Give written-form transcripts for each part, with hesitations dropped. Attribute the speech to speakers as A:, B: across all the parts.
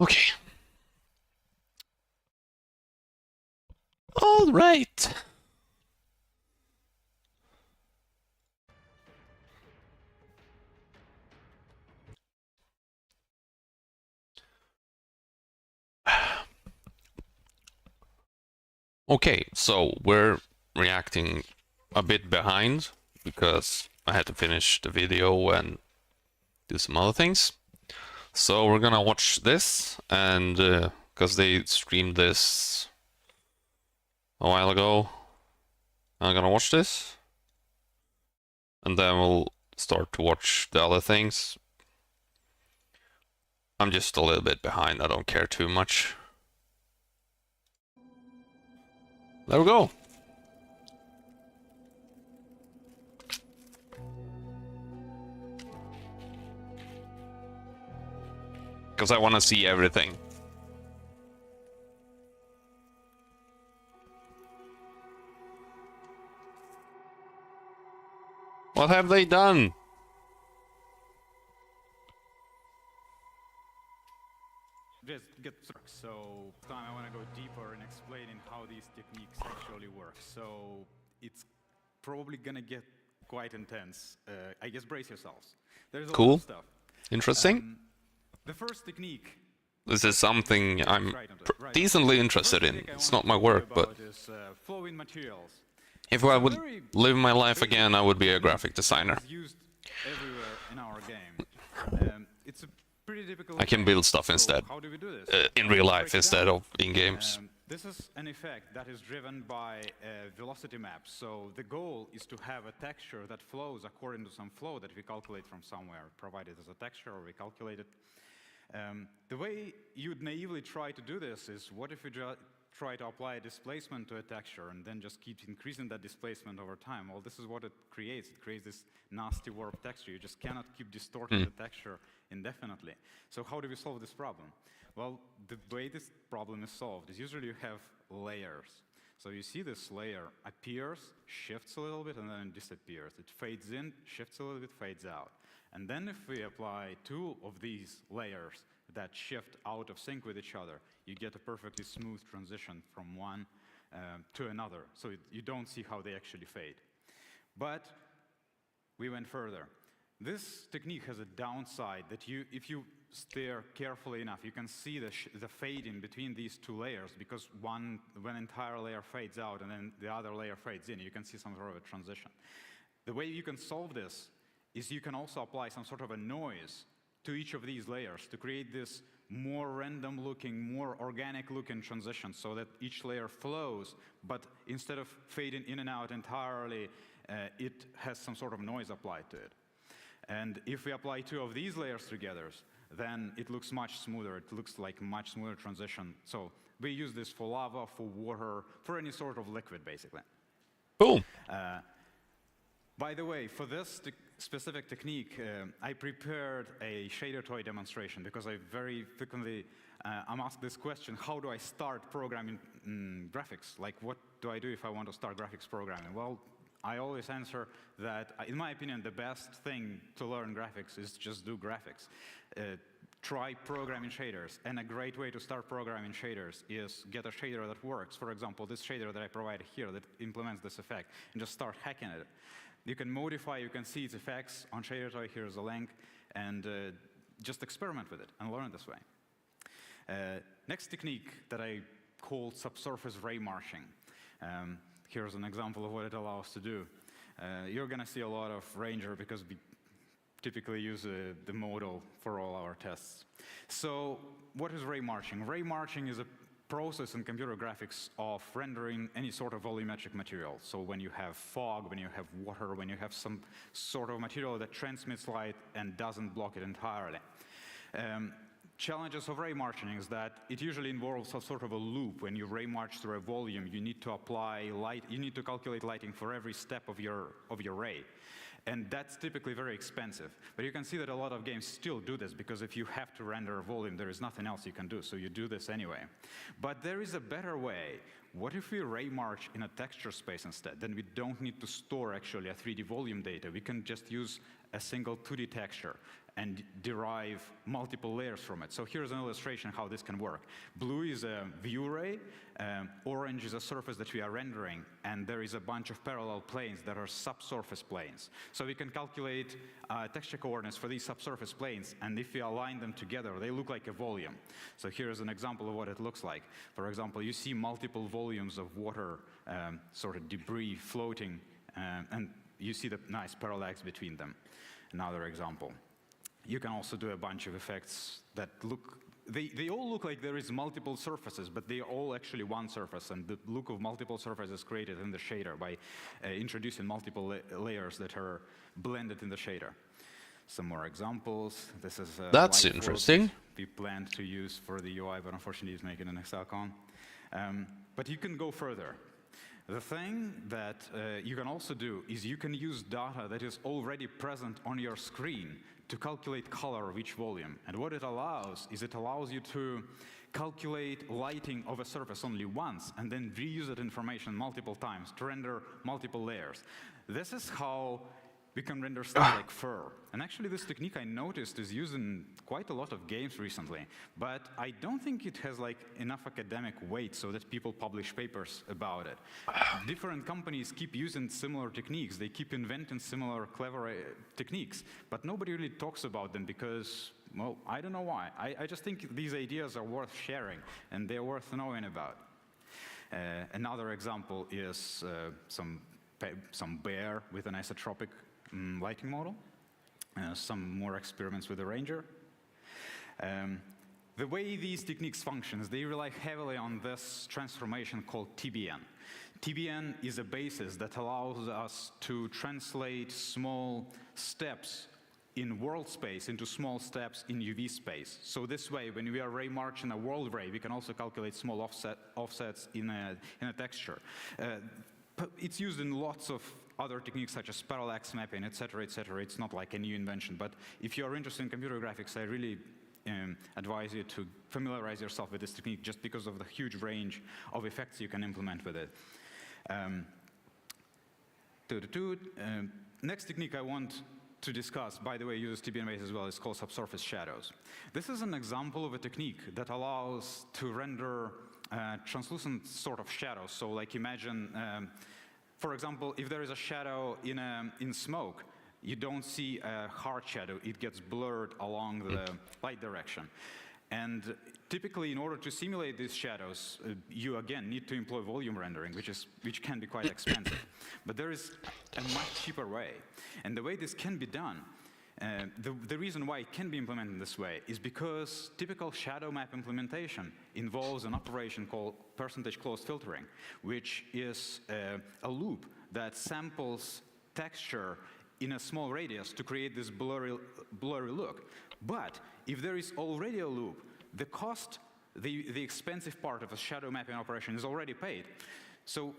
A: Okay. All right. Okay, so we're reacting a bit behind because I had to finish the video and do some other things. So we're gonna watch this, and because they streamed this a while ago, I'm gonna watch this, and then we'll start to watch the other things. I'm just a little bit behind, I don't care too much. There we go. Because I want to see everything. What have they done?
B: Just get stuck. So I want to go deeper in explaining how these techniques actually work. So it's probably gonna get quite intense. I guess brace yourselves. There's a lot of stuff.
A: Interesting.
B: The first technique.
A: This is something I'm decently interested in. It's not my work, but
B: flowing materials.
A: If I would live my life again, I would be a graphic designer.
B: It's used everywhere in our game. It's a pretty typical.
A: I can build stuff instead.
B: How do we do this?
A: In real life instead of in games.
B: This is an effect that is driven by velocity maps. So the goal is to have a texture that flows according to some flow that we calculate from somewhere, provided as a texture or we calculate it. The way you'd naively try to do this is, what if you try to apply a displacement to a texture and then just keep increasing that displacement over time? Well, this is what it creates. It creates this nasty warp texture. You just cannot keep distorting the texture indefinitely. So how do we solve this problem? Well, the way this problem is solved is usually you have layers. So you see this layer appears, shifts a little bit, and then it disappears. It fades in, shifts a little bit, fades out. And then if we apply two of these layers that shift out of sync with each other, you get a perfectly smooth transition from one to another. So you don't see how they actually fade. But we went further. This technique has a downside that if you stare carefully enough, you can see the fading between these two layers, because when an entire layer fades out and then the other layer fades in, you can see some sort of a transition. The way you can solve this is you can also apply some sort of a noise to each of these layers to create this more random looking, more organic looking transition, so that each layer flows, but instead of fading in and out entirely, it has some sort of noise applied to it. And if we apply two of these layers together, then it looks much smoother. It looks like much smoother transition. So we use this for lava, for water, for any sort of liquid, basically.
A: Boom.
B: By the way, for this specific technique, I prepared a shader toy demonstration, because I very frequently I'm asked this question: how do I start programming graphics? Like, what do I do if I want to start graphics programming? Well, I always answer that, in my opinion, the best thing to learn graphics is just do graphics. Try programming shaders, and a great way to start programming shaders is get a shader that works. For example, this shader that I provided here that implements this effect, and just start hacking it. You can modify, you can see its effects on shader toy. Here's a link, and just experiment with it and learn this way. Next technique that I call subsurface ray marching. Here's an example of what it allows to do. You're going to see a lot of Ranger, because we typically use the modal for all our tests. So what is ray marching? Ray marching is a process in computer graphics of rendering any sort of volumetric material. So when you have fog, when you have water, when you have some sort of material that transmits light and doesn't block it entirely. Challenges of ray marching is that it usually involves some sort of a loop. When you ray march through a volume, you need to apply light, you need to calculate lighting for every step of your ray. And that's typically very expensive. But you can see that a lot of games still do this, because if you have to render a volume, there is nothing else you can do, so you do this anyway. But there is a better way. What if we ray march in a texture space instead? Then we don't need to store actually a 3D volume data. We can just use a single 2D texture. and derive multiple layers from it. So here's an illustration how this can work. Blue is a view ray, orange is a surface that we are rendering, and there is a bunch of parallel planes that are subsurface planes. So we can calculate texture coordinates for these subsurface planes, and if we align them together, they look like a volume. So here's an example of what it looks like. For example, you see multiple volumes of water, sort of debris floating, and you see the nice parallax between them. Another example. You can also do a bunch of effects that look, they all look like there is multiple surfaces, but they are all actually one surface, and the look of multiple surfaces is created in the shader by introducing multiple layers that are blended in the shader. Some more examples. This is
A: That's interesting.
B: We planned to use for the UI, but unfortunately it's making an Exilecon. But you can go further. The thing that you can also do is you can use data that is already present on your screen to calculate color of each volume. And what it allows is it allows you to calculate lighting of a surface only once and then reuse that information multiple times to render multiple layers. This is how we can render stuff like fur. And actually this technique I noticed is used in quite a lot of games recently, but I don't think it has like enough academic weight so that people publish papers about it. Different companies keep using similar techniques, they keep inventing similar clever techniques, but nobody really talks about them because, well, I don't know why. I just think these ideas are worth sharing and they're worth knowing about. Another example is some bear with an isotropic lighting model, some more experiments with the Ranger. The way these techniques function is they rely heavily on this transformation called TBN. TBN is a basis that allows us to translate small steps in world space into small steps in UV space. So this way, when we are ray marching a world ray, we can also calculate small offsets in a texture. It's used in lots of other techniques such as parallax mapping, etc., etc. It's not like a new invention, but if you are interested in computer graphics, I really advise you to familiarize yourself with this technique just because of the huge range of effects you can implement with it. Next technique I want to discuss, by the way, uses TBN base as well, is called subsurface shadows. This is an example of a technique that allows to render translucent sort of shadows. So like imagine, for example, if there is a shadow in smoke, you don't see a hard shadow, it gets blurred along the light direction. And typically, in order to simulate these shadows, you again need to employ volume rendering, which can be quite expensive. But there is a much cheaper way. And the way this can be done, the reason why it can be implemented this way is because typical shadow map implementation involves an operation called percentage closed filtering, which is a loop that samples texture in a small radius to create this blurry look. But if there is already a loop, the cost, the expensive part of a shadow mapping operation is already paid. So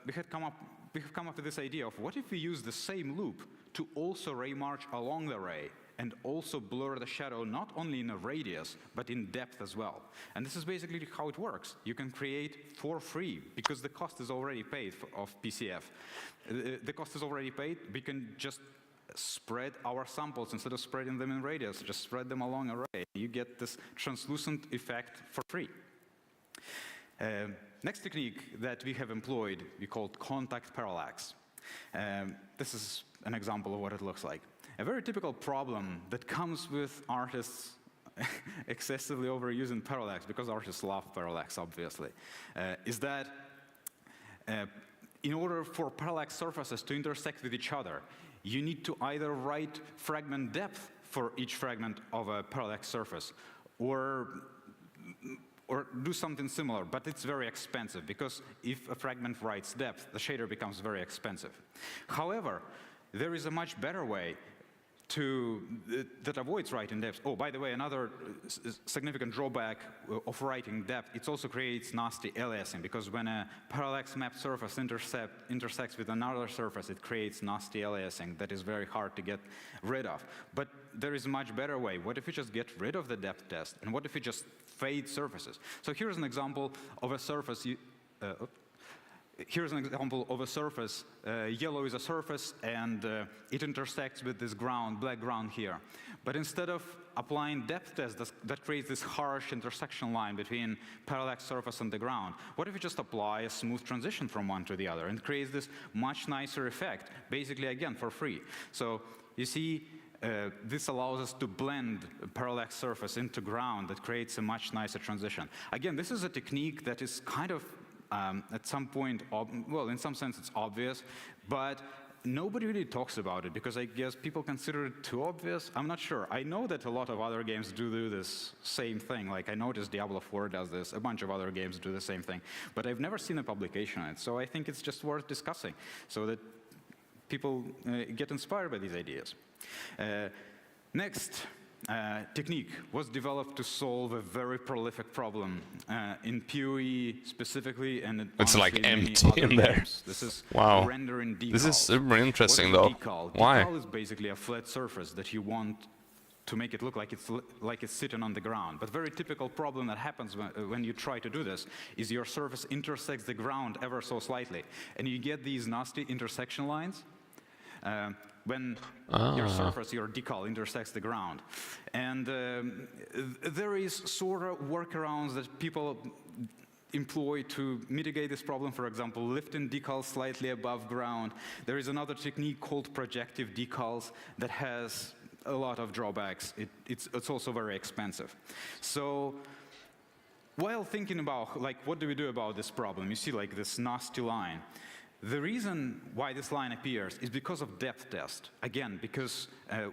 B: we have come up with this idea of what if we use the same loop to also ray march along the ray and also blur the shadow not only in a radius, but in depth as well. And this is basically how it works. You can create for free, because the cost is already paid of PCF. The cost is already paid, we can just spread our samples instead of spreading them in radius, just spread them along a ray. You get this translucent effect for free. Next technique that we have employed, we called contact parallax. This is an example of what it looks like. A very typical problem that comes with artists excessively overusing parallax, because artists love parallax, obviously, is that in order for parallax surfaces to intersect with each other, you need to either write fragment depth for each fragment of a parallax surface, or do something similar, but it's very expensive, because if a fragment writes depth, the shader becomes very expensive. However, there is a much better way that avoids writing depth. Oh, by the way, another significant drawback of writing depth, it also creates nasty aliasing, because when a parallax map surface intersects with another surface, it creates nasty aliasing that is very hard to get rid of. But there is a much better way. What if we just get rid of the depth test? And what if we just fade surfaces? So here's an example of a surface. here's an example of a surface. Yellow is a surface, and it intersects with this ground, black ground here. But instead of applying depth tests that creates this harsh intersection line between parallax surface and the ground, what if you just apply a smooth transition from one to the other and creates this much nicer effect, basically, again, for free. So you see, this allows us to blend a parallax surface into ground that creates a much nicer transition. Again, this is a technique that is kind of, at some point, well, in some sense it's obvious, but nobody really talks about it because I guess people consider it too obvious. I'm not sure. I know that a lot of other games do this same thing. Like I noticed Diablo 4 does this. A bunch of other games do the same thing. But I've never seen a publication on it. So I think it's just worth discussing so that people get inspired by these ideas. Next technique was developed to solve a very prolific problem in PoE specifically, and
A: it's like empty in there.
B: Games. This is
A: wow.
B: rendering decals.
A: This is super interesting, though.
B: Decal?
A: Why?
B: Decal is basically a flat surface that you want to make it look like it's sitting on the ground. But very typical problem that happens when you try to do this is your surface intersects the ground ever so slightly, and you get these nasty intersection lines. When your surface, your decal, intersects the ground. And there is sort of workarounds that people employ to mitigate this problem. For example, lifting decals slightly above ground. There is another technique called projective decals that has a lot of drawbacks. It's also very expensive. So while thinking about, like, what do we do about this problem? You see, like, this nasty line. The reason why this line appears is because of depth test. Again, because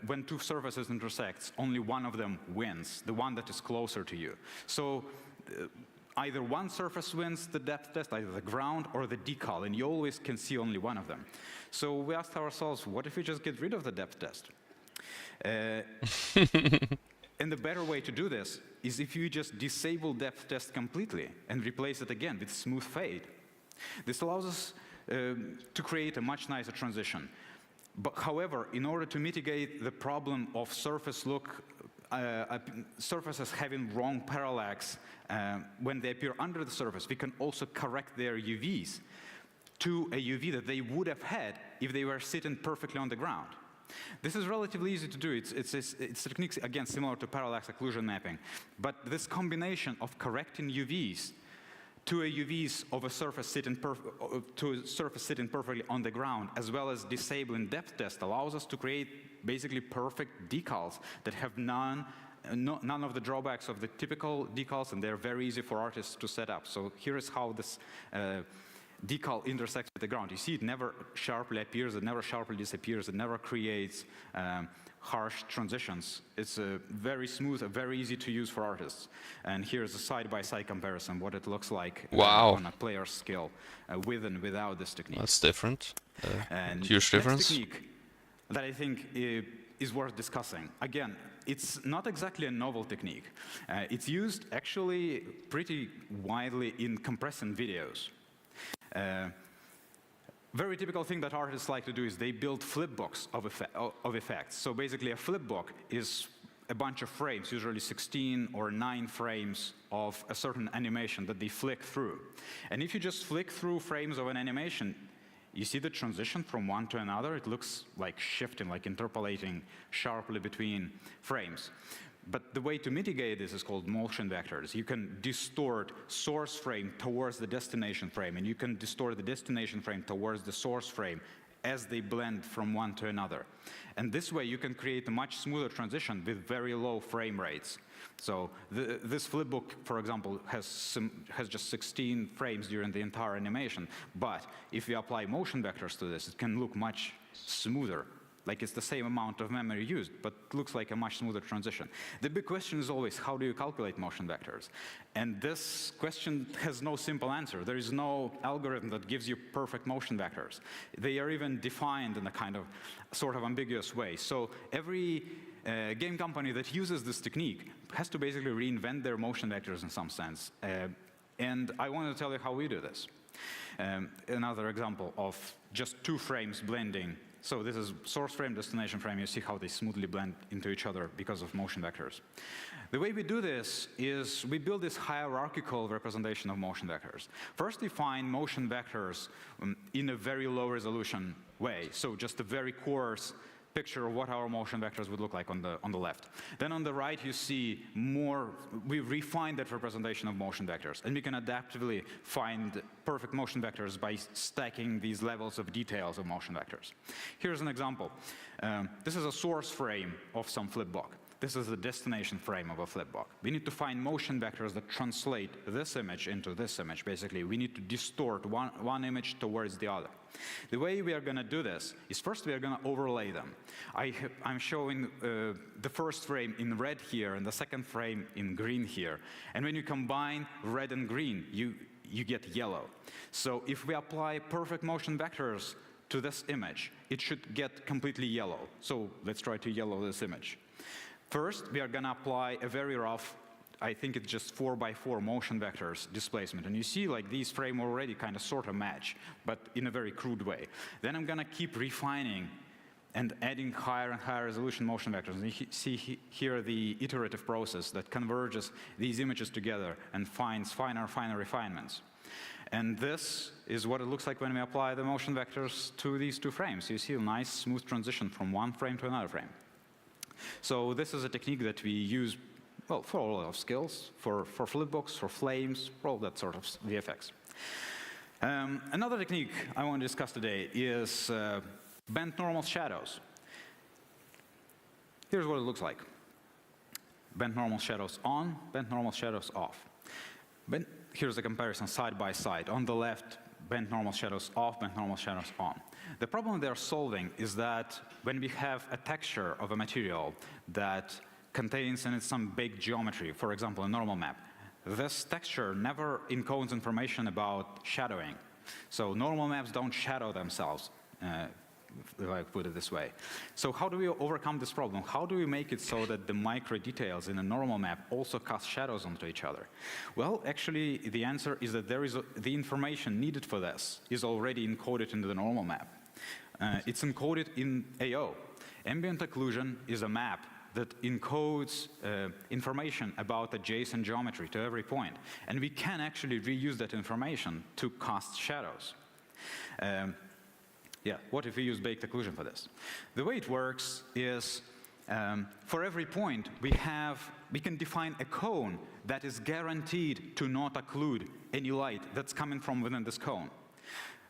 B: when two surfaces intersect, only one of them wins, the one that is closer to you. So either one surface wins the depth test, either the ground or the decal, and you always can see only one of them. So we asked ourselves, what if we just get rid of the depth test? And the better way to do this is if you just disable depth test completely and replace it again with smooth fade. This allows us to create a much nicer transition. But however, in order to mitigate the problem of surfaces having wrong parallax when they appear under the surface, we can also correct their UVs to a UV that they would have had if they were sitting perfectly on the ground. This is relatively easy to do. It's techniques, again, similar to parallax occlusion mapping. But this combination of correcting UVs to a UVs of a surface sitting perfectly on the ground, as well as disabling depth test, allows us to create basically perfect decals that have none of the drawbacks of the typical decals, and they're very easy for artists to set up. So here is how this decal intersects with the ground. You see it never sharply appears, it never sharply disappears, it never creates harsh transitions. It's very smooth, very easy to use for artists. And here's a side-by-side comparison, what it looks like on a player's skill with and without this technique.
A: That's different.
B: And
A: huge difference.
B: Next technique that I think is worth discussing. Again, it's not exactly a novel technique. It's used actually pretty widely in compressing videos. Very typical thing that artists like to do is they build flipbooks of effects. So basically a flipbook is a bunch of frames, usually 16 or 9 frames of a certain animation that they flick through. And if you just flick through frames of an animation, you see the transition from one to another. It looks like shifting, like interpolating sharply between frames. But the way to mitigate this is called motion vectors. You can distort source frame towards the destination frame, and you can distort the destination frame towards the source frame as they blend from one to another. And this way you can create a much smoother transition with very low frame rates. So this flipbook, for example, has just 16 frames during the entire animation. But if you apply motion vectors to this, it can look much smoother. Like it's the same amount of memory used, but looks like a much smoother transition. The big question is always, how do you calculate motion vectors? And this question has no simple answer. There is no algorithm that gives you perfect motion vectors. They are even defined in a kind of sort of ambiguous way. So every game company that uses this technique has to basically reinvent their motion vectors in some sense. And I want to tell you how we do this. Another example of just 2 frames blending So this is source frame, destination frame. You see how they smoothly blend into each other because of motion vectors. The way we do this is we build this hierarchical representation of motion vectors. First, we find motion vectors in a very low resolution way, so just a very coarse picture of what our motion vectors would look like on the left. Then on the right, you see more, we refine that representation of motion vectors, and we can adaptively find perfect motion vectors by stacking these levels of details of motion vectors. Here's an example. This is a source frame of some flipbook. This is the destination frame of a flipbook. We need to find motion vectors that translate this image into this image. Basically, we need to distort one image towards the other. The way we are going to do this is first we are going to overlay them. I'm showing the first frame in red here and the second frame in green here. And when you combine red and green, you get yellow. So if we apply perfect motion vectors to this image, it should get completely yellow. So let's try to yellow this image. First, we are going to apply a very rough, I think it's just 4x4 motion vectors displacement. And you see like these frames already kind of sort of match, but in a very crude way. Then I'm going to keep refining and adding higher and higher resolution motion vectors. And you see here the iterative process that converges these images together and finds finer and finer refinements. And this is what it looks like when we apply the motion vectors to these two frames. You see a nice smooth transition from one frame to another frame. So this is a technique that we use, well, for all of skills, for flipbooks, for flames, for all that sort of VFX. Another technique I want to discuss today is bent normal shadows. Here's what it looks like. Bent normal shadows on, bent normal shadows off. Here's a comparison side by side. On the left, bent normal shadows off, bent normal shadows on. The problem they're solving is that when we have a texture of a material that contains in it some big geometry, for example, a normal map, this texture never encodes information about shadowing. So normal maps don't shadow themselves, if I put it this way. So how do we overcome this problem? How do we make it so that the micro details in a normal map also cast shadows onto each other? Well, actually, the answer is that the information needed for this is already encoded into the normal map. It's encoded in AO. Ambient occlusion is a map that encodes information about adjacent geometry to every point. And we can actually reuse that information to cast shadows. Yeah, what if we use baked occlusion for this? The way it works is for every point we can define a cone that is guaranteed to not occlude any light that's coming from within this cone.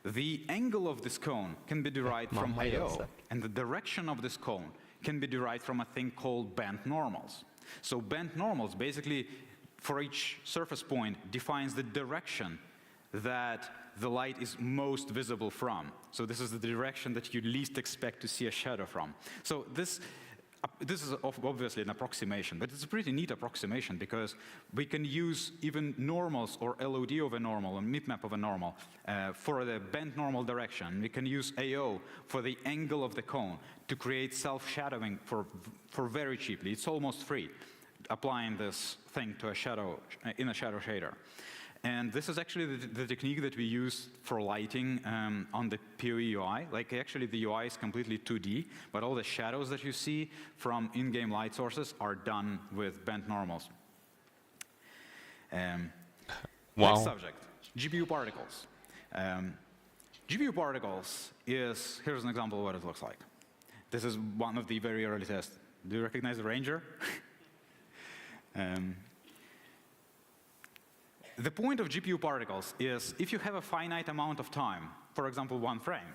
B: The angle of this cone can be derived from AO, and the direction of this cone can be derived from a thing called bent normals. So bent normals basically, for each surface point, defines the direction that the light is most visible from. So this is the direction that you least expect to see a shadow from. So this is obviously an approximation, but it's a pretty neat approximation because we can use even normals or LOD of a normal, or mipmap of a normal, for the bent normal direction. We can use AO for the angle of the cone to create self-shadowing for very cheaply. It's almost free, applying this thing to a shadow, in a shadow shader. And this is actually the technique that we use for lighting on the PoE UI. Like, actually, the UI is completely 2D, but all the shadows that you see from in-game light sources are done with bent normals.
A: Wow.
B: Next subject, GPU particles. GPU particles is, here's an example of what it looks like. This is one of the very early tests. Do you recognize the Ranger? The point of GPU particles is if you have a finite amount of time, for example, one frame,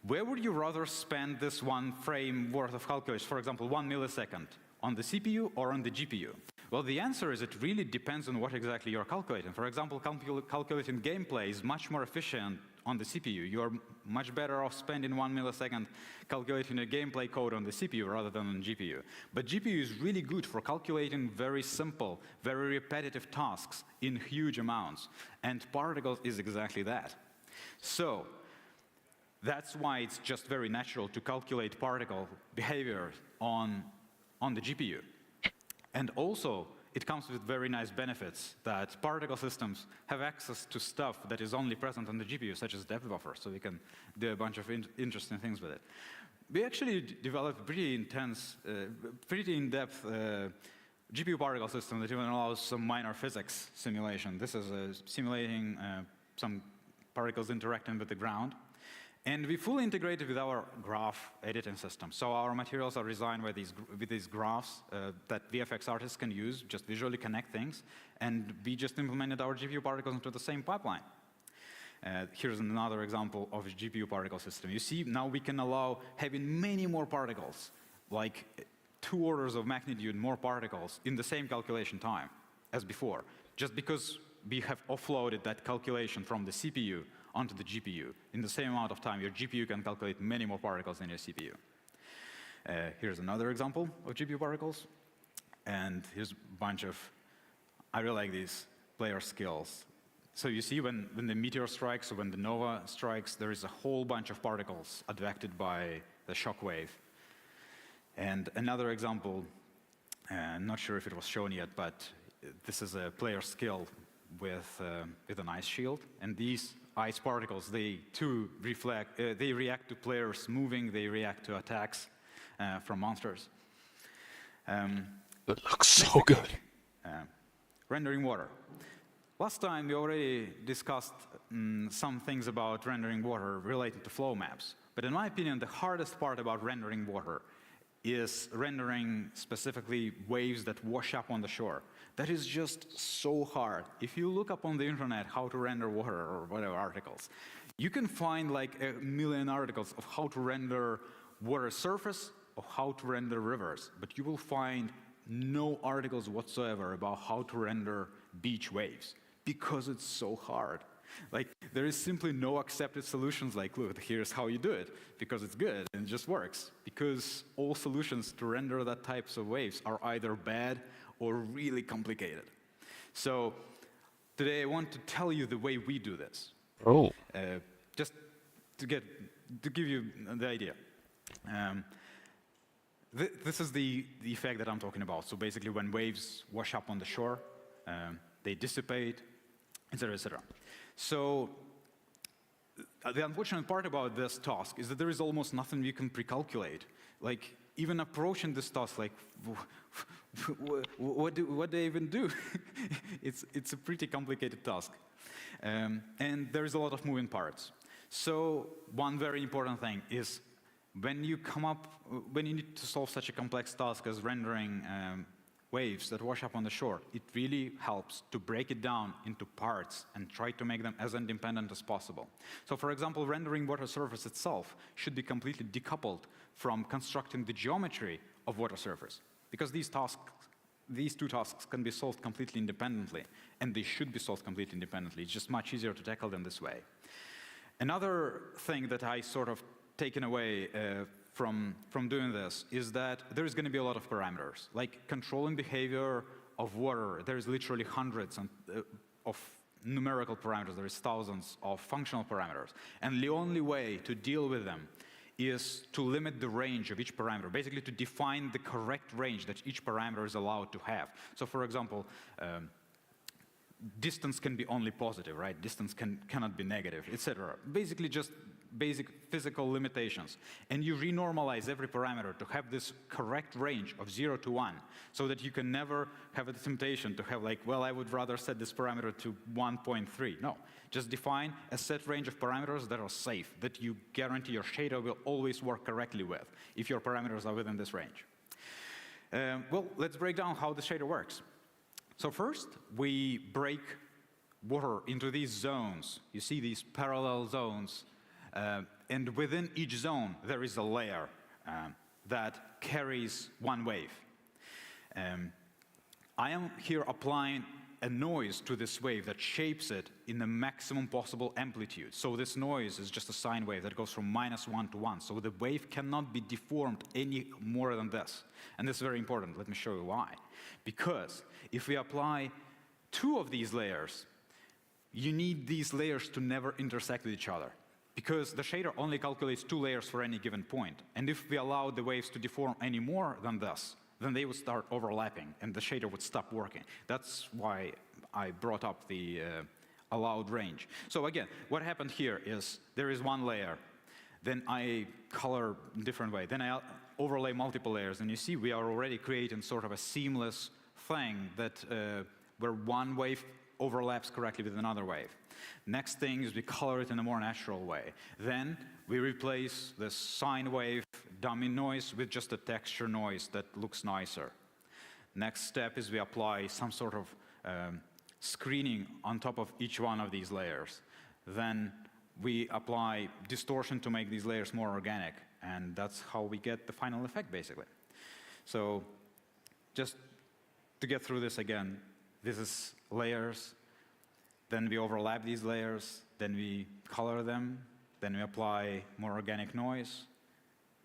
B: where would you rather spend this one frame worth of calculation, for example, 1 millisecond, on the CPU or on the GPU? Well, the answer is it really depends on what exactly you're calculating. For example, calculating gameplay is much more efficient on the CPU. You're much better off spending 1 millisecond calculating a gameplay code on the CPU rather than on GPU. But GPU is really good for calculating very simple, very repetitive tasks in huge amounts. And particles is exactly that. So that's why it's just very natural to calculate particle behavior on the GPU. And also, it comes with very nice benefits that particle systems have access to stuff that is only present on the GPU, such as depth buffer, so we can do a bunch of interesting things with it. We actually developed pretty intense, pretty in-depth GPU particle system that even allows some minor physics simulation. This is simulating some particles interacting with the ground. And we fully integrated with our graph editing system. So our materials are designed with these graphs that VFX artists can use, just visually connect things. And we just implemented our GPU particles into the same pipeline. Here's another example of a GPU particle system. You see, now we can allow having many more particles, like 2 orders of magnitude more particles in the same calculation time as before, just because we have offloaded that calculation from the CPU onto the GPU. In the same amount of time, your GPU can calculate many more particles than your CPU. Here's another example of GPU particles. And here's a bunch of, I really like these player skills. So you see when the meteor strikes or when the nova strikes, there is a whole bunch of particles advected by the shock wave. And another example, I'm not sure if it was shown yet, but this is a player skill with an ice shield. And these ice particles, they too they react to players moving, they react to attacks from monsters.
A: That looks so good.
B: Rendering water. Last time we already discussed some things about rendering water related to flow maps. But in my opinion, the hardest part about rendering water is rendering specifically waves that wash up on the shore. That is just so hard. If you look up on the internet how to render water or whatever articles, you can find like a million articles of how to render water surface or how to render rivers, but you will find no articles whatsoever about how to render beach waves because it's so hard. Like, there is simply no accepted solutions like, look, here's how you do it, because it's good and it just works. Because all solutions to render that types of waves are either bad or really complicated. So today I want to tell you the way we do this.
A: Oh.
B: Just to give you the idea. This is the effect that I'm talking about. So basically when waves wash up on the shore, they dissipate, etc., etc. So the unfortunate part about this task is that there is almost nothing you can pre-calculate. Like, even approaching this task, like, what do they even do? It's a pretty complicated task. And there's a lot of moving parts. So one very important thing is when you need to solve such a complex task as rendering waves that wash up on the shore, it really helps to break it down into parts and try to make them as independent as possible. So for example, rendering water surface itself should be completely decoupled from constructing the geometry of water surface, because these two tasks can be solved completely independently, and they should be solved completely independently. It's just much easier to tackle them this way. Another thing that I sort of taken away from doing this is that there is going to be a lot of parameters. Like controlling behavior of water, there is literally hundreds of numerical parameters. There is thousands of functional parameters. And the only way to deal with them is to limit the range of each parameter, basically to define the correct range that each parameter is allowed to have. So for example, distance can be only positive, right? Distance cannot be negative, etc. Basically just basic physical limitations. And you renormalize every parameter to have this correct range of 0 to 1, so that you can never have a temptation to have like, well, I would rather set this parameter to 1.3. No, just define a set range of parameters that are safe, that you guarantee your shader will always work correctly with, if your parameters are within this range. Well, let's break down how the shader works. So first, we break water into these zones. You see these parallel zones. And within each zone, there is a layer that carries one wave. I am here applying a noise to this wave that shapes it in the maximum possible amplitude. So this noise is just a sine wave that goes from -1 to 1. So the wave cannot be deformed any more than this. And this is very important. Let me show you why. Because if we apply 2 of these layers, you need these layers to never intersect with each other, because the shader only calculates 2 layers for any given point. And if we allow the waves to deform any more than this, then they would start overlapping, and the shader would stop working. That's why I brought up the allowed range. So again, what happened here is there is one layer. Then I color in a different way. Then I overlay multiple layers. And you see we are already creating sort of a seamless thing that where one wave overlaps correctly with another wave. Next thing is we color it in a more natural way. Then we replace the sine wave dummy noise with just a texture noise that looks nicer. Next step is we apply some sort of screening on top of each one of these layers. Then we apply distortion to make these layers more organic, and that's how we get the final effect, basically. So just to get through this again, this is layers, then we overlap these layers, then we color them, then we apply more organic noise,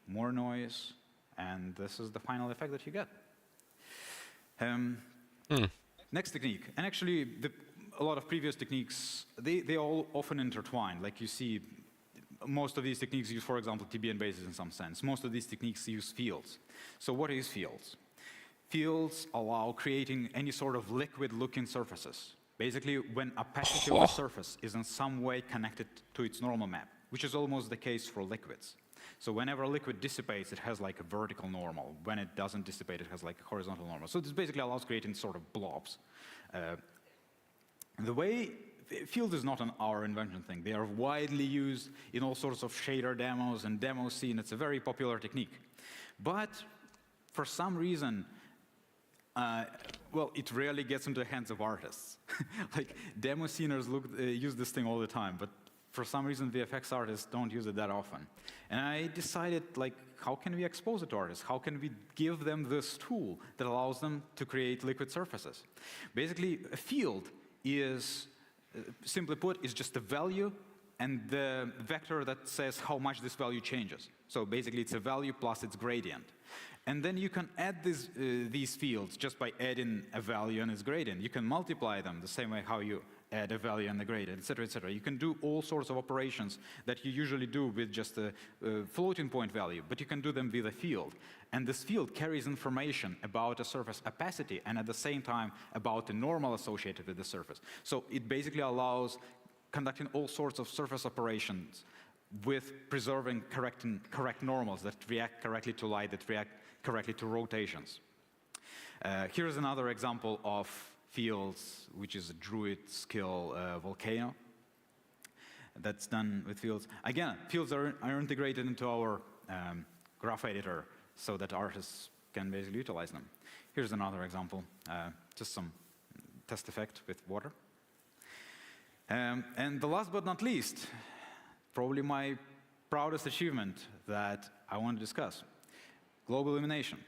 B: more noise, and this is the final effect that you get. Next technique, and actually a lot of previous techniques, they all often intertwine. Like you see, most of these techniques use, for example, TBN bases in some sense. Most of these techniques use fields. So what is fields? Fields allow creating any sort of liquid-looking surfaces. Basically, when opacity of a surface is in some way connected to its normal map, which is almost the case for liquids. So whenever a liquid dissipates, it has like a vertical normal. When it doesn't dissipate, it has like a horizontal normal. So this basically allows creating sort of blobs. The way field is not an our invention thing. They are widely used in all sorts of shader demos and demo scene. It's a very popular technique. But for some reason, well, it rarely gets into the hands of artists. Like demo sceners use this thing all the time, but for some reason, VFX artists don't use it that often. And I decided, like, how can we expose it to artists? How can we give them this tool that allows them to create liquid surfaces? Basically, a field is, simply put, is just a value and the vector that says how much this value changes. So basically, it's a value plus its gradient. And then you can add these fields just by adding a value and its gradient. You can multiply them the same way how you add a value and the gradient, et cetera, et cetera. You can do all sorts of operations that you usually do with just a floating point value, but you can do them with a field. And this field carries information about a surface opacity and at the same time about the normal associated with the surface. So it basically allows conducting all sorts of surface operations with preserving correct normals that react correctly to light, that react correctly to rotations. Here's another example of fields, which is a Druid skill volcano that's done with fields. Again, fields are integrated into our graph editor so that artists can basically utilize them. Here's another example, just some test effect with water. And the last but not least, probably my proudest achievement that I want to discuss, global illumination.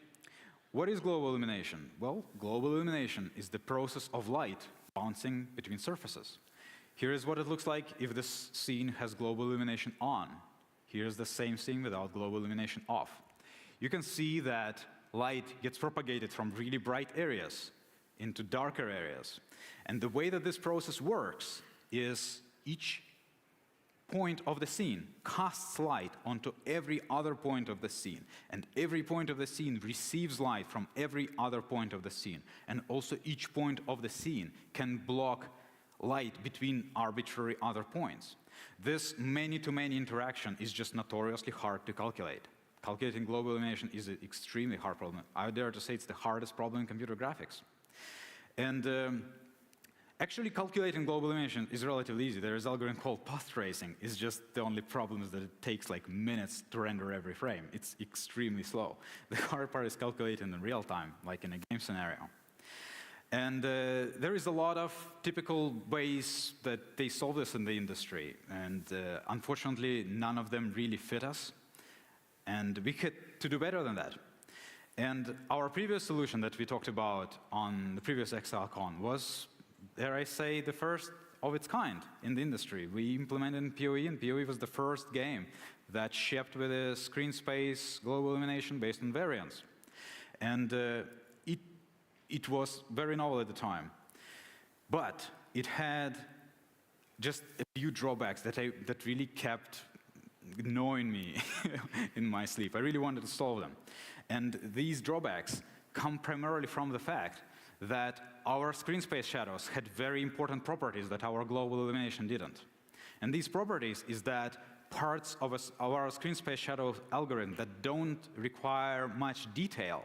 B: What is global illumination? Well, global illumination is the process of light bouncing between surfaces. Here is what it looks like if this scene has global illumination on. Here's the same scene without global illumination off. You can see that light gets propagated from really bright areas into darker areas. And the way that this process works is each point of the scene casts light onto every other point of the scene, and every point of the scene receives light from every other point of the scene, and also each point of the scene can block light between arbitrary other points. This many-to-many interaction is just notoriously hard to calculate. Calculating global illumination is an extremely hard problem. I dare to say it's the hardest problem in computer graphics. And actually, calculating global illumination is relatively easy. There is an algorithm called path tracing. It's just the only problem is that it takes like minutes to render every frame. It's extremely slow. The hard part is calculating in real time, like in a game scenario. And there is a lot of typical ways that they solve this in the industry. And unfortunately, none of them really fit us. And we had to do better than that. And our previous solution that we talked about on the previous Exilecon was, dare I say, the first of its kind in the industry. We implemented in PoE, and PoE was the first game that shipped with a screen space global illumination based on variance. And it was very novel at the time. But it had just a few drawbacks that really kept gnawing me in my sleep. I really wanted to solve them. And these drawbacks come primarily from the fact that our screen space shadows had very important properties that our global illumination didn't. And these properties is that parts of our screen space shadow algorithm that don't require much detail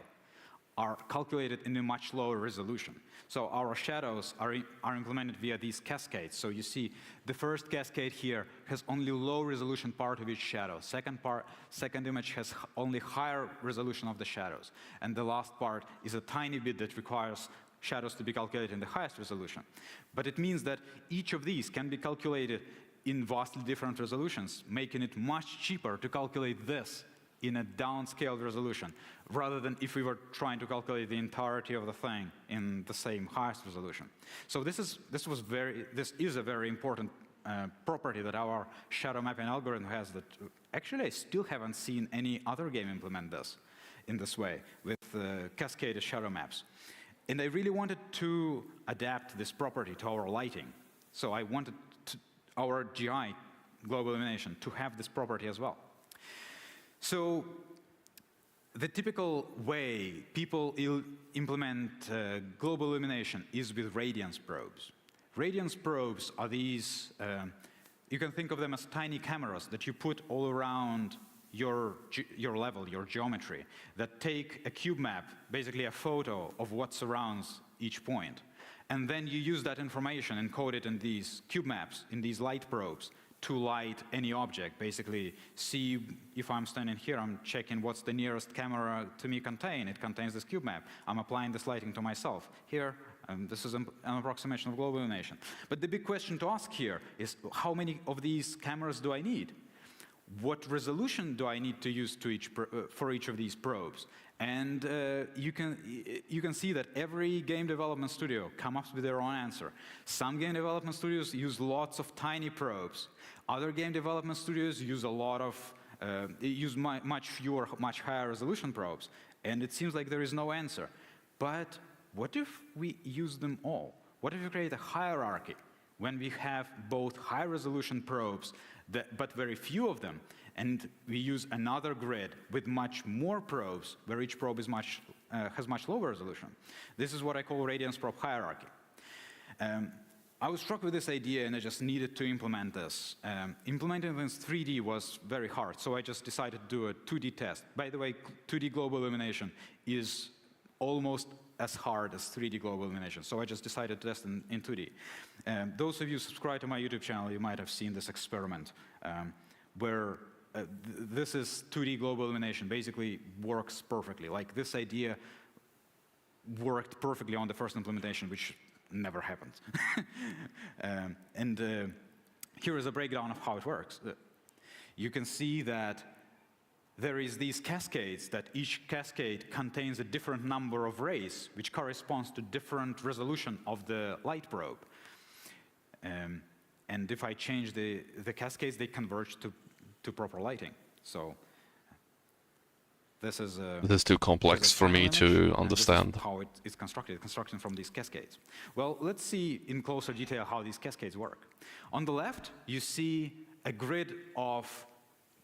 B: are calculated in a much lower resolution. So our shadows are implemented via these cascades. So you see the first cascade here has only low resolution part of each shadow. Second image has only higher resolution of the shadows. And the last part is a tiny bit that requires shadows to be calculated in the highest resolution. But it means that each of these can be calculated in vastly different resolutions, making it much cheaper to calculate this in a downscaled resolution, rather than if we were trying to calculate the entirety of the thing in the same highest resolution. So this is a very important property that our shadow mapping algorithm has that actually I still haven't seen any other game implement this in this way with cascaded shadow maps. And I really wanted to adapt this property to our lighting. So I wanted our GI, global illumination, to have this property as well. So the typical way people implement global illumination is with radiance probes. Radiance probes are these, you can think of them as tiny cameras that you put all around your level, your geometry, that take a cube map, basically a photo of what surrounds each point. And then you use that information and code it in these cube maps, in these light probes, to light any object. Basically, see if I'm standing here, I'm checking what's the nearest camera to me contain. It contains this cube map. I'm applying this lighting to myself. Here, this is an approximation of global illumination. But the big question to ask here is, how many of these cameras do I need? What resolution do I need to use for each of these probes? And you can see that every game development studio comes up with their own answer. Some game development studios use lots of tiny probes. Other game development studios use a lot of, much fewer, much higher resolution probes. And it seems like there is no answer. But what if we use them all? What if we create a hierarchy when we have both high resolution probes, but very few of them, and we use another grid with much more probes, where each probe is has much lower resolution? This is what I call radiance probe hierarchy. I was struck with this idea, and I just needed to implement this. Implementing this 3D was very hard, so I just decided to do a 2D test. By the way, 2D global illumination is almost as hard as 3D global illumination, so I just decided to test in 2D. Those of you subscribed to my YouTube channel, you might have seen this experiment where this is 2D global illumination, basically works perfectly. Like, this idea worked perfectly on the first implementation, which never happened. Here is a breakdown of how it works. You can see that there is these cascades, that each cascade contains a different number of rays, which corresponds to different resolution of the light probe. And if I change the cascades, they converge to proper lighting. So this is
A: too complex for me to understand.
B: This is how it's constructed. Construction from these cascades. Well, let's see in closer detail how these cascades work. On the left, you see a grid of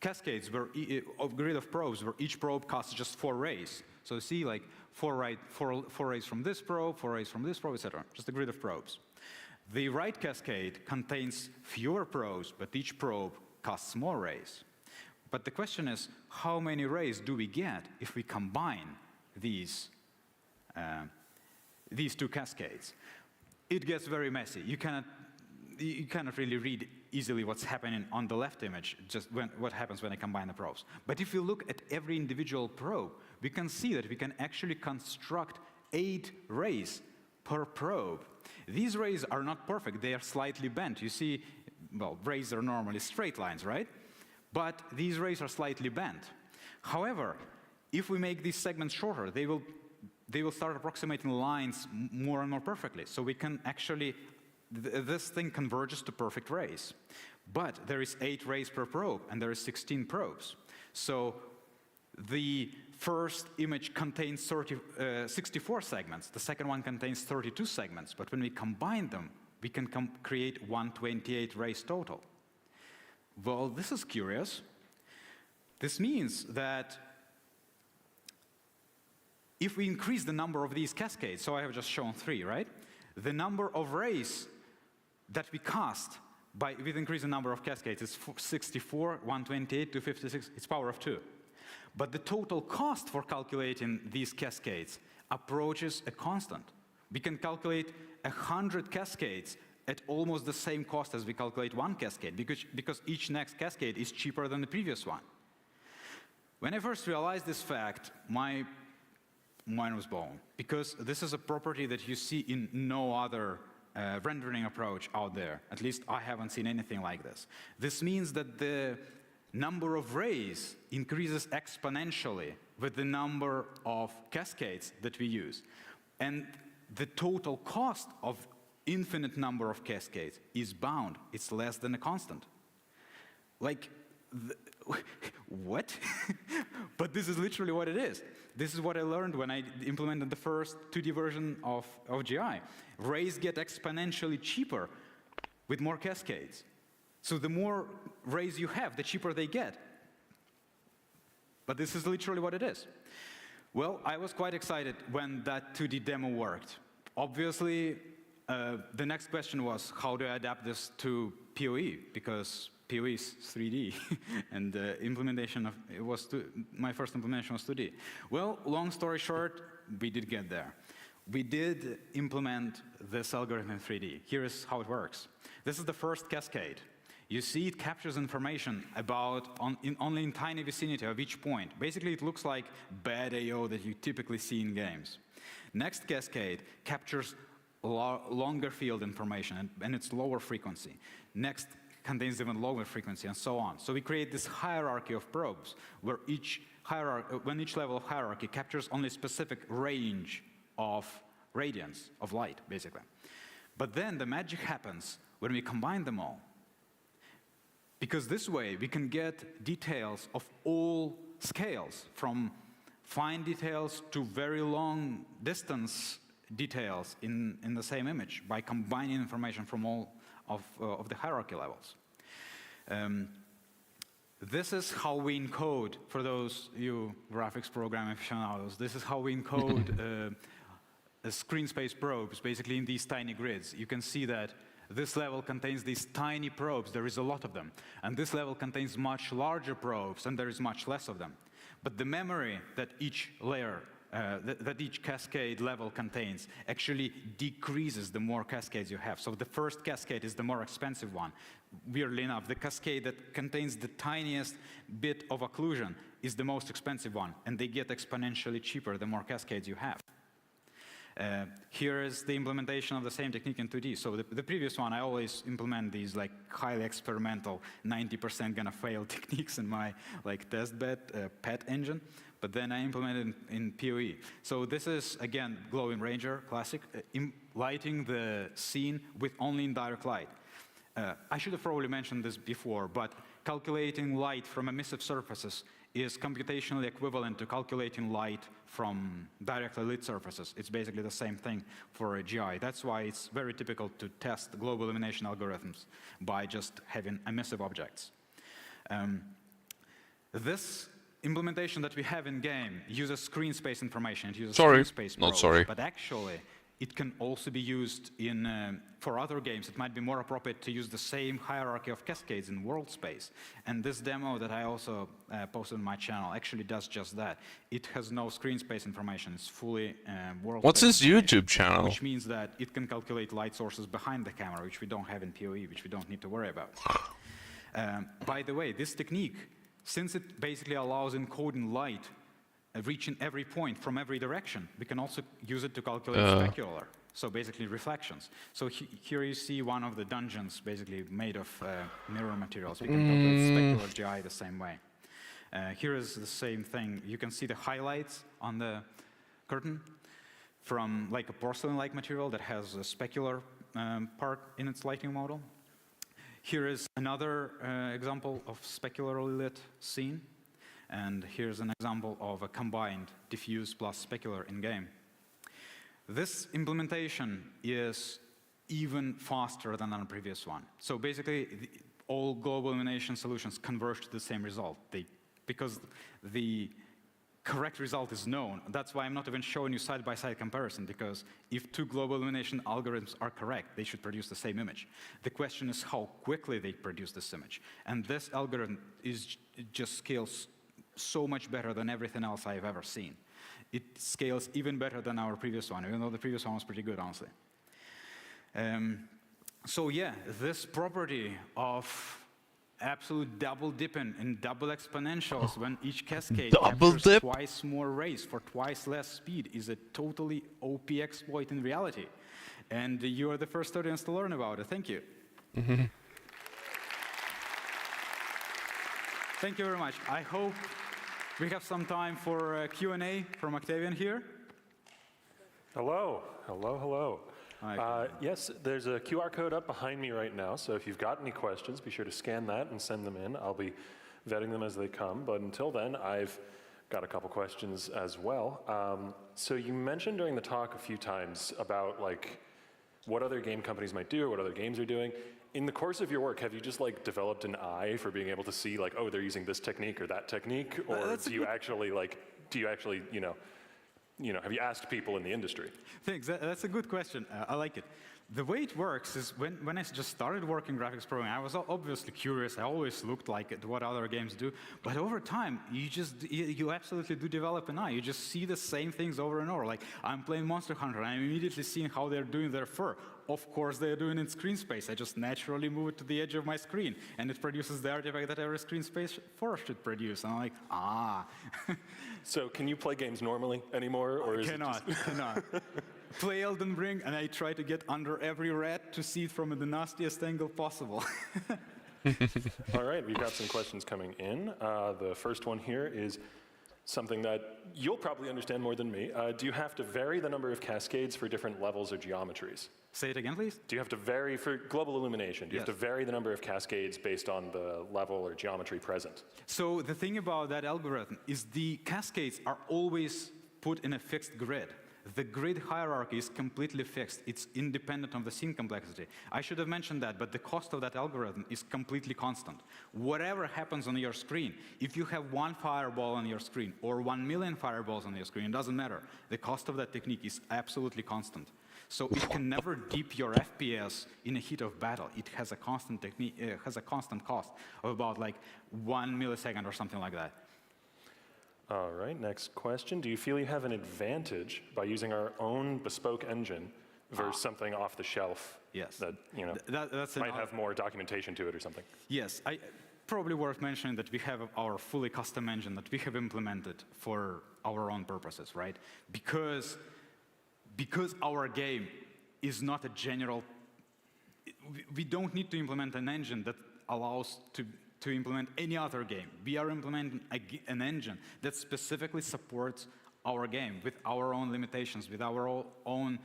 B: cascades, a grid of probes, where each probe casts just 4 rays. So you see, like, 4 rays from this probe, 4 rays from this probe, etc. Just a grid of probes. The right cascade contains fewer probes, but each probe casts more rays. But the question is, how many rays do we get if we combine these 2 cascades? It gets very messy. You cannot really read easily what's happening on the left image, just what happens when I combine the probes. But if you look at every individual probe, we can see that we can actually construct 8 rays per probe. These rays are not perfect. They are slightly bent. You see, well, rays are normally straight lines, right? But these rays are slightly bent. However, if we make these segments shorter, they will start approximating lines more and more perfectly. So we can actually, this thing converges to perfect rays. But there is 8 rays per probe, and there is 16 probes. So the first image contains 64 segments. The second one contains 32 segments. But when we combine them, we can create 128 rays total. Well, this is curious. This means that if we increase the number of these cascades, so I have just shown 3, right? The number of rays that we cast with increasing number of cascades is 64, 128, 256, it's power of 2. But the total cost for calculating these cascades approaches a constant. We can calculate 100 cascades at almost the same cost as we calculate one cascade, because each next cascade is cheaper than the previous one. When I first realized this fact, my mind was blown, because this is a property that you see in no other rendering approach out there. At least I haven't seen anything like this. This means that the number of rays increases exponentially with the number of cascades that we use. And the total cost of infinite number of cascades is bound. It's less than a constant. Like, what? But this is literally what it is. This is what I learned when I implemented the first 2D version of GI. Rays get exponentially cheaper with more cascades. So the more rays you have, the cheaper they get. But this is literally what it is. Well, I was quite excited when that 2D demo worked. Obviously, the next question was, how do I adapt this to PoE? Because PoE is 3D, and my first implementation was 2D. Well, long story short, we did get there. We did implement this algorithm in 3D. Here is how it works. This is the first cascade. You see it captures information about only in tiny vicinity of each point. Basically, it looks like bad AO that you typically see in games. Next cascade captures longer field information, and it's lower frequency. Next contains even lower frequency, and so on. So we create this hierarchy of probes, where when each level of hierarchy captures only a specific range of radiance of light, basically. But then the magic happens when we combine them all. Because this way, we can get details of all scales, from fine details to very long distance details in the same image, by combining information from all of the hierarchy levels. This is how we encode, for those you graphics programming aficionados, this is how we encode screen space probes, basically in these tiny grids. You can see that this level contains these tiny probes, there is a lot of them. And this level contains much larger probes, and there is much less of them. But the memory that each layer, that each cascade level contains actually decreases the more cascades you have. So the first cascade is the more expensive one. Weirdly enough, the cascade that contains the tiniest bit of occlusion is the most expensive one, and they get exponentially cheaper the more cascades you have. Here is the implementation of the same technique in 2D. So the previous one, I always implement these like highly experimental, 90% gonna fail techniques in my like testbed pet engine. But then I implemented in PoE. So this is, again, Glowing Ranger, classic, lighting the scene with only indirect light. I should have probably mentioned this before, but calculating light from emissive surfaces is computationally equivalent to calculating light from directly lit surfaces. It's basically the same thing for a GI. That's why it's very typical to test global illumination algorithms by just having emissive objects. This implementation that we have in game uses screen space information. It uses screen space probes, but actually it can also be used in for other games. It might be more appropriate to use the same hierarchy of cascades in world space. And this demo that I also posted on my channel actually does just that. It has no screen space information. It's fully world space.
A: What's his YouTube channel?
B: Which means that it can calculate light sources behind the camera, which we don't have in PoE, which we don't need to worry about. By the way, this technique, since it basically allows encoding light reaching every point from every direction, we can also use it to calculate specular, so basically reflections. So here you see one of the dungeons basically made of mirror materials. We can calculate specular GI the same way. Here is the same thing. You can see the highlights on the curtain from like a porcelain-like material that has a specular part in its lighting model. Here is another example of specularly lit scene. And here's an example of a combined diffuse plus specular in-game. This implementation is even faster than on the previous one. So basically, all global illumination solutions converge to the same result. Because the correct result is known. That's why I'm not even showing you side-by-side comparison, because if two global illumination algorithms are correct, they should produce the same image. The question is how quickly they produce this image. And this algorithm just scales so much better than everything else I've ever seen. It scales even better than our previous one, even though the previous one was pretty good, honestly. So yeah, this property of absolute double dipping and double exponentials when each cascade captures twice more rays for twice less speed is a totally OP exploit in reality. And you are the first audience to learn about it. Thank you. Thank you very much. I hope we have some time for Q&A from Octavian here.
C: Hello, hello, hello.
B: Hi.
C: Yes, there's a QR code up behind me right now, so if you've got any questions, be sure to scan that and send them in. I'll be vetting them as they come, but until then, I've got a couple questions as well. So you mentioned during the talk a few times about like what other game companies might do or what other games are doing. In the course of your work, have you just like developed an eye for being able to see like, oh, they're using this technique or that technique, or do you actually have you asked people in the industry?
B: Thanks. That's a good question. I like it. The way it works is when I just started working graphics programming, I was obviously curious. I always looked like at what other games do. But over time, you absolutely do develop an eye. You just see the same things over and over. Like I'm playing Monster Hunter, and I'm immediately seeing how they're doing their fur. Of course, they're doing it in screen space. I just naturally move it to the edge of my screen, and it produces the artifact that every screen space fur should produce. And I'm like, ah.
C: So can you play games normally anymore, or is
B: cannot. Play Elden Ring, and I try to get under every rat to see it from the nastiest angle possible.
C: All right, we've got some questions coming in. The first one here is something that you'll probably understand more than me. Do you have to vary the number of cascades for different levels or geometries?
B: Say it again, please.
C: Do you have to vary for global illumination? Do you have to vary the number of cascades based on the level or geometry present?
B: So the thing about that algorithm is the cascades are always put in a fixed grid. The grid hierarchy is completely fixed. It's independent of the scene complexity. I should have mentioned that, but the cost of that algorithm is completely constant. Whatever happens on your screen, if you have one fireball on your screen or 1 million fireballs on your screen, it doesn't matter. The cost of that technique is absolutely constant. So it can never dip your FPS in a heat of battle. It has a constant technique, has a constant cost of about like 1 millisecond or something like that.
C: All right, next question. Do you feel you have an advantage by using our own bespoke engine versus something off the shelf that that's might have more documentation to it or something?
B: Yes, probably worth mentioning that we have our fully custom engine that we have implemented for our own purposes, right? Because our game is not a general, we don't need to implement an engine that allows to implement any other game. We are implementing an engine that specifically supports our game with our own limitations, with our own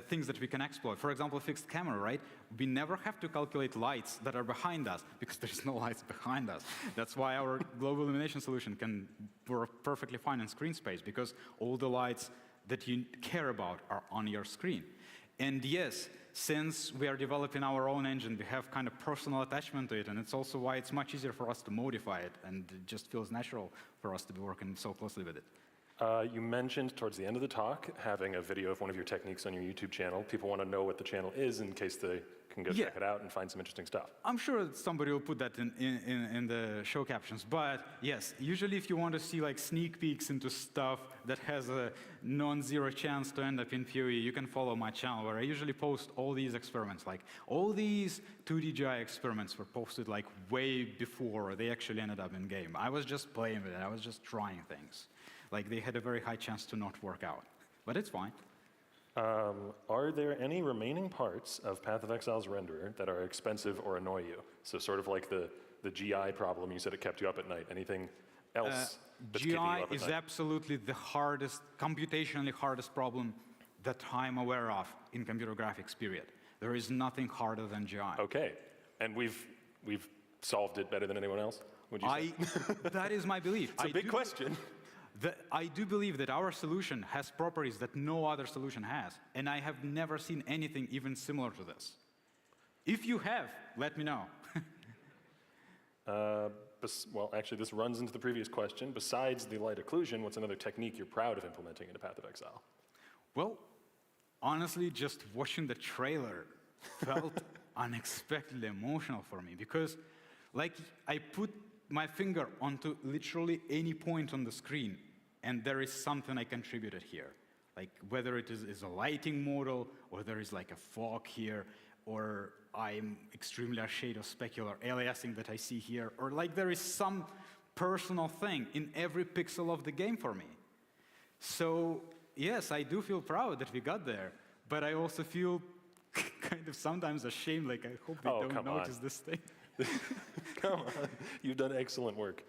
B: things that we can exploit. For example, fixed camera, right? We never have to calculate lights that are behind us because there's no lights behind us. That's why our global illumination solution can work perfectly fine in screen space, because all the lights that you care about are on your screen. And yes, since we are developing our own engine, we have kind of personal attachment to it, and it's also why it's much easier for us to modify it, and it just feels natural for us to be working so closely with it.
C: You mentioned towards the end of the talk having a video of one of your techniques on your YouTube channel. People want to know what the channel is in case they can go check it out and find some interesting stuff.
B: I'm sure somebody will put that in the show captions. But yes, usually if you want to see like sneak peeks into stuff that has a non-zero chance to end up in PoE, you can follow my channel where I usually post all these experiments. Like all these 2D GI experiments were posted like way before they actually ended up in game. I was just playing with it. I was just trying things. Like they had a very high chance to not work out. But it's fine.
C: Are there any remaining parts of Path of Exile's renderer that are expensive or annoy you? So sort of like the GI problem, you said it kept you up at night. Anything else that's keeping you up at night?
B: GI is absolutely the hardest, computationally hardest problem that I'm aware of in computer graphics, period. There is nothing harder than GI.
C: Okay, and we've solved it better than anyone else, would you say?
B: That is my belief.
C: It's a big question.
B: I do believe that our solution has properties that no other solution has, and I have never seen anything even similar to this. If you have, let me know.
C: well, actually, this runs into the previous question. Besides the light occlusion, what's another technique you're proud of implementing into Path of Exile?
B: Well, honestly, just watching the trailer felt unexpectedly emotional for me because, like, I put my finger onto literally any point on the screen, and there is something I contributed here. Like, whether it is a lighting model, or there is like a fog here, or I'm extremely ashamed of specular aliasing that I see here, or like there is some personal thing in every pixel of the game for me. So, yes, I do feel proud that we got there, but I also feel kind of sometimes ashamed, like I hope they don't notice this thing.
C: Come on, you've done excellent work.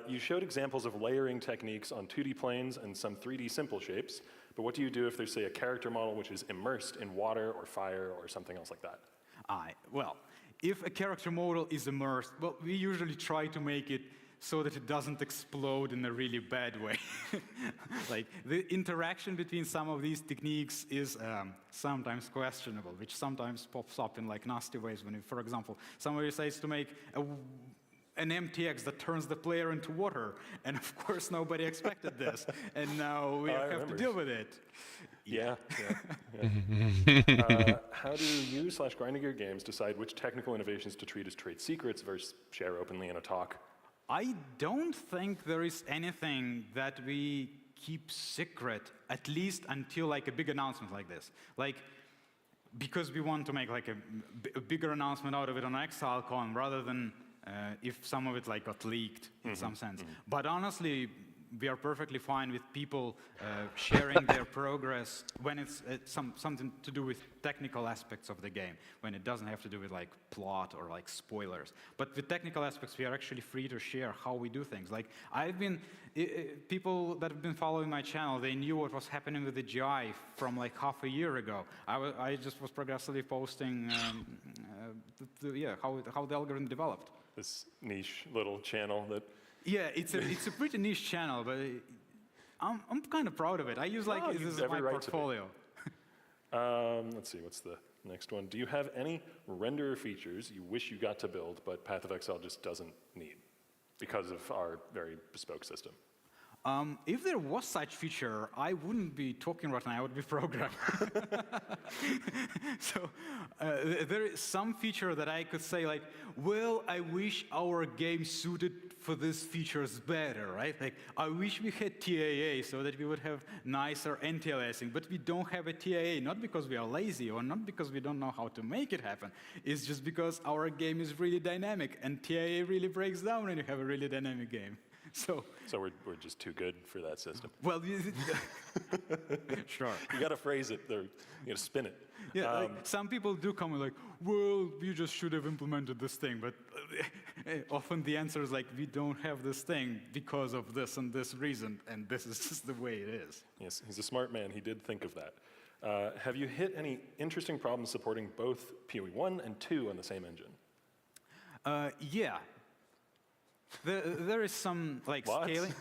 C: You showed examples of layering techniques on 2D planes and some 3D simple shapes, but what do you do if there's, say, a character model which is immersed in water or fire or something else like that?
B: Well, if a character model is immersed, well, we usually try to make it so that it doesn't explode in a really bad way. Like, the interaction between some of these techniques is sometimes questionable, which sometimes pops up in like nasty ways when, for example, somebody decides to make an MTX that turns the player into water, and of course nobody expected this, and now we have to deal with it.
C: Yeah. How do you/Grinding Gear Games decide which technical innovations to treat as trade secrets versus share openly in a talk?
B: I don't think there is anything that we keep secret, at least until like a big announcement like this. Like, because we want to make like a bigger announcement out of it on Exilecon rather than if some of it like got leaked in some sense. But honestly, we are perfectly fine with people sharing their progress when it's something to do with technical aspects of the game, when it doesn't have to do with like plot or like spoilers. But with technical aspects, we are actually free to share how we do things. Like, people that have been following my channel, they knew what was happening with the GI from like half a year ago. I just was progressively posting how the algorithm developed.
C: This niche little channel that...
B: Yeah, it's a pretty niche channel, but I'm kind of proud of it. I use like this is my portfolio.
C: Let's see, what's the next one? Do you have any renderer features you wish you got to build, but Path of Exile just doesn't need because of our very bespoke system?
B: If there was such feature, I wouldn't be talking right now, I would be programming. So there is some feature that I could say like, well, I wish our game suited for these features better, right? Like, I wish we had TAA so that we would have nicer anti-aliasing, but we don't have a TAA, not because we are lazy or not because we don't know how to make it happen. It's just because our game is really dynamic, and TAA really breaks down when you have a really dynamic game. So
C: we're just too good for that system.
B: Well, sure.
C: You got to phrase it, you got to spin it.
B: Yeah, like some people do come and like, well, you just should have implemented this thing, but often the answer is like, we don't have this thing because of this and this reason, and this is just the way it is.
C: Yes, he's a smart man. He did think of that. Have you hit any interesting problems supporting both PoE 1 and 2 on the same engine?
B: Yeah. There is some like scaling.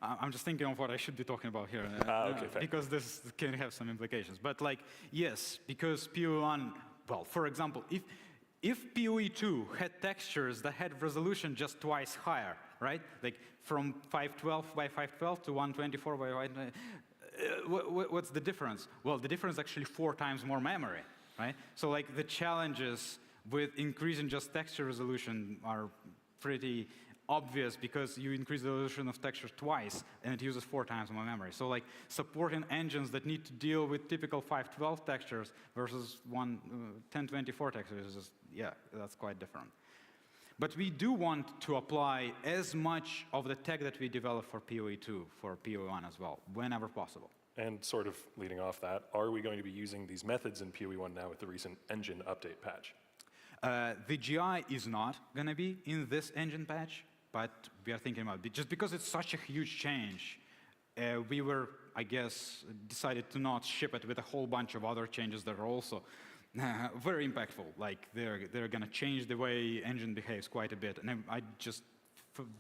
B: I'm just thinking of what I should be talking about here,
C: okay,
B: because this can have some implications. But like, yes, because PoE1, well, for example, if PoE2 had textures that had resolution just twice higher, right? Like from 512 by 512 to 124 by 124, what's the difference? Well, the difference is actually 4 times more memory, right? So like the challenges with increasing just texture resolution are pretty obvious because you increase the resolution of textures twice and it uses 4 times more memory. So like supporting engines that need to deal with typical 512 textures versus 1024 textures is just, yeah, that's quite different. But we do want to apply as much of the tech that we develop for PoE2 for PoE1 as well, whenever possible.
C: And sort of leading off that, are we going to be using these methods in PoE1 now with the recent engine update patch?
B: The GI is not going to be in this engine patch, but we are thinking about it. Just because it's such a huge change, we were, I guess, decided to not ship it with a whole bunch of other changes that are also very impactful. Like, they're going to change the way engine behaves quite a bit. And I just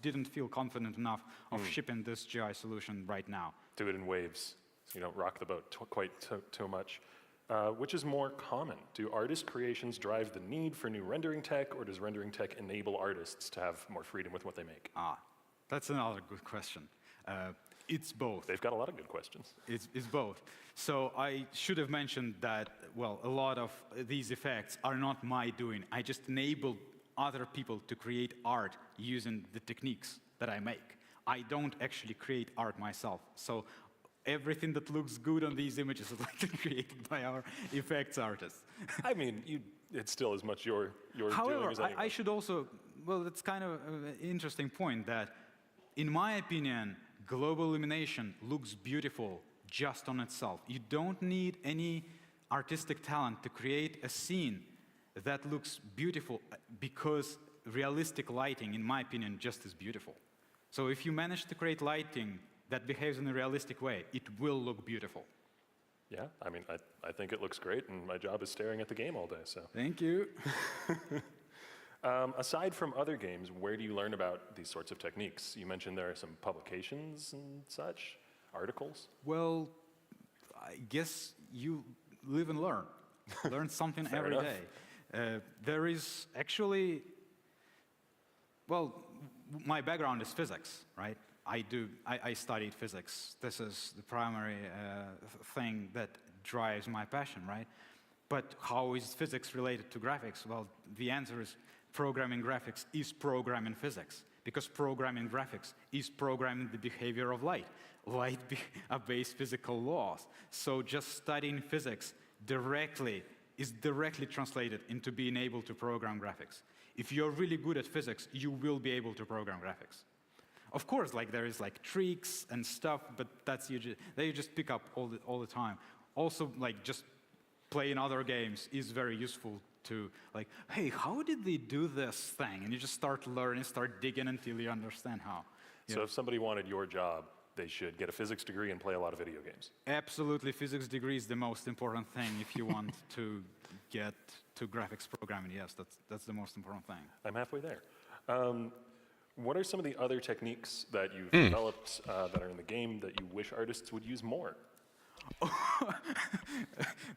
B: didn't feel confident enough of shipping this GI solution right now.
C: Do it in waves, so you don't rock the boat quite too much. Which is more common? Do artist creations drive the need for new rendering tech, or does rendering tech enable artists to have more freedom with what they make?
B: That's another good question. It's both.
C: They've got a lot of good questions.
B: It's both. So I should have mentioned that, well, a lot of these effects are not my doing. I just enable other people to create art using the techniques that I make. I don't actually create art myself. So everything that looks good on these images is like created by our effects artists.
C: I mean, it's still as much your doing
B: However,
C: as anyone.
B: I should also, well, that's kind of an interesting point that, in my opinion, global illumination looks beautiful just on itself. You don't need any artistic talent to create a scene that looks beautiful because realistic lighting, in my opinion, just is beautiful. So if you manage to create lighting that behaves in a realistic way, it will look beautiful.
C: Yeah, I mean, I think it looks great, and my job is staring at the game all day, so.
B: Thank you.
C: Aside from other games, where do you learn about these sorts of techniques? You mentioned there are some publications and such, articles.
B: Well, I guess you live and learn. Learn something every
C: enough.
B: day. There is actually, well, my background is physics, right? I studied physics. This is the primary thing that drives my passion, right? But how is physics related to graphics? Well, the answer is programming graphics is programming physics, because programming graphics is programming the behavior of light. Light obeys physical laws. So just studying physics is directly translated into being able to program graphics. If you're really good at physics, you will be able to program graphics. Of course, like there is like tricks and stuff, but that you just pick up all the time. Also, like just playing other games is very useful to like, hey, how did they do this thing? And you just start learning, start digging until you understand how.
C: So if somebody wanted your job, they should get a physics degree and play a lot of video games.
B: Absolutely, physics degree is the most important thing if you want to get to graphics programming. Yes, that's the most important thing.
C: I'm halfway there. What are some of the other techniques that you've developed that are in the game that you wish artists would use more?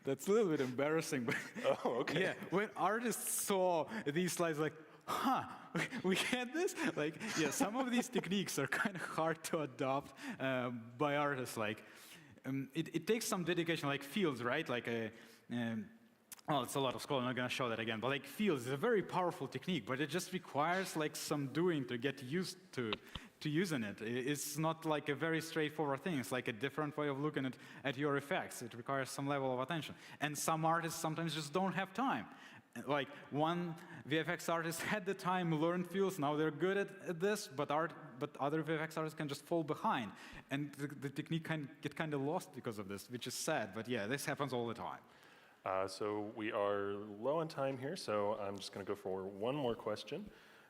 B: That's a little bit embarrassing, but
C: Oh, okay.
B: yeah, when artists saw these slides, like, huh, we had this? Like, yeah, some of these techniques are kind of hard to adopt by artists. Like, it takes some dedication, like fields, right? Like well, it's a lot of scrolling, I'm not going to show that again, but like fields is a very powerful technique, but it just requires like some doing to get used to using it. It's not like a very straightforward thing. It's like a different way of looking at your effects. It requires some level of attention. And some artists sometimes just don't have time. Like one VFX artist had the time, learned fields, now they're good at this, but other VFX artists can just fall behind. And the technique can get kind of lost because of this, which is sad, but yeah, this happens all the time.
C: So we are low on time here, so I'm just going to go for one more question.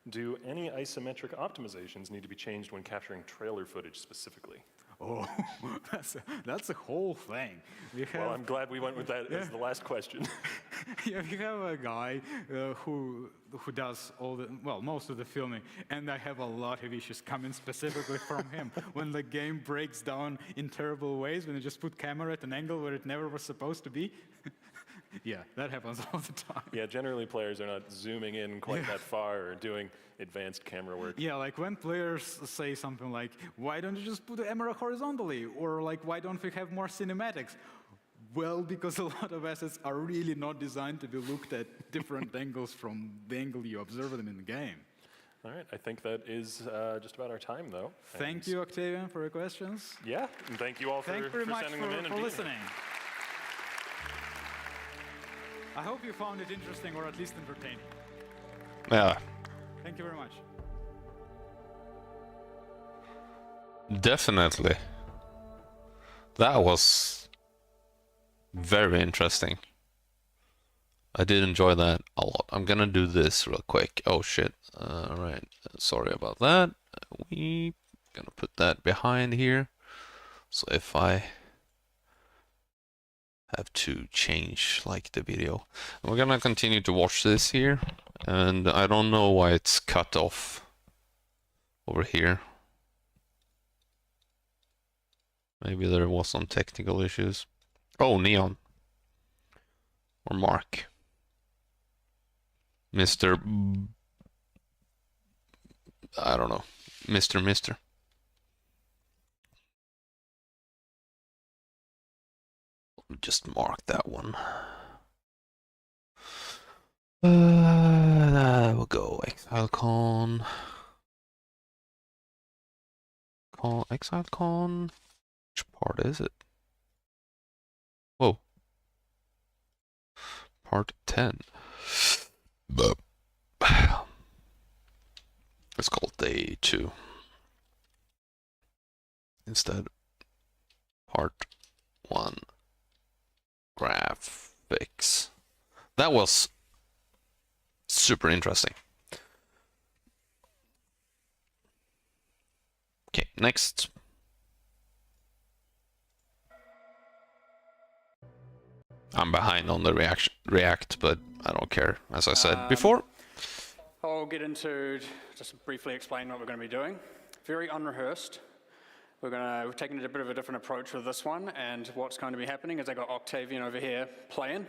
C: Do any isometric optimizations need to be changed when capturing trailer footage specifically?
B: Oh, that's a whole thing.
C: Well, I'm glad we went with that as the last question.
B: Yeah, we have a guy who does most of the filming, and I have a lot of issues coming specifically from him. When the game breaks down in terrible ways, when you just put camera at an angle where it never was supposed to be. Yeah, that happens all the time.
C: Yeah, generally players are not zooming in quite that far or doing advanced camera work.
B: Yeah, like when players say something like, why don't you just put the camera horizontally? Or like, why don't we have more cinematics? Well, because a lot of assets are really not designed to be looked at different angles from the angle you observe them in the game.
C: All right, I think that is just about our time, though.
B: Thank you, Octavian, for your questions.
C: Yeah, and thank you all for sending them in and
B: for
C: being
B: listening. I hope you found it interesting or at least entertaining.
A: Yeah,
B: Thank you very much.
A: definitely. That was very interesting. I did enjoy that a lot. I'm gonna do this real quick. Oh shit. Alright, sorry about that. We gonna put that behind here. So if I have to change like the video, we're gonna continue to watch this here, and I don't know why it's cut off over here. Maybe there was some technical issues. Oh, neon. Or Mark. Mr. I don't know. Mr. Just mark that one. We'll go Exilecon. Exilecon. Which part is it? Whoa. Part 10. It's called Day 2. Instead, Part 1. Graphics. That was super interesting. Okay, next. I'm behind on the React, but I don't care, as I said before.
D: I'll get into, just briefly explain what we're going to be doing. Very unrehearsed. We're taking a bit of a different approach with this one, and what's going to be happening is I got Octavian over here playing.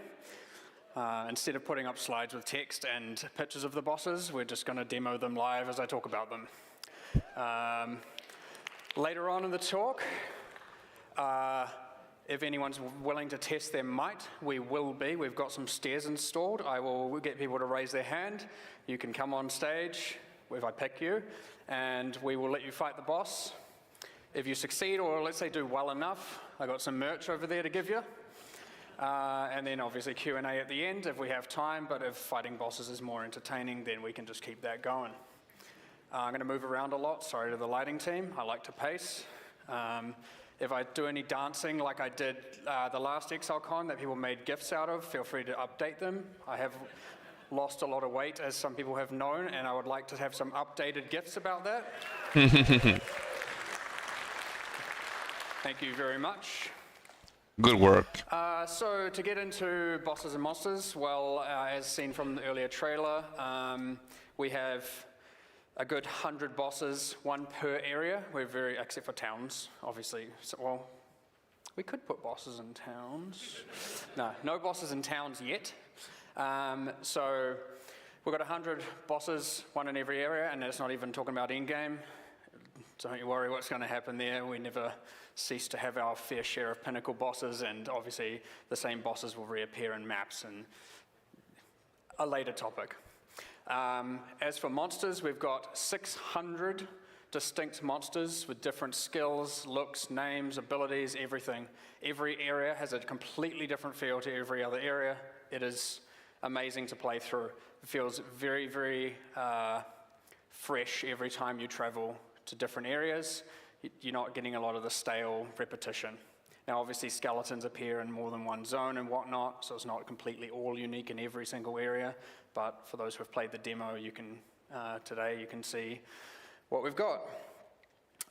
D: Instead of putting up slides with text and pictures of the bosses, we're just going to demo them live as I talk about them. Later on in the talk, if anyone's willing to test their might, we will be. We've got some stairs installed. I will get people to raise their hand. You can come on stage if I pick you, and we will let you fight the boss. If you succeed, or let's say do well enough, I got some merch over there to give you. And then obviously Q&A at the end if we have time, but if fighting bosses is more entertaining, then we can just keep that going. I'm going to move around a lot, sorry to the lighting team, I like to pace. If I do any dancing like I did the last Exilecon that people made GIFs out of, feel free to update them. I have lost a lot of weight, as some people have known, and I would like to have some updated GIFs about that. Thank you very much.
A: Good work.
D: So to get into bosses and monsters, well, as seen from the earlier trailer, we have a good 100 bosses, one per area. We're very, except for towns, obviously. So, well, we could put bosses in towns. No bosses in towns yet. So we've got 100 bosses, one in every area, and that's not even talking about endgame. Don't you worry what's going to happen there. We never cease to have our fair share of pinnacle bosses, and obviously the same bosses will reappear in maps and a later topic. As for monsters, we've got 600 distinct monsters with different skills, looks, names, abilities, everything. Every area has a completely different feel to every other area. It is amazing to play through. It feels very, very fresh every time you travel to different areas. You're not getting a lot of the stale repetition. Now obviously skeletons appear in more than one zone and whatnot, so it's not completely all unique in every single area, but for those who have played the demo, you can today you can see what we've got.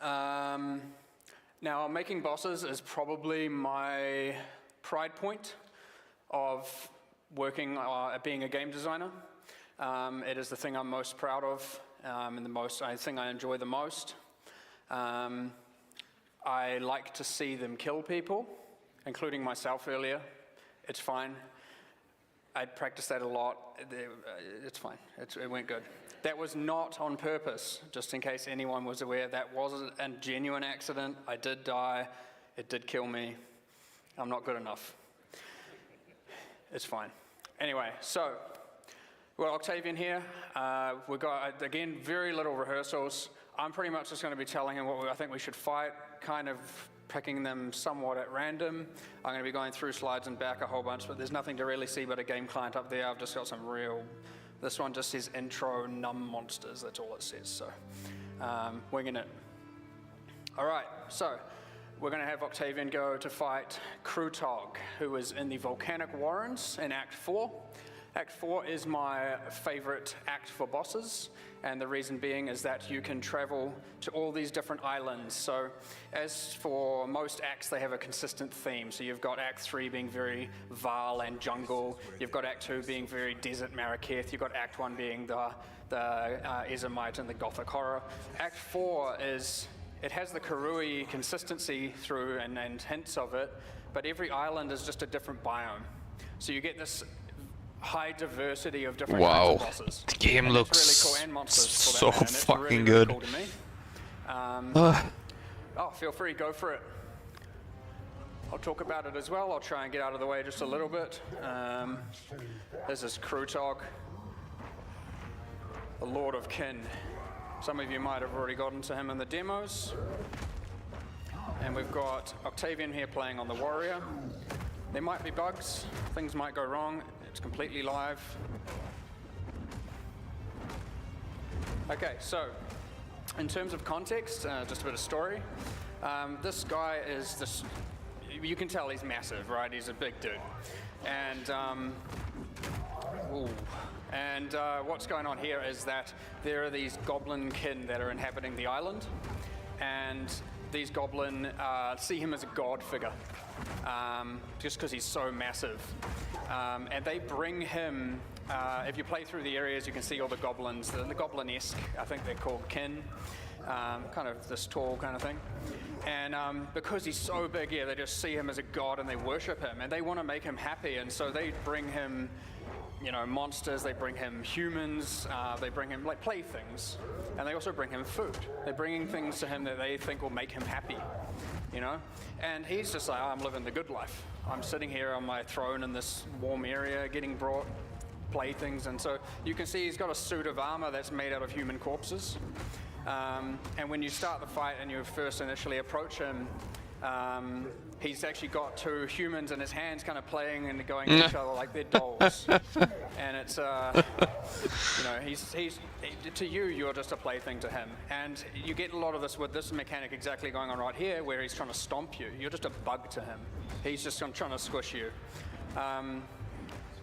D: Now making bosses is probably my pride point of working, being a game designer. It is the thing I'm most proud of, and the thing I enjoy the most. I like to see them kill people, including myself earlier. It's fine. I practiced that a lot. It's fine. It went good. That was not on purpose, just in case anyone was aware. That wasn't a genuine accident. I did die. It did kill me. I'm not good enough. It's fine. Anyway, so we've got Octavian here. We've got, again, very little rehearsals. I'm pretty much just going to be telling him what I think we should fight, kind of picking them somewhat at random. I'm going to be going through slides and back a whole bunch, but there's nothing to really see but a game client up there. I've just got some this one just says intro numb monsters, that's all it says, so winging it. All right, so we're going to have Octavian go to fight Krutog, who is in the Volcanic Warrens in Act 4. Act 4 is my favorite act for bosses, and the reason being is that you can travel to all these different islands. So as for most acts, they have a consistent theme. So you've got Act 3 being very Val and jungle. You've got Act 2 being very desert Marrakech. You've got Act 1 being the Ezomite and the Gothic horror. Act 4 it has the Karui consistency through and hints of it, but every island is just a different biome. So you get this high diversity of different
A: Wow.
D: kinds of bosses.
A: The game
D: And
A: looks
D: it's really cool, and monsters for that
A: so
D: matter, and it's
A: fucking
D: really,
A: good.
D: Really cool to me. Oh, feel free, go for it. I'll talk about it as well. I'll try and get out of the way just a little bit. This is Krutog, the Lord of Kin. Some of you might have already gotten to him in the demos. And we've got Octavian here playing on the warrior. There might be bugs, things might go wrong. It's completely live. Okay, so in terms of context, just a bit of story. This guy is this, you can tell he's massive, right? He's a big dude. And, what's going on here is that there are these goblin kin that are inhabiting the island. And these goblin see him as a god figure, just because he's so massive. And they bring him, if you play through the areas, you can see all the goblins, the goblin-esque, I think they're called kin, kind of this tall kind of thing. And because he's so big, yeah, they just see him as a god and they worship him, and they want to make him happy, and so they bring him, you know, monsters, they bring him humans, they bring him like playthings, and they also bring him food. They're bringing things to him that they think will make him happy, you know? And he's just like, oh, I'm living the good life. I'm sitting here on my throne in this warm area, getting brought playthings, and so you can see he's got a suit of armor that's made out of human corpses. And when you start the fight and you first initially approach him, he's actually got two humans in his hands kind of playing and going at each other like they're dolls. And it's, you know, to you, you're just a plaything to him. And you get a lot of this with this mechanic exactly going on right here, where he's trying to stomp you. You're just a bug to him. He's just trying to squish you.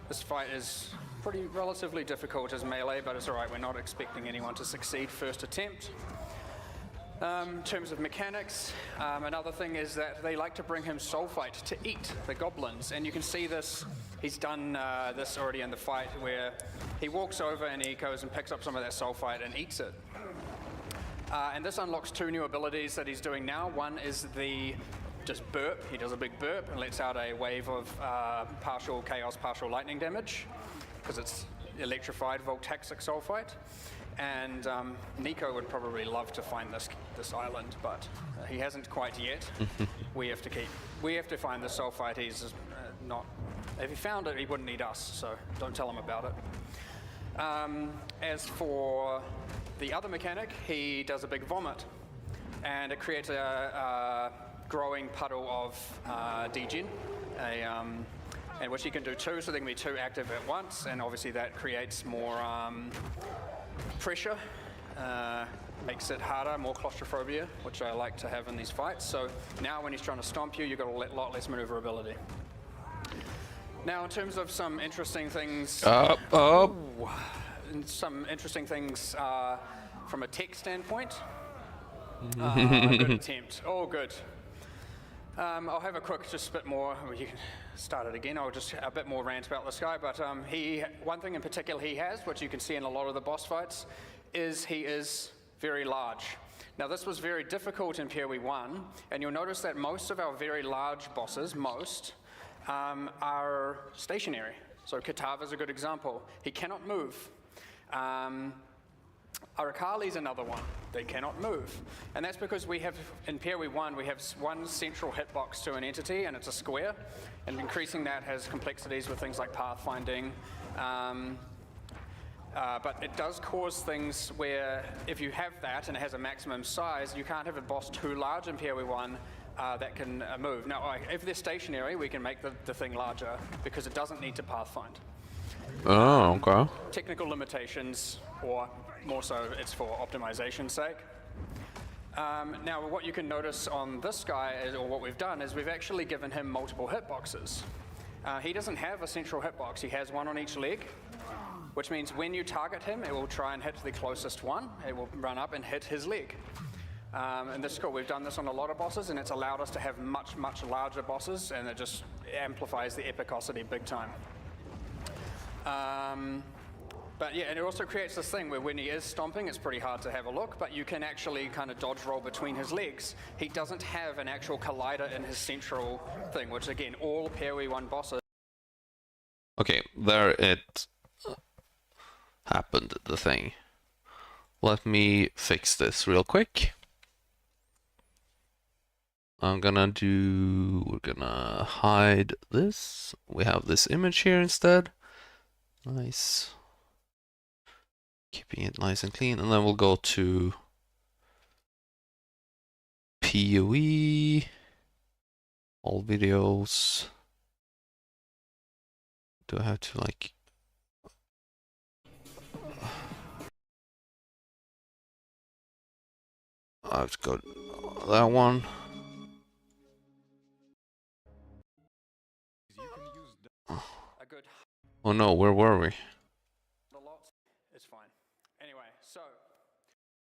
D: This fight is pretty relatively difficult as melee, but it's all right. We're not expecting anyone to succeed first attempt. In terms of mechanics, another thing is that they like to bring him sulfite to eat, the goblins. And you can see this, he's done this already in the fight, where he walks over and he goes and picks up some of that sulfite and eats it. And this unlocks two new abilities that he's doing now. One is the just burp. He does a big burp and lets out a wave of partial chaos, partial lightning damage, because it's electrified voltaxic sulfite. And Nico would probably love to find this island, but he hasn't quite yet. we have to find the sulfite. He's not. If he found it, he wouldn't need us. So don't tell him about it. As for the other mechanic, he does a big vomit, and it creates a growing puddle of degen, and which he can do two, so there can be two active at once, and obviously that creates more pressure, makes it harder, more claustrophobia, which I like to have in these fights. So now when he's trying to stomp you, you've got a lot less maneuverability. Now in terms of some interesting things, some interesting things from a tech standpoint. Good attempt. Oh, good. I'll have a quick, just a bit more, you can start it again, I'll just a bit more rant about this guy, but one thing in particular he has, which you can see in a lot of the boss fights, is he is very large. Now this was very difficult in PoE 1, and you'll notice that most of our very large bosses, are stationary. So Katava's a good example. He cannot move. Arakali's another one. They cannot move. And that's because we have, in PoE 1, we have one central hitbox to an entity, and it's a square. And increasing that has complexities with things like pathfinding. But it does cause things where if you have that and it has a maximum size, you can't have a boss too large in PoE 1 that can move. Now, if they're stationary, we can make the thing larger because it doesn't need to pathfind.
A: Oh, okay.
D: Technical limitations, or more so, it's for optimization's sake. Now, what you can notice on this guy, or what we've done, is we've actually given him multiple hitboxes. He doesn't have a central hitbox. He has one on each leg, which means when you target him, it will try and hit the closest one. It will run up and hit his leg. And this is cool. We've done this on a lot of bosses, and it's allowed us to have much, much larger bosses, and it just amplifies the epicosity big time. But yeah, and it also creates this thing where when he is stomping, it's pretty hard to have a look, but you can actually kind of dodge roll between his legs. He doesn't have an actual collider in his central thing, which again, all PoE 1 bosses
A: Okay, there it happened, the thing. Let me fix this real quick. We're gonna hide this. We have this image here instead. Nice. Keeping it nice and clean. And then we'll go to POE, all videos. Do I have to like... I have to go to that one.
D: A good
A: Oh no, where were we?
D: a lot. It's fine. Anyway, so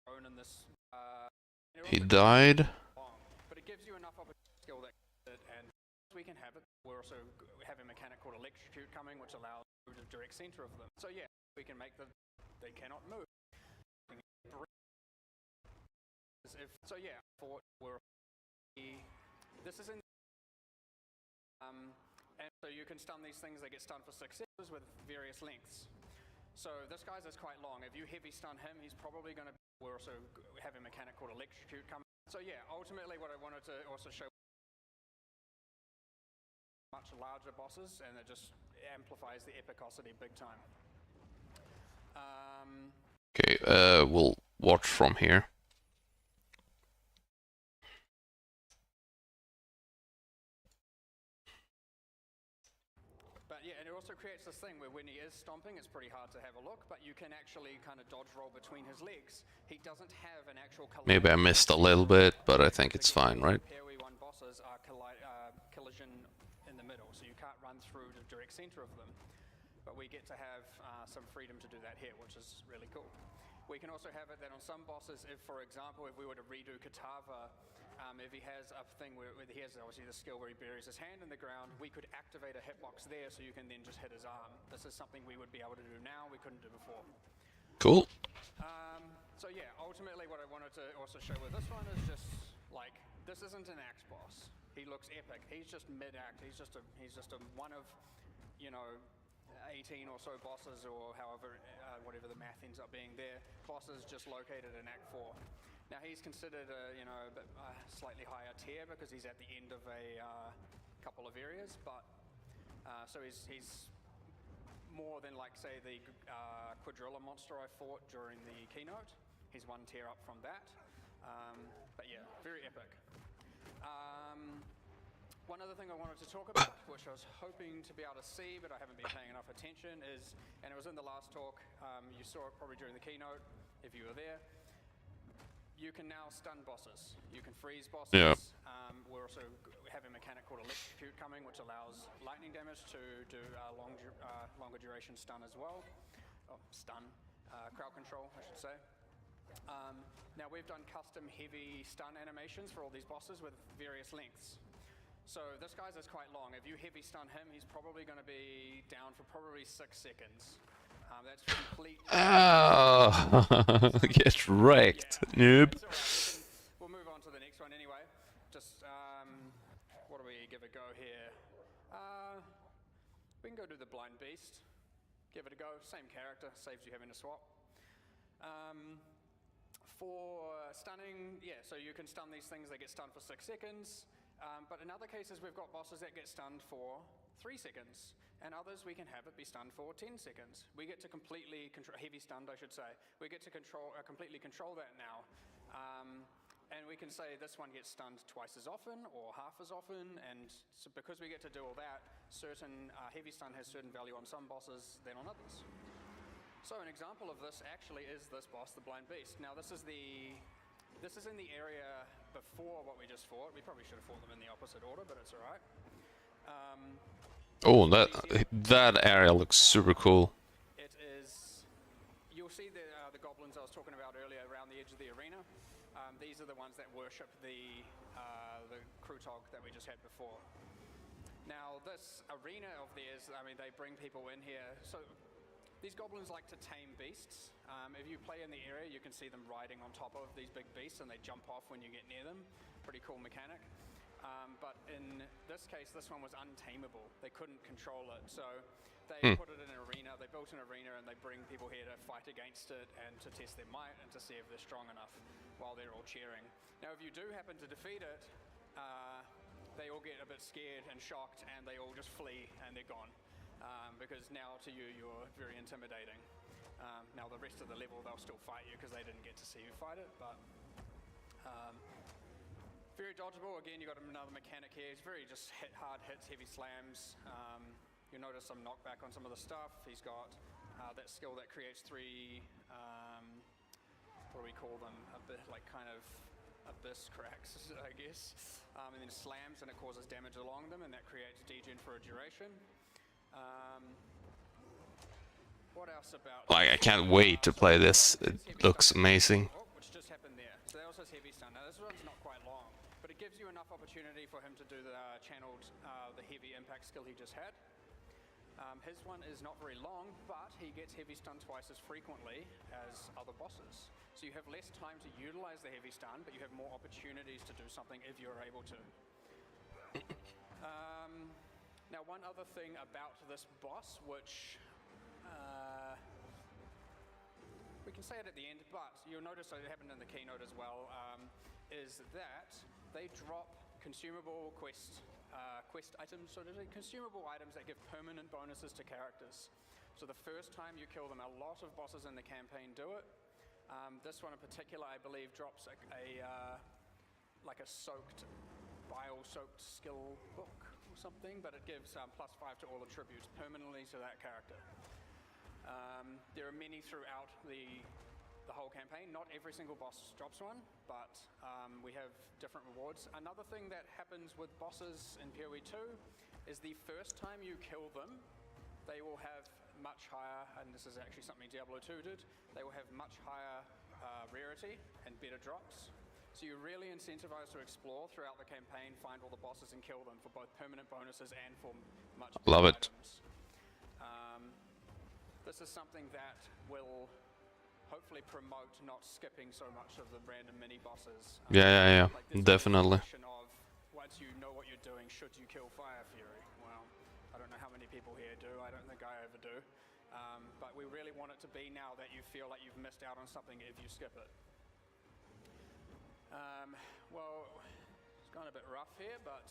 D: own in this.
A: He died.
D: But it gives you enough of a skill that, and we can have it. We also have a mechanic called Electrocute coming, which allows the direct center of them. So yeah, we can make them. They cannot move. So yeah, for this is in. And so you can stun these things. They get stunned for 6 seconds with various lengths. So this guy's is quite long. If you heavy stun him, he's probably going to. We're also have a mechanic called Electrocute coming. So yeah, ultimately what I wanted to also show much larger bosses, and it just amplifies the epicosity big time.
A: Okay, we'll watch from here.
D: But yeah, and it also creates this thing where when he is stomping, it's pretty hard to have a look, but you can actually kind of dodge roll between his legs. He doesn't have an actual
A: Maybe I missed a little bit, but I think it's fine, right?
D: PoE 1 bosses are collision in the middle, so you can't run through the direct center of them. But we get to have some freedom to do that here, which is really cool. We can also have it that on some bosses, if for example, if we were to redo Katava, if he has a thing where he has obviously the skill where he buries his hand in the ground, we could activate a hitbox there so you can then just hit his arm. This is something we would be able to do now, we couldn't do before.
A: Cool.
D: So yeah, ultimately what I wanted to also show with this one is just like, this isn't an axe boss. He looks epic. He's just mid-act. He's just a one of, you know, 18 or so bosses, or however, whatever the math ends up being there. Bosses just located in Act 4. Now he's considered a, you know, a bit, slightly higher tier because he's at the end of a couple of areas, but so he's more than like say the quadrilla monster I fought during the keynote. He's one tier up from that, but yeah, very epic. One other thing I wanted to talk about, which I was hoping to be able to see, but I haven't been paying enough attention, is, and it was in the last talk, you saw it probably during the keynote, if you were there, you can now stun bosses. You can freeze bosses.
A: Yeah.
D: We're also have a mechanic called Electrocute coming, which allows lightning damage to do longer duration stun as well. Oh, crowd control, I should say. Now we've done custom heavy stun animations for all these bosses with various lengths. So this guy's is quite long. If you heavy stun him, he's probably going to be down for probably 6 seconds. That's complete.
A: Oh, get wrecked, noob.
D: Right. We'll move on to the next one anyway. Just, what do we give a go here? We can go to the Blind Beast. Give it a go. Same character, saves you having to swap. For stunning, yeah, so you can stun these things. They get stunned for 6 seconds. But in other cases, we've got bosses that get stunned for 3 seconds. And others, we can have it be stunned for 10 seconds. We get to completely control, heavy stunned, I should say. We get to completely control that now. And we can say this one gets stunned twice as often or half as often. And so because we get to do all that, certain heavy stun has certain value on some bosses than on others. So an example of this actually is this boss, the Blind Beast. Now this is in the area before what we just fought. We probably should have fought them in the opposite order, but it's all right.
A: Oh, that area looks super cool.
D: It is. You'll see the goblins I was talking about earlier around the edge of the arena. These are the ones that worship the Krutog that we just had before. Now this arena of theirs, I mean, they bring people in here. So these goblins like to tame beasts. If you play in the area, you can see them riding on top of these big beasts, and they jump off when you get near them. Pretty cool mechanic. But in this case, this one was untamable. They couldn't control it, so they put it in an arena. They built an arena and they bring people here to fight against it and to test their might and to see if they're strong enough while they're all cheering. Now, if you do happen to defeat it, they all get a bit scared and shocked and they all just flee and they're gone. Because now to you, you're very intimidating. Now the rest of the level, they'll still fight you because they didn't get to see you fight it, but very dodgeable. Again, you got another mechanic here. It's very just hard hits, heavy slams. You'll notice some knockback on some of the stuff. He's got that skill that creates 3, what do we call them? A bit like kind of abyss cracks, I guess. And then slams and it causes damage along them and that creates degen for a duration. What else about...
A: Like, I can't wait to play this. It looks amazing.
D: Which just happened there. So that also has heavy stun. Now this one's not quite long, but it gives you enough opportunity for him to do the channeled, the heavy impact skill he just had. His one is not very long, but he gets heavy stun twice as frequently as other bosses. So you have less time to utilize the heavy stun, but you have more opportunities to do something if you're able to. Now, one other thing about this boss, which we can say it at the end, but you'll notice it happened in the keynote as well, is that they drop consumable quest items, so they're consumable items that give permanent bonuses to characters. So the first time you kill them, a lot of bosses in the campaign do it. This one in particular, I believe, drops like a bile-soaked skill book or something, but it gives +5 to all attributes permanently to that character. There are many throughout the whole campaign. Not every single boss drops one, but we have different rewards. Another thing that happens with bosses in PoE 2 is the first time you kill them, they will have much higher, and this is actually something Diablo 2 did, they will have much higher rarity and better drops. So you're really incentivized to explore throughout the campaign, find all the bosses and kill them for both permanent bonuses and for much better
A: Love it.
D: items. This is something that will hopefully promote not skipping so much of the random mini bosses.
A: Yeah,
D: Like this
A: definitely.
D: question of once you know what you're doing, should you kill Fire Fury? Well, I don't know how many people here do. I don't think I ever do. But we really want it to be now that you feel like you've missed out on something if you skip it. Well, it's gone a bit rough here, but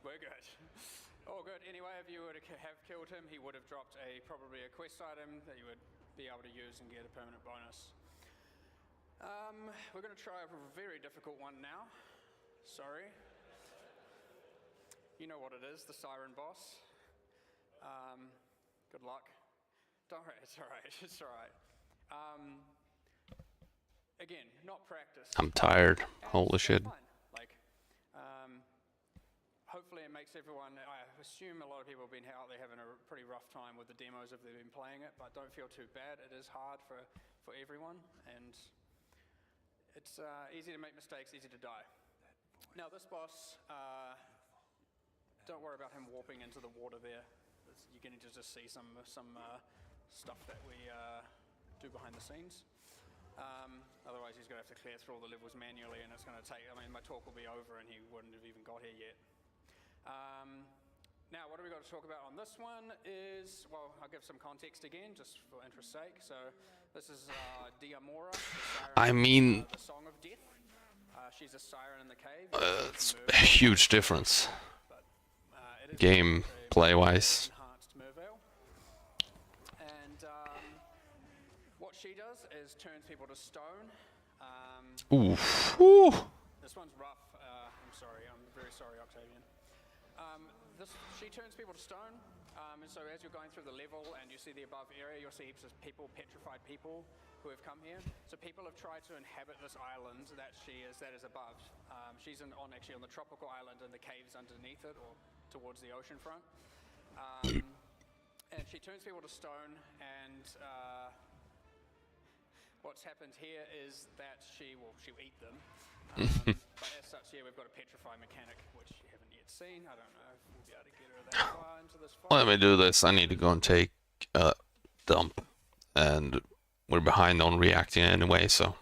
D: we're good. All good. Anyway, if you were to have killed him, he would have dropped probably a quest item that you would be able to use and get a permanent bonus. We're going to try a very difficult one now. Sorry. You know what it is, the Siren boss. Good luck. Don't worry, it's all right. It's all right. Again, not practice.
A: I'm tired. Holy shit.
D: Like, hopefully it makes everyone, I assume a lot of people have been out there having a pretty rough time with the demos if they've been playing it, but don't feel too bad. It is hard for everyone, and it's easy to make mistakes, easy to die. Now this boss, don't worry about him warping into the water there. You're going to just see some stuff that we do behind the scenes. Otherwise he's going to have to clear through all the levels manually, and it's going to take, I mean, my talk will be over and he wouldn't have even got here yet. Now, what do we got to talk about on this one is, well, I'll give some context again, just for interest's sake. So, this is Diamora, the siren,
A: I mean,
D: the Song of Death. She's a siren in the cave.
A: it's a huge difference.
D: But, it is
A: Gameplay-wise.
D: enhanced Merveil. And what she does is turns people to stone.
A: Oof. Ooh.
D: This one's rough. I'm sorry. I'm very sorry, Octavian. She turns people to stone, and so as you're going through the level and you see the above area, you'll see heaps of people, petrified people who have come here. So people have tried to inhabit this island that is above. She's actually on the tropical island, and the caves underneath it or towards the ocean front. And she turns people to stone, and what's happened here is that she'll eat them. But as such, yeah, we've got a petrify mechanic, which you haven't yet seen. I don't know if we'll be able to get her that far into this fight.
A: Let me do this. I need to go and take a dump. And we're behind on reacting anyway, so.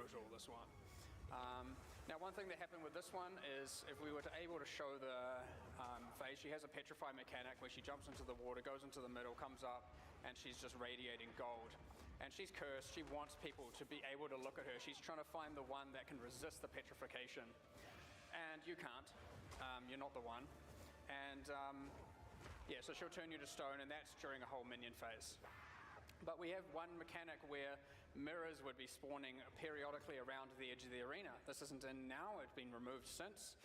D: brutal, this one. Now, one thing that happened with this one is if we were able to show the phase, she has a petrify mechanic where she jumps into the water, goes into the middle, comes up, and she's just radiating gold. And she's cursed. She wants people to be able to look at her. She's trying to find the one that can resist the petrification. And you can't. You're not the one. And yeah, so she'll turn you to stone, and that's during a whole minion phase. But we have one mechanic where mirrors would be spawning periodically around the edge of the arena. This isn't in now, it's been removed since,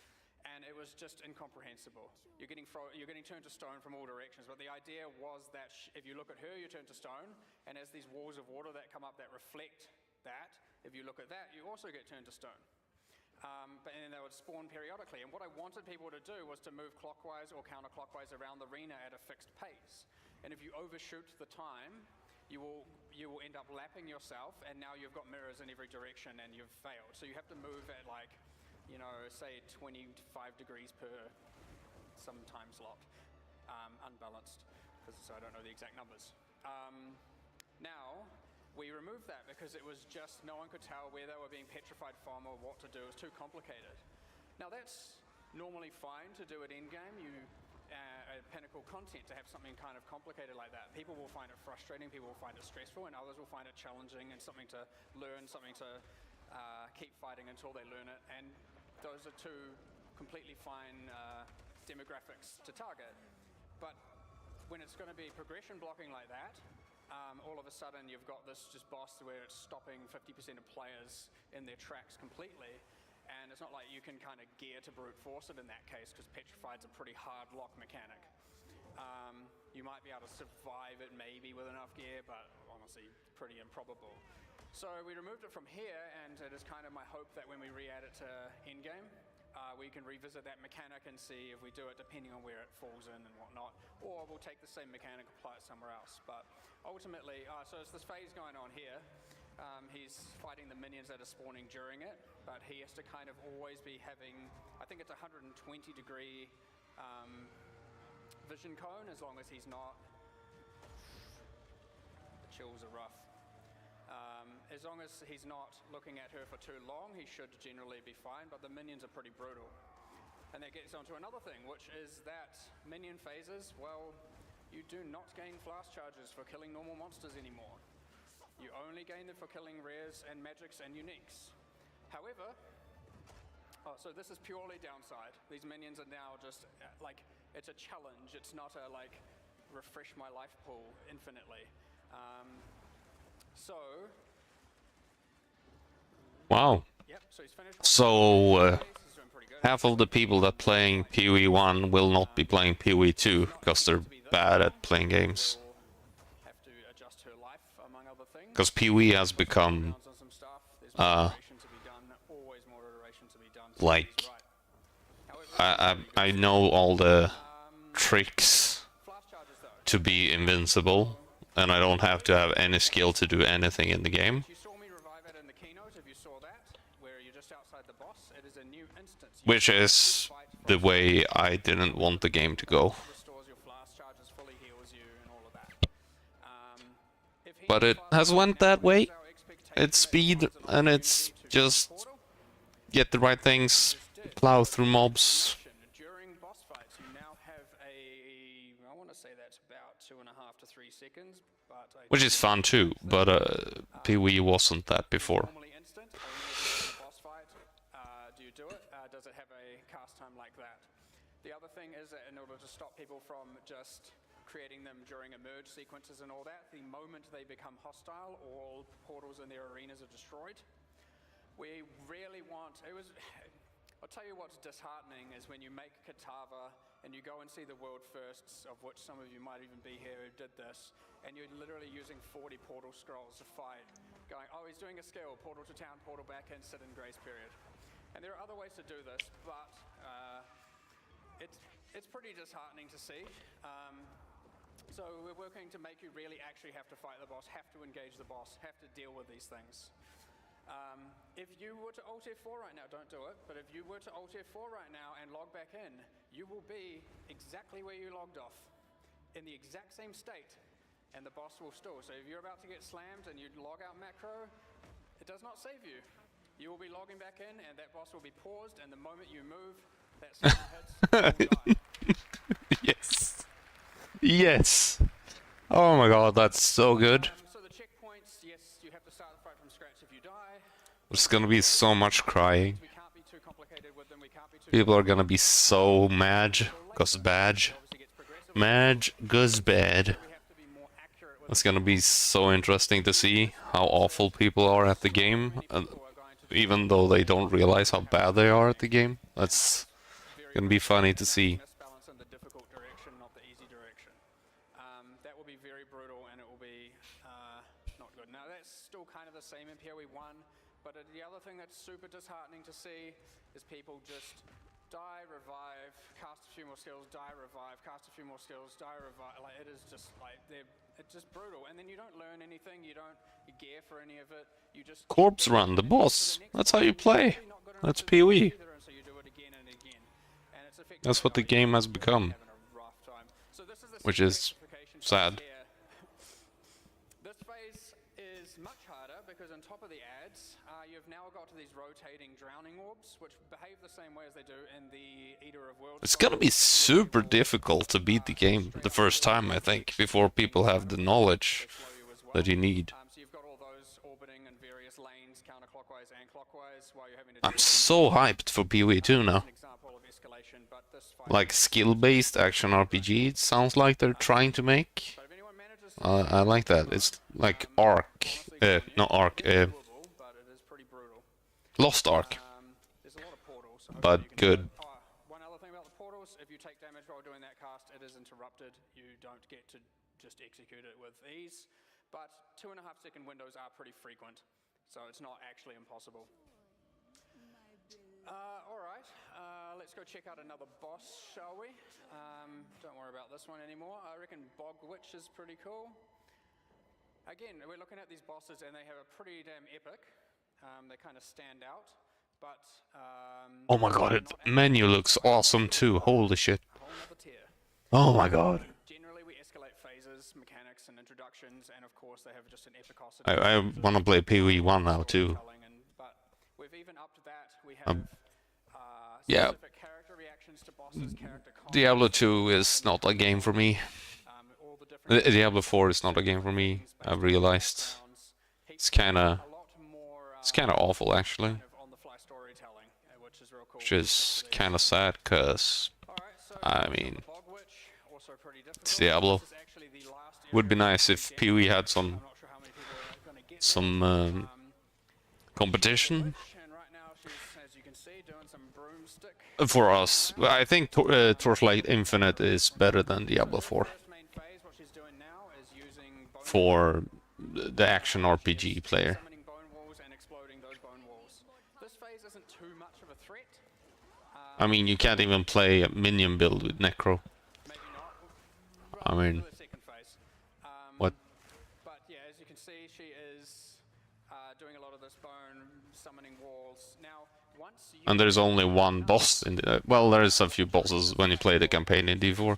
D: and it was just incomprehensible. You're getting turned to stone from all directions, but the idea was that if you look at her, you turn to stone, and as these walls of water that come up that reflect that, if you look at that, you also get turned to stone. But then they would spawn periodically, and what I wanted people to do was to move clockwise or counterclockwise around the arena at a fixed pace. And if you overshoot the time, you will end up lapping yourself, and now you've got mirrors in every direction and you've failed. So you have to move at like, you know, say 25 degrees per some time slot, unbalanced, so I don't know the exact numbers. Now, we removed that because it was just, no one could tell where they were being petrified from or what to do. It was too complicated. Now that's normally fine to do it in-game. Pinnacle content to have something kind of complicated like that. People will find it frustrating, people will find it stressful, and others will find it challenging and something to learn, something to keep fighting until they learn it. And those are two completely fine demographics to target. But when it's going to be progression blocking like that, all of a sudden you've got this just boss where it's stopping 50% of players in their tracks completely. And it's not like you can kind of gear to brute force it in that case, because Petrified's a pretty hard lock mechanic. You might be able to survive it maybe with enough gear, but honestly, pretty improbable. So we removed it from here, and it is kind of my hope that when we re-add it to endgame, we can revisit that mechanic and see if we do it depending on where it falls in and whatnot, or we'll take the same mechanic, apply it somewhere else. But ultimately, so it's this phase going on here. He's fighting the minions that are spawning during it, but he has to kind of always be having, I think it's 120 degree vision cone, as long as he's not, the chills are rough. As long as he's not looking at her for too long, he should generally be fine, but the minions are pretty brutal. And that gets onto another thing, which is that minion phases, well, you do not gain flash charges for killing normal monsters anymore. You only gain them for killing rares and magics and uniques. However, so this is purely downside. These minions are now just like, it's a challenge. It's not a like, refresh my life pool infinitely.
A: Wow.
D: Yep, so he's finished.
A: So half of the people that playing PoE 1 will not be playing PoE 2 because they're bad at playing games.
D: Have to adjust her life, among other things.
A: Because PoE has become like I know all the tricks to be invincible, and I don't have to have any skill to do anything in the game.
D: You saw me revive it in the keynote, if you saw that, where you're just outside the boss. It is a new instance.
A: Which is the way I didn't want the game to go.
D: Restores your flash charges, fully heals you, and all of that.
A: But it has went that way. It's speed, and it's just get the right things, plow through mobs.
D: During boss fights, you now have I want to say that's about 2.5 to 3 seconds, but
A: Which is fun too, but PoE wasn't that before.
D: normally instant. Only in a boss fight do you do it. Does it have a cast time like that? The other thing is that in order to stop people from just creating them during emerge sequences and all that, the moment they become hostile, all portals in their arenas are destroyed. We really want, I'll tell you what's disheartening is when you make Katava and you go and see the world firsts, of which some of you might even be here who did this, and you're literally using 40 portal scrolls to fight, going, oh, he's doing a skill, portal to town, portal back in, sit in grace period. And there are other ways to do this, but it's pretty disheartening to see. So we're working to make you really actually have to fight the boss, have to engage the boss, have to deal with these things. If you were to Alt F4 right now, don't do it, but if you were to Alt F4 right now and log back in, you will be exactly where you logged off, in the exact same state, and the boss will still. So if you're about to get slammed and you log out macro, it does not save you. You will be logging back in, and that boss will be paused, and the moment you move, that summon hits, you will die.
A: Yes. Yes. Oh my god, that's so good.
D: So the checkpoints, yes, you have to start the fight from scratch if you die.
A: There's gonna be so much crying.
D: We can't be too complicated with them. We can't be too.
A: People are gonna be so mad. Cause bad.
D: Obviously gets progressively.
A: Mad goes bad.
D: We have to be more accurate with
A: It's gonna be so interesting to see how awful people are at the game. Even though they don't realize how bad they are at the game. That's gonna be funny to see.
D: balance in the difficult direction, not the easy direction. That will be very brutal, and it will be not good. Now that's still kind of the same in PoE 1, but the other thing that's super disheartening to see is people just die, revive, cast a few more skills, die, revive, cast a few more skills, die, revive. Like it is just like it's just brutal, and then you don't learn anything. You don't gear for any of it. You just
A: Corpse run, the boss. That's how you play. That's PoE.
D: so you do it again and again, and it's effectively
A: That's what the game has become.
D: having a rough time. So this is the
A: Which
D: second
A: is
D: rectification phase
A: sad.
D: here. This phase is much harder because on top of the ads, you've now got to these rotating drowning orbs, which behave the same way as they do in the Eater of Worlds.
A: It's gonna be super difficult to beat the game the first time, I think, before people have the knowledge that you need.
D: So you've got all those orbiting in various lanes, counterclockwise and clockwise, while you're having to
A: I'm so hyped for PoE 2 now.
D: an example of escalation, but this fight.
A: Like skill-based action RPG, it sounds like they're trying to make.
D: But if anyone manages to
A: I like that. It's like Ark, not Ark,
D: doable, but it is pretty brutal.
A: Lost Ark,
D: There's a lot of portals. so
A: but
D: hopefully you can do
A: good.
D: it. Oh, one other thing about the portals, if you take damage while doing that cast, it is interrupted. You don't get to just execute it with ease. But 2.5-second windows are pretty frequent, so it's not actually impossible. All right, let's go check out another boss, shall we? Don't worry about this one anymore. I reckon Bog Witch is pretty cool. Again, we're looking at these bosses, and they have a pretty damn epic. They kind of stand out, but
A: Oh my god, it menu looks awesome too. Holy shit.
D: a whole nother tier.
A: Oh my god.
D: Generally, we escalate phases, mechanics, and introductions, and of course, they have just an epicosity.
A: I wanna play PoE 1 now too.
D: But we've even upped that. We have
A: yeah.
D: specific character reactions to bosses, character
A: Diablo 2 is not a game for me.
D: all the different
A: Diablo 4 is not a game for me. I've realized
D: sounds.
A: it's kinda
D: A lot more
A: awful actually,
D: kind of on-the-fly storytelling, which is real cool.
A: which is kinda sad, cause
D: Alright, so
A: I mean,
D: Bog Witch, also pretty difficult.
A: it's Diablo.
D: This is actually the last
A: Would be
D: area
A: nice if PoE had some
D: I'm not sure how many people are gonna get
A: some competition
D: there. And right now she's, as you can see, doing some broomstick.
A: for us. I think Torchlight Infinite is better than Diablo 4
D: First main phase, what she's doing now is using bone
A: for the action RPG player.
D: summoning bone walls and exploding those bone walls. This phase isn't too much of a threat.
A: I mean, you can't even play a minion build with Necro.
D: Maybe not.
A: I mean,
D: The second phase.
A: what?
D: But yeah, as you can see, she is doing a lot of this bone summoning walls. Now, once you
A: And there's only one boss in the, well, there's a few bosses when you play the campaign in D4,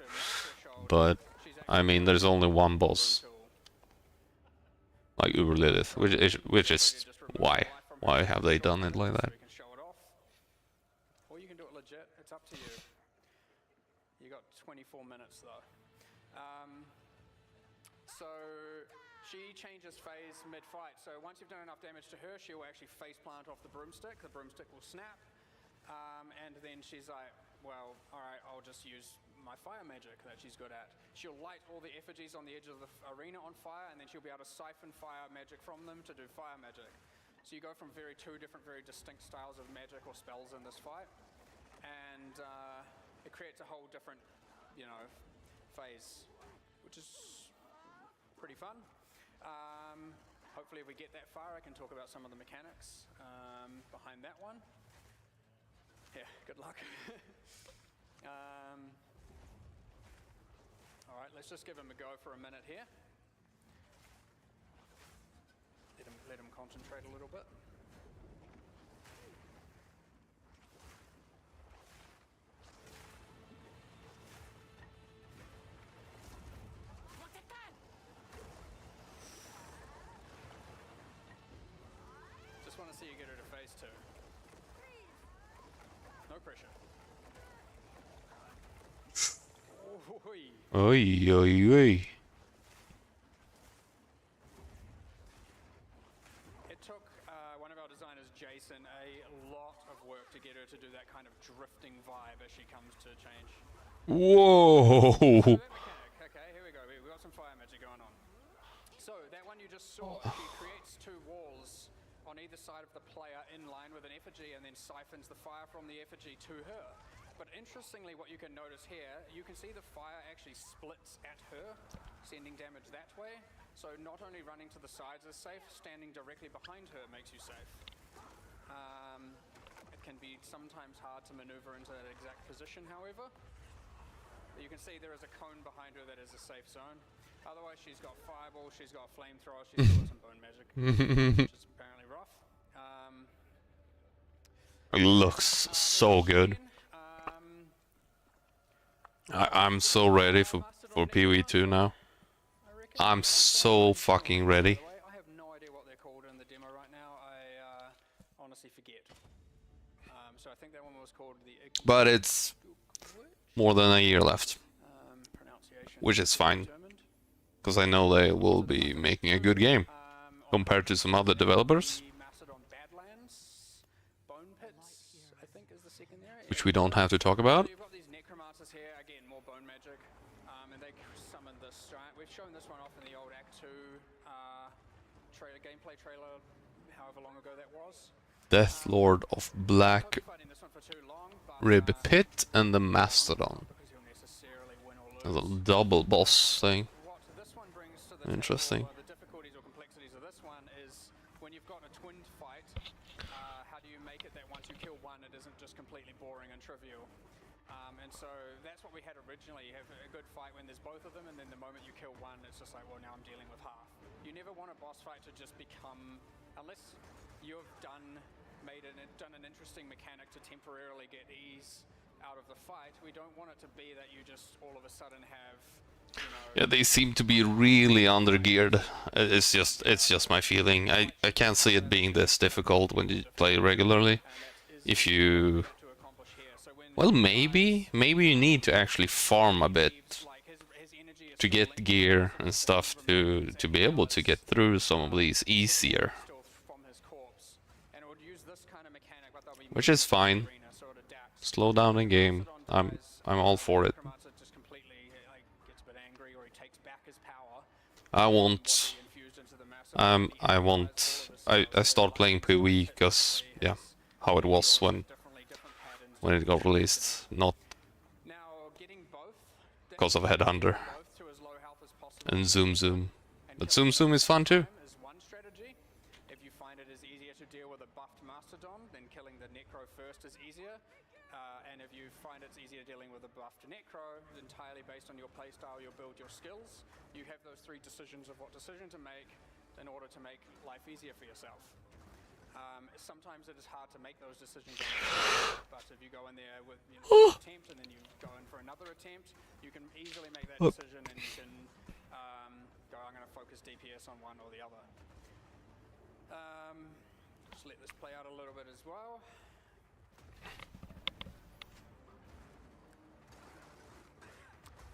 A: but I mean, there's only one boss, like Uber Lilith, which is why? Why have they done it like that?
D: we can show it off. Or you can do it legit. It's up to you. You got 24 minutes though. So she changes phase mid-fight. So once you've done enough damage to her, she will actually face plant off the broomstick. The broomstick will snap, and then she's like, "Well, all right, I'll just use my fire magic that she's good at." She'll light all the effigies on the edge of the arena on fire, and then she'll be able to siphon fire magic from them to do fire magic. So you go from two different, very distinct styles of magic or spells in this fight, and it creates a whole different, phase, which is pretty fun. Hopefully if we get that far, I can talk about some of the mechanics behind that one. Yeah, good luck. All right, let's just give him a go for a minute here. Let him concentrate a little bit. Just want to see you get her to phase 2. No pressure. Oi.
A: Oi, oi, oi.
D: It took one of our designers, Jason, a lot of work to get her to do that kind of drifting vibe as she comes to change.
A: Whoa!
D: So that mechanic, okay, here we go. We've got some fire magic going on. So that one you just saw, she creates 2 walls on either side of the player in line with an effigy and then siphons the fire from the effigy to her. But interestingly, what you can notice here, you can see the fire actually splits at her, sending damage that way. So not only running to the sides is safe, standing directly behind her makes you safe. It can be sometimes hard to maneuver into that exact position, however. You can see there is a cone behind her that is a safe zone. Otherwise, she's got fireball, she's got flamethrower, she's got some bone magic, which is apparently rough.
A: It looks so good. I'm so ready for PvE2 now. I'm so fucking ready.
D: I have no idea what they're called in the demo right now. I honestly forget. So I think that one was called the
A: But it's more than a year left,
D: pronunciation.
A: which is fine,
D: Determined.
A: because I know they will be making a good game compared to some other developers,
D: The Macedon Badlands, Bone Pits, I think is the second area.
A: which we don't have to talk about.
D: So you've got these necromancers here, again, more bone magic, and they summon this giant. We've shown this one off in the old Act 2 gameplay trailer, however long ago that was.
A: Death Lord of Black
D: Not fighting this one for too long, but,
A: Rib Pit and the Mastodon.
D: because you'll necessarily win or
A: There's a
D: lose.
A: double boss thing.
D: What this one brings to the
A: Interesting.
D: table, the difficulties or complexities of this one is when you've got a twin fight, how do you make it that once you kill one, it isn't just completely boring and trivial? And so that's what we had originally. You have a good fight when there's both of them, and then the moment you kill one, it's just like, well, now I'm dealing with half. You never want a boss fight to just become, unless you've done an interesting mechanic to temporarily get ease out of the fight. We don't want it to be that you just all of a sudden have, you know,
A: Yeah, they seem to be really undergeared. It's just my feeling. I can't see it being this difficult when you play regularly. If you,
D: to accomplish here. So when
A: well, maybe you need to actually farm a bit
D: like his energy is
A: to get gear and stuff to be able to get through some of these easier,
D: still from his corpse, and it would use this kind of mechanic, but they'll be
A: which is fine.
D: arena, so it adapts.
A: Slow down the game. I'm all for it.
D: Necromancer just completely like gets a bit angry, or he takes back his power.
A: I want
D: Infused into the massive.
A: I start playing PvE because yeah, how it was when
D: Definitely different patterns.
A: it got released, not
D: Now getting both
A: because of Headhunter
D: both to as low health as possible.
A: and Zoom Zoom. But Zoom Zoom is fun too.
D: Is one strategy. If you find it is easier to deal with a buffed Mastodon, then killing the Necro first is easier. And if you find it's easier dealing with a buffed Necro, entirely based on your playstyle, you'll build your skills. You have those 3 decisions of what decision to make in order to make life easier for yourself. Sometimes it is hard to make those decisions, on the spot, but if you go in there with an attempt and then you go in for another attempt, you can easily make that decision and you can go, I'm going to focus DPS on one or the other. Just let this play out a little bit as well.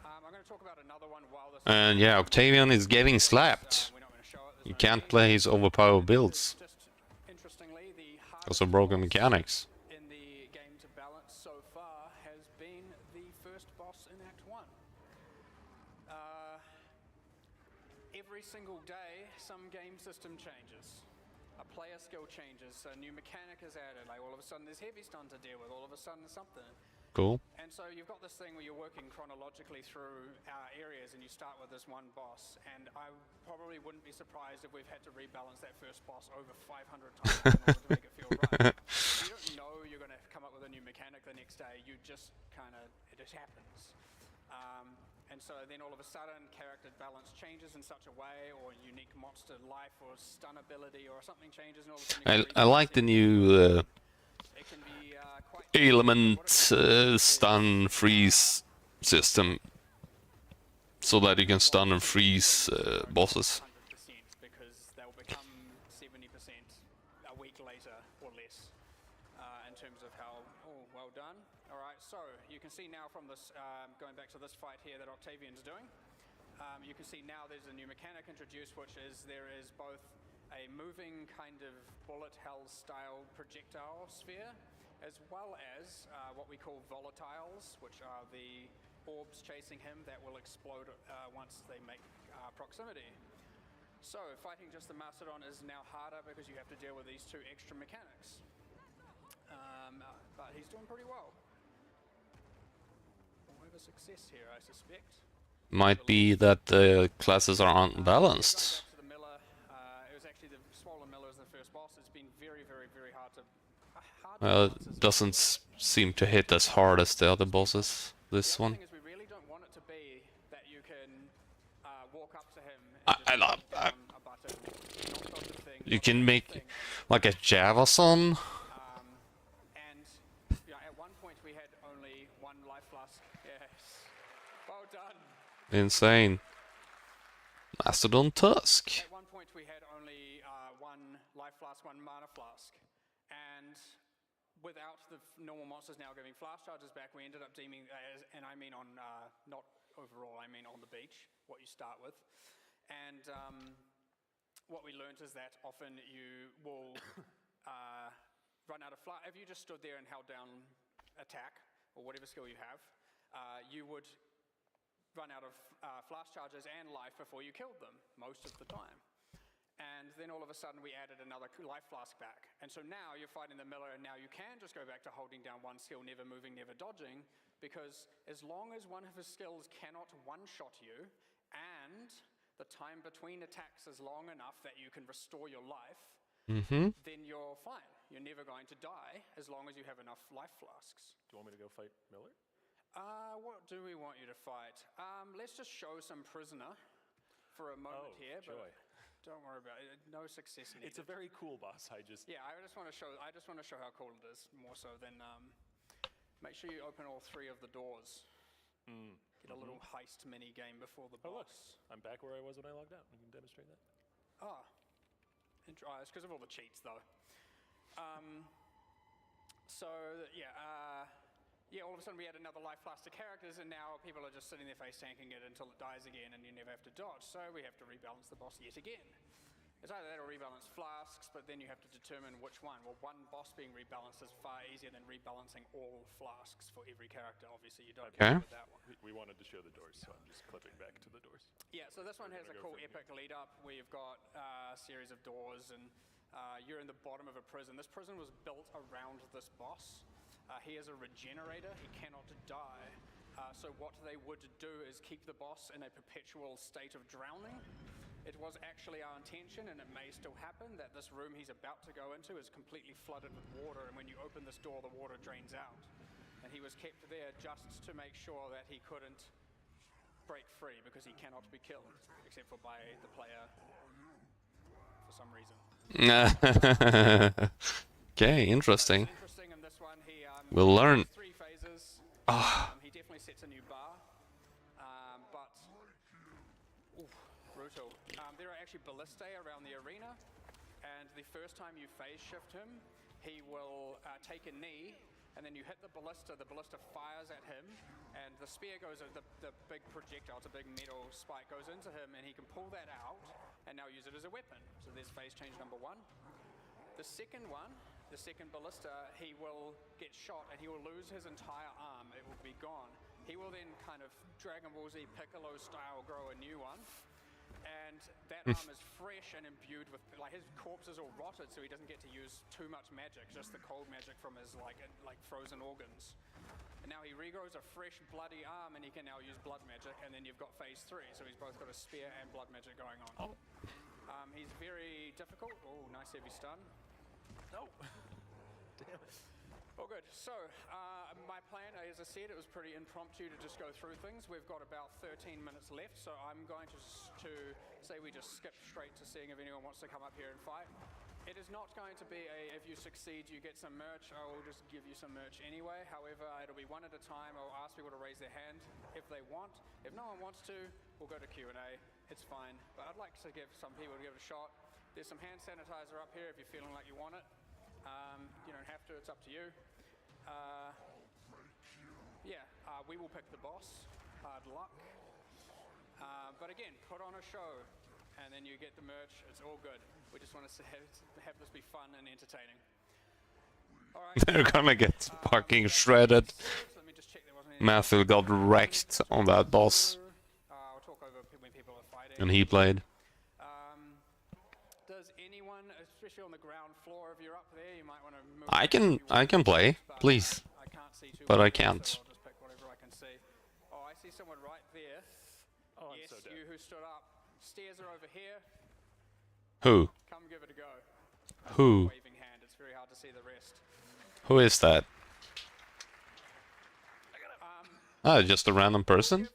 D: I'm going to talk about another one while this.
A: And yeah, Octavian is getting slapped.
D: We're not going to show it.
A: You can't play his overpowered builds
D: Just interestingly, the
A: because of broken mechanics.
D: in the game to balance so far has been the first boss in Act 1. Every single day, some game system changes. A player skill changes, a new mechanic is added, like all of a sudden there's heavy stun to deal with, all of a sudden something.
A: Cool.
D: And so you've got this thing where you're working chronologically through areas and you start with this one boss, and I probably wouldn't be surprised if we've had to rebalance that first boss over 500 times in order to make it feel right. You don't know you're going to come up with a new mechanic the next day, you just kind of, it just happens. And so then all of a sudden character balance changes in such a way, or unique monster life or stun ability or something changes, and all of a sudden
A: I like the new
D: it can be quite
A: element stun freeze system, so that you can stun and freeze bosses.
D: 100% because they'll become 70% a week later or less. In terms of how, well done. All right, so you can see now from this, going back to this fight here that Octavian's doing, you can see now there's a new mechanic introduced, which is there is both a moving kind of bullet hell style projectile sphere, as well as what we call volatiles, which are the orbs chasing him that will explode once they make proximity. So fighting just the Mastodon is now harder because you have to deal with these two extra mechanics. But he's doing pretty well. We'll have a success here, I suspect.
A: Might be that the classes are unbalanced.
D: Back to the Miller. It was actually the swollen Miller as the first boss. It's been very, very, very hard to.
A: Well, it doesn't seem to hit as hard as the other bosses. This
D: The
A: one.
D: thing is, we really don't want it to be that you can walk up to him and
A: I
D: just
A: love
D: push down a button, not touch the thing,
A: You
D: not
A: can
D: touch the
A: make
D: thing.
A: like a Javason.
D: And at one point we had only one life flask. Yes. Well done.
A: Insane. Mastodon Tusk.
D: At one point we had only one life flask, one mana flask. And without the normal monsters now giving flash charges back, we ended up deeming, and I mean on, not overall, I mean on the beach, what you start with. And what we learned is that often you will run out of flash. If you just stood there and held down attack, or whatever skill you have, you would run out of flash charges and life before you killed them, most of the time. And then all of a sudden we added another life flask back. And so now you're fighting the Miller, and now you can just go back to holding down one skill, never moving, never dodging, because as long as one of his skills cannot one-shot you, and the time between attacks is long enough that you can restore your life, then you're fine. You're never going to die as long as you have enough life flasks.
C: Do you want me to go fight Miller?
D: What do we want you to fight? Let's just show some prisoner for a moment here.
C: Joy.
D: But don't worry about it. No success needed.
C: It's a very cool boss. I just
D: I just want to show how cool it is, more so than make sure you open all three of the doors. Get a little heist mini game before the
C: look,
D: boss.
C: I'm back where I was when I logged out. We can demonstrate that.
D: It's because of all the cheats, though. All of a sudden we had another life flask to characters, and now people are just sitting there face tanking it until it dies again, and you never have to dodge. So we have to rebalance the boss yet again. It's either that or rebalance flasks, but then you have to determine which one. Well, one boss being rebalanced is far easier than rebalancing all flasks for every character. Obviously, you don't
A: Okay.
D: with that one.
C: We wanted to show the doors, so I'm just clipping back to the doors.
D: Yeah, so this one has a
C: go
D: cool
C: from
D: epic lead up where you've got a series of doors, and you're in the bottom of a prison. This prison was built around this boss. He is a regenerator, he cannot die. So what they would do is keep the boss in a perpetual state of drowning. It was actually our intention, and it may still happen, that this room he's about to go into is completely flooded with water, and when you open this door, the water drains out. And he was kept there just to make sure that he couldn't break free, because he cannot be killed, except for by the player for some reason.
A: Okay, interesting.
D: Interesting in this one, he
A: We'll learn.
D: 3 phases. He definitely sets a new bar, but brutal. There are actually ballistae around the arena, and the first time you phase shift him, he will take a knee, and then you hit the ballista fires at him, and the spear goes, the big projectile, it's a big metal spike, goes into him, and he can pull that out and now use it as a weapon. So there's phase change number 1. The second one, the second ballista, he will get shot and he will lose his entire arm. It will be gone. He will then kind of Dragon Ball Z Piccolo style grow a new one. And that arm is fresh and imbued with, like, his corpse is all rotted, so he doesn't get to use too much magic, just the cold magic from his like frozen organs. And now he regrows a fresh bloody arm, and he can now use blood magic, and then you've got phase 3, so he's both got a spear and blood magic going on. He's very difficult. Oh, nice heavy stun.
C: No. Damn it.
D: All good. So, my plan, as I said, it was pretty impromptu to just go through things. We've got about 13 minutes left, so I'm going to say we just skip straight to seeing if anyone wants to come up here and fight. It is not going to be a, if you succeed, you get some merch. I will just give you some merch anyway. However, it'll be one at a time. I'll ask people to raise their hand if they want. If no one wants to, we'll go to Q&A. It's fine. But I'd like to give some people to give it a shot. There's some hand sanitizer up here if you're feeling like you want it. You don't have to, it's up to you. We will pick the boss. Hard luck. But again, put on a show, and then you get the merch. It's all good. We just want to have this be fun and entertaining. All right.
A: They're gonna get fucking shredded.
D: Let me just check there wasn't any.
A: Matthew got wrecked on that boss,
D: I'll talk over when people are fighting.
A: and he played.
D: Does anyone, especially on the ground floor, if you're up there, you might want to move.
A: I can play, please,
D: I can't see too
A: but
D: well,
A: I can't.
D: So I'll just pick whatever I can see. Oh, I see someone right there.
C: Oh, I'm
D: Yes,
C: so dead.
D: you who stood up. Stairs are over here.
A: Who?
D: Come give it a go.
A: Who?
D: Waving hand. It's very hard to see the rest.
A: Who is that? Ah, just a random person?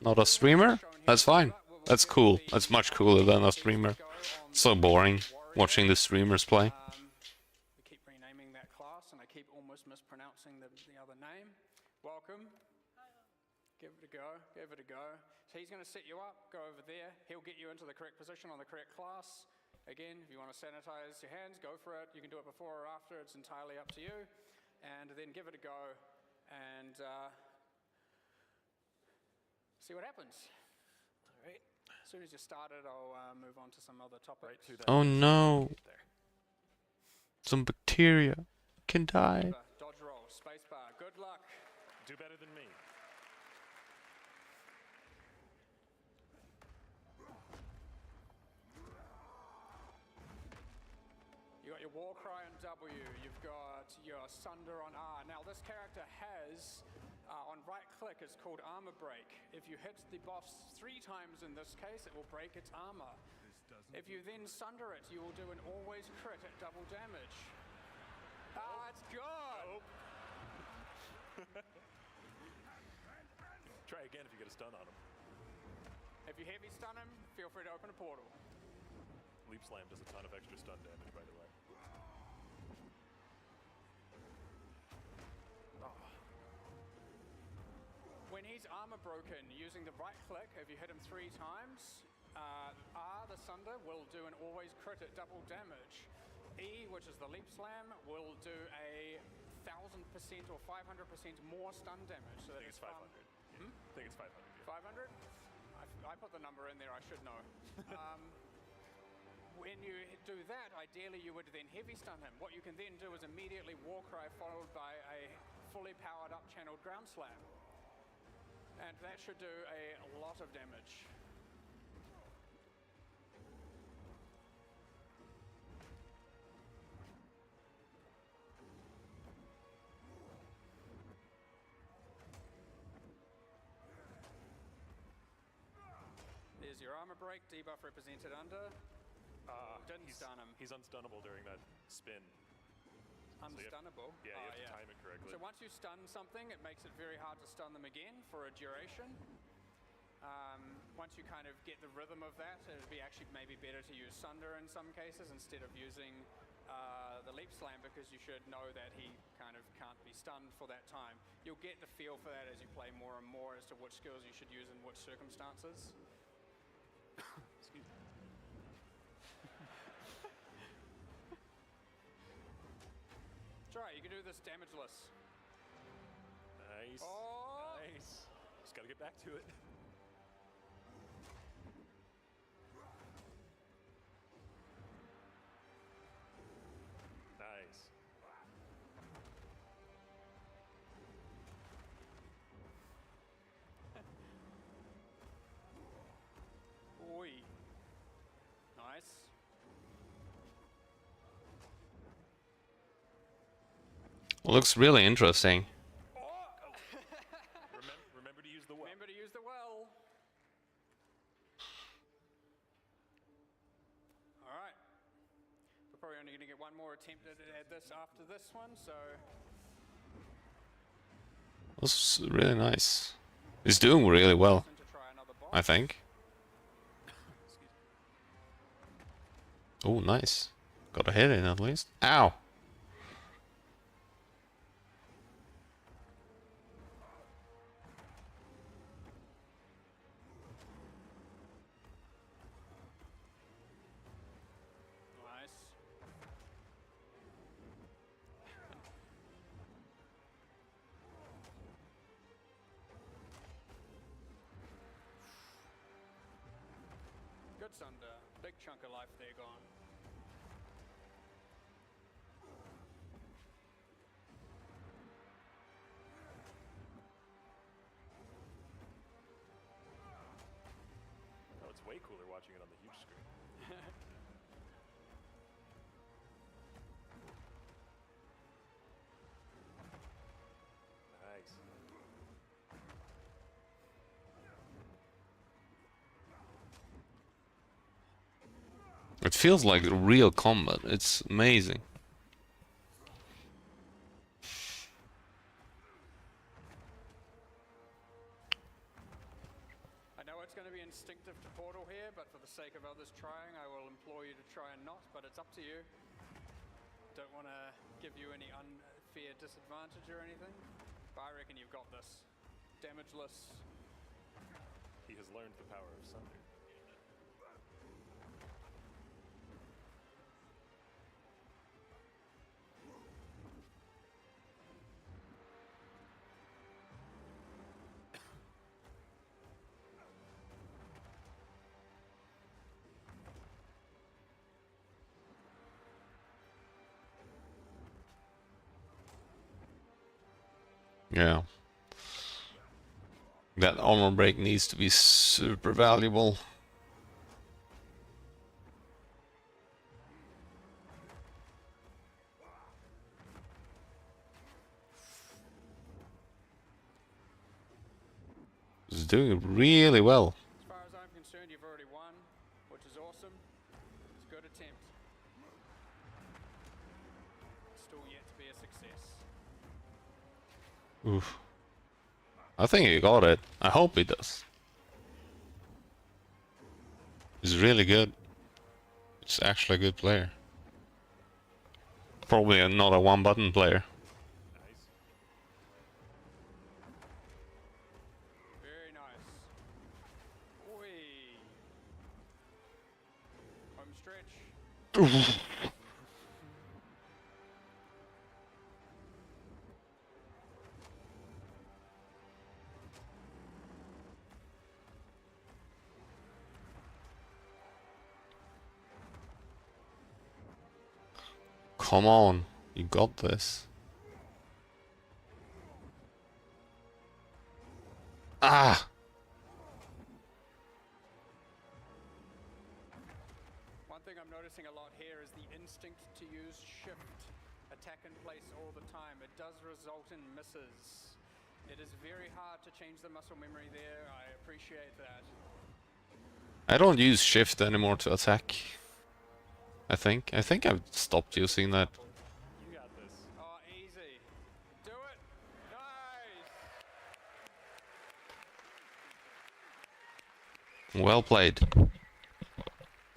A: Not a streamer? That's fine. That's cool. That's much cooler than a streamer. So boring watching the streamers play.
D: We keep renaming that class, and I keep almost mispronouncing the other name. Welcome. Give it a go. Give it a go. So he's going to set you up. Go over there. He'll get you into the correct position on the correct class. Again, if you want to sanitize your hands, go for it. You can do it before or after. It's entirely up to you. And then give it a go and see what happens.
C: All right.
D: As soon as you started, I'll move on to some other topics.
C: Right to that.
A: Oh no.
C: There.
A: Some bacteria can die.
D: Dodge roll, spacebar. Good luck.
C: Do better than me.
D: You got your war cry on W. You've got your sunder on R. Now this character has, on right click, it's called armor break. If you hit the boss 3 times in this case, it will break its armor. If you then sunder it, you will do an always crit at double damage. Ah, it's good!
C: Try again if you get a stun on him.
D: If you heavy stun him, feel free to open a portal.
C: Leap Slam does a ton of extra stun damage, by the way.
D: When he's armor broken, using the right click, if you hit him 3 times, R, the sunder, will do an always crit at double damage. E, which is the leap slam, will do a 1000% or 500% more stun damage. So
C: I think it's 500. I think it's 500. Yeah.
D: 500? I put the number in there, I should know. When you do that, ideally you would then heavy stun him. What you can then do is immediately war cry followed by a fully powered up channeled ground slam. And that should do a lot of damage. There's your armor break, debuff represented under. Didn't stun him.
C: He's unstunnable during that spin.
D: Unstunnable?
C: Yeah, you have to time it correctly.
D: So once you stun something, it makes it very hard to stun them again for a duration. Once you kind of get the rhythm of that, it would be actually maybe better to use Sunder in some cases instead of using the Leap Slam, because you should know that he kind of can't be stunned for that time. You'll get the feel for that as you play more and more as to which skills you should use in which circumstances.
C: Excuse me.
D: Try, you can do this damageless.
C: Nice.
D: Oh!
C: Nice. Just gotta get back to it. Nice.
D: Oi. Nice.
A: Looks really interesting.
C: Remember to use the well.
D: Remember to use the well. All right. We're probably only going to get one more attempt at this after this one, so...
A: Looks really nice. He's doing really well,
D: to try another boss.
A: I think. Oh, nice. Got a hit in at least. Ow!
D: Pits under. Big chunk of life there gone.
C: Oh, it's way cooler watching it on the huge screen. Nice.
A: It feels like real combat. It's amazing.
D: I know it's going to be instinctive to portal here, but for the sake of others trying, I will implore you to try and not, but it's up to you. Don't want to give you any unfair disadvantage or anything, but I reckon you've got this. Damageless.
C: He has learned the power of Sunder.
A: Yeah. That armor break needs to be super valuable. It's doing really well.
D: As far as I'm concerned, you've already won, which is awesome. It's a good attempt. Still yet to be a success.
A: Oof. I think he got it. I hope he does. He's really good. He's actually a good player. Probably not a one-button player.
C: Nice.
D: Very nice. Whee. Home stretch.
A: Come on, you got this. Ah!
D: One thing I'm noticing a lot here is the instinct to use shift, attack in place all the time. It does result in misses. It is very hard to change the muscle memory there. I appreciate that.
A: I don't use shift anymore to attack. I think I've stopped using that.
C: You got this.
D: Oh, easy. Do it. Nice.
A: Well played.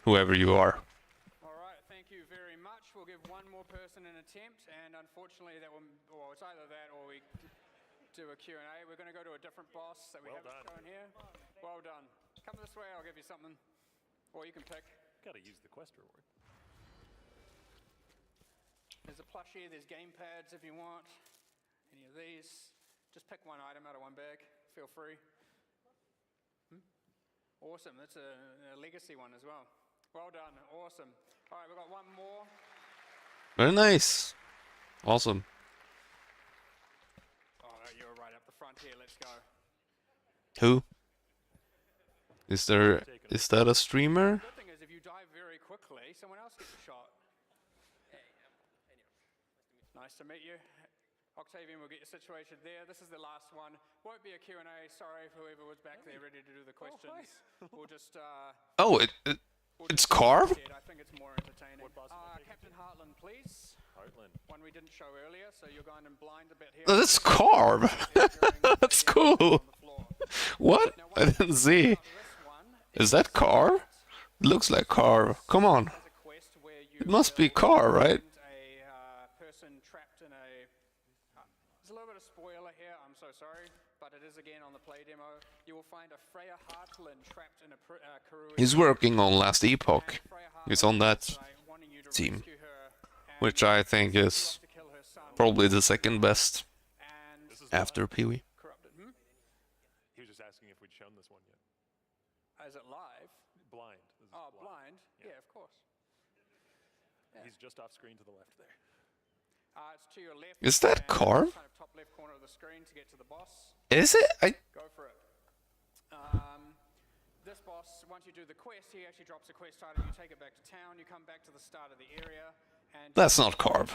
A: Whoever you are.
D: All right, thank you very much. We'll give one more person an attempt, and unfortunately that will, well, it's either that or we do a Q&A. We're going to go to a different boss that we haven't shown here. Well done. Come this way, I'll give you something. Or you can pick.
C: Gotta use the quest reward.
D: There's a plushie, there's game pads if you want. Any of these. Just pick one item out of one bag. Feel free. Awesome, that's a legacy one as well. Well done, awesome. All right, we've got one more.
A: Very nice. Awesome.
D: Oh, no, you're right up the front here, let's go.
A: Who? Is that a streamer?
D: The good thing is if you die very quickly, someone else gets a shot. Nice to meet you. Octavian will get you situated there. This is the last one. Won't be a Q&A. Sorry for whoever was back there ready to do the questions. We'll just...
A: Oh, it's Carve?
D: I think it's more entertaining. Captain Heartland, please.
C: Heartland.
D: One we didn't show earlier, so you're going in blind a bit here.
A: Oh, that's Carve. That's cool. What? I didn't see. Is that Carve? It looks like Carve. Come on. It must be Carve, right?
D: A person trapped in a... There's a little bit of spoiler here, I'm so sorry, but it is again on the play demo. You will find a Freya Heartland trapped in a Karui.
A: He's working on Last Epoch. He's on that team, which I think is probably the second best after Pee-wee.
C: He was just asking if we'd shown this one yet.
D: Is it live?
C: Blind.
D: Oh,
C: just off screen to the left there.
D: It's to your left.
A: Is that
D: and
A: Carve?
D: Kind of top left corner of the screen to get to the boss.
A: Is it?
D: Go for it. This boss, once you do the quest, he actually drops a quest item. You take it back to town. You come back to the start of the area, and
A: That's not Carve.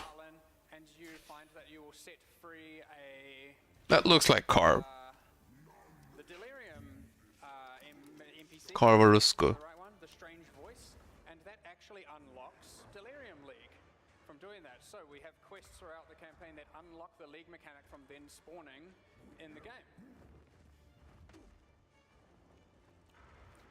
D: And you find that you will set free a
A: That looks like Carve.
D: the Delirium NPC.
A: Carvarusco.
D: The right one, the strange voice, and that actually unlocks Delirium League from doing that. So we have quests throughout the campaign that unlock the League mechanic from then spawning in the game.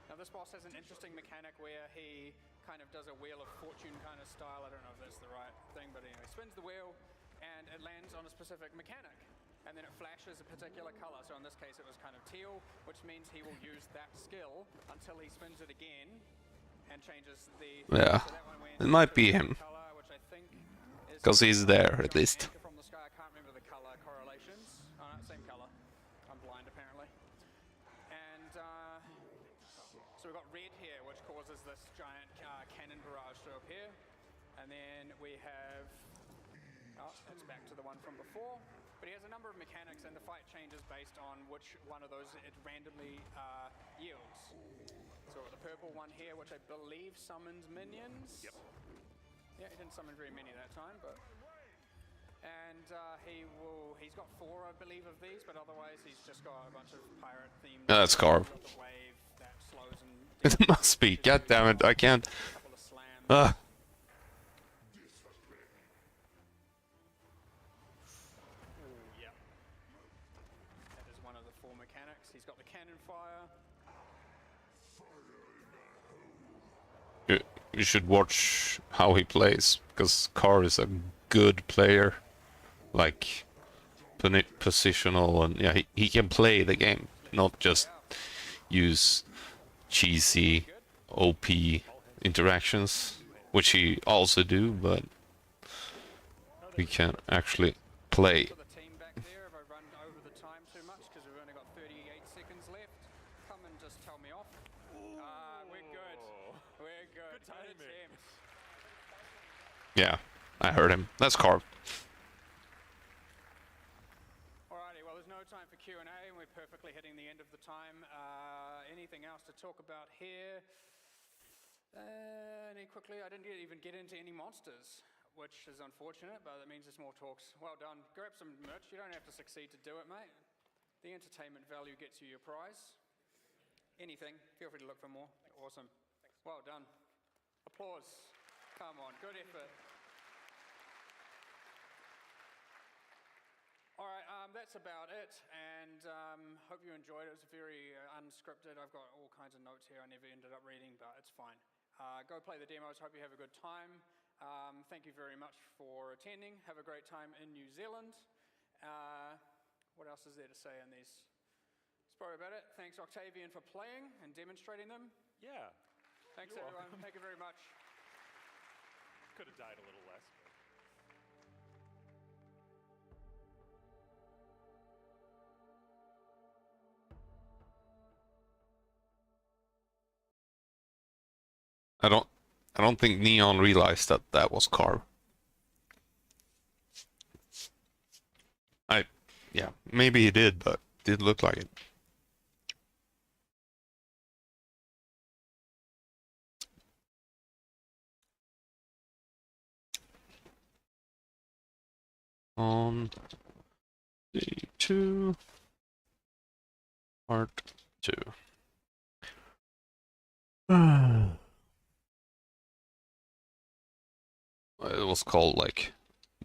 D: Now this boss has an interesting mechanic where he kind of does a Wheel of Fortune kind of style. I don't know if that's the right thing, but anyway, spins the wheel and it lands on a specific mechanic. And then it flashes a particular color. So in this case it was kind of teal, which means he will use that skill until he spins it again and changes the...
A: Yeah,
D: so that one went
A: it might
D: to
A: be
D: the
A: him.
D: color, which I think is
A: 'Cause he's there, at least.
D: anchor from the sky. I can't remember the color correlations. Oh no, same color. I'm blind apparently. And so we've got red here, which causes this giant cannon barrage to appear. And then we have, oh, it's back to the one from before. But he has a number of mechanics, and the fight changes based on which one of those it randomly yields. So the purple one here, which I believe summons minions.
C: Yep.
D: Yeah, he didn't summon very many that time, but... And he's got 4, I believe, of these, but otherwise he's just got a bunch of pirate themed...
A: Yeah, that's Carve.
D: The wave that slows and...
A: It must be. God damn it! I can't.
D: couple of slams. Yep. That is one of the 4 mechanics. He's got the cannon fire.
A: You should watch how he plays, because Carr is a good player. Like, positional, and yeah, he can play the game, not just use cheesy OP interactions, which he also do, but he can actually play.
D: For the team back there, have I run over the time too much? Because we've only got 38 seconds left. Come and just tell me off. We're good. We're good. Good attempt.
A: Yeah, I heard him. That's Carr.
D: Alrighty, well there's no time for Q&A and we're perfectly hitting the end of the time. Anything else to talk about here? Quickly, I didn't even get into any monsters, which is unfortunate, but that means there's more talks. Well done. Grab some merch. You don't have to succeed to do it, mate. The entertainment value gets you your prize. Anything. Feel free to look for more. Awesome. Well done. Applause. Come on. Good effort. All right, that's about it, and hope you enjoyed it. It was very unscripted. I've got all kinds of notes here I never ended up reading, but it's fine. Go play the demos. Hope you have a good time. Thank you very much for attending. Have a great time in New Zealand. What else is there to say in these? That's probably about it. Thanks, Octavian, for playing and demonstrating them.
C: Yeah.
D: Thanks,
C: You're
D: everyone.
C: welcome.
D: Thank you very much.
C: Could have died a little less.
A: I don't think Neon realized that that was Carr. Yeah, maybe he did, but it did look like it. On day 2, part 2. It was called like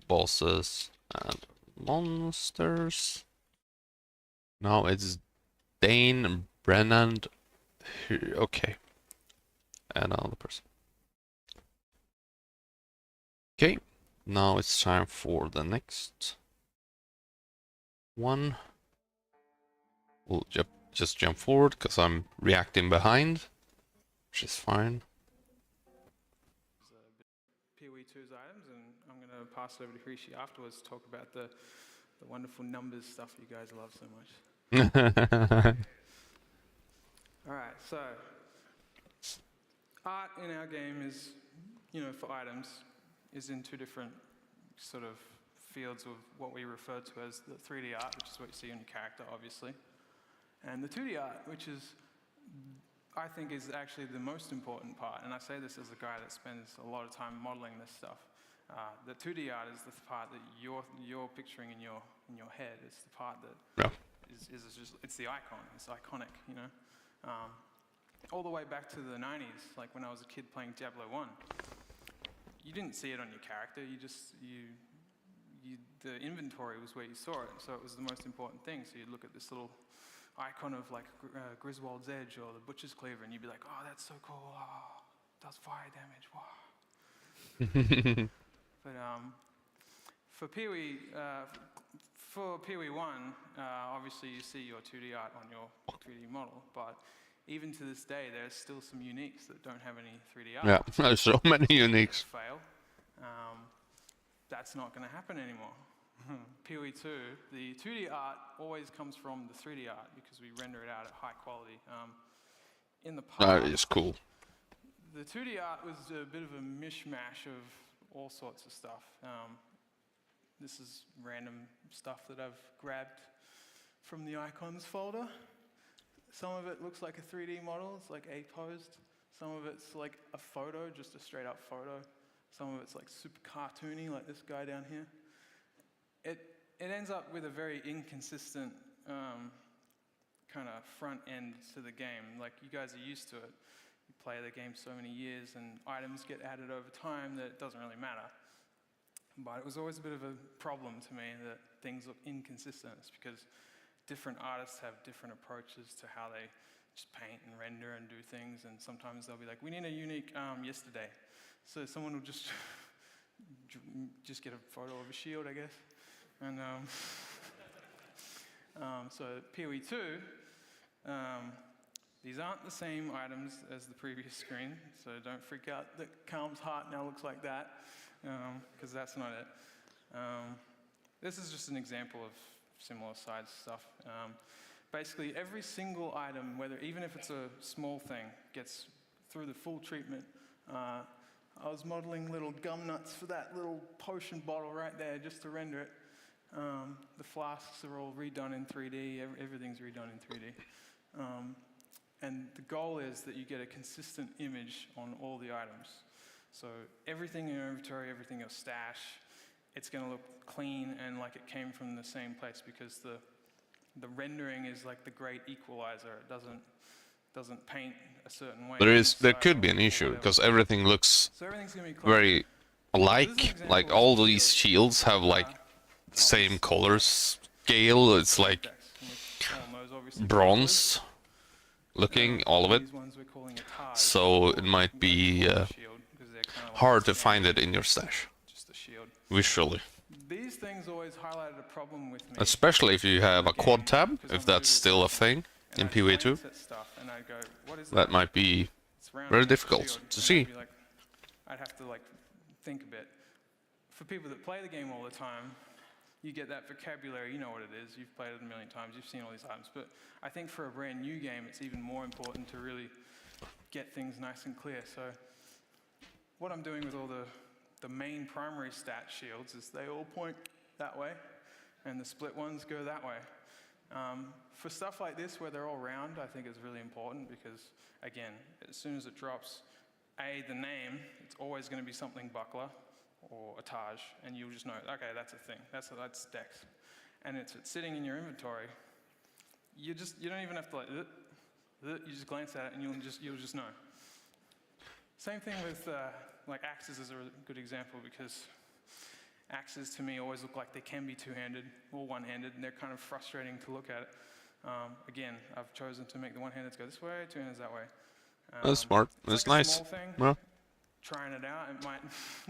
A: bosses and monsters. Now it's Dane, Brennan. Okay, and another person. Okay, now it's time for the next one. We'll just jump forward because I'm reacting behind, which is fine.
E: PoE2's items, and I'm going to pass it over to Hrishi afterwards to talk about the wonderful numbers stuff you guys love so much. All right, so art in our game is, for items, is in two different sort of fields of what we refer to as the 3D art, which is what you see on your character, obviously, and the 2D art, which is, I think, is actually the most important part. And I say this as a guy that spends a lot of time modeling this stuff. The 2D art is the part that you're picturing in your head. It's the part that is just, it's the icon. It's iconic, you know. All the way back to the 90s, like when I was a kid playing Diablo 1, you didn't see it on your character. The inventory was where you saw it, so it was the most important thing. So you'd look at this little icon of like Griswold's Edge or the Butcher's Cleaver, and you'd be like, oh, that's so cool. Oh, does fire damage. Wow. But for PoE 1, obviously you see your 2D art on your 3D model, but even to this day, there's still some uniques that don't have any 3D art.
A: Yeah, there's so many uniques.
E: Fail. That's not going to happen anymore. PoE 2, the 2D art always comes from the 3D art because we render it out at high quality. In the past,
A: That is cool.
E: the 2D art was a bit of a mishmash of all sorts of stuff. This is random stuff that I've grabbed from the icons folder. Some of it looks like a 3D model, it's like A-posed. Some of it's like a photo, just a straight up photo. Some of it's like super cartoony, like this guy down here. It ends up with a very inconsistent kind of front end to the game. Like, you guys are used to it. You play the game so many years and items get added over time that it doesn't really matter. But it was always a bit of a problem to me that things look inconsistent. It's because different artists have different approaches to how they just paint and render and do things, and sometimes they'll be like, we need a unique yesterday. So someone will just get a photo of a shield, I guess. And so PoE 2, these aren't the same items as the previous screen, so don't freak out that Calm's heart now looks like that, because that's not it. This is just an example of similar size stuff. Basically, every single item, even if it's a small thing, gets through the full treatment. I was modeling little gum nuts for that little potion bottle right there just to render it. The flasks are all redone in 3D, everything's redone in 3D. And the goal is that you get a consistent image on all the items. So everything in your inventory, everything in your stash, it's going to look clean and like it came from the same place, because the rendering is like the great equalizer. It doesn't paint a certain way.
A: There could be an issue because everything looks
E: So everything's going to be clean.
A: very alike. Like all these shields have like the same color scale. It's like bronze looking, all of it. So it might be hard to find it in your stash visually.
E: These things always highlighted a problem with me.
A: Especially if you have a quad tab, if that's still a thing in PoE 2. That might be very difficult to see.
E: I'd have to like think a bit. For people that play the game all the time, you get that vocabulary, you know what it is, you've played it a million times, you've seen all these items. But I think for a brand new game, it's even more important to really get things nice and clear. So what I'm doing with all the main primary stat shields is they all point that way, and the split ones go that way. For stuff like this, where they're all round, I think is really important because, again, as soon as it drops the name, it's always going to be something buckler or a Taj, and you'll just know, okay, that's a thing, that's Dex. And it's sitting in your inventory. You don't even have to like, you just glance at it and you'll just know. Same thing with like axes is a good example, because axes to me always look like they can be two-handed or one-handed, and they're kind of frustrating to look at. Again, I've chosen to make the one-handed go this way, two-handed that way.
A: That's smart. That's
E: like
A: nice.
E: A small thing.
A: Yeah.
E: Trying it out, it might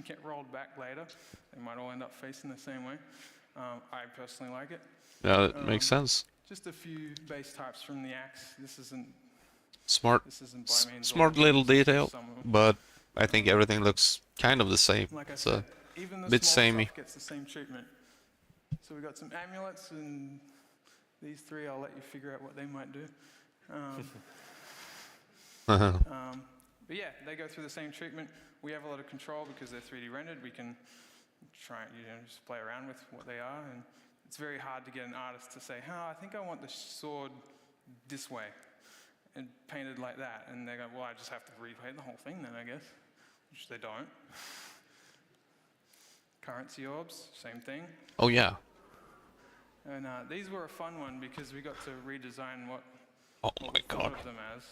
E: get rolled back later. They might all end up facing the same way. I personally like it.
A: Yeah, that makes sense.
E: Just a few base types from the axe. This isn't
A: Smart.
E: by means
A: Smart
E: all.
A: little detail,
E: Some of them.
A: but I think everything looks kind of the same.
E: Like I
A: So
E: said, even the
A: bit
E: small
A: samey.
E: stuff gets the same treatment. So we got some amulets, and these three, I'll let you figure out what they might do. But yeah, they go through the same treatment. We have a lot of control because they're 3D rendered. We can try, just play around with what they are. And it's very hard to get an artist to say, I think I want the sword this way and painted like that. And they go, well, I just have to repaint the whole thing then, I guess, which they don't. Currency orbs, same thing.
A: Oh yeah.
E: And these were a fun one because we got to redesign what
A: Oh
E: we
A: my
E: thought
A: god.
E: of them as.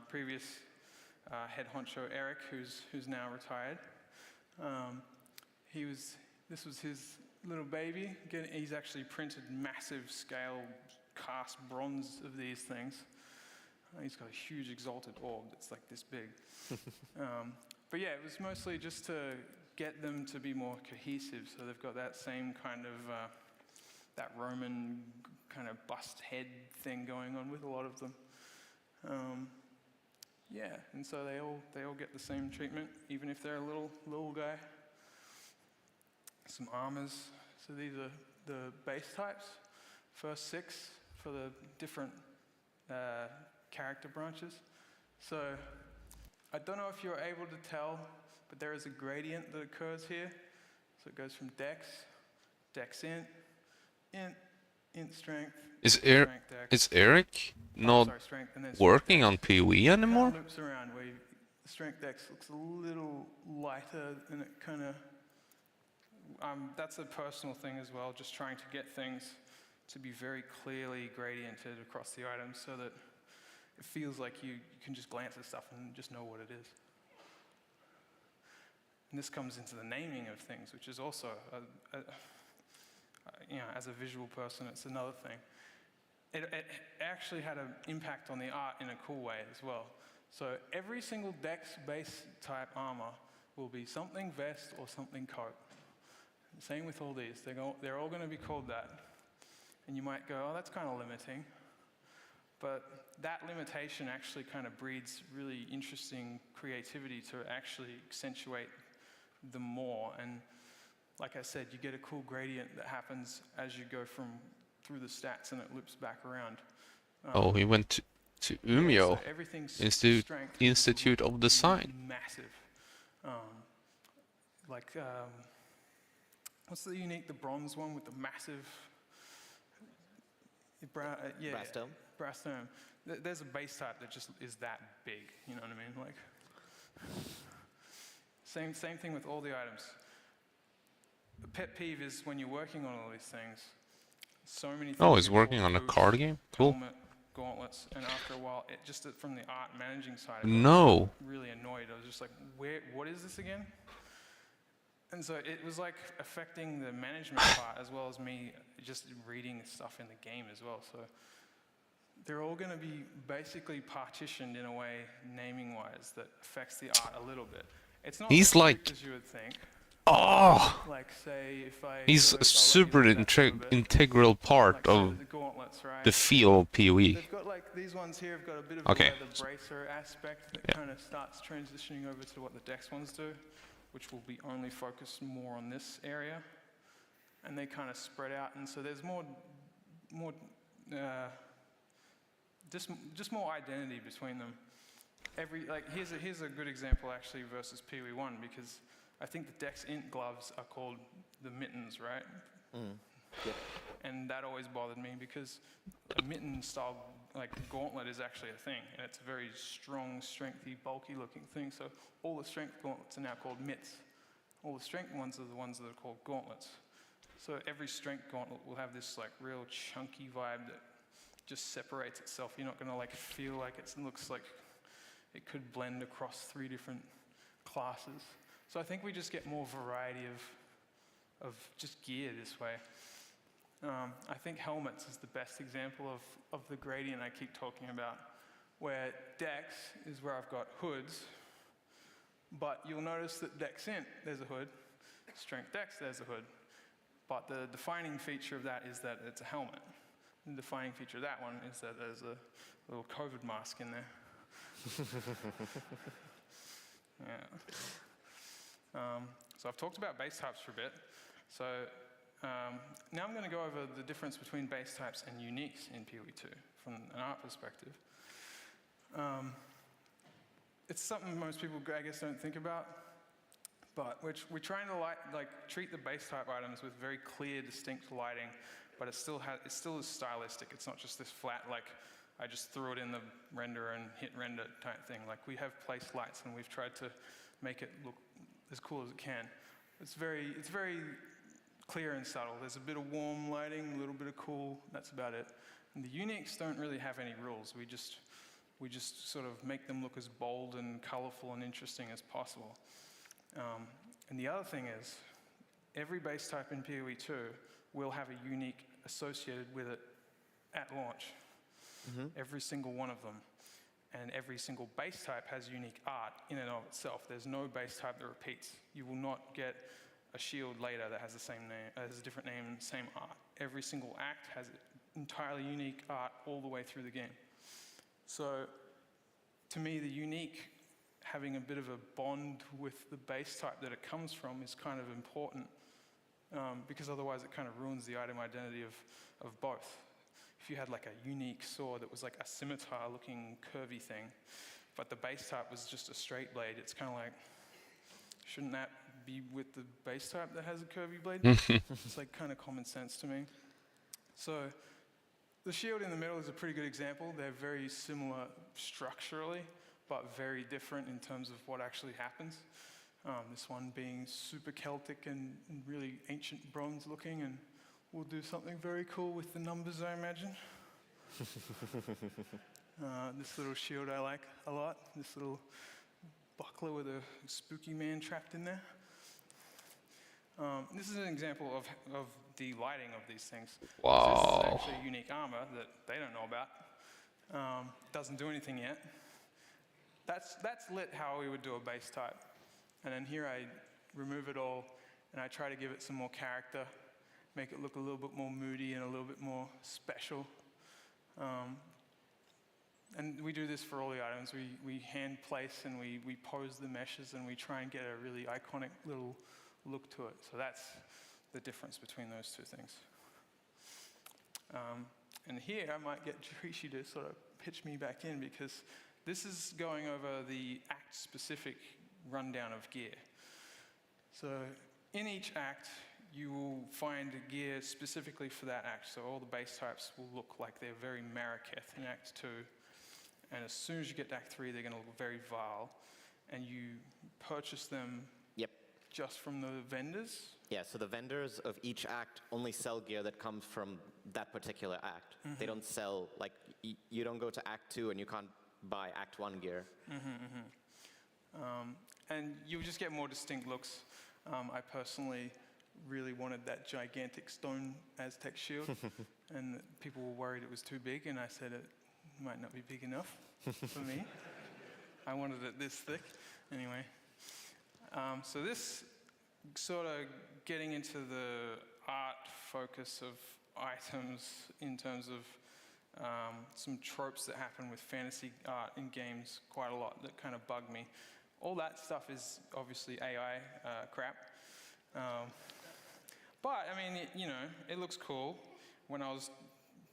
E: Previous head honcho Eric, who's now retired, this was his little baby. He's actually printed massive scale cast bronze of these things. He's got a huge exalted orb that's like this big. But yeah, it was mostly just to get them to be more cohesive. So they've got that same kind of, that Roman kind of bust head thing going on with a lot of them. Yeah, and so they all get the same treatment, even if they're a little guy. Some armors. So these are the base types. First 6 for the different character branches. So I don't know if you're able to tell, but there is a gradient that occurs here. So it goes from dex int strength.
A: Is
E: strength dex.
A: Eric not
E: Sorry, strength, and then strength
A: working
E: dex.
A: on PoE
E: Kind of
A: anymore?
E: loops around where the strength dex looks a little lighter, and it kind of. That's a personal thing as well, just trying to get things to be very clearly gradiented across the items so that it feels like you can just glance at stuff and just know what it is. And this comes into the naming of things, which is also, as a visual person, it's another thing. It actually had an impact on the art in a cool way as well. So every single dex base type armor will be something vest or something coat. Same with all these. They're all going to be called that. And you might go, oh, that's kind of limiting. But that limitation actually kind of breeds really interesting creativity to actually accentuate them more. And like I said, you get a cool gradient that happens as you go through the stats and it loops back around.
A: Oh, he went to Umeå,
E: so everything's
A: Institute of Design.
E: Massive. What's the bronze one with the massive
F: Brass dome?
E: Brass dome. There's a base type that just is that big, you know what I mean? Like, same thing with all the items. The pet peeve is when you're working on all these things, so many things.
A: Oh, he's working
E: involve
A: on a
E: boots,
A: card game? Cool.
E: Helmet, gauntlets, and after a while, it just from the art managing side,
A: No.
E: I got really annoyed. I was just like, what is this again? And so it was like affecting the management part as well as me just reading stuff in the game as well. So they're all going to be basically partitioned in a way, naming-wise, that affects the art a little bit. It's not
A: He's
E: as
A: like-
E: strict as you would think.
A: Oh,
E: Like, say, if I...
A: he's
E: go,
A: a
E: I'll
A: super
E: let you do that for a bit.
A: integral part
E: Like, say
A: of
E: the gauntlets, right?
A: the feel of PoE.
E: They've got like these ones here have got a bit of
A: Okay.
E: a leather bracer aspect that kind of starts transitioning over to what the Dex ones do, which will be only focused more on this area, and they kind of spread out, and so there's more, just more identity between them. Here's a good example actually versus PoE 1 because I think the Dex Int gloves are called the mittens, right?
F: Yep.
E: And that always bothered me because a mitten style like gauntlet is actually a thing, and it's a very strong, strengthy, bulky looking thing. So all the strength gauntlets are now called mitts. All the strength ones are the ones that are called gauntlets. So every strength gauntlet will have this like real chunky vibe that just separates itself. You're not gonna like feel like it looks like it could blend across 3 different classes. So I think we just get more variety of just gear this way. I think helmets is the best example of the gradient I keep talking about, where Dex is where I've got hoods, but you'll notice that Dex Int, there's a hood, Strength Dex, there's a hood, but the defining feature of that is that it's a helmet. The defining feature of that one is that there's a little COVID mask in there. Yeah. So I've talked about base types for a bit. So now I'm going to go over the difference between base types and uniques in PoE 2 from an art perspective. it's something most people, I guess, don't think about. But we're trying to treat the base type items with very clear, distinct lighting, but it still is stylistic. It's not just this flat, like I just threw it in the render and hit render type thing. Like we have placed lights and we've tried to make it look as cool as it can. It's very clear and subtle. There's a bit of warm lighting, a little bit of cool. That's about it. And the uniques don't really have any rules. We just sort of make them look as bold and colorful and interesting as possible. And the other thing is, every base type in PoE 2 will have a unique associated with it at launch. Every single one of them. And every single base type has unique art in and of itself. There's no base type that repeats. You will not get a shield later that has the same name, has a different name and same art. Every single act has entirely unique art all the way through the game. So, to me, the unique, having a bit of a bond with the base type that it comes from is kind of important, because otherwise it kind of ruins the item identity of both. If you had like a unique sword that was like a scimitar-looking curvy thing, but the base type was just a straight blade, it's kind of like, shouldn't that be with the base type that has a curvy blade? It's like kind of common sense to me. So the shield in the middle is a pretty good example. They're very similar structurally, but very different in terms of what actually happens. This one being super Celtic and really ancient bronze looking, and we'll do something very cool with the numbers, I imagine. This little shield I like a lot. This little buckler with a spooky man trapped in there. This is an example of the lighting of these things.
A: Wow.
E: This is actually unique armor that they don't know about. Doesn't do anything yet. That's lit how we would do a base type. And then here I remove it all and I try to give it some more character, make it look a little bit more moody and a little bit more special. And we do this for all the items. We hand place and we pose the meshes and we try and get a really iconic little look to it. So that's the difference between those two things. And here I might get Jirishi to sort of pitch me back in, because this is going over the act-specific rundown of gear. So in each act, you will find a gear specifically for that act. So all the base types will look like they're very Maraketh in Act 2. And as soon as you get to Act 3, they're going to look very vile. And you purchase them just from the vendors.
F: Yeah, so the vendors of each act only sell gear that comes from that particular act. They don't sell, like, you don't go to Act 2 and you can't buy Act 1 gear.
E: And you just get more distinct looks. I personally really wanted that gigantic stone Aztec shield, and people were worried it was too big, and I said it might not be big enough for me. I wanted it this thick. Anyway, so this sort of getting into the art focus of items in terms of some tropes that happen with fantasy art in games quite a lot that kind of bug me. All that stuff is obviously AI crap. But, I mean, it looks cool. When I was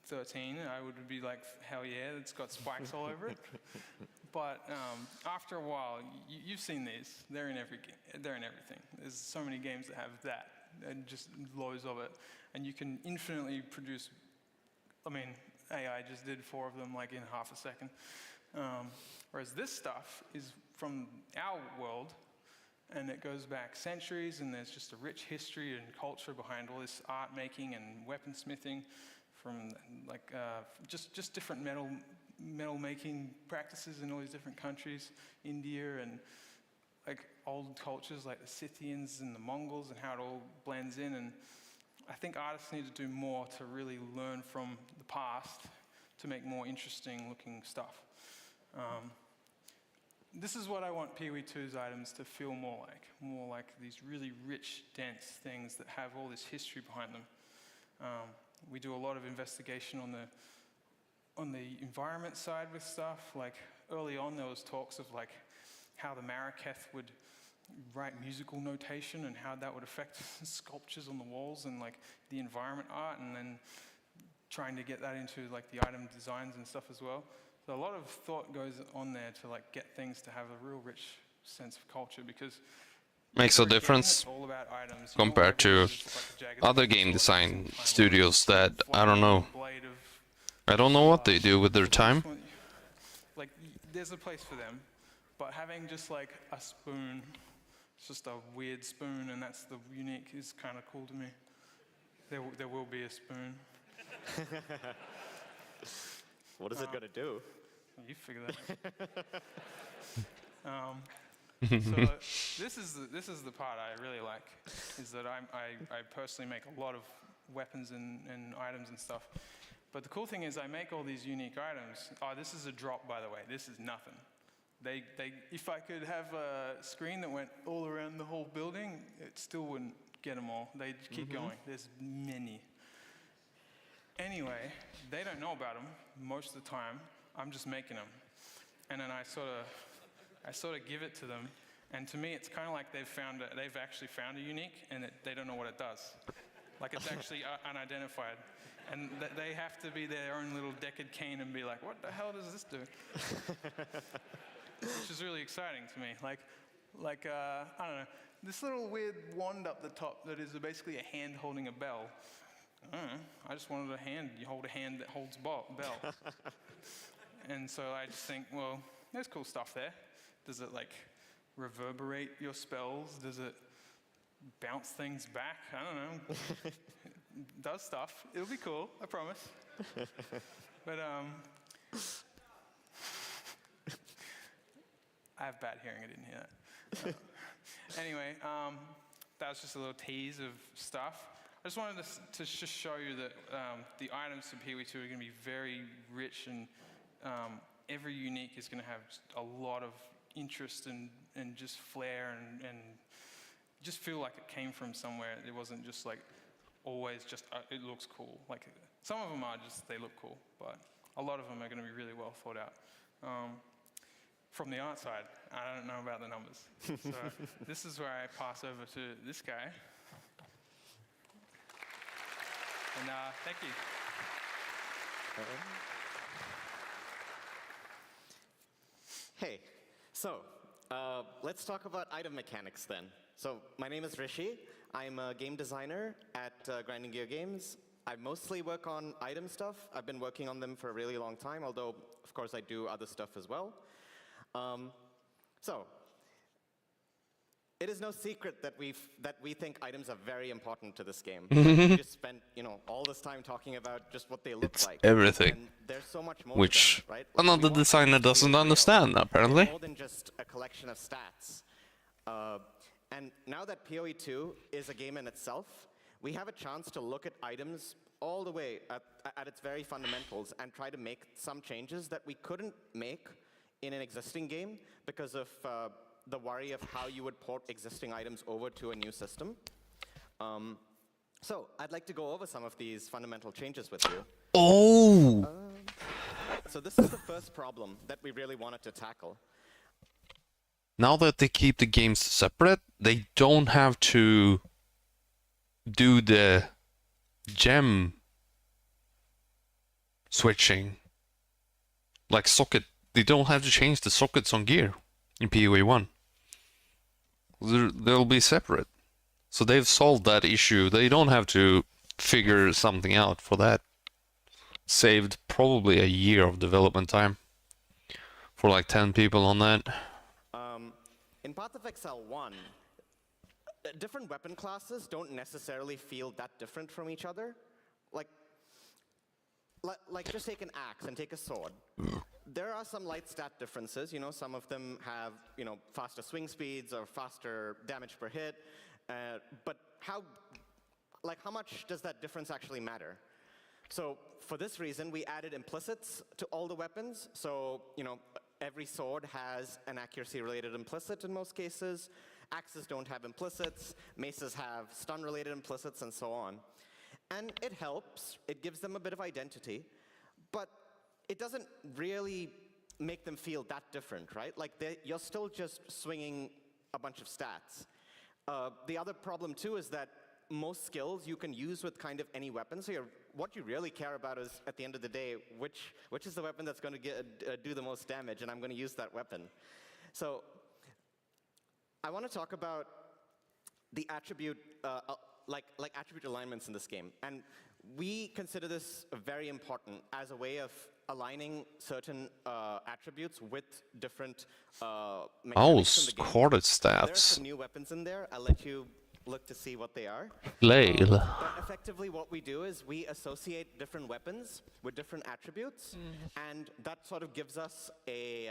E: 13, I would be like, hell yeah, it's got spikes all over it. But after a while, you've seen these. They're in everything. There's so many games that have that, and just loads of it. And you can infinitely produce, AI just did 4 of them like in half a second. Whereas this stuff is from our world, and it goes back centuries, and there's just a rich history and culture behind all this art making and weaponsmithing from like just different metal making practices in all these different countries, India, and like old cultures like the Scythians and the Mongols, and how it all blends in. And I think artists need to do more to really learn from the past to make more interesting looking stuff. This is what I want PoE 2's items to feel more like these really rich, dense things that have all this history behind them. We do a lot of investigation on the environment side with stuff. Like early on, there was talks of like how the Maraketh would write musical notation and how that would affect sculptures on the walls and like the environment art, and then trying to get that into like the item designs and stuff as well. So a lot of thought goes on there to like get things to have a real rich sense of culture, because
A: Makes
E: for
A: a
E: game,
A: difference
E: it's all about items. You don't
A: compared
E: want
A: to
E: everything just like a jagged
A: other
E: piece of
A: game
E: sword or
A: design
E: some time
A: studios that I don't know.
E: blade of
A: I don't know what they do with their
E: I just
A: time.
E: want- like, there's a place for them, but having just like a spoon, it's just a weird spoon, and that's the unique, is kind of cool to me. There will be a spoon.
F: What is it going to do?
E: You figure that out. So this is the part I really like, is that I personally make a lot of weapons and items and stuff. But the cool thing is I make all these unique items. Oh, this is a drop, by the way. This is nothing. If I could have a screen that went all around the whole building, it still wouldn't get them all. They'd keep going. There's many. Anyway, they don't know about them most of the time. I'm just making them. And then I sort of give it to them. And to me, it's kind of like they've actually found a unique, and they don't know what it does. Like, it's actually unidentified. And they have to be their own little Deckard Cain and be like, what the hell does this do? Which is really exciting to me. Like I don't know, this little weird wand up the top that is basically a hand holding a bell. I don't know, I just wanted a hand. You hold a hand that holds bell. And so I just think, well, there's cool stuff there. Does it like reverberate your spells? Does it bounce things back? I don't know. It does stuff. It'll be cool, I promise. But I have bad hearing, I didn't hear that. Anyway, that was just a little tease of stuff. I just wanted to just show you that the items for PoE2 are going to be very rich, and every unique is going to have a lot of interest and just flair and just feel like it came from somewhere. It wasn't just like always just, it looks cool. Like, some of them are just, they look cool, but a lot of them are going to be really well thought out. From the art side, I don't know about the numbers. So this is where I pass over to this guy. And thank you.
F: Hey, so let's talk about item mechanics then. So my name is Rishi. I'm a game designer at Grinding Gear Games. I mostly work on item stuff. I've been working on them for a really long time, although, of course, I do other stuff as well. So it is no secret that we think items are very important to this game. We just spent, all this time talking about just what they look like.
A: Everything.
F: And there's so much more
A: Which
F: to them, right? Like, we
A: another
F: want
A: designer
F: items to be
A: doesn't
F: real.
A: understand, apparently.
F: They're more than just a collection of stats. And now that PoE2 is a game in itself, we have a chance to look at items all the way at its very fundamentals and try to make some changes that we couldn't make in an existing game because of the worry of how you would port existing items over to a new system. So I'd like to go over some of these fundamental changes with you.
A: Oh!
F: So this is the first problem that we really wanted to tackle.
A: Now that they keep the games separate, they don't have to do the gem switching. Like socket. They don't have to change the sockets on gear in PoE1. They'll be separate. So they've solved that issue. They don't have to figure something out for that. Saved probably a year of development time for like 10 people on that.
F: In Path of Exile 1, different weapon classes don't necessarily feel that different from each other. Like just take an axe and take a sword. There are some light stat differences. Some of them have, faster swing speeds or faster damage per hit. But how much does that difference actually matter? So for this reason, we added implicits to all the weapons. So, every sword has an accuracy-related implicit in most cases. Axes don't have implicits. Maces have stun-related implicits, and so on. And it helps. It gives them a bit of identity. But it doesn't really make them feel that different, right? Like, you're still just swinging a bunch of stats. The other problem, too, is that most skills you can use with kind of any weapon. So what you really care about is, at the end of the day, which is the weapon that's going to do the most damage, and I'm going to use that weapon. So I want to talk about the attribute, like attribute alignments in this game. And we consider this very important as a way of aligning certain attributes with different mechanics in the game.
A: corded
F: There are
A: staffs.
F: some new weapons in there. I'll let you look to see what they are.
A: Flail.
F: But effectively what we do is we associate different weapons with different attributes, and that sort of gives us a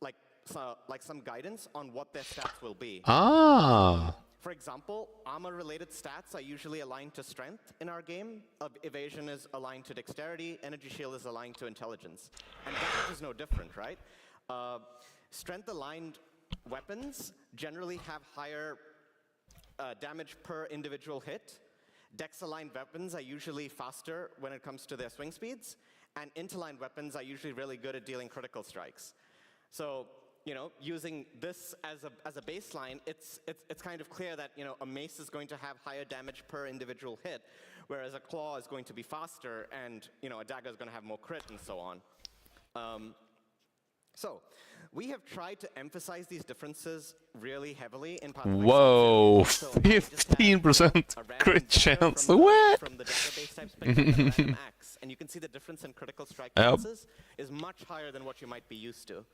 F: like some guidance on what their stats will be.
A: Ah.
F: For example, armor-related stats are usually aligned to strength in our game. Evasion is aligned to dexterity. Energy shield is aligned to intelligence. And damage is no different, right? Strength-aligned weapons generally have higher damage per individual hit. Dex-aligned weapons are usually faster when it comes to their swing speeds. And int-aligned weapons are usually really good at dealing critical strikes. So, you know, using this as a baseline, it's kind of clear that, you know, a mace is going to have higher damage per individual hit, whereas a claw is going to be faster, and, you know, a dagger is going to have more crit, and so on. So we have tried to emphasize these differences really heavily in Path of Exile 2.
A: Whoa,
F: So I just have
A: 15%
F: a random
A: crit
F: dagger
A: chance.
F: from the-
A: What?
F: From the dagger-based types picked up and a random axe, and you can see the difference in critical strike
A: Yep.
F: chances is much higher than what you might be used to.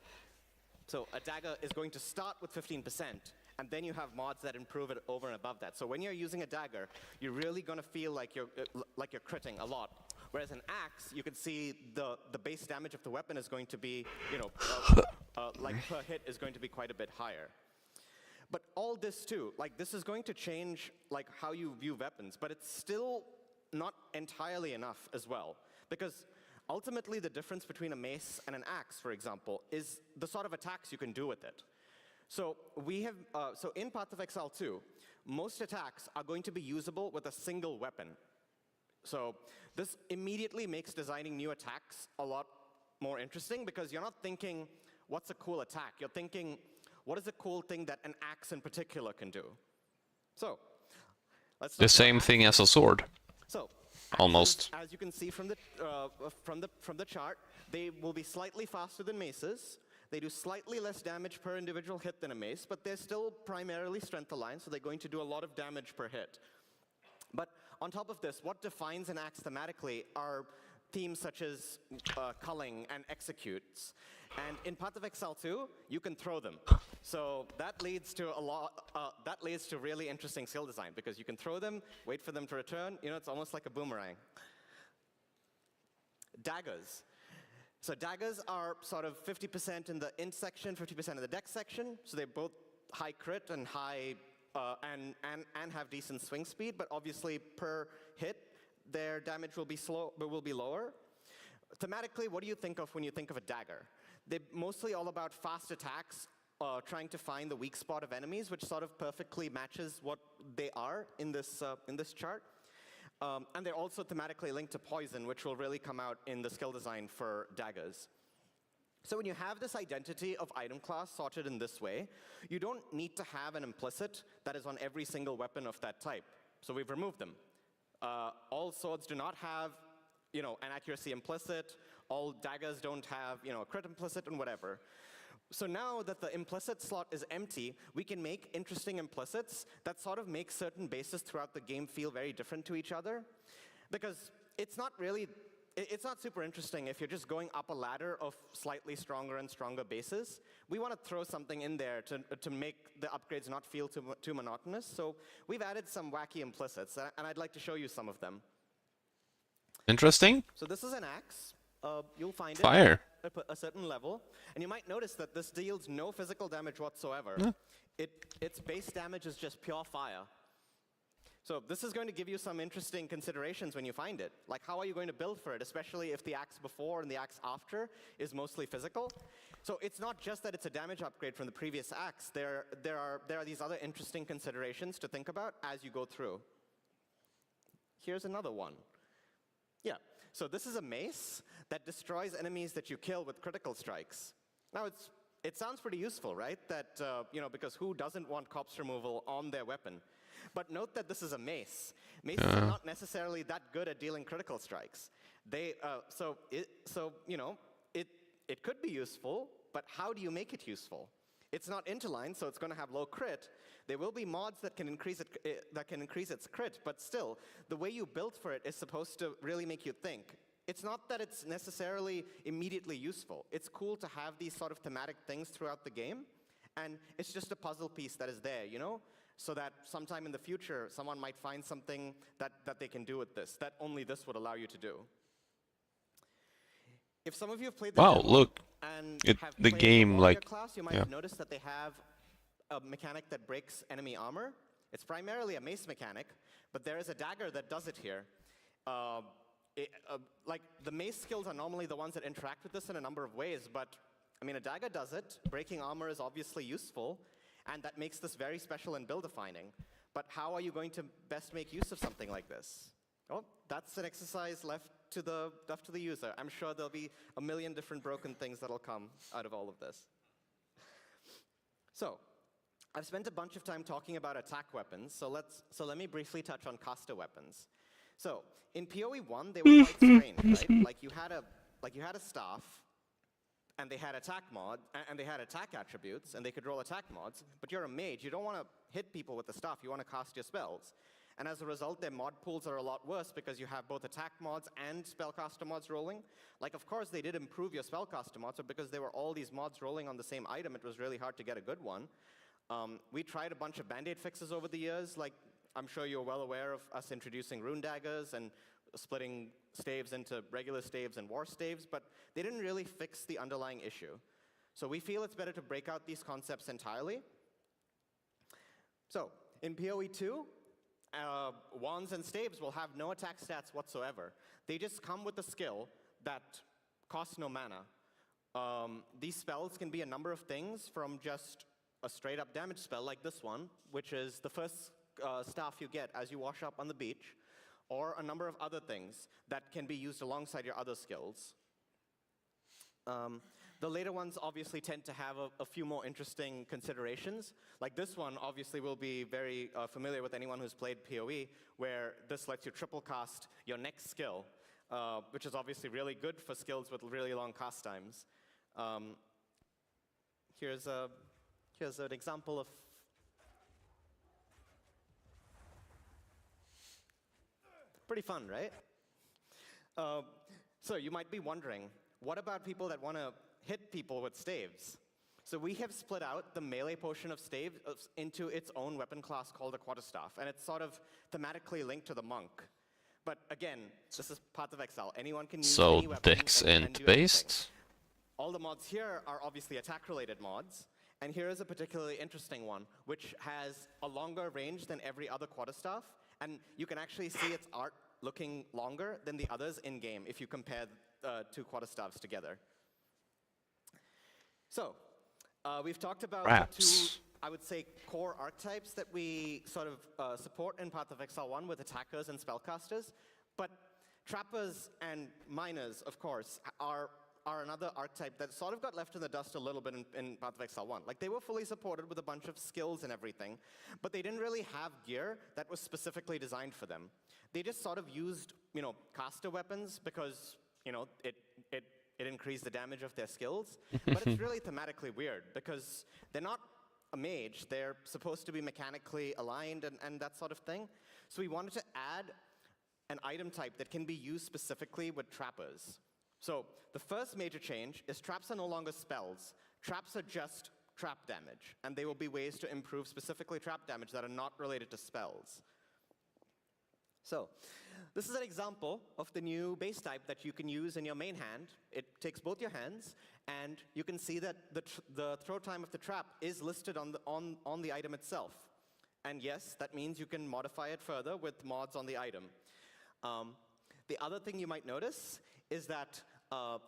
F: So a dagger is going to start with 15%, and then you have mods that improve it over and above that. So when you're using a dagger, you're really going to feel like you're critting a lot. Whereas an axe, you can see the base damage of the weapon is going to be, you know, like per hit is going to be quite a bit higher. But all this too, like this is going to change like how you view weapons, but it's still not entirely enough as well, because ultimately, the difference between a mace and an axe, for example, is the sort of attacks you can do with it. So we have, so in Path of Exile 2, most attacks are going to be usable with a single weapon. So this immediately makes designing new attacks a lot more interesting, because you're not thinking, what's a cool attack? You're thinking, what is a cool thing that an axe in particular can do? So let's
A: The
F: talk
A: same
F: about
A: thing as a sword.
F: So,
A: Almost.
F: As you can see from the chart, they will be slightly faster than maces. They do slightly less damage per individual hit than a mace, but they're still primarily strength aligned, so they're going to do a lot of damage per hit. But on top of this, what defines an axe thematically are themes such as culling and executes. And in Path of Exile 2, you can throw them. So that leads to that leads to really interesting skill design, because you can throw them, wait for them to return. You know, it's almost like a boomerang. Daggers. So daggers are sort of 50% in the int section, 50% in the dex section. So they're both high crit and high and have decent swing speed, but obviously per hit, their damage will be lower. Thematically, what do you think of when you think of a dagger? They're mostly all about fast attacks, trying to find the weak spot of enemies, which sort of perfectly matches what they are in this chart. And they're also thematically linked to poison, which will really come out in the skill design for daggers. So when you have this identity of item class sorted in this way, you don't need to have an implicit that is on every single weapon of that type. So we've removed them. All swords do not have, you know, an accuracy implicit. All daggers don't have, you know, a crit implicit and whatever. So now that the implicit slot is empty, we can make interesting implicits that sort of make certain bases throughout the game feel very different to each other. Because it's not super interesting if you're just going up a ladder of slightly stronger and stronger bases. We want to throw something in there to make the upgrades not feel too monotonous. So we've added some wacky implicits, and I'd like to show you some of them.
A: Interesting.
F: So this is an axe. You'll find
A: Fire.
F: it at a certain level. And you might notice that this deals no physical damage whatsoever.
A: Yeah.
F: Its base damage is just pure fire. So this is going to give you some interesting considerations when you find it. Like, how are you going to build for it, especially if the axe before and the axe after is mostly physical? So it's not just that it's a damage upgrade from the previous axe. There are these other interesting considerations to think about as you go through. Here's another one. Yeah, so this is a mace that destroys enemies that you kill with critical strikes. Now, it sounds pretty useful, right? That, you know, because who doesn't want corpse removal on their weapon? But note that this is a mace. Maces are not necessarily that good at dealing critical strikes. It could be useful, but how do you make it useful? It's not interlined, so it's going to have low crit. There will be mods that can increase its crit, but still, the way you built for it is supposed to really make you think. It's not that it's necessarily immediately useful. It's cool to have these sort of thematic things throughout the game, and it's just a puzzle piece that is there, you know? So that sometime in the future, someone might find something that they can do with this, that only this would allow you to do. If some of you have played the demo
A: look,
F: and have
A: the
F: played
A: game,
F: warrior
A: like,
F: class, you might have noticed that they have a mechanic that breaks enemy armor. It's primarily a mace mechanic, but there is a dagger that does it here. Like, the mace skills are normally the ones that interact with this in a number of ways, but, I mean, a dagger does it. Breaking armor is obviously useful, and that makes this very special and build-defining. But how are you going to best make use of something like this? Oh, that's an exercise left to the user. I'm sure there'll be a million different broken things that'll come out of all of this. So, I've spent a bunch of time talking about attack weapons, so let me briefly touch on caster weapons. So, in PoE 1, they were quite strange, right? Like you had a staff, and they had attack mod, and they had attack attributes, and they could roll attack mods, but you're a mage, you don't want to hit people with the staff, you want to cast your spells. And as a result, their mod pools are a lot worse because you have both attack mods and spellcaster mods rolling. Like, of course, they did improve your spellcaster mods, but because there were all these mods rolling on the same item, it was really hard to get a good one. We tried a bunch of band-aid fixes over the years, like I'm sure you're well aware of us introducing rune daggers and splitting staves into regular staves and war staves, but they didn't really fix the underlying issue. So we feel it's better to break out these concepts entirely. So, in PoE 2, wands and staves will have no attack stats whatsoever. They just come with a skill that costs no mana. These spells can be a number of things, from just a straight-up damage spell like this one, which is the first staff you get as you wash up on the beach, or a number of other things that can be used alongside your other skills. The later ones obviously tend to have a few more interesting considerations. Like this one obviously will be very familiar with anyone who's played PoE, where this lets you triple cast your next skill, which is obviously really good for skills with really long cast times. Here's an example of pretty fun, right? So you might be wondering, what about people that want to hit people with staves? So we have split out the melee portion of staves into its own weapon class called a quarterstaff, and it's sort of thematically linked to the monk. But again, this is part of Exile. Anyone can use any weapon
A: dex
F: and
A: and
F: do
A: based.
F: anything. All the mods here are obviously attack-related mods, and here is a particularly interesting one, which has a longer range than every other quarterstaff, and you can actually see its art looking longer than the others in-game if you compare two quarterstaffs together. So, we've talked about the two, I would say, core archetypes that we sort of support in Path of Exile 1 with attackers and spellcasters, but trappers and miners, of course, are another archetype that sort of got left in the dust a little bit in Path of Exile 1. Like, they were fully supported with a bunch of skills and everything, but they didn't really have gear that was specifically designed for them. They just sort of used, you know, caster weapons because, you know, it increased the damage of their skills, but it's really thematically weird because they're not a mage, they're supposed to be mechanically aligned and that sort of thing. So we wanted to add an item type that can be used specifically with trappers. So the first major change is traps are no longer spells. Traps are just trap damage, and they will be ways to improve specifically trap damage that are not related to spells. So this is an example of the new base type that you can use in your main hand. It takes both your hands, and you can see that the throw time of the trap is listed on the item itself. And yes, that means you can modify it further with mods on the item. The other thing you might notice is that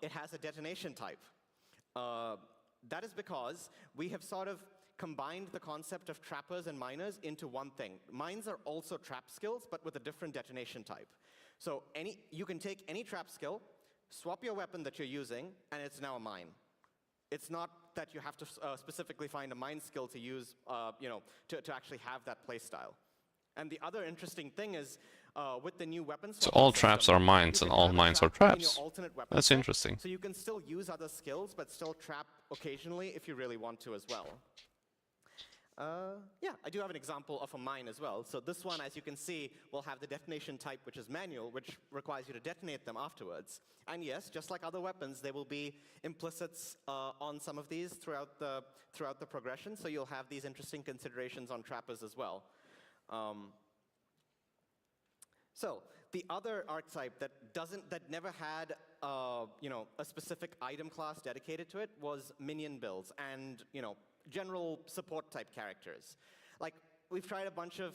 F: it has a detonation type. That is because we have sort of combined the concept of trappers and miners into one thing. Mines are also trap skills, but with a different detonation type. So you can take any trap skill, swap your weapon that you're using, and it's now a mine. It's not that you have to specifically find a mine skill to use, you know, to actually have that playstyle. And the other interesting thing is, with the new weapon
A: So
F: swapping
A: all traps
F: system,
A: are mines
F: you
A: and
F: can
A: all
F: have a
A: mines are
F: trap in your
A: traps.
F: alternate weapon
A: That's
F: set,
A: interesting.
F: So you can still use other skills, but still trap occasionally if you really want to as well. Yeah, I do have an example of a mine as well. So this one, as you can see, will have the detonation type, which is manual, which requires you to detonate them afterwards. And yes, just like other weapons, there will be implicits on some of these throughout the progression. So you'll have these interesting considerations on trappers as well. So the other archetype that never had a specific item class dedicated to it was minion builds and general support type characters. Like we've tried a bunch of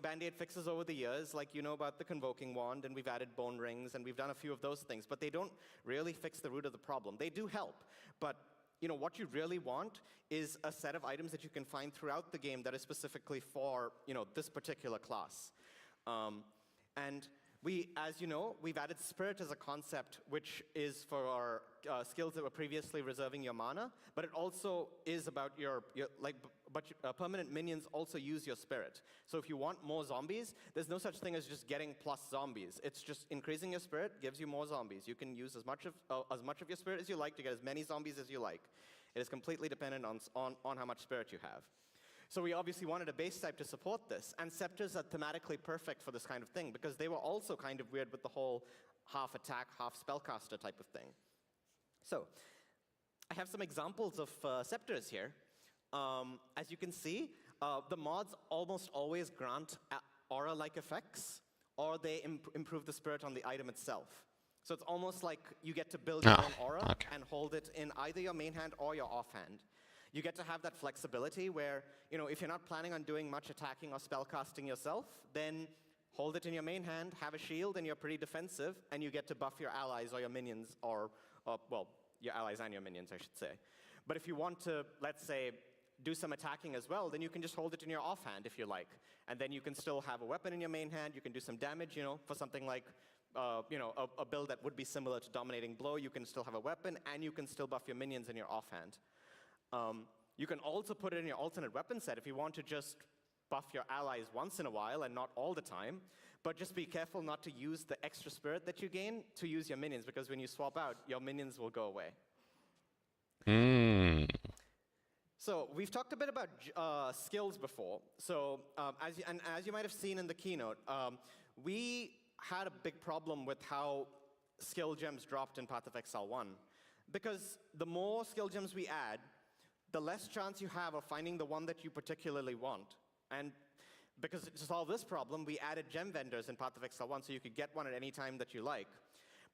F: band-aid fixes over the years, like about the Convoking Wand, and we've added bone rings, and we've done a few of those things, but they don't really fix the root of the problem. They do help, but what you really want is a set of items that you can find throughout the game that is specifically for this particular class. And as you know, we've added Spirit as a concept, which is for our skills that were previously reserving your mana, but it also is about permanent minions also use your Spirit. So if you want more zombies, there's no such thing as just getting plus zombies. It's just increasing your Spirit gives you more zombies. You can use as much of your Spirit as you like to get as many zombies as you like. It is completely dependent on how much Spirit you have. So we obviously wanted a base type to support this, and scepters are thematically perfect for this kind of thing because they were also kind of weird with the whole half attack, half spellcaster type of thing. So I have some examples of scepters here. As you can see, the mods almost always grant aura-like effects, or they improve the spirit on the item itself. So it's almost like you get to build your own aura and hold it in either your main hand or your offhand. You get to have that flexibility where, if you're not planning on doing much attacking or spellcasting yourself, then hold it in your main hand, have a shield, and you're pretty defensive, and you get to buff your allies or your minions, or your allies and your minions, I should say. But if you want to, let's say, do some attacking as well, then you can just hold it in your offhand if you like. And then you can still have a weapon in your main hand, you can do some damage, for something like, a build that would be similar to Dominating Blow, you can still have a weapon, and you can still buff your minions in your offhand. You can also put it in your alternate weapon set if you want to just buff your allies once in a while and not all the time, but just be careful not to use the extra spirit that you gain to use your minions, because when you swap out, your minions will go away. So we've talked a bit about skills before. So as you might have seen in the keynote, we had a big problem with how skill gems dropped in Path of Exile 1. Because the more skill gems we add, the less chance you have of finding the one that you particularly want. And because to solve this problem, we added gem vendors in Path of Exile 1 so you could get one at any time that you like.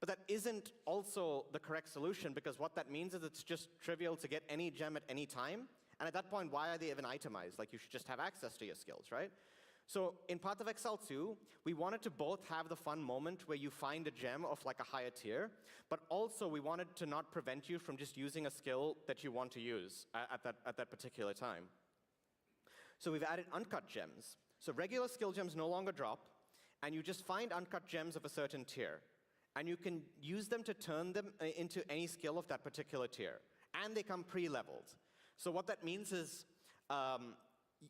F: But that isn't also the correct solution, because what that means is it's just trivial to get any gem at any time. And at that point, why are they even itemized? Like, you should just have access to your skills, right? So in Path of Exile 2, we wanted to both have the fun moment where you find a gem of like a higher tier, but also we wanted to not prevent you from just using a skill that you want to use at that particular time. So we've added uncut gems. So regular skill gems no longer drop, and you just find uncut gems of a certain tier. And you can use them to turn them into any skill of that particular tier. And they come pre-leveled. So what that means is,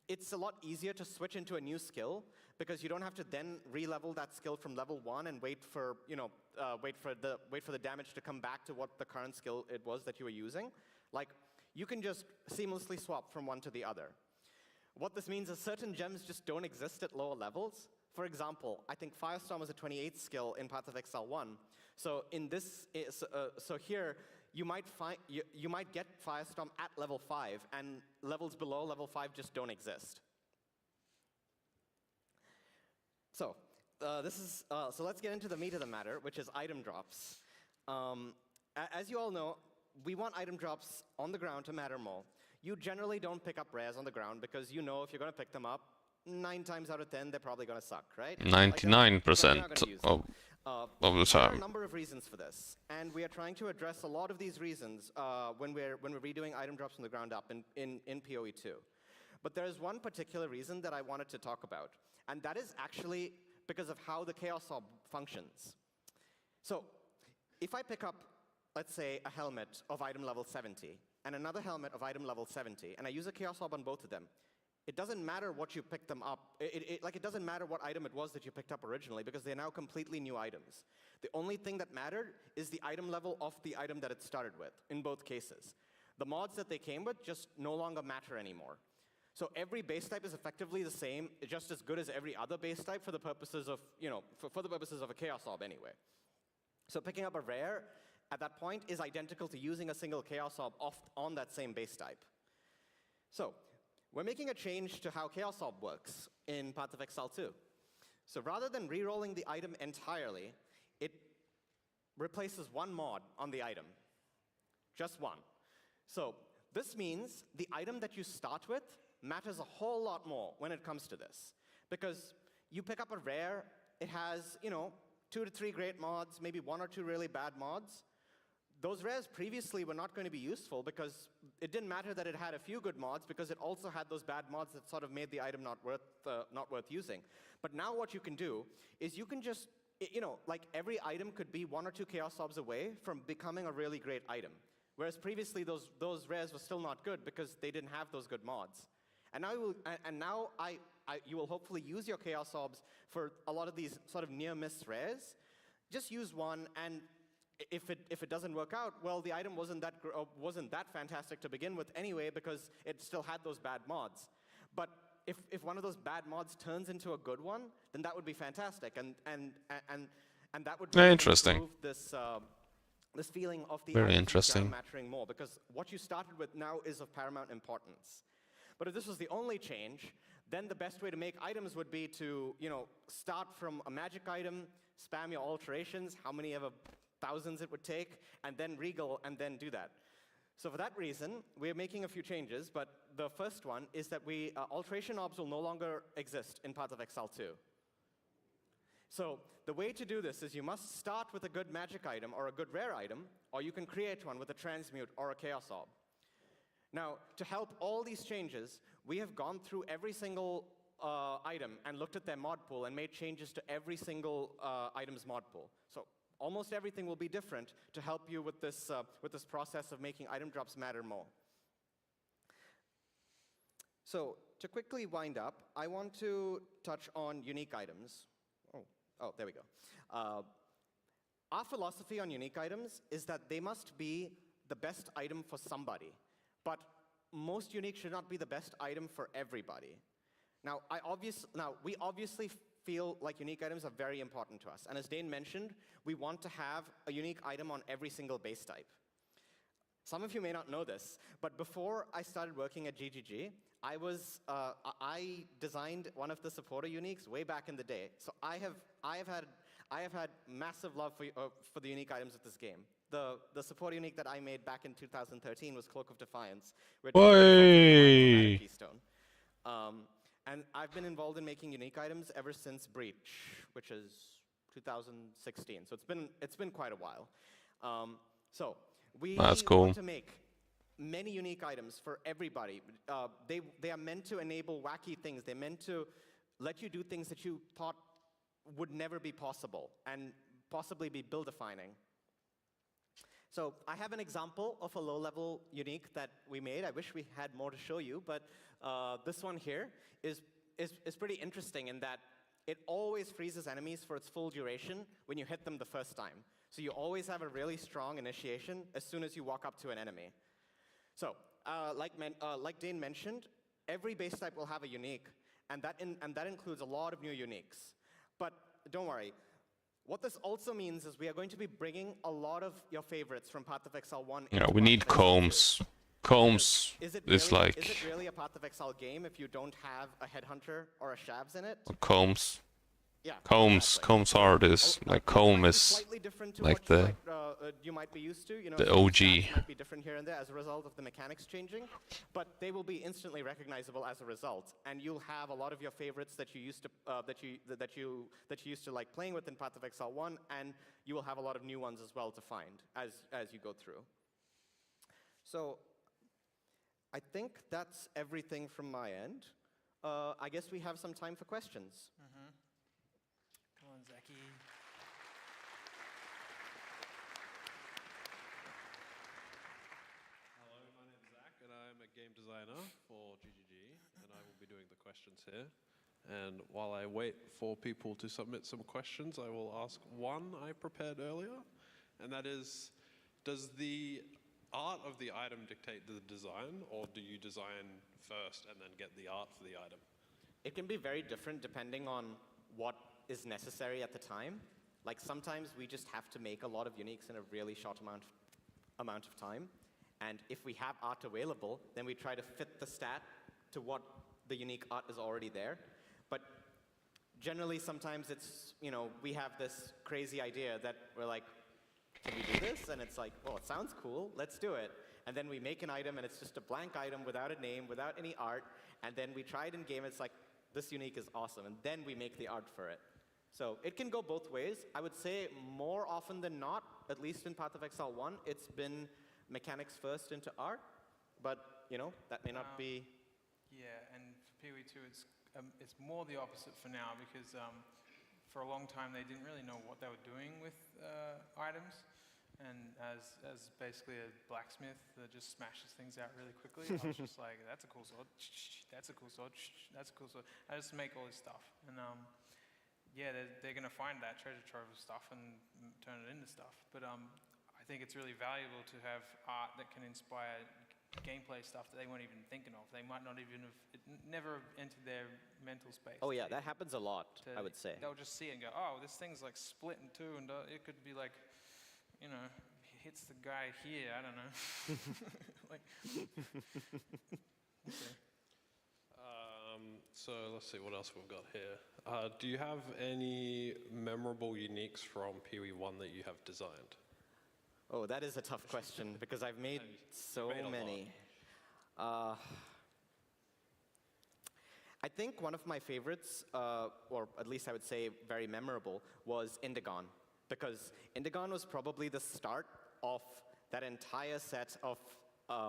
F: it's a lot easier to switch into a new skill because you don't have to then re-level that skill from level 1 and wait for the damage to come back to what the current skill it was that you were using. Like, you can just seamlessly swap from one to the other. What this means is certain gems just don't exist at lower levels. For example, I think Firestorm is a 28th skill in Path of Exile 1. So in this, so here, you might get Firestorm at level 5, and levels below level 5 just don't exist. So so let's get into the meat of the matter, which is item drops. As you all know, we want item drops on the ground to matter more. You generally don't pick up rares on the ground because you know if you're going to pick them up, 9 times out of 10, they're probably going to suck, right?
A: 99% of the
F: There are a
A: time.
F: number of reasons for this, and we are trying to address a lot of these reasons when we're redoing item drops from the ground up in PoE 2. But there is one particular reason that I wanted to talk about, and that is actually because of how the Chaos Orb functions. So if I pick up, let's say, a helmet of item level 70, and another helmet of item level 70, and I use a Chaos Orb on both of them, it doesn't matter what you pick them up it doesn't matter what item it was that you picked up originally because they're now completely new items. The only thing that mattered is the item level of the item that it started with in both cases. The mods that they came with just no longer matter anymore. So every base type is effectively the same, just as good as every other base type for the purposes of, for the purposes of a Chaos Orb anyway. So picking up a rare at that point is identical to using a single Chaos Orb on that same base type. So we're making a change to how Chaos Orb works in Path of Exile 2. So rather than re-rolling the item entirely, it replaces one mod on the item. Just one. So this means the item that you start with matters a whole lot more when it comes to this. Because you pick up a rare, it has, 2 to 3 great mods, maybe 1 or 2 really bad mods. Those rares previously were not going to be useful because it didn't matter that it had a few good mods because it also had those bad mods that sort of made the item not worth using. But now what you can do is you can just, like every item could be 1 or 2 Chaos Orbs away from becoming a really great item. Whereas previously those rares were still not good because they didn't have those good mods. And now you will hopefully use your Chaos Orbs for a lot of these sort of near-miss rares. Just use one, and if it doesn't work out, well, the item wasn't that fantastic to begin with anyway because it still had those bad mods. But if one of those bad mods turns into a good one, then that would be fantastic, and that would really
A: interesting.
F: improve this feeling of the
A: Very
F: items
A: interesting.
F: mattering more because what you started with now is of paramount importance. But if this was the only change, then the best way to make items would be to, start from a magic item, spam your alterations, how many ever thousands it would take, and then regal, and then do that. So for that reason, we're making a few changes, but the first one is that alteration orbs will no longer exist in Path of Exile 2. So the way to do this is you must start with a good magic item or a good rare item, or you can create one with a transmute or a Chaos Orb. Now, to help all these changes, we have gone through every single item and looked at their mod pool and made changes to every single item's mod pool. So almost everything will be different to help you with this process of making item drops matter more. So to quickly wind up, I want to touch on unique items. Oh, there we go. Our philosophy on unique items is that they must be the best item for somebody. But most unique should not be the best item for everybody. Now, we obviously feel like unique items are very important to us. And as Dane mentioned, we want to have a unique item on every single base type. Some of you may not know this, but before I started working at GGG, I designed one of the supporter uniques way back in the day. So I have had massive love for the unique items of this game. The support unique that I made back in 2013 was Cloak of Defiance, which is Keystone. And I've been involved in making unique items ever since Breach, which is 2016. So it's been quite a while. So we want to make many unique items for everybody. They are meant to enable wacky things. They're meant to let you do things that you thought would never be possible and possibly be build-defining. So I have an example of a low-level unique that we made. I wish we had more to show you, but this one here is pretty interesting in that it always freezes enemies for its full duration when you hit them the first time. So you always have a really strong initiation as soon as you walk up to an enemy. So like Dane mentioned, every base type will have a unique, and that includes a lot of new uniques. But don't worry. What this also means is we are going to be bringing a lot of your favorites from Path of Exile 1.
A: Yeah, we need combs. Combs is like...
F: Is it really a Path of Exile game if you don't have a Headhunter or a Shavs in it?
A: Combs.
F: Yeah.
A: Combs.
F: Exactly.
A: Combs are this. Like comb is like the...
F: you might be used to,
A: the OG.
F: Might be different here and there as a result of the mechanics changing, but they will be instantly recognizable as a result, and you'll have a lot of your favorites that you used to that you used to like playing with in Path of Exile 1, and you will have a lot of new ones as well to find as you go through. So I think that's everything from my end. I guess we have some time for questions.
E: Mm-hmm. Come on, Zaki.
G: Hello, my name is Zach, and I'm a game designer for GGG, and I will be doing the questions here. And while I wait for people to submit some questions, I will ask one I prepared earlier, and that is, does the art of the item dictate the design, or do you design first and then get the art for the item?
F: It can be very different depending on what is necessary at the time. Like sometimes we just have to make a lot of uniques in a really short amount of time. And if we have art available, then we try to fit the stat to what the unique art is already there. But generally, sometimes it's, we have this crazy idea that we're like, can we do this? And it's like, well, it sounds cool, let's do it. And then we make an item, and it's just a blank item without a name, without any art. And then we try it in game, it's like, this unique is awesome. And then we make the art for it. So it can go both ways. I would say more often than not, at least in Path of Exile 1, it's been mechanics first into art. But, that may not be.
E: Yeah, and for PoE2, it's more the opposite for now, because for a long time they didn't really know what they were doing with items. And as basically a blacksmith that just smashes things out really quickly, I was just like, that's a cool sword, that's a cool sword, that's a cool sword. I just make all this stuff. And yeah, they're going to find that treasure trove of stuff and turn it into stuff. But I think it's really valuable to have art that can inspire gameplay stuff that they weren't even thinking of. They might not even have, it never entered their mental space.
F: Oh yeah, that happens a lot, I would say.
E: They'll just see it and go, oh, this thing's like split in two, and it could be like, hits the guy here, I don't know. Like, okay.
G: So let's see what else we've got here. Do you have any memorable uniques from PoE1 that you have designed?
F: Oh, that is a tough question, because I've made so many. I think one of my favorites, or at least I would say very memorable, was Indigon. Because Indigon was probably the start of that entire set of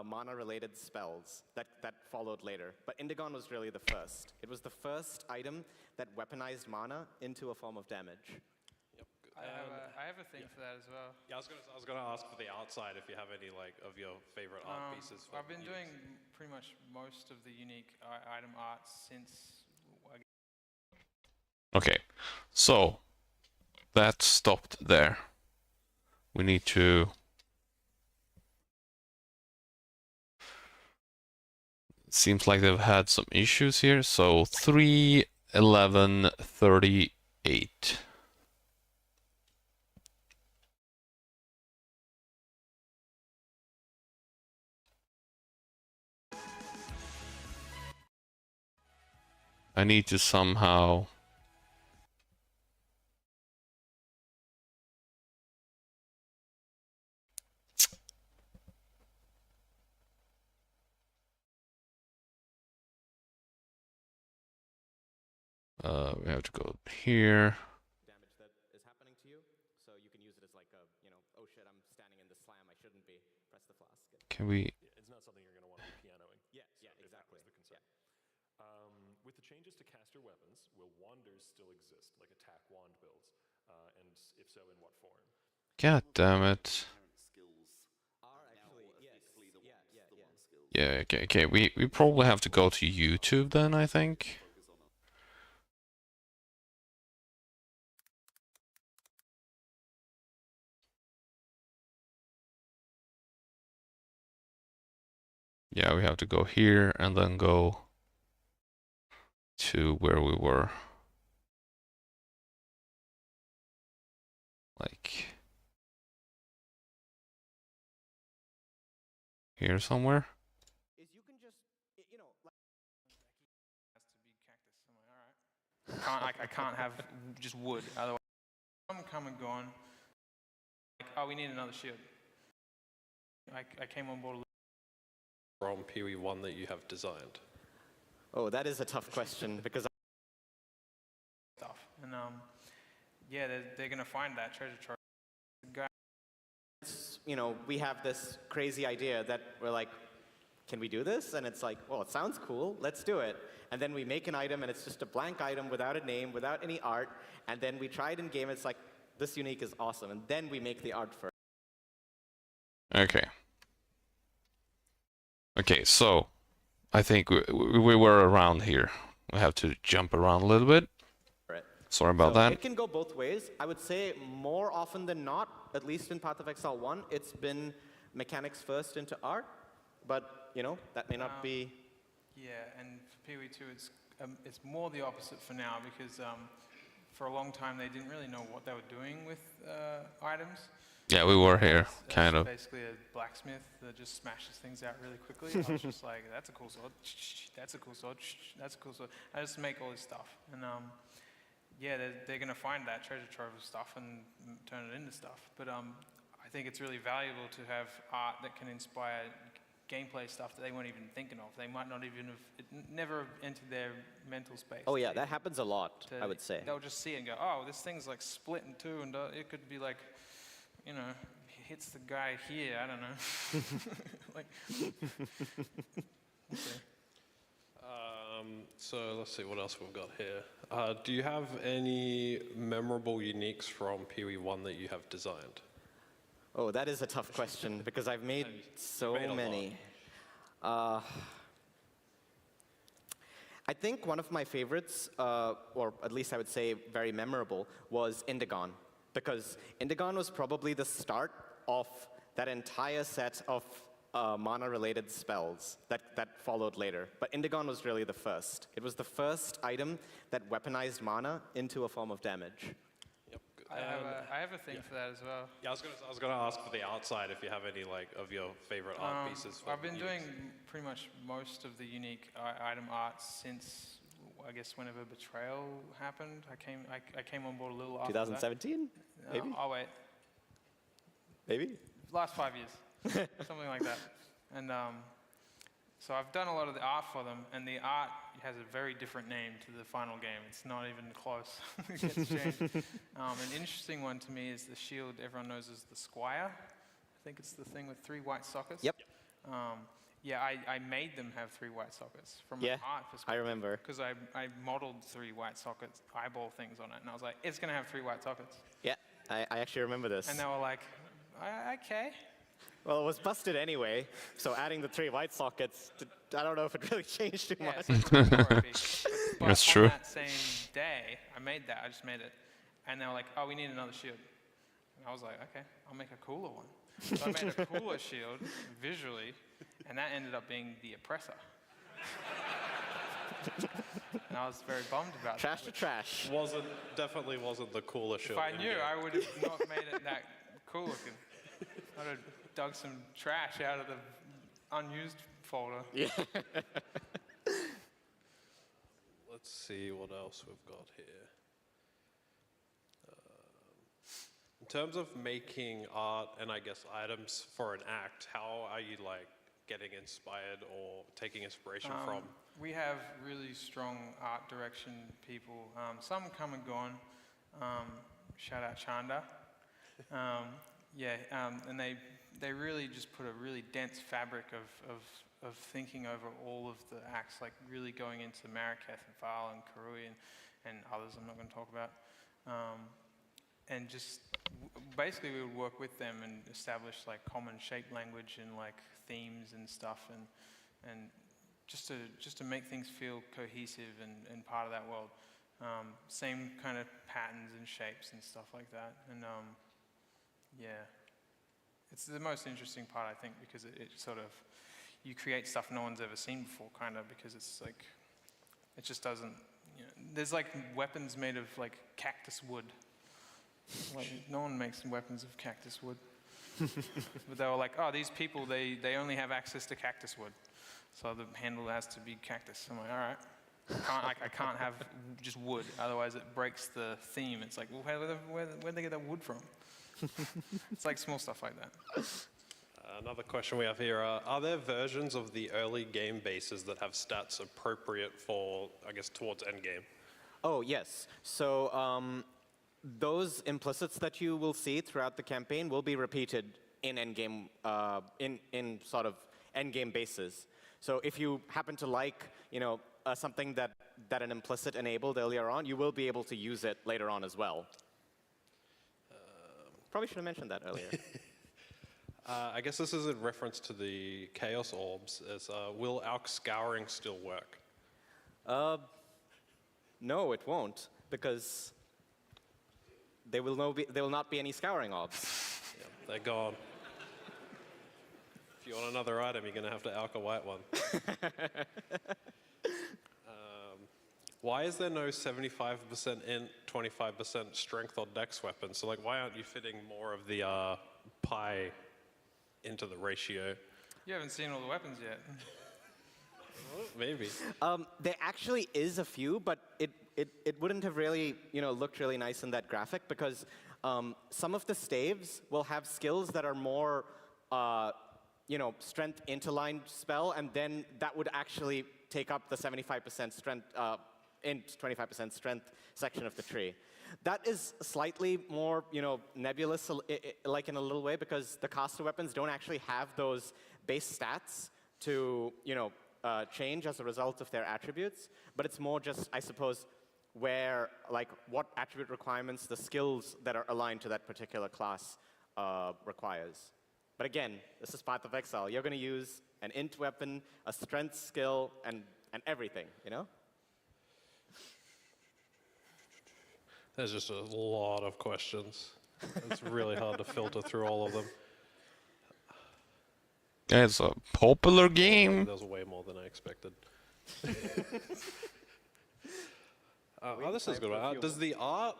F: mana-related spells that followed later. But Indigon was really the first. It was the first item that weaponized mana into a form of damage.
G: Yep.
E: I have a thing for that as well.
G: Yeah, I was gonna ask for the outside if you have any of your favorite art pieces.
E: I've been doing pretty much most of the unique item art since.
A: Okay, so that stopped there. We need to seems like they've had some issues here. So 3:11:38. I need to somehow we have to go here.
F: Damage that is happening to you, so you can use it as like a, oh shit, I'm standing in the slam, I shouldn't be. Press the flask.
A: Can we?
C: It's not something you're going to want to be pianoing.
F: Yeah,
C: so
F: yeah,
C: if that
F: exactly.
C: was the concern. With the changes to caster weapons, will wanders still exist, like attack wand builds? And if so, in what form?
A: God damn it. Yeah, okay. We probably have to go to YouTube then, I think. Yeah, we have to go here and then go to where we were. Like here somewhere.
F: Is you can just,
E: Has to be cactus somewhere. All right. I can't have just wood. Otherwise, I'm come and gone. Like, oh, we need another shield. I came on board.
G: From PoE1 that you have designed?
F: Oh, that is a tough question, because
E: Stuff. And yeah, they're gonna find that treasure trove.
F: we have this crazy idea that we're like, can we do this? And it's like, well, it sounds cool, let's do it. And then we make an item, and it's just a blank item without a name, without any art. And then we try it in game, it's like, this unique is awesome. And then we make the art for it.
A: Okay. Okay, so I think we were around here. We have to jump around a little bit.
F: Right.
A: Sorry about
F: So
A: that.
F: it can go both ways. I would say more often than not, at least in Path of Exile 1, it's been mechanics first into art. But, you know, that may not be...
E: Yeah, and for PoE2, it's more the opposite for now because for a long time they didn't really know what they were doing with items.
A: Yeah, we were here,
E: It's
A: kind of.
E: basically a blacksmith that just smashes things out really quickly. I was just like, that's a cool sword, that's a cool sword, that's a cool sword. I just make all this stuff. And yeah, they're going to find that treasure trove of stuff and turn it into stuff. But I think it's really valuable to have art that can inspire gameplay stuff that they weren't even thinking of. They might not even have, it never entered their mental space.
F: Oh yeah, that happens a lot, I would say.
E: They'll just see it and go, oh, this thing's like split in two, and it could be like, you know, hits the guy here, I don't know. Like, okay.
G: So let's see what else we've got here. Do you have any memorable uniques from PoE1 that you have designed?
F: Oh, that is a tough question because I've made so
G: made a lot.
F: many. I think one of my favorites, or at least I would say very memorable, was Indigon. Because Indigon was probably the start of that entire set of mana-related spells that followed later. But Indigon was really the first. It was the first item that weaponized mana into a form of damage.
G: Yep. Good.
E: I have a thing for that as well.
G: Yeah, I was gonna ask for the outside if you have any like of your favorite art pieces.
E: I've been doing pretty much most of the unique item art since, I guess, whenever Betrayal happened. I came on board a little after
F: 2017?
E: that.
F: Maybe?
E: Oh, wait.
F: Maybe?
E: Last 5 years. Something like that. And so I've done a lot of the art for them, and the art has a very different name to the final game. It's not even close. It gets changed. An interesting one to me is the shield everyone knows as the Squire. I think it's the thing with 3 white sockets.
F: Yep.
E: Yeah, I made them have 3 white sockets from
F: Yeah,
E: an art perspective.
F: I remember.
E: Because I modeled 3 white sockets, eyeball things on it, and I was like, it's going to have 3 white sockets.
F: Yeah, I actually remember this.
E: And they were like, okay.
F: Well, it was busted anyway, so adding the 3 white sockets, I don't know if it really changed too
E: Yeah,
F: much.
E: it's like a trophy. But
A: That's
E: on
A: true.
E: that same day, I made that. I just made it. And they were like, oh, we need another shield. And I was like, okay, I'll make a cooler one. So I made a cooler shield visually, and that ended up being the Oppressor. And I was very bummed about
F: Trash
E: that.
F: to trash.
G: Definitely wasn't the cooler shield.
E: If I
G: in
E: knew,
G: game.
E: I would have not made it that cool looking. I'd have dug some trash out of the unused folder.
F: Yeah.
G: Let's see what else we've got here. In terms of making art and I guess items for an act, how are you like getting inspired or taking inspiration from?
E: We have really strong art direction people. Some come and gone. Shout out Chanda. And they really just put a really dense fabric of thinking over all of the acts, like really going into Marraketh and Val and Karui and others I'm not going to talk about. And just basically we would work with them and establish like common shape language and like themes and stuff and just to make things feel cohesive and part of that world. Same kind of patterns and shapes and stuff like that. And yeah, it's the most interesting part, I think, because it sort of, you create stuff no one's ever seen before, kind of, because it's like, it just doesn't, you know, there's like weapons made of like cactus wood. Like, no one makes weapons of cactus wood. But they were like, oh, these people, they only have access to cactus wood. So the handle has to be cactus. I'm like, all right. I can't have just wood, otherwise it breaks the theme. It's like, well, where'd they get that wood from? It's like small stuff like that.
G: Another question we have here, are there versions of the early game bases that have stats appropriate for, I guess, towards endgame?
F: Oh, yes. So those implicits that you will see throughout the campaign will be repeated in endgame, in sort of endgame bases. So if you happen to like, you know, something that an implicit enabled earlier on, you will be able to use it later on as well. Probably should have mentioned that earlier.
G: I guess this is in reference to the Chaos Orbs. Will Alk Scouring still work?
F: No, it won't, because there will not be any scouring orbs.
G: Yeah, they're gone. If you want another item, you're going to have to alk a white one. Why is there no 75% int, 25% strength or dex weapon? So like, why aren't you fitting more of the pie into the ratio?
E: You haven't seen all the weapons yet.
G: Well, maybe.
F: There actually is a few, but it wouldn't have really looked really nice in that graphic, because some of the staves will have skills that are more strength interlined spell, and then that would actually take up the 75% strength int 25% strength section of the tree. That is slightly more nebulous, like in a little way, because the caster weapons don't actually have those base stats to change as a result of their attributes, but it's more just, I suppose, where, like, what attribute requirements the skills that are aligned to that particular class requires. But again, this is Path of Exile. You're going to use an int weapon, a strength skill, and everything,
G: There's just a lot of questions. It's really hard to filter through all of them.
A: It's a popular game.
G: There's way more than I expected. This is good. Does the art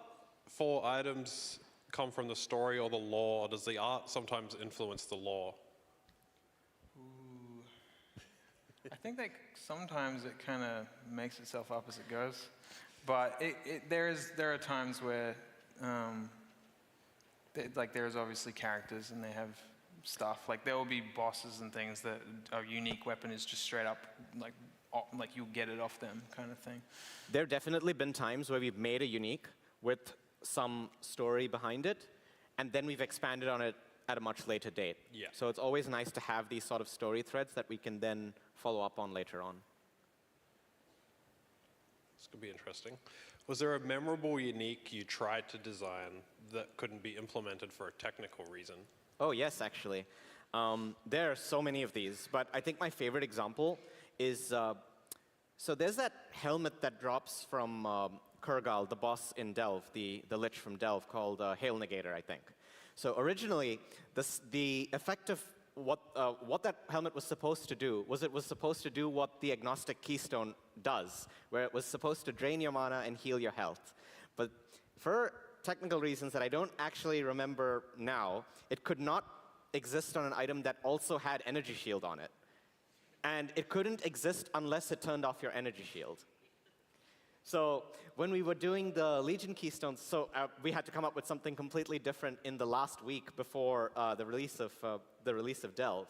G: for items come from the story or the lore, or does the art sometimes influence the lore?
E: Ooh. I think that sometimes it kind of makes itself up as it goes. But there are times where, there's obviously characters and they have stuff. Like, there will be bosses and things that a unique weapon is just straight up, like you'll get it off them kind of thing.
F: There have definitely been times where we've made a unique with some story behind it, and then we've expanded on it at a much later date.
G: Yeah.
F: So it's always nice to have these sort of story threads that we can then follow up on later on.
G: This could be interesting. Was there a memorable unique you tried to design that couldn't be implemented for a technical reason?
F: Oh, yes, actually. There are so many of these, but I think my favorite example is, so there's that helmet that drops from Kurgal, the boss in Delve, the Lich from Delve, called Hail Negator, I think. So originally, the effect of what that helmet was supposed to do was it was supposed to do what the Agnostic Keystone does, where it was supposed to drain your mana and heal your health. But for technical reasons that I don't actually remember now, it could not exist on an item that also had Energy Shield on it. And it couldn't exist unless it turned off your Energy Shield. So when we were doing the Legion Keystones, we had to come up with something completely different in the last week before the release of Delve.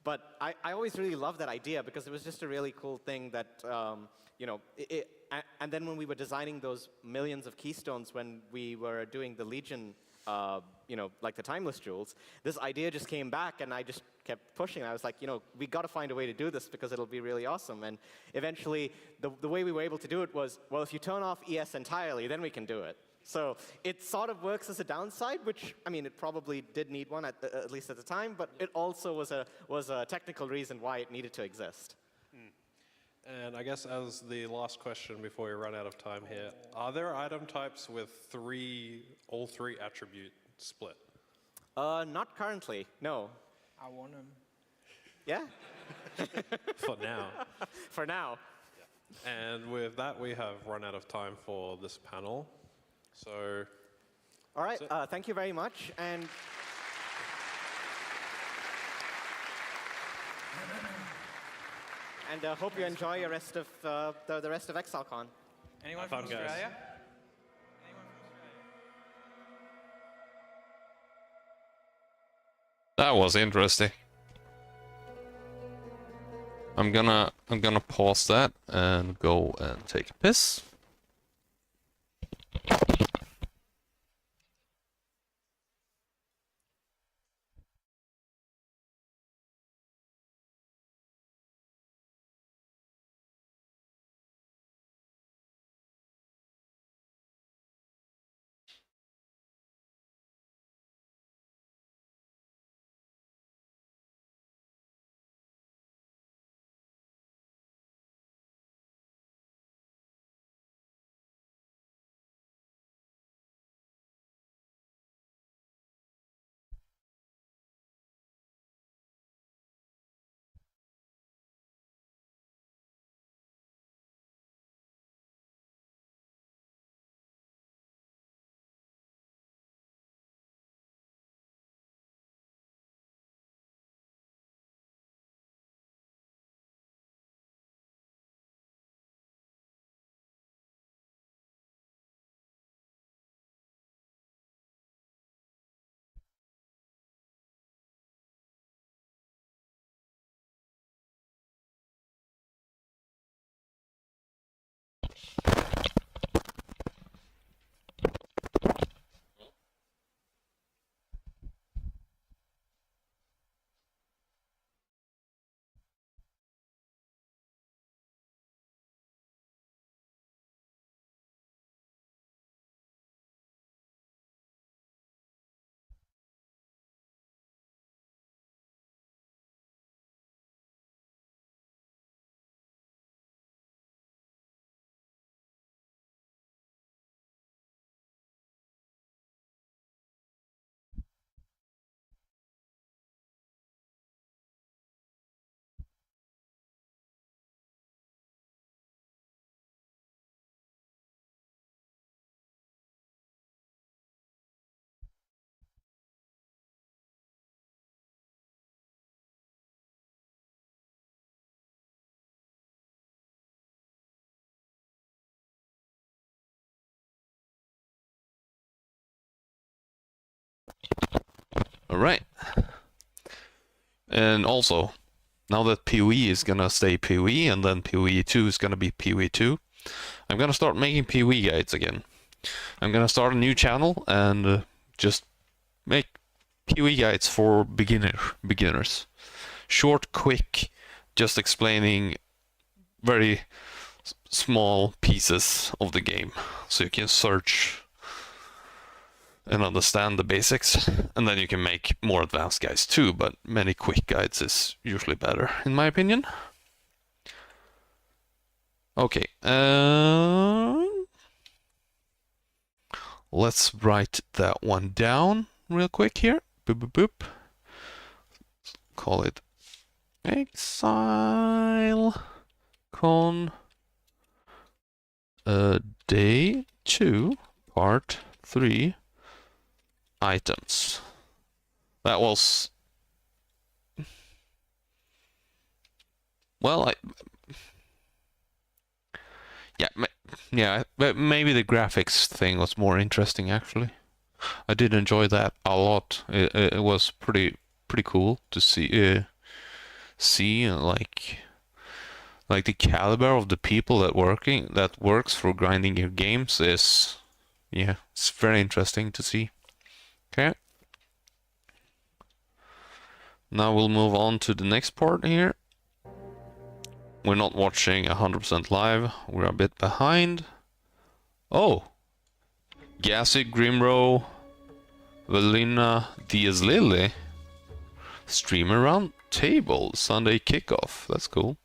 F: But I always really loved that idea because it was just a really cool thing that, and then when we were designing those millions of keystones when we were doing the Legion, like the Timeless Jewels, this idea just came back and I just kept pushing. I was like, we got to find a way to do this because it'll be really awesome. And eventually, the way we were able to do it was, well, if you turn off ES entirely, then we can do it. So it sort of works as a downside, which, I mean, it probably did need one, at least at the time, but it also was a technical reason why it needed to exist.
G: And I guess as the last question before we run out of time here, are there item types with all three attribute split?
F: Not currently, no.
E: I want them.
F: Yeah?
G: For now.
F: For now.
G: And with that, we have run out of time for this panel. So.
F: All right, thank you very much. And hope you enjoy the rest of Exilecon.
E: Anyone from Australia?
G: Guys.
A: That was interesting. I'm gonna pause that and go and take a piss. Alright. And also, now that PoE is gonna stay PoE and then PoE 2 is gonna be PoE 2, I'm gonna start making PoE guides again. I'm gonna start a new channel and just make PoE guides for beginners. Short, quick, just explaining very small pieces of the game, so you can search and understand the basics, and then you can make more advanced guides too, but many quick guides is usually better, in my opinion. Okay, let's write that one down real quick here. Boop, boop, boop. Call it Exilecon Day 2, Part 3 items. That was... Well, but maybe the graphics thing was more interesting, actually. I did enjoy that a lot. It was pretty cool to see like the caliber of the people that works for grinding your games is, yeah, it's very interesting to see. Okay. Now we'll move on to the next part here. We're not watching 100% live. We're a bit behind. Oh! Gassy, Grimrow, Velina, Diaz Lily. Streamer round table, Sunday kickoff. That's cool.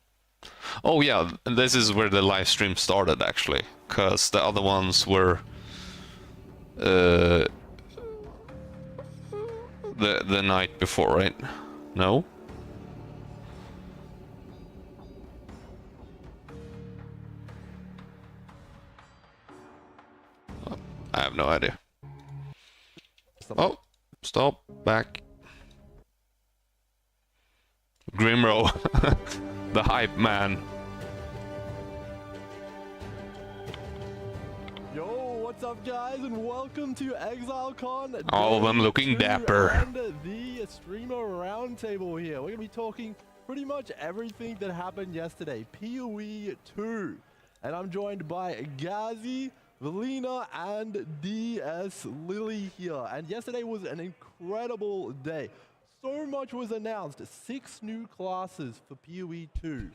A: Oh yeah, this is where the live stream started actually, because the other ones were the night before, right? No? I have no idea. Oh, stop, back. Grimrow, the hype man.
H: Yo, what's up guys, and welcome to Exilecon.
A: All of them looking dapper.
H: And the streamer roundtable here. We're gonna be talking pretty much everything that happened yesterday, PoE 2. And I'm joined by Gazi, Velina, and DS Lily here. And yesterday was an incredible day. So much was announced. 6 new classes for PoE 2.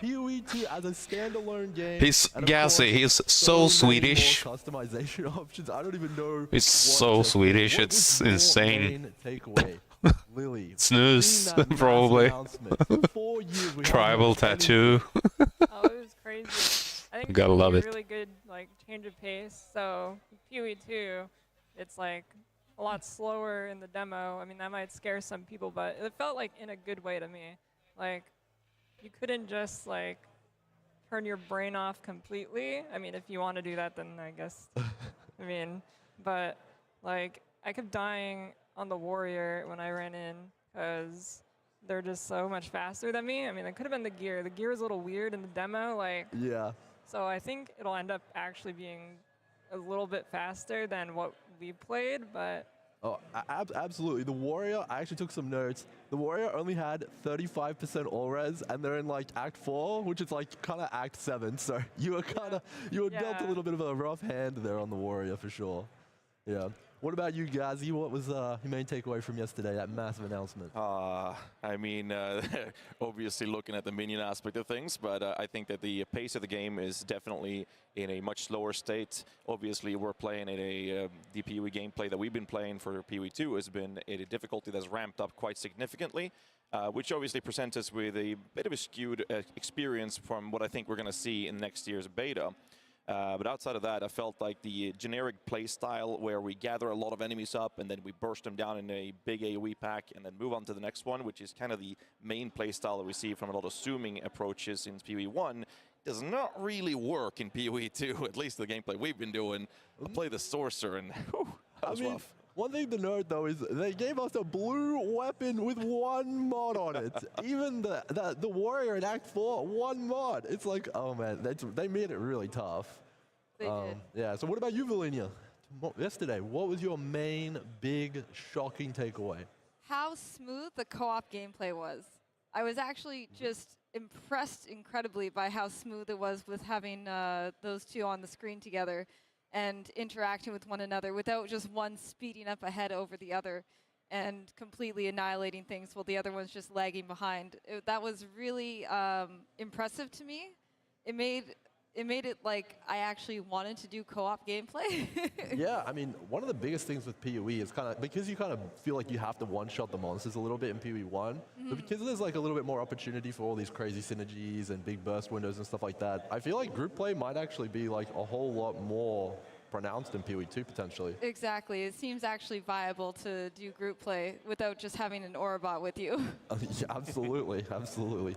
H: PoE 2 as a standalone game.
A: He's gassy. He's so Swedish.
H: Customization options. I don't even know.
A: He's so Swedish. It's insane.
H: Takeaway. Lily.
A: Snooze, probably.
H: 4 years we
A: Tribal tattoo.
I: Oh, it was crazy. I think
A: Gotta
I: it's
A: love
I: a
A: it.
I: really good like change of pace. So PoE 2, it's like a lot slower in the demo. I mean, that might scare some people, but it felt like in a good way to me. Like, you couldn't just like turn your brain off completely. I mean, if you want to do that, then I guess. I mean, but like I kept dying on the warrior when I ran in because they're just so much faster than me. I mean, it could have been the gear. The gear is a little weird in the demo, like.
H: Yeah.
I: So I think it'll end up actually being a little bit faster than what we played, but...
H: Oh, absolutely. The warrior, I actually took some notes. The warrior only had 35% all res, and they're in like Act 4, which is like kind of Act 7. So you were dealt a little bit of a rough hand there on the warrior for sure. Yeah. What about you, Gazi? What was your main takeaway from yesterday, that massive announcement?
J: I mean, obviously looking at the minion aspect of things, but I think that the pace of the game is definitely in a much slower state. Obviously, we're playing at the PoE gameplay that we've been playing for PoE 2 has been at a difficulty that's ramped up quite significantly, which obviously presents us with a bit of a skewed experience from what I think we're going to see in next year's beta. But outside of that, I felt like the generic play style where we gather a lot of enemies up and then we burst them down in a big AoE pack and then move on to the next one, which is kind of the main play style that we see from a lot of zooming approaches in PoE 1, does not really work in PoE 2, at least the gameplay we've been doing. I play the Sorcerer and whew, that was rough.
H: One thing to note, though, is they gave us a blue weapon with 1 mod on it. Even the warrior in Act 4, 1 mod. It's like, oh man, they made it really tough.
I: They did.
H: Yeah, so what about you, Velina? yesterday. What was your main, big, shocking takeaway?
K: How smooth the co-op gameplay was. I was actually just impressed incredibly by how smooth it was with having those two on the screen together and interacting with one another without just one speeding up ahead over the other and completely annihilating things while the other one's just lagging behind. That was really impressive to me. It made it like I actually wanted to do co-op gameplay.
H: Yeah, I mean, one of the biggest things with PoE is kind of, because you kind of feel like you have to one-shot the monsters a little bit in PoE 1, but because there's like a little bit more opportunity for all these crazy synergies and big burst windows and stuff like that, I feel like group play might actually be like a whole lot more pronounced in PoE 2 potentially.
K: Exactly. It seems actually viable to do group play without just having an Aurabot with you.
H: Yeah, absolutely, absolutely.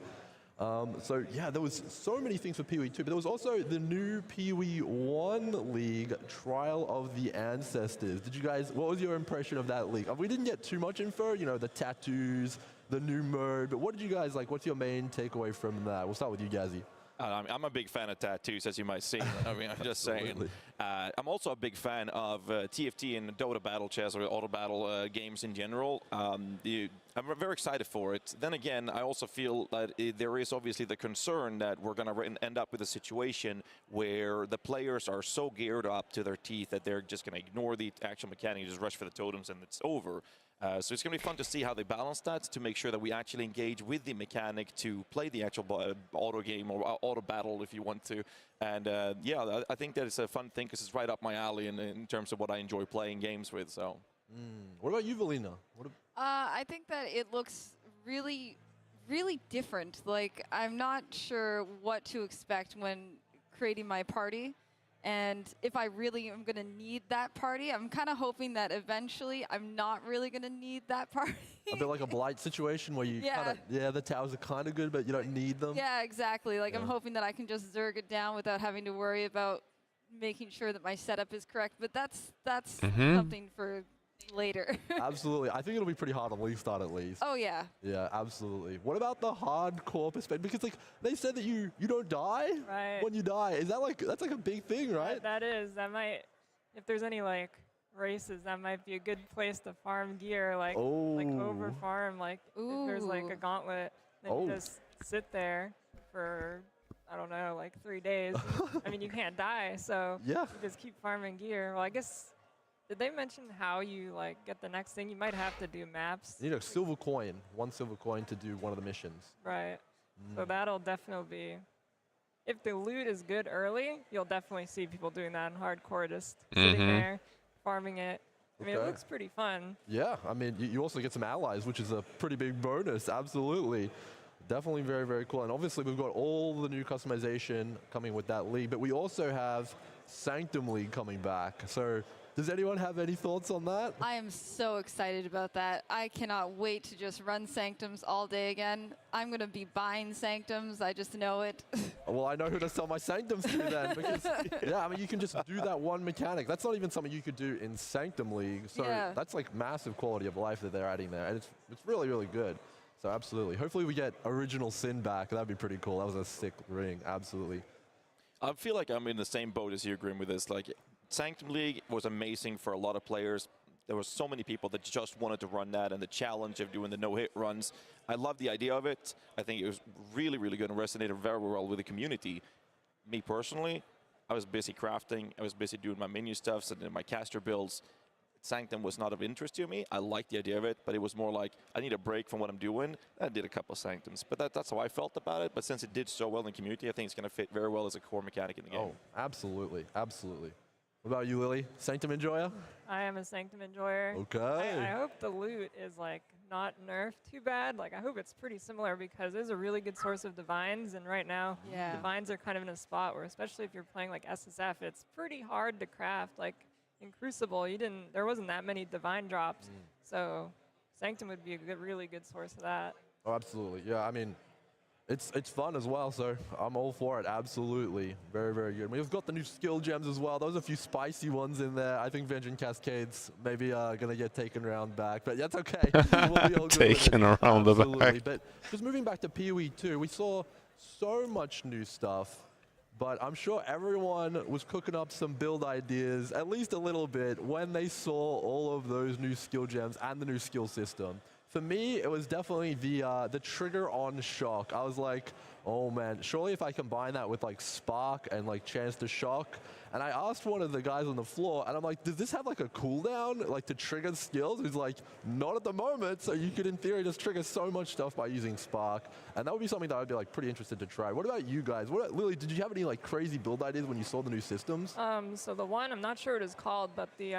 H: So yeah, there was so many things for PoE 2, but there was also the new PoE 1 league, Trial of the Ancestors. Did you guys, what was your impression of that league? We didn't get too much info, you know, the tattoos, the new mode, but what did you guys like? What's your main takeaway from that? We'll start with you, Gazi.
J: I'm a big fan of tattoos, as you might see. I mean, I'm just saying. I'm also a big fan of TFT and Dota Battle Chess or Auto Battle games in general. I'm very excited for it. Then again, I also feel that there is obviously the concern that we're going to end up with a situation where the players are so geared up to their teeth that they're just going to ignore the actual mechanic, just rush for the totems, and it's over. So it's going to be fun to see how they balance that to make sure that we actually engage with the mechanic to play the actual auto game or auto battle if you want to. And yeah, I think that it's a fun thing because it's right up my alley in terms of what I enjoy playing games with. So.
H: What about you, Valina?
K: I think that it looks really, really different. Like, I'm not sure what to expect when creating my party. And if I really am going to need that party, I'm kind of hoping that eventually I'm not really going to need that party.
H: A bit like a Blight situation where you kind of, the towers are kind of good, but you don't need them.
K: Yeah, exactly. Like, I'm hoping that I can just zerg it down without having to worry about making sure that my setup is correct. But that's something for later.
H: Absolutely. I think it'll be pretty hard on league start at least.
K: Oh, yeah.
H: Yeah, absolutely. What about the hardcore perspective? Because like they said that you don't die when you die. Is that like, that's like a big thing, right?
I: That is. That might, if there's any like races, that might be a good place to farm gear, like over farm. Like if there's like a gauntlet, then you just sit there for, I don't know, like 3 days. I mean, you can't die, so you just keep farming gear. Well, I guess. Did they mention how you like get the next thing? You might have to do maps.
H: You know, silver coin, 1 silver coin to do one of the missions.
I: Right. So that'll definitely be, if the loot is good early, you'll definitely see people doing that in hardcore, just sitting there, farming it. I mean, it looks pretty fun.
H: Yeah, I mean, you also get some allies, which is a pretty big bonus, absolutely. Definitely very, very cool. And obviously, we've got all the new customization coming with that league, but we also have Sanctum League coming back. So does anyone have any thoughts on that?
K: I am so excited about that. I cannot wait to just run Sanctums all day again. I'm going to be buying Sanctums. I just know it.
H: Well, I know who to sell my Sanctums to then. Because, yeah, I mean, you can just do that one mechanic. That's not even something you could do in Sanctum League. So that's like massive quality of life that they're adding there. And it's really, really good. So absolutely. Hopefully we get Original Sin back. That'd be pretty cool. That was a sick ring. Absolutely.
J: I feel like I'm in the same boat as you agreeing with this. Like, Sanctum League was amazing for a lot of players. There were so many people that just wanted to run that and the challenge of doing the no-hit runs. I love the idea of it. I think it was really, really good and resonated very well with the community. Me personally, I was busy crafting. I was busy doing my menu stuff and my caster builds. Sanctum was not of interest to me. I liked the idea of it, but it was more like, I need a break from what I'm doing. I did a couple of Sanctums, but that's how I felt about it. But since it did so well in the community, I think it's going to fit very well as a core mechanic in the game.
H: Oh, absolutely, absolutely. What about you, Lily? Sanctum enjoyer?
I: I am a Sanctum enjoyer.
H: Okay.
I: I hope the loot is like not nerfed too bad. Like I hope it's pretty similar because there's a really good source of divines, and right now divines are kind of in a spot where, especially if you're playing like SSF, it's pretty hard to craft. Like in Crucible, there wasn't that many divine drops, so Sanctum would be a really good source of that.
H: Oh, absolutely. Yeah, I mean, it's fun as well, so I'm all for it. Absolutely. Very, very good. We've got the new skill gems as well. Those are a few spicy ones in there. I think Vengeance Cascades maybe going to get taken around back, but that's okay. We'll be all good
A: taken around the back.
H: But just moving back to PoE 2, we saw so much new stuff, but I'm sure everyone was cooking up some build ideas, at least a little bit, when they saw all of those new skill gems and the new skill system. For me, it was definitely the trigger on shock. I was like, oh man, surely if I combine that with like spark and like chance to shock. And I asked one of the guys on the floor, and I'm like, does this have like a cooldown, like to trigger skills? He's like, not at the moment. So you could, in theory, just trigger so much stuff by using spark. And that would be something that I'd be like pretty interested to try. What about you guys? Lily, did you have any like crazy build ideas when you saw the new systems?
I: So the one, I'm not sure what it's called, but the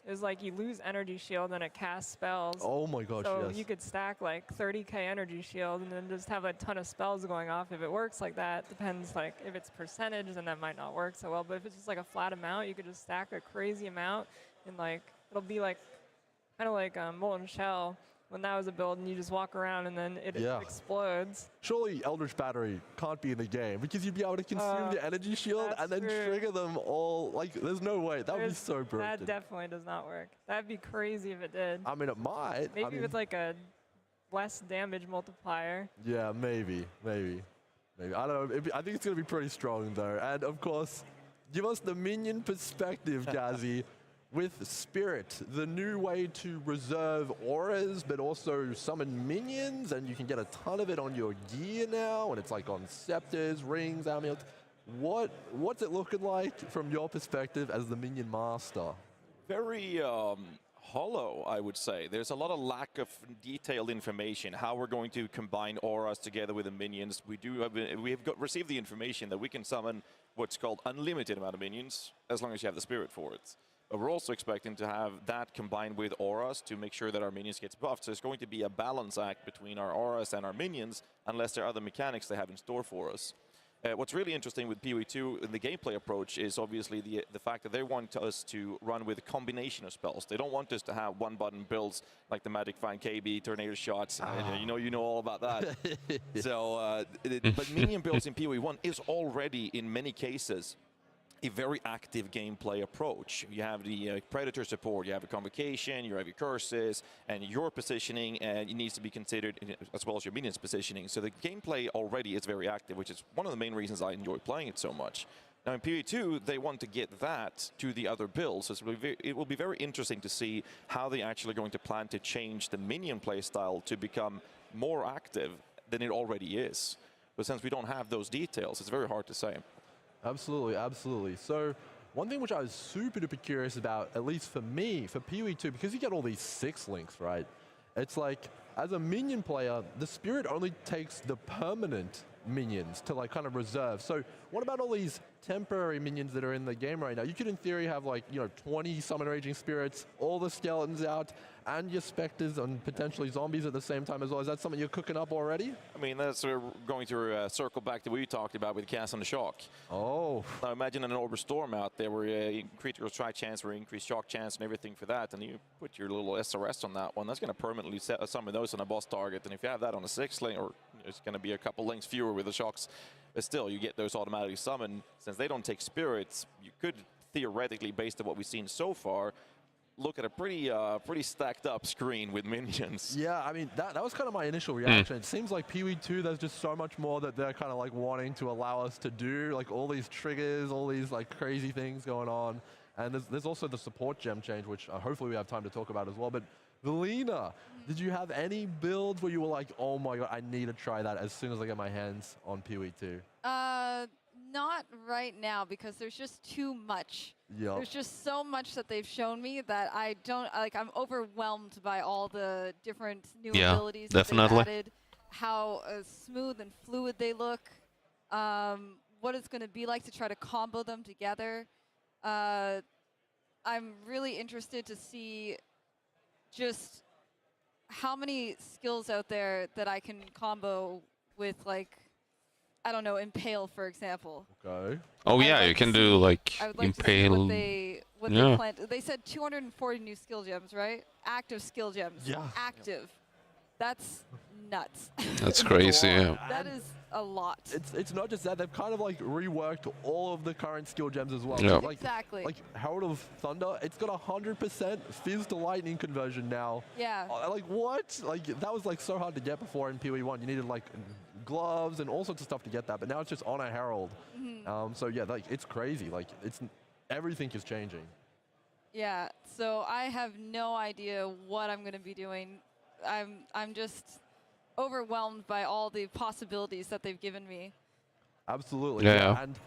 I: it was like you lose energy shield and it casts spells.
H: Oh my gosh,
I: so
H: yes.
I: you could stack like 30k energy shield and then just have a ton of spells going off. If it works like that, depends like if it's percentage, then that might not work so well. But if it's just like a flat amount, you could just stack a crazy amount and like it'll be like kind of like Molten Shell when that was a build and you just walk around and then it explodes.
H: Surely Eldritch Battery can't be in the game because you'd be able to consume the energy shield and then trigger them all. Like, there's no way. That would be so broken.
I: That definitely does not work. That'd be crazy if it did.
H: I mean, it might.
I: Maybe with like a less damage multiplier.
H: Yeah, maybe. I don't know. I think it's going to be pretty strong, though. And, of course, give us the minion perspective, Gazi. With Spirit, the new way to reserve auras, but also summon minions, and you can get a ton of it on your gear now, and it's like on scepters, rings, amulets. What's it looking like from your perspective as the minion master?
J: Very hollow, I would say. There's a lot of lack of detailed information, how we're going to combine auras together with the minions. We have received the information that we can summon what's called unlimited amount of minions, as long as you have the Spirit for it. But we're also expecting to have that combined with auras to make sure that our minions gets buffed. So it's going to be a balance act between our auras and our minions, unless there are other mechanics they have in store for us. What's really interesting with PoE 2 in the gameplay approach is obviously the fact that they want us to run with a combination of spells. They don't want us to have one-button builds like the Magic Find KB, Tornado Shots. You know all about that. So, but minion builds in PoE 1 is already, in many cases, a very active gameplay approach. You have the Predator support, you have a Convocation, you have your curses, and your positioning and it needs to be considered as well as your minions positioning. So the gameplay already is very active, which is one of the main reasons I enjoy playing it so much. Now in PoE 2, they want to get that to the other builds. So it will be very interesting to see how they're actually going to plan to change the minion playstyle to become more active than it already is. But since we don't have those details, it's very hard to say.
H: Absolutely, absolutely. So one thing which I was super duper curious about, at least for me, for PoE 2, because you get all these 6 links, right? It's like, as a minion player, the Spirit only takes the permanent minions to like kind of reserve. So what about all these temporary minions that are in the game right now? You could in theory have like, 20 Summon Raging Spirits, all the skeletons out, and your specters and potentially zombies at the same time as well. Is that something you're cooking up already?
J: I mean, that's going to circle back to what we talked about with Cast on the Shock.
H: Oh.
J: Now imagine an Orber Storm out there where critical strike chance or increased shock chance and everything for that, and you put your little SRS on that one. That's going to permanently summon those on a boss target, and if you have that on a 6 link, or it's going to be a couple links fewer with the shocks, but still, you get those automatically summoned. Since they don't take spirits, you could theoretically, based on what we've seen so far, look at a pretty stacked up screen with minions.
H: Yeah, I mean, that was kind of my initial reaction. It seems like PoE 2, there's just so much more that they're kind of like wanting to allow us to do, like all these triggers, all these like crazy things going on. And there's also the support gem change, which hopefully we have time to talk about as well. But Velina, did you have any builds where you were like, oh my god, I need to try that as soon as I get my hands on PoE 2?
K: Not right now, because there's just too much.
H: Yep.
K: There's just so much that they've shown me that I don't, like, I'm overwhelmed by all the different new abilities that they've added, how smooth and fluid they look, what it's going to be like to try to combo them together. I'm really interested to see just how many skills out there that I can combo with, like, I don't know, Impale, for example.
H: Okay.
A: Oh yeah, you can do like Impale.
K: What they planned. They said 240 new skill gems, right? Active skill gems.
H: Yeah.
K: Active. That's nuts.
A: That's crazy, yeah.
K: That is a lot.
H: It's not just that, they've kind of like reworked all of the current skill gems as well.
A: Yeah.
H: Like,
K: Exactly.
H: Like Herald of Thunder, it's got 100% Fizz to Lightning conversion now.
K: Yeah.
H: Like what? Like that was like so hard to get before in PoE 1. You needed like gloves and all sorts of stuff to get that. But now it's just on a herald. So yeah, like it's crazy. Like everything is changing.
K: Yeah. So I have no idea what I'm going to be doing. I'm just overwhelmed by all the possibilities that they've given me.
H: Absolutely.
A: Yeah.
H: And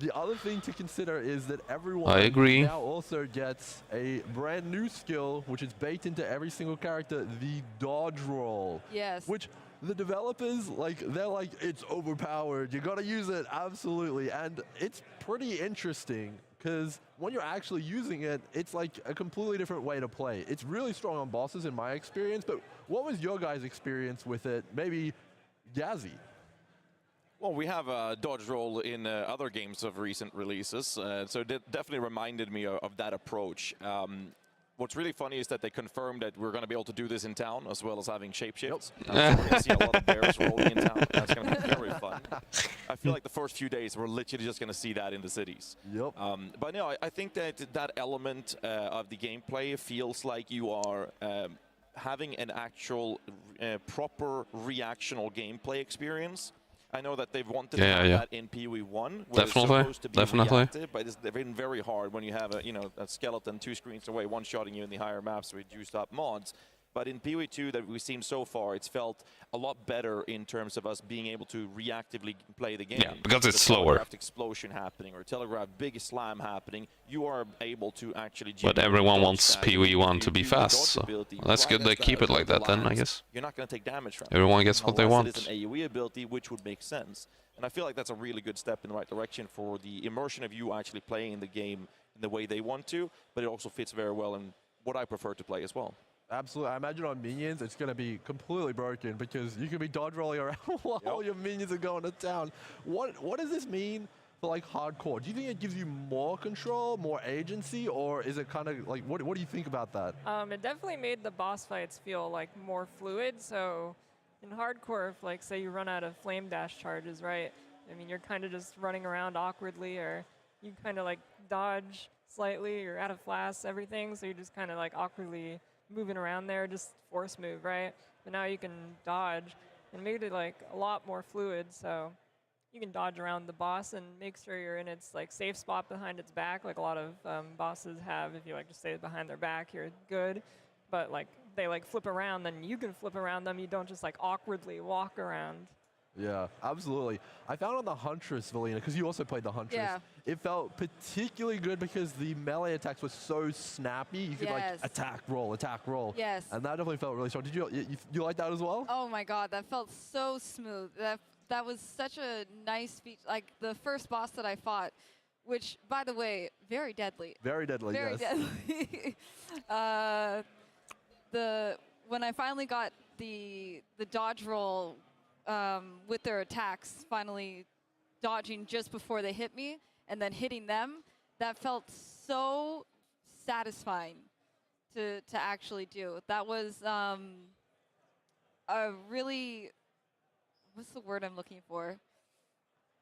H: the other thing to consider is that everyone
A: I agree.
H: now also gets a brand new skill, which is baked into every single character, the dodge roll.
K: Yes.
H: Which the developers, they're like, it's overpowered. You got to use it. Absolutely. And it's pretty interesting because when you're actually using it, it's like a completely different way to play. It's really strong on bosses in my experience, but what was your guys' experience with it? Maybe Gazzy?
J: Well, we have a dodge roll in other games of recent releases, so it definitely reminded me of that approach. What's really funny is that they confirmed that we're going to be able to do this in town as well as having shapeshifts. So we're going to see a lot of bears rolling in town. That's going to be very fun. I feel like the first few days we're literally just going to see that in the cities.
H: Yep.
J: But no, I think that that element of the gameplay feels like you are having an actual proper reactional gameplay experience. I know that they've wanted to have that in PoE 1, where it's supposed to be reactive, but it's been very hard when you have a skeleton 2 screens away, one-shotting you in the higher maps with juiced-up mods. But in PoE 2 that we've seen so far, it's felt a lot better in terms of us being able to reactively play the game.
A: Yeah, because it's slower.
J: Telegraphed explosion happening or telegraphed big slam happening, you are able to actually...
A: But everyone wants PoE 1 to be fast, so that's good they keep it like that then, I guess.
J: You're not going to take damage from it.
A: Everyone gets what they want.
J: It is an AoE ability, which would make sense. And I feel like that's a really good step in the right direction for the immersion of you actually playing the game in the way they want to, but it also fits very well in what I prefer to play as well.
H: Absolutely. I imagine on minions, it's going to be completely broken because you can be dodge rolling around while your minions are going to town. What does this mean for like hardcore? Do you think it gives you more control, more agency, or is it kind of like, what do you think about that?
I: It definitely made the boss fights feel like more fluid. So in hardcore, if like say you run out of flame dash charges, right? I mean, you're kind of just running around awkwardly, or you kind of like dodge slightly, you're out of flasks, everything. So you're just kind of like awkwardly moving around there, just force move, right? But now you can dodge and made it like a lot more fluid, so you can dodge around the boss and make sure you're in its like safe spot behind its back, like a lot of bosses have. If you like just stay behind their back, you're good. But like they like flip around, then you can flip around them. You don't just like awkwardly walk around.
H: Yeah, absolutely. I found on the Huntress, Valina, because you also played the Huntress, it felt particularly good because the melee attacks were so snappy. You could like attack, roll.
K: Yes.
H: And that definitely felt really strong. Did you like that as well?
K: Oh my God, that felt so smooth. That was such a nice speech. Like the first boss that I fought, which by the way, very deadly.
H: Very deadly,
K: very deadly. When I finally got the dodge roll with their attacks, finally dodging just before they hit me and then hitting them, that felt so satisfying to actually do. That was a really, what's the word I'm looking for?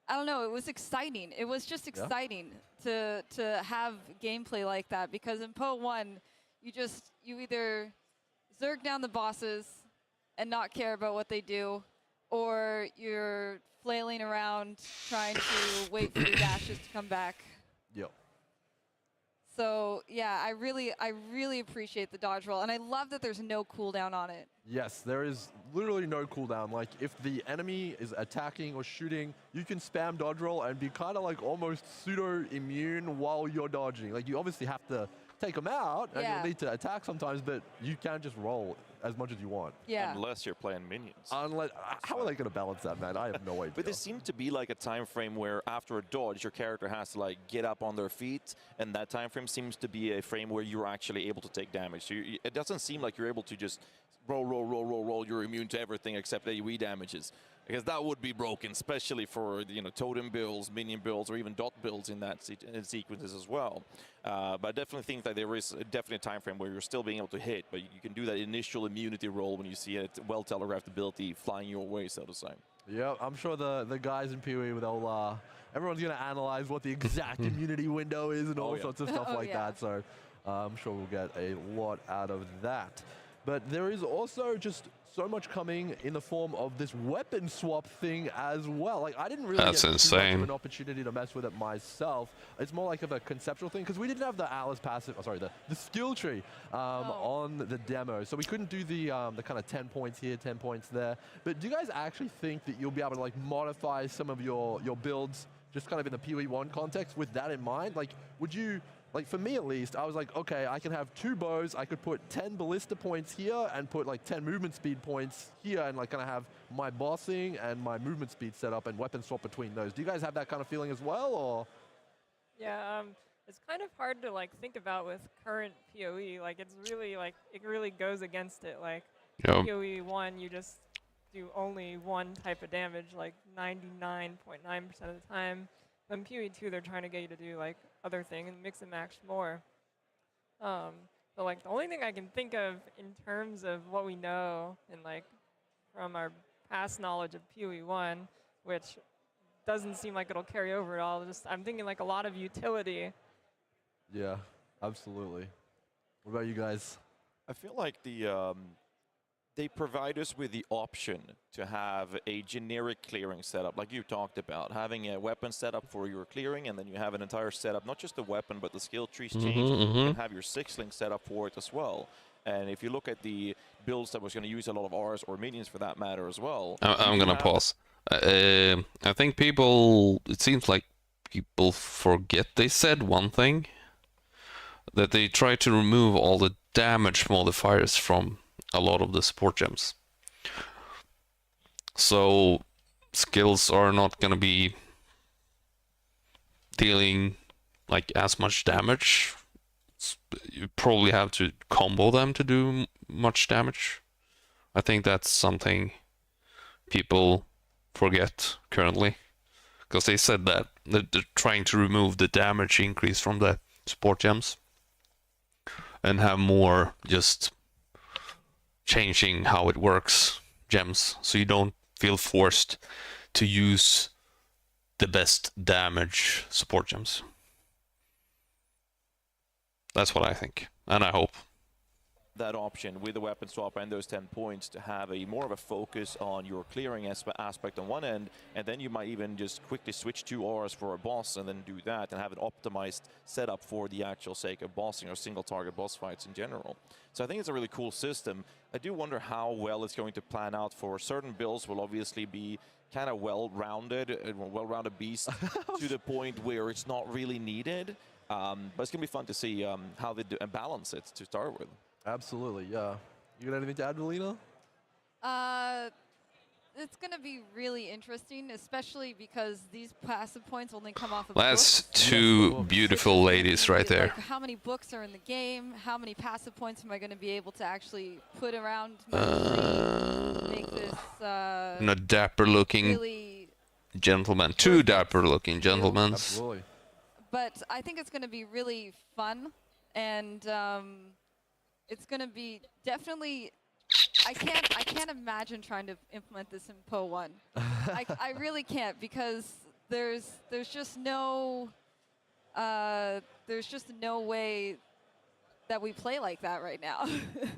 K: I don't know, it was exciting. It was just exciting to have gameplay like that, because in PoE 1, you either zerg down the bosses and not care about what they do, or you're flailing around trying to wait for your dashes to come back.
H: Yep.
K: So yeah, I really appreciate the dodge roll, and I love that there's no cooldown on it.
H: Yes, there is literally no cooldown. Like if the enemy is attacking or shooting, you can spam dodge roll and be kind of like almost pseudo immune while you're dodging. Like you obviously have to take them out, and you'll need to attack sometimes, but you can just roll as much as you want.
K: Yeah.
J: Unless you're playing minions.
H: How are they going to balance that, man? I have no idea.
J: But there seems to be like a time frame where after a dodge, your character has to like get up on their feet, and that time frame seems to be a frame where you're actually able to take damage. So it doesn't seem like you're able to just roll. You're immune to everything except AoE damages. Because that would be broken, especially for totem builds, minion builds, or even dot builds in that sequences as well. But I definitely think that there is definitely a time frame where you're still being able to hit, but you can do that initial immunity roll when you see a well-telegraphed ability flying your way, so to say.
H: Yeah, I'm sure the guys in PoE, everyone's going to analyze what the exact immunity window is and all sorts of stuff like that. So I'm sure we'll get a lot out of that. but there is also just so much coming in the form of this weapon swap thing as well. Like, I didn't really
A: That's
H: get too much
A: insane.
H: of an opportunity to mess with it myself. It's more like of a conceptual thing, because we didn't have the Alice passive, the skill tree on the demo, so we couldn't do the kind of 10 points here, 10 points there. But do you guys actually think that you'll be able to like modify some of your builds just kind of in the PoE 1 context with that in mind? Like, would you, like for me at least, I was like, okay, I can have 2 bows, I could put 10 ballista points here and put like 10 movement speed points here, and like kind of have my bossing and my movement speed set up and weapon swap between those. Do you guys have that kind of feeling as well, or?
I: Yeah, it's kind of hard to like think about with current PoE. Like, it's really like, it really goes against it. Like,
A: Yep.
I: PoE 1, you just do only one type of damage, like 99.9% of the time. Then PoE 2, they're trying to get you to do like other thing and mix and match more. But like the only thing I can think of in terms of what we know and like from our past knowledge of PoE 1, which doesn't seem like it'll carry over at all. Just I'm thinking like a lot of utility.
H: Yeah, absolutely. What about you guys?
J: I feel like they provide us with the option to have a generic clearing setup, like you talked about, having a weapon setup for your clearing, and then you have an entire setup, not just the weapon, but the skill trees change. You can have your 6-link setup for it as well. And if you look at the builds that was going to use a lot of Rs or minions for that matter as well.
A: I'm gonna pause. I think it seems like people forget they said one thing, that they try to remove all the damage modifiers from a lot of the support gems. So skills are not gonna be dealing like as much damage. You probably have to combo them to do much damage. I think that's something people forget currently, because they said that they're trying to remove the damage increase from the support gems and have more just changing how it works gems, so you don't feel forced to use the best damage support gems. That's what I think, and I hope.
J: That option with the weapon swap and those 10 points to have a more of a focus on your clearing aspect on one end, and then you might even just quickly switch 2 Rs for a boss and then do that and have an optimized setup for the actual sake of bossing or single target boss fights in general. So I think it's a really cool system. I do wonder how well it's going to plan out. For certain builds will obviously be kind of well-rounded beast to the point where it's not really needed. But it's going to be fun to see how they balance it to start with.
H: Absolutely, yeah. You got anything to add, Valina?
K: It's going to be really interesting, especially because these passive points only come off of
A: That's
K: books.
A: 2 beautiful ladies right there.
K: Like, how many books are in the game? How many passive points am I going to be able to actually put around my screen? Make this
A: A dapper looking
K: really
A: gentleman. 2 dapper looking gentlemen.
H: Absolutely.
K: But I think it's going to be really fun, and it's going to be definitely. I can't imagine trying to implement this in PoE 1. I really can't, because there's just no way that we play like that right now.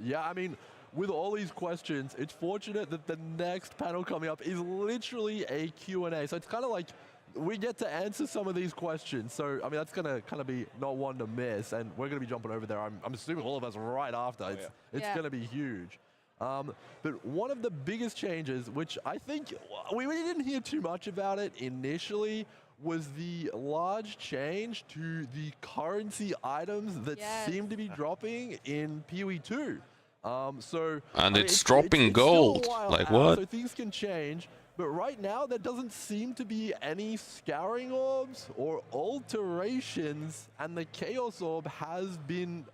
H: Yeah, I mean, with all these questions, it's fortunate that the next panel coming up is literally a Q&A. So it's kind of like we get to answer some of these questions. So, I mean, that's going to kind of be not one to miss. And we're going to be jumping over there, I'm assuming all of us right after. It's going to be huge. But one of the biggest changes, which I think we really didn't hear too much about it initially, was the large change to the currency items that seem to be dropping in PoE 2.
A: And it's dropping gold. Like what?
H: So things can change. But right now, there doesn't seem to be any scouring orbs or alterations, and the Chaos Orb has been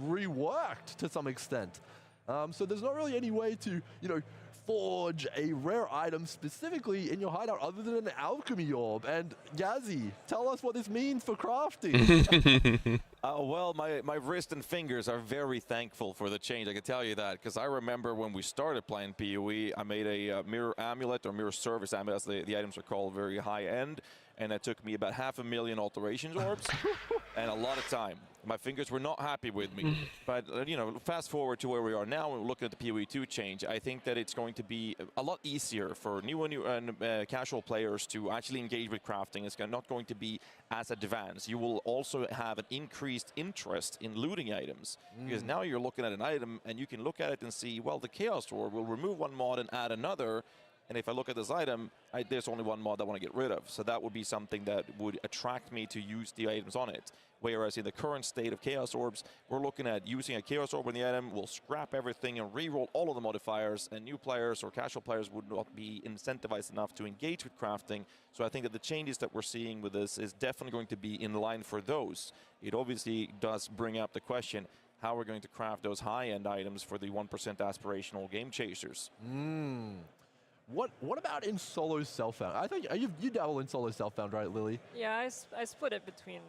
H: reworked to some extent. So there's not really any way to, forge a rare item specifically in your hideout other than an alchemy orb. And Gazi, tell us what this means for crafting.
J: Well, my wrist and fingers are very thankful for the change, I can tell you that, because I remember when we started playing PoE, I made a mirror amulet, or mirror service amulet, as the items are called, very high end, and it took me about 500,000 alterations orbs. and a lot of time. My fingers were not happy with me. But, you know, fast forward to where we are now, and looking at the PoE 2 change, I think that it's going to be a lot easier for new and casual players to actually engage with crafting. It's not going to be as advanced. You will also have an increased interest in looting items. Because now you're looking at an item, and you can look at it and see, well, the Chaos Orb will remove one mod and add another. And if I look at this item, there's only one mod I want to get rid of. So that would be something that would attract me to use the items on it. Whereas in the current state of Chaos Orbs, we're looking at using a Chaos Orb on the item, we'll scrap everything and re-roll all of the modifiers, and new players or casual players would not be incentivized enough to engage with crafting. So I think that the changes that we're seeing with this is definitely going to be in line for those. It obviously does bring up the question, how we're going to craft those high-end items for the 1% aspirational game chasers.
H: What about in solo self-found? I think you dabble in solo self-found, right, Lily?
I: Yeah, I split it between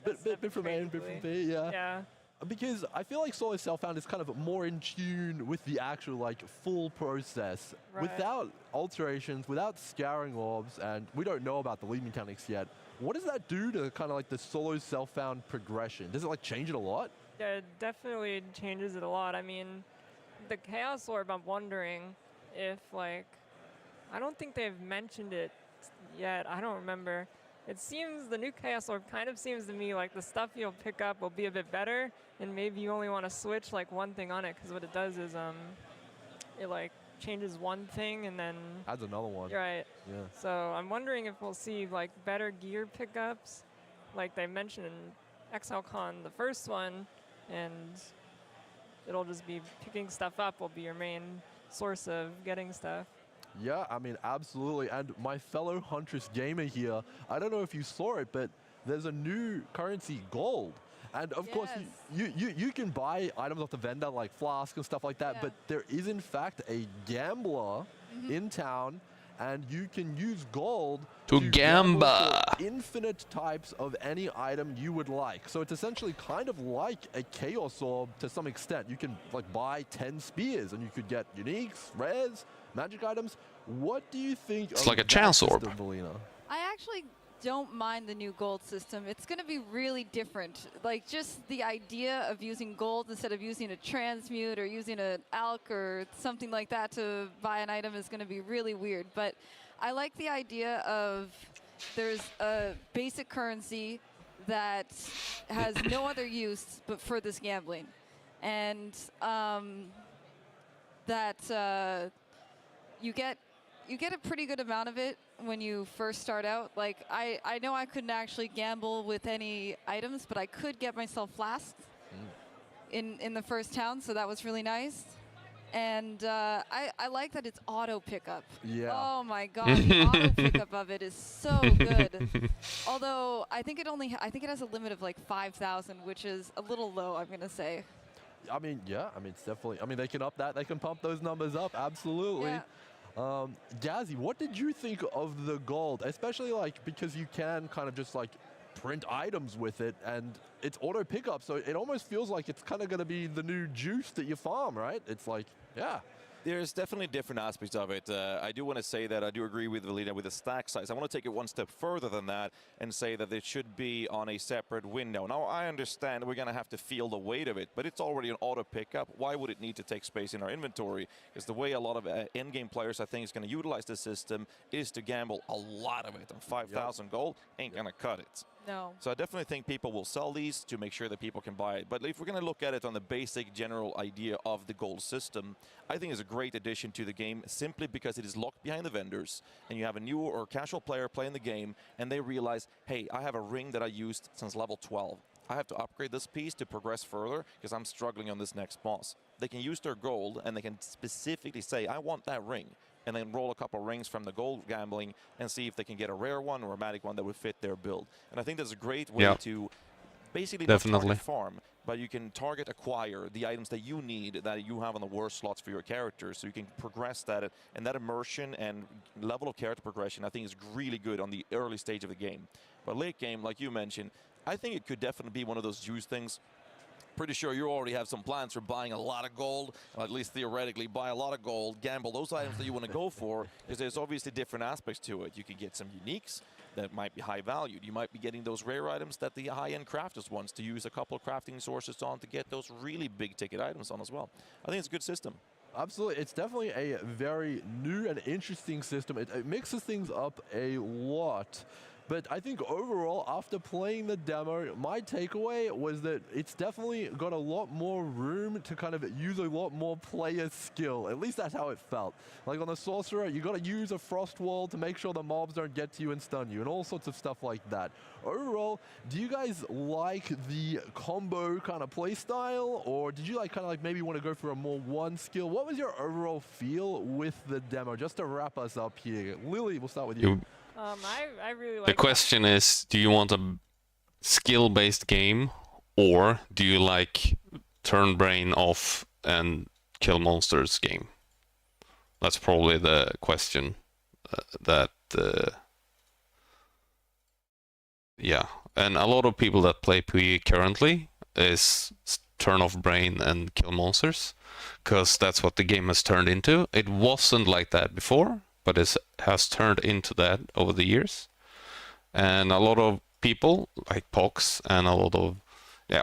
H: Bit from A and bit from B, yeah.
I: Yeah.
H: Because I feel like solo self-found is kind of more in tune with the actual like full process,
I: Right.
H: without alterations, without scouring orbs, and we don't know about the lead mechanics yet. What does that do to kind of like the solo self-found progression? Does it like change it a lot?
I: Yeah, it definitely changes it a lot. I mean, the Chaos Orb, I'm wondering if, like, I don't think they've mentioned it yet. I don't remember. It seems the new Chaos Orb kind of seems to me like the stuff you'll pick up will be a bit better, and maybe you only want to switch like one thing on it, because what it does is it like changes one thing and then
H: Adds another one.
I: right.
H: Yeah.
I: So I'm wondering if we'll see like better gear pickups, like they mentioned in Exilecon, the first one, and it'll just be picking stuff up will be your main source of getting stuff.
H: Yeah, I mean, absolutely. And my fellow Huntress gamer here, I don't know if you saw it, but there's a new currency, gold. And of course, you can buy items off the vendor, like flasks and stuff like that, but there is in fact a gambler in town, and you can use gold
A: To
H: gamble
A: gamble.
H: for infinite types of any item you would like. So it's essentially kind of like a Chaos Orb to some extent. You can like buy 10 spears, and you could get uniques, rares, magic items. What do you think
A: It's
H: of
A: like a
H: that
A: chance orb.
H: system, Valina?
K: I actually don't mind the new gold system. It's going to be really different. Like just the idea of using gold instead of using a transmute or using an alch or something like that to buy an item is going to be really weird. But I like the idea of there's a basic currency that has no other use but for this gambling. And you get a pretty good amount of it when you first start out. Like I know I couldn't actually gamble with any items, but I could get myself flasks in the first town, so that was really nice. And I like that it's auto pickup.
H: Yeah.
K: Oh my god, the auto pickup of it is so good. Although I think it has a limit of like 5,000, which is a little low, I'm gonna say.
H: I mean, yeah. I mean, it's definitely. I mean, they can up that. They can pump those numbers up. Absolutely.
K: Yeah.
H: Gazzy, what did you think of the gold? Especially like because you can kind of just like print items with it, and it's auto pickup, so it almost feels like it's kind of going to be the new juice that you farm, right? It's like, yeah.
J: There's definitely different aspects of it. I do want to say that I do agree with Valina with the stack size. I want to take it one step further than that and say that it should be on a separate window. Now, I understand we're going to have to feel the weight of it, but it's already an auto pickup. Why would it need to take space in our inventory? Because the way a lot of endgame players, I think, is going to utilize the system is to gamble a lot of it. And 5,000 gold ain't going to cut it.
K: No.
J: So I definitely think people will sell these to make sure that people can buy it. But if we're going to look at it on the basic general idea of the gold system, I think it's a great addition to the game simply because it is locked behind the vendors, and you have a new or casual player playing the game, and they realize, hey, I have a ring that I used since level 12. I have to upgrade this piece to progress further because I'm struggling on this next boss. They can use their gold, and they can specifically say, I want that ring, and then roll a couple rings from the gold gambling and see if they can get a rare one or a magic one that would fit their build. And I think that's a great way to basically not target farm, but you can target acquire the items that you need, that you have on the worst slots for your character, so you can progress that. And that immersion and level of character progression, I think, is really good on the early stage of the game. But late game, like you mentioned, I think it could definitely be one of those juice things. Pretty sure you already have some plans for buying a lot of gold, or at least theoretically buy a lot of gold, gamble those items that you want to go for, because there's obviously different aspects to it. You can get some uniques, that might be high valued. You might be getting those rare items that the high-end crafters wants to use a couple of crafting sources on to get those really big ticket items on as well. I think it's a good system.
H: Absolutely. It's definitely a very new and interesting system. It mixes things up a lot. But I think overall, after playing the demo, my takeaway was that it's definitely got a lot more room to kind of use a lot more player skill. At least that's how it felt. Like on the Sorcerer, you got to use a Frost Wall to make sure the mobs don't get to you and stun you, and all sorts of stuff like that. Overall, do you guys like the combo kind of play style, or did you like kind of like maybe want to go for a more one skill? What was your overall feel with the demo? Just to wrap us up here. Lily, we'll start with you.
I: I really like
A: The question is, do you want a skill-based game, or do you like turn brain off and kill monsters game? That's probably the question yeah. And a lot of people that play PvE currently is turn off brain and kill monsters, because that's what the game has turned into. It wasn't like that before, but it has turned into that over the years. And a lot of people, like Pox and a lot of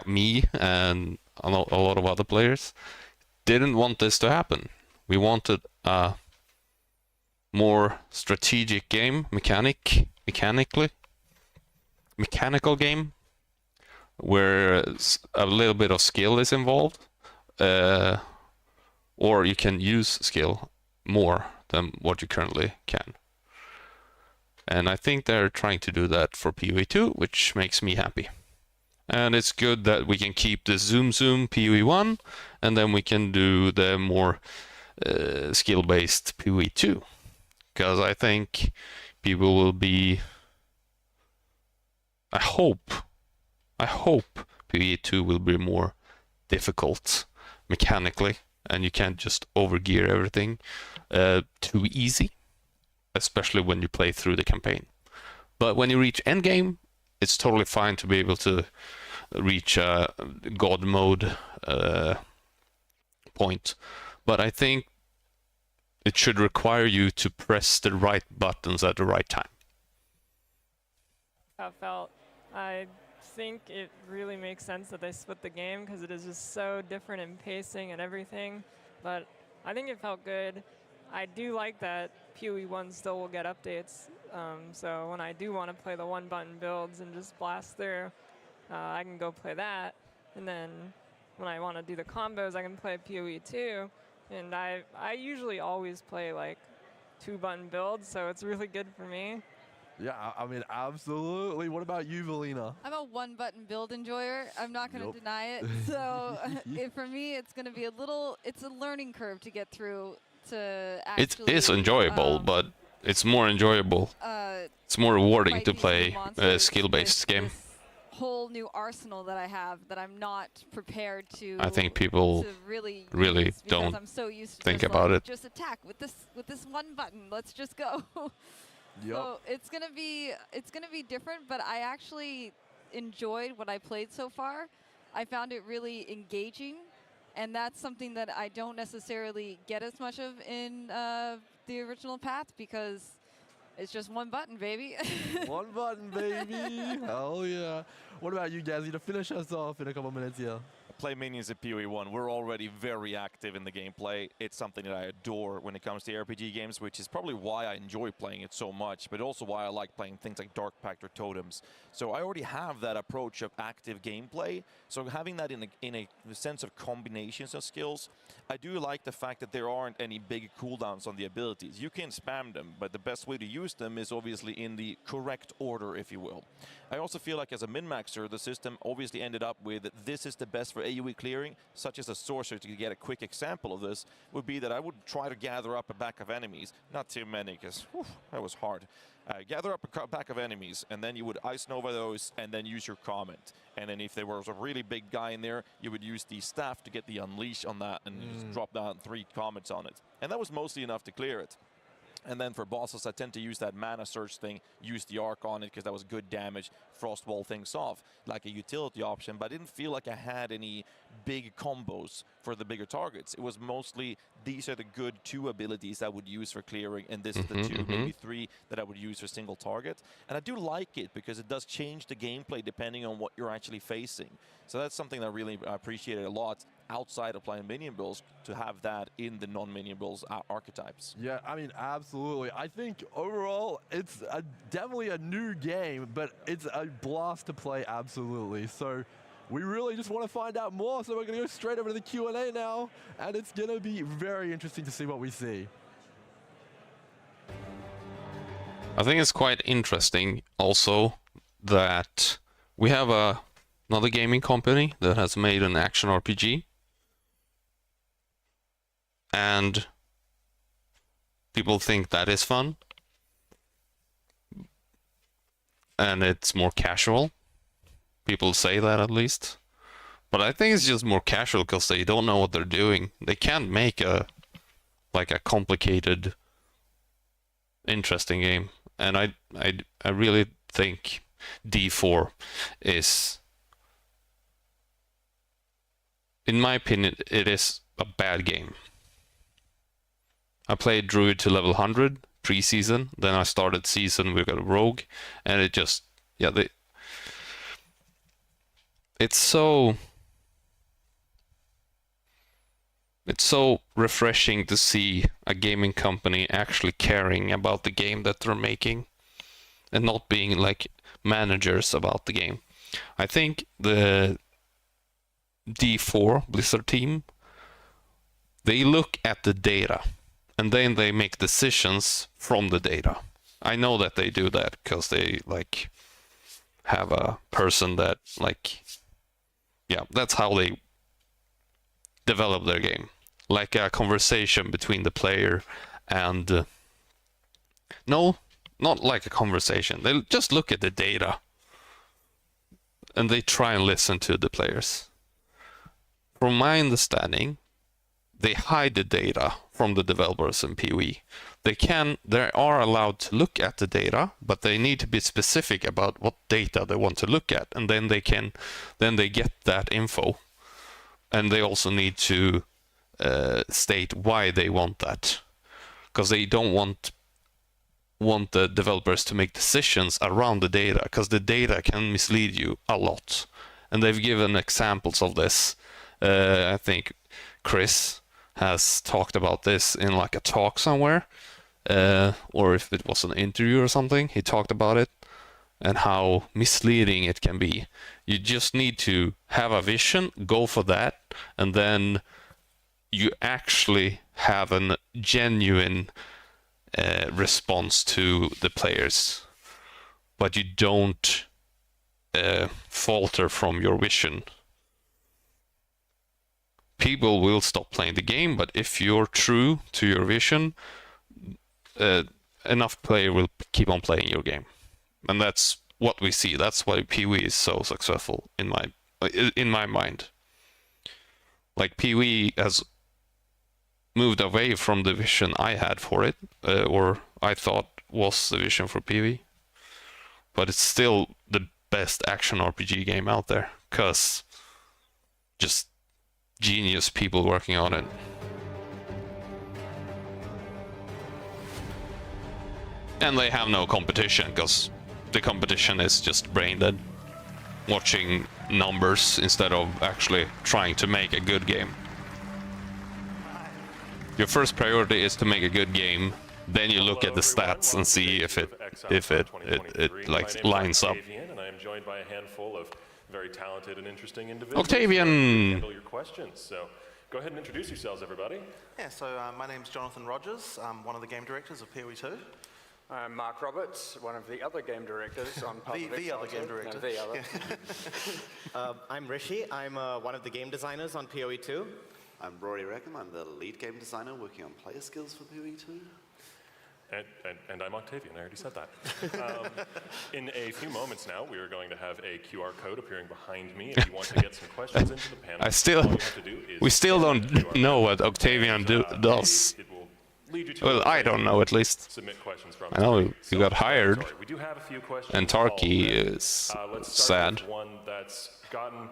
A: me and a lot of other players, didn't want this to happen. We wanted a more strategic game, mechanical game, where a little bit of skill is involved, or you can use skill more than what you currently can. And I think they're trying to do that for PoE 2, which makes me happy. And it's good that we can keep the Zoom PoE 1, and then we can do the more skill-based PoE 2. Because I think people will be... I hope PoE 2 will be more difficult mechanically, and you can't just overgear everything too easy, especially when you play through the campaign. But when you reach endgame, it's totally fine to be able to reach God mode point. But I think it should require you to press the right buttons at the right time.
I: I think it really makes sense that they split the game, because it is just so different in pacing and everything. But I think it felt good. I do like that PoE 1 still will get updates. So when I do want to play the one-button builds and just blast through, I can go play that. And then when I want to do the combos, I can play PoE 2. And I usually always play like two-button builds, so it's really good for me.
H: Yeah, I mean, absolutely. What about you, Valina?
K: I'm a one-button build enjoyer. I'm not going to deny it. So for me, it's going to be it's a learning curve to get through to actually...
A: It is enjoyable, but it's more enjoyable. It's more rewarding to play a skill-based game.
K: Whole new arsenal that I have that I'm not prepared to.
A: I think people
K: really
A: don't
K: I'm so used to
A: think
K: just
A: about
K: like,
A: it.
K: Just attack with this one button. Let's just go.
H: Yep.
K: So it's gonna be different, but I actually enjoyed what I played so far. I found it really engaging, and that's something that I don't necessarily get as much of in the original Path, because it's just one button, baby.
H: One button, baby. Hell yeah. What about you, Gazzy, to finish us off in a couple minutes here?
J: Play minions at PoE 1. We're already very active in the gameplay. It's something that I adore when it comes to RPG games, which is probably why I enjoy playing it so much, but also why I like playing things like Dark Pact or Totems. So I already have that approach of active gameplay. So having that in a sense of combinations of skills, I do like the fact that there aren't any big cooldowns on the abilities. You can spam them, but the best way to use them is obviously in the correct order, if you will. I also feel like as a min-maxer, the system obviously ended up with this is the best for AoE clearing, such as a sorcerer. To get a quick example of this would be that I would try to gather up a back of enemies, not too many, because that was hard. Gather up a back of enemies, and then you would Ice Nova those, and then use your comment. And then if there was a really big guy in there, you would use the staff to get the unleash on that, and just drop down 3 comments on it. And that was mostly enough to clear it. And then for bosses, I tend to use that mana surge thing, use the arc on it because that was good damage, frostwall things off, like a utility option. But I didn't feel like I had any big combos for the bigger targets. It was mostly these are the good 2 abilities I would use for clearing, and this is the 2, maybe 3 that I would use for single target. And I do like it because it does change the gameplay depending on what you're actually facing. So that's something that I really appreciated a lot outside of playing minion builds, to have that in the non-minion builds archetypes.
H: Yeah, I mean, absolutely. I think overall, it's definitely a new game, but it's a blast to play, absolutely. So we really just want to find out more, so we're going to go straight over to the Q&A now, and it's going to be very interesting to see what we see.
A: I think it's quite interesting also that we have another gaming company that has made an action RPG. And people think that is fun. And it's more casual. People say that at least. But I think it's just more casual because they don't know what they're doing. They can't make a complicated, interesting game. And I really think D4 is, in my opinion, it is a bad game. I played Druid to level 100 pre-season, then I started season, we got a Rogue, and it just, yeah, it's so refreshing to see a gaming company actually caring about the game that they're making and not being like managers about the game. I think the D4 Blizzard team, they look at the data and then they make decisions from the data. I know that they do that because they like have a person that like, yeah, that's how they develop their game. Like a conversation between the player and no, not like a conversation. They just look at the data and they try and listen to the players. From my understanding, they hide the data from the developers in PoE. They are allowed to look at the data, but they need to be specific about what data they want to look at, and then they get that info, and they also need to state why they want that, because they don't want the developers to make decisions around the data, because the data can mislead you a lot, and they've given examples of this. I think Chris has talked about this in like a talk somewhere, or if it was an interview or something, he talked about it and how misleading it can be. You just need to have a vision, go for that, and then you actually have a genuine response to the players, but you don't falter from your vision. People will stop playing the game, but if you're true to your vision, enough player will keep on playing your game, and that's what we see. That's why PoE is so successful in my mind. Like PoE has moved away from the vision I had for it, or I thought was the vision for PoE, but it's still the best action RPG game out there, cause just genius people working on it. And they have no competition, because the competition is just brain dead, watching numbers instead of actually trying to make a good game. Your first priority is to make a good game, then you look at the stats and see if it like lines up.
C: And I am joined by a handful of very talented and interesting individuals.
A: Octavian!
C: To handle your questions. So go ahead and introduce yourselves, everybody.
L: Yeah, so my name's Jonathan Rogers. I'm one of the game directors of PoE 2.
D: I'm Mark Roberts, one of the other game directors on
L: The other game director.
D: No, the other.
F: I'm Rishi. I'm one of the game designers on PoE 2.
M: I'm Rory Rackham. I'm the lead game designer working on player skills for PoE 2.
C: And I'm Octavian, I already said that. In a few moments now, we are going to have a QR code appearing behind me. If you want to get some questions into the panel, all you have to do is
A: we still don't know what Octavian does.
C: lead you to
A: Well, I don't know, at least.
C: submit questions from.
A: I know you got hired.
C: We do have a few questions.
A: And Tarky is
C: Let's start
A: sad.
C: with one that's gotten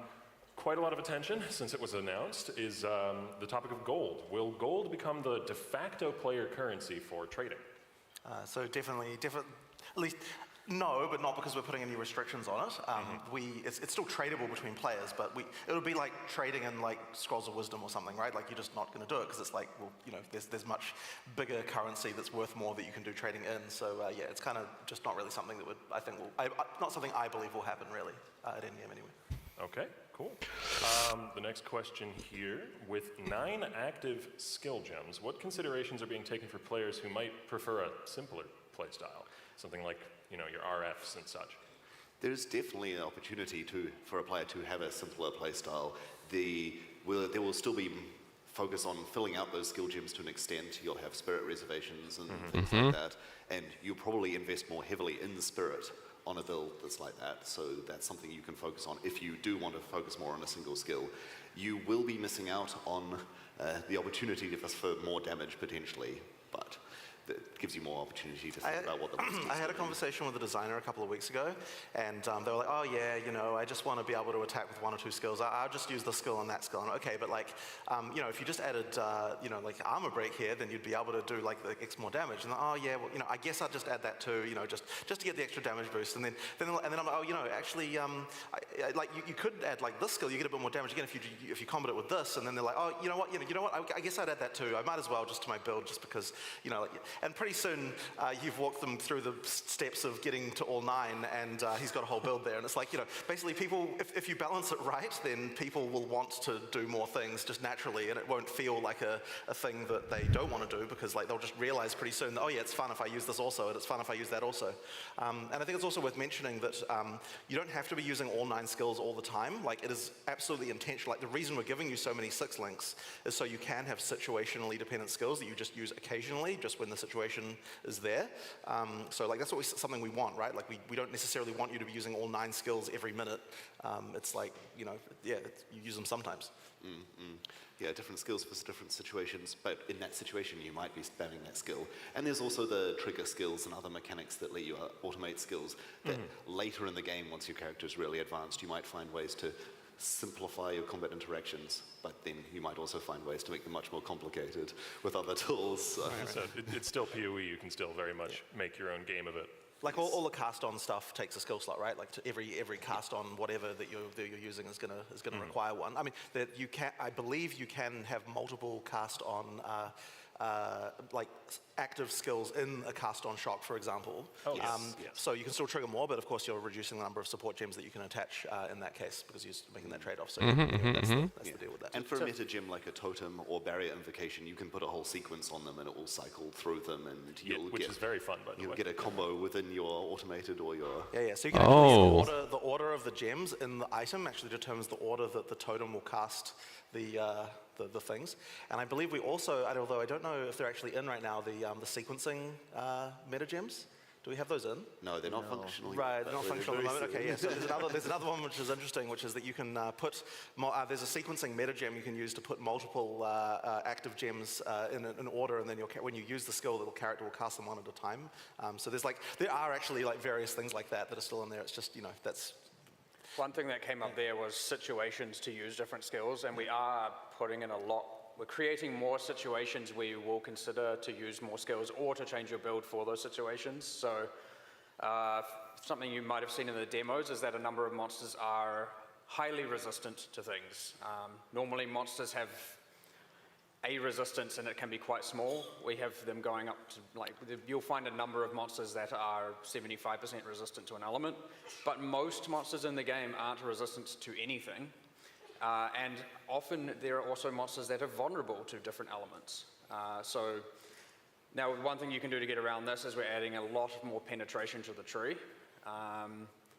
C: quite a lot of attention since it was announced, is the topic of gold. Will gold become the de facto player currency for trading?
L: So definitely, at least no, but not because we're putting any restrictions on it. It's still tradable between players, but it'll be like trading in like Scrolls of Wisdom or something, right? Like you're just not going to do it because it's like, well, you know, there's much bigger currency that's worth more that you can do trading in. So yeah, it's kind of just not really something that not something I believe will happen really at Endgame anyway.
C: Okay, cool. The next question here, with 9 active skill gems, what considerations are being taken for players who might prefer a simpler playstyle? Something like, you know, your RFs and such.
M: There's definitely an opportunity for a player to have a simpler playstyle. There will still be focus on filling out those skill gems to an extent. You'll have spirit reservations and things like that, and you'll probably invest more heavily in the spirit on a build that's like that. So that's something you can focus on if you do want to focus more on a single skill. You will be missing out on the opportunity for more damage potentially, but that gives you more opportunity to think about what the
L: I had a conversation with a designer a couple of weeks ago, and they were like, oh yeah, you know, I just want to be able to attack with 1 or 2 skills. I'll just use this skill and that skill. And okay, but like, you know, if you just added, you know, like armor break here, then you'd be able to do like X more damage. And oh yeah, well, you know, I guess I'll just add that too, you know, just to get the extra damage boost. And then I'm like, oh, you know, actually, like you could add like this skill, you get a bit more damage again if you combat it with this. And then they're like, oh, you know what, I guess I'd add that too. I might as well just to my build, just because, you know, like, and pretty soon you've walked them through the steps of getting to all 9, and he's got a whole build there. And it's like, you know, basically people, if you balance it right, then people will want to do more things just naturally, and it won't feel like a thing that they don't want to do, because like they'll just realize pretty soon that, oh yeah, it's fun if I use this also, and it's fun if I use that also. And I think it's also worth mentioning that you don't have to be using all 9 skills all the time. Like, it is absolutely intentional. Like, the reason we're giving you so many 6 links is so you can have situationally dependent skills that you just use occasionally, just when the situation is there. So like that's something we want, right? Like we don't necessarily want you to be using all 9 skills every minute. It's like, you know, yeah, you use them sometimes.
M: Yeah, different skills for different situations, but in that situation you might be spamming that skill. And there's also the trigger skills and other mechanics that let you automate skills that later in the game, once your character is really advanced, you might find ways to simplify your combat interactions, but then you might also find ways to make them much more complicated with other tools.
C: So it's still PoE, you can still very much make your own game of it.
L: Like all the cast on stuff takes a skill slot, right? Like every cast on whatever that you're using is gonna require one. I mean, I believe you can have multiple cast on like active skills in a cast on shock, for example.
C: Oh, yes.
L: So you can still trigger more, but of course you're reducing the number of support gems that you can attach in that case, because you're making that trade-off. So that's the deal with that.
M: And for a meta gem like a totem or barrier invocation, you can put a whole sequence on them and it will cycle through them, and
C: which is very fun, by the way.
M: You'll get a combo within your automated or your...
L: Yeah, so you can actually the order of the gems in the item actually determines the order that the totem will cast the things. And I believe we also, although I don't know if they're actually in right now, the sequencing meta gems. Do we have those in?
M: No, they're not functional.
L: Right, they're not functional at the moment. Okay, yeah. So there's another one which is interesting, which is that you can put there's a sequencing meta gem you can use to put multiple active gems in an order, and then when you use the skill, the character will cast them one at a time. So there are actually like various things like that are still in there. It's just, you know, that's.
D: One thing that came up there was situations to use different skills, and we are putting in a lot. We're creating more situations where you will consider to use more skills or to change your build for those situations. So something you might have seen in the demos is that a number of monsters are highly resistant to things. Normally monsters have a resistance and it can be quite small. We have them going up to, like, you'll find a number of monsters that are 75% resistant to an element, but most monsters in the game aren't resistant to anything. And often there are also monsters that are vulnerable to different elements. So now one thing you can do to get around this is we're adding a lot more penetration to the tree,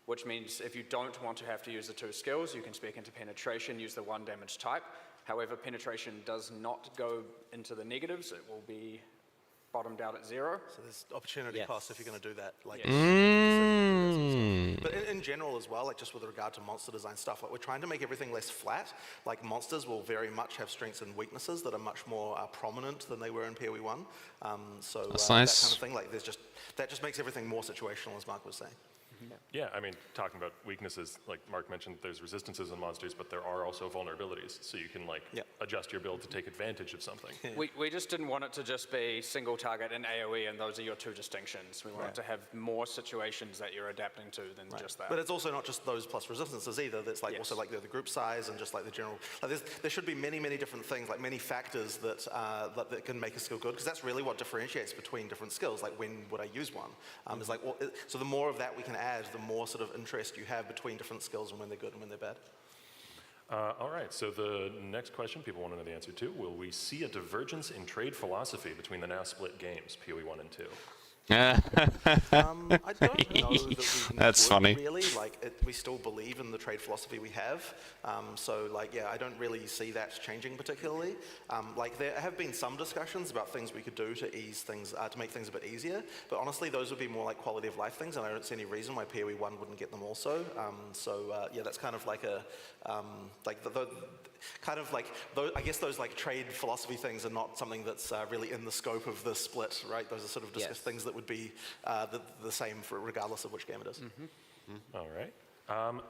D: which means if you don't want to have to use the 2 skills, you can spec into penetration, use the 1 damage type. However, penetration does not go into the negatives. It will be bottomed out at 0.
L: So there's opportunity cost if you're going to do that. Like, but in general as well, like just with regard to monster design stuff, like we're trying to make everything less flat. Like monsters will very much have strengths and weaknesses that are much more prominent than they were in PoE 1. So
A: That's
L: that
A: nice.
L: kind of thing, like that just makes everything more situational, as Mark was saying.
C: Yeah, I mean, talking about weaknesses, like Mark mentioned, there's resistances in monsters, but there are also vulnerabilities. So you can adjust your build to take advantage of something.
D: We just didn't want it to just be single target and AoE, and those are your 2 distinctions. We wanted to have more situations that you're adapting to than just that.
L: But it's also not just those plus resistances either. It's like also like the group size and just like the general. Like there should be many different things, like many factors that that can make a skill good, because that's really what differentiates between different skills. Like when would I use one? It's like so the more of that we can add, the more sort of interest you have between different skills and when they're good and when they're bad.
C: All right, so the next question people want to know the answer to, will we see a divergence in trade philosophy between the now split games, PoE 1 and 2?
L: I don't know that we
A: That's
L: would
A: funny.
L: really. Like, we still believe in the trade philosophy we have. So, like, yeah, I don't really see that changing particularly. Like, there have been some discussions about things we could do to ease things, to make things a bit easier. But honestly, those would be more like quality of life things, and I don't see any reason why PoE 1 wouldn't get them also. Yeah, that's kind of like a, like the kind of like, I guess those like trade philosophy things are not something that's really in the scope of the split, right? Those are sort of things that would be the same for regardless of which game it is.
C: All right.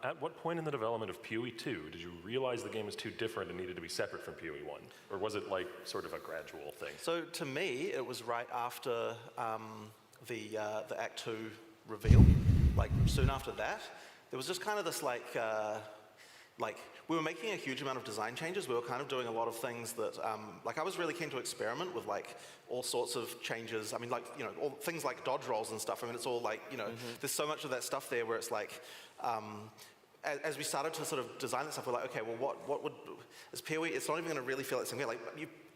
C: At what point in the development of PoE 2 did you realize the game was too different and needed to be separate from PoE 1? Or was it like sort of a gradual thing?
L: So to me, it was right after the Act 2 reveal. Like soon after that, there was just kind of this like we were making a huge amount of design changes. We were kind of doing a lot of things that, like I was really keen to experiment with like all sorts of changes. I mean, like, you know, all things like dodge rolls and stuff. I mean, it's all like, you know, there's so much of that stuff there where it's like, as we started to sort of design that stuff, we're like, okay, well, what would, as PoE, it's not even going to really feel like something like,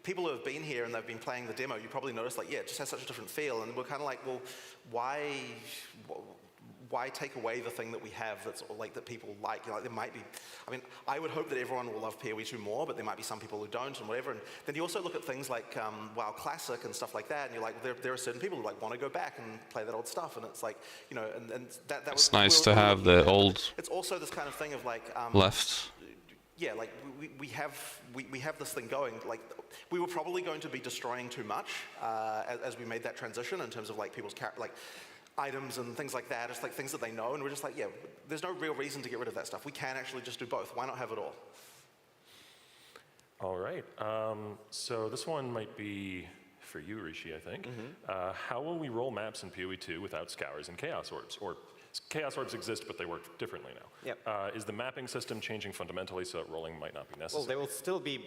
L: people who have been here and they've been playing the demo, you probably noticed like, yeah, it just has such a different feel. And we're kind of like, well, why take away the thing that we have that's like that people like? You know, like there might be, I mean, I would hope that everyone will love PoE 2 more, but there might be some people who don't and whatever. And then you also look at things like WoW Classic and stuff like that, and you're like, there are certain people who like want to go back and play that old stuff, and it's like, you know, and that was.
A: It's nice to have the old.
L: It's also this kind of thing of like
A: left.
L: Yeah, like we have this thing going. Like we were probably going to be destroying too much as we made that transition in terms of like people's items and things like that. It's like things that they know, and we're just like, yeah, there's no real reason to get rid of that stuff. We can actually just do both. Why not have it all?
C: All right. So this one might be for you, Rishi, I think. How will we roll maps in PoE 2 without scours and chaos orbs? Or chaos orbs exist, but they work differently now.
N: Yep.
C: Is the mapping system changing fundamentally so that rolling might not be necessary?
N: Well, there will still be,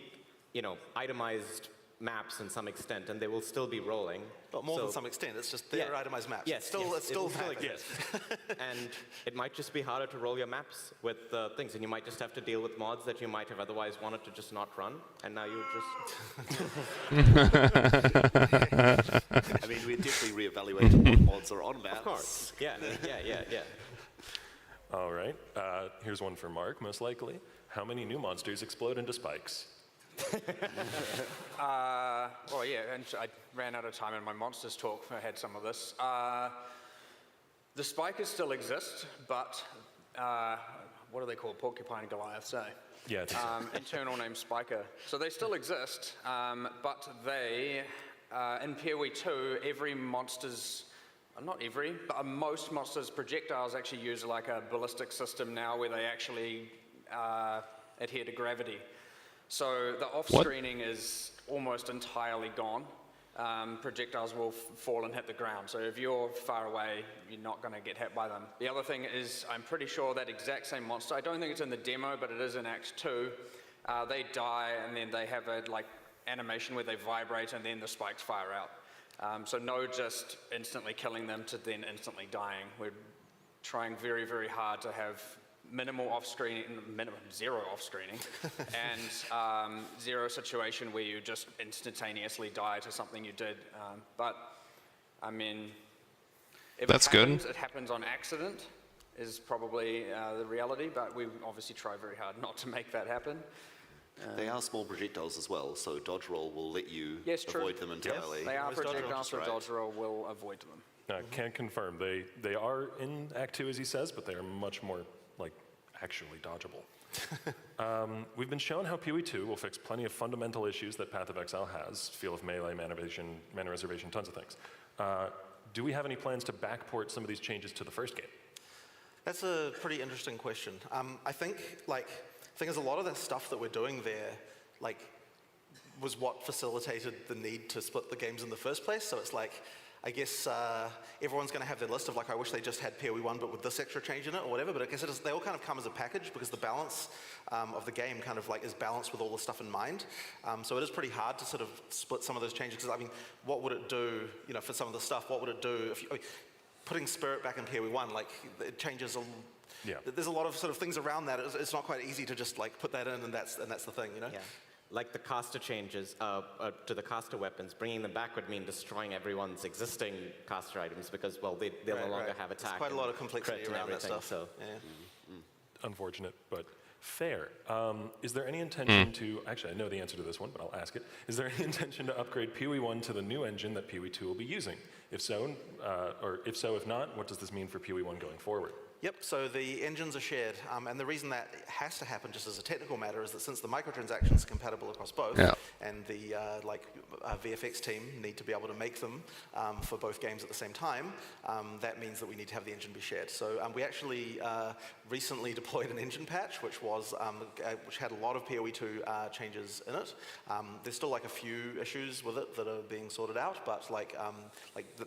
N: you know, itemized maps in some extent, and they will still be rolling.
L: But more than some extent, it's just they're itemized maps.
N: Yes,
L: it's still
N: exist. And it might just be harder to roll your maps with things, and you might just have to deal with mods that you might have otherwise wanted to just not run, and now you just...
M: I mean, we're definitely reevaluating what mods are on maps.
N: Of course, yeah.
C: All right. Here's one for Mark, most likely. How many new monsters explode into spikes?
D: Well, yeah, and I ran out of time in my monsters talk. I had some of this. The spikers still exist, but what are they called? Porcupine Goliaths, eh?
C: Yeah.
D: Internal name Spiker. So they still exist, but they, in PoE 2, every monster's, not every, but most monsters' projectiles actually use like a ballistic system now where they actually adhere to gravity. So the off-screening is almost entirely gone. Projectiles will fall and hit the ground. So if you're far away, you're not going to get hit by them. The other thing is, I'm pretty sure that exact same monster, I don't think it's in the demo, but it is in Act 2, they die and then they have a like animation where they vibrate and then the spikes fire out. So no just instantly killing them to then instantly dying. We're trying very, very hard to have minimal off-screening, zero off-screening, and zero situation where you just instantaneously die to something you did. But, I mean, if
A: That's good.
D: It happens on accident is probably the reality, but we obviously try very hard not to make that happen.
M: They are small projectiles as well, so dodge roll will let you
D: Yes, true.
M: avoid them entirely.
D: They are
M: Whereas dodge roll
D: projectiles,
M: just
D: so
M: right.
D: dodge roll will avoid them.
C: Can confirm they are in Act 2 as he says, but they are much more like actually dodgeable. We've been shown how PoE 2 will fix plenty of fundamental issues that Path of Exile has, feel of melee, mana reservation, tons of things. Do we have any plans to backport some of these changes to the first game?
L: That's a pretty interesting question. I think is a lot of the stuff that we're doing there, was what facilitated the need to split the games in the first place. So it's like, I guess everyone's going to have their list of I wish they just had PoE 1 but with this extra change in it or whatever, but I guess they all kind of come as a package because the balance of the game kind of is balanced with all the stuff in mind. So it is pretty hard to sort of split some of those changes because, I mean, what would it do, for some of the stuff, what would it do if putting Spirit back in PoE 1, it changes there's a lot of sort of things around that. It's not quite easy to just put that in and that's the thing,
N: Yeah. Like the caster changes to the caster weapons, bringing them back would mean destroying everyone's existing caster items because, well, they'll no longer have attack.
L: There's quite a lot of complexity around that stuff.
N: So.
L: Yeah.
C: Unfortunate, but fair. Is there any intention to, actually I know the answer to this one, but I'll ask it. Is there any intention to upgrade PoE 1 to the new engine that PoE 2 will be using? If so, if not, what does this mean for PoE 1 going forward?
L: Yep, so the engines are shared, and the reason that has to happen just as a technical matter is that since the microtransactions are compatible across both, and the VFX team need to be able to make them for both games at the same time, that means that we need to have the engine be shared. So we actually recently deployed an engine patch, which had a lot of PoE 2 changes in it. There's still a few issues with it that are being sorted out, but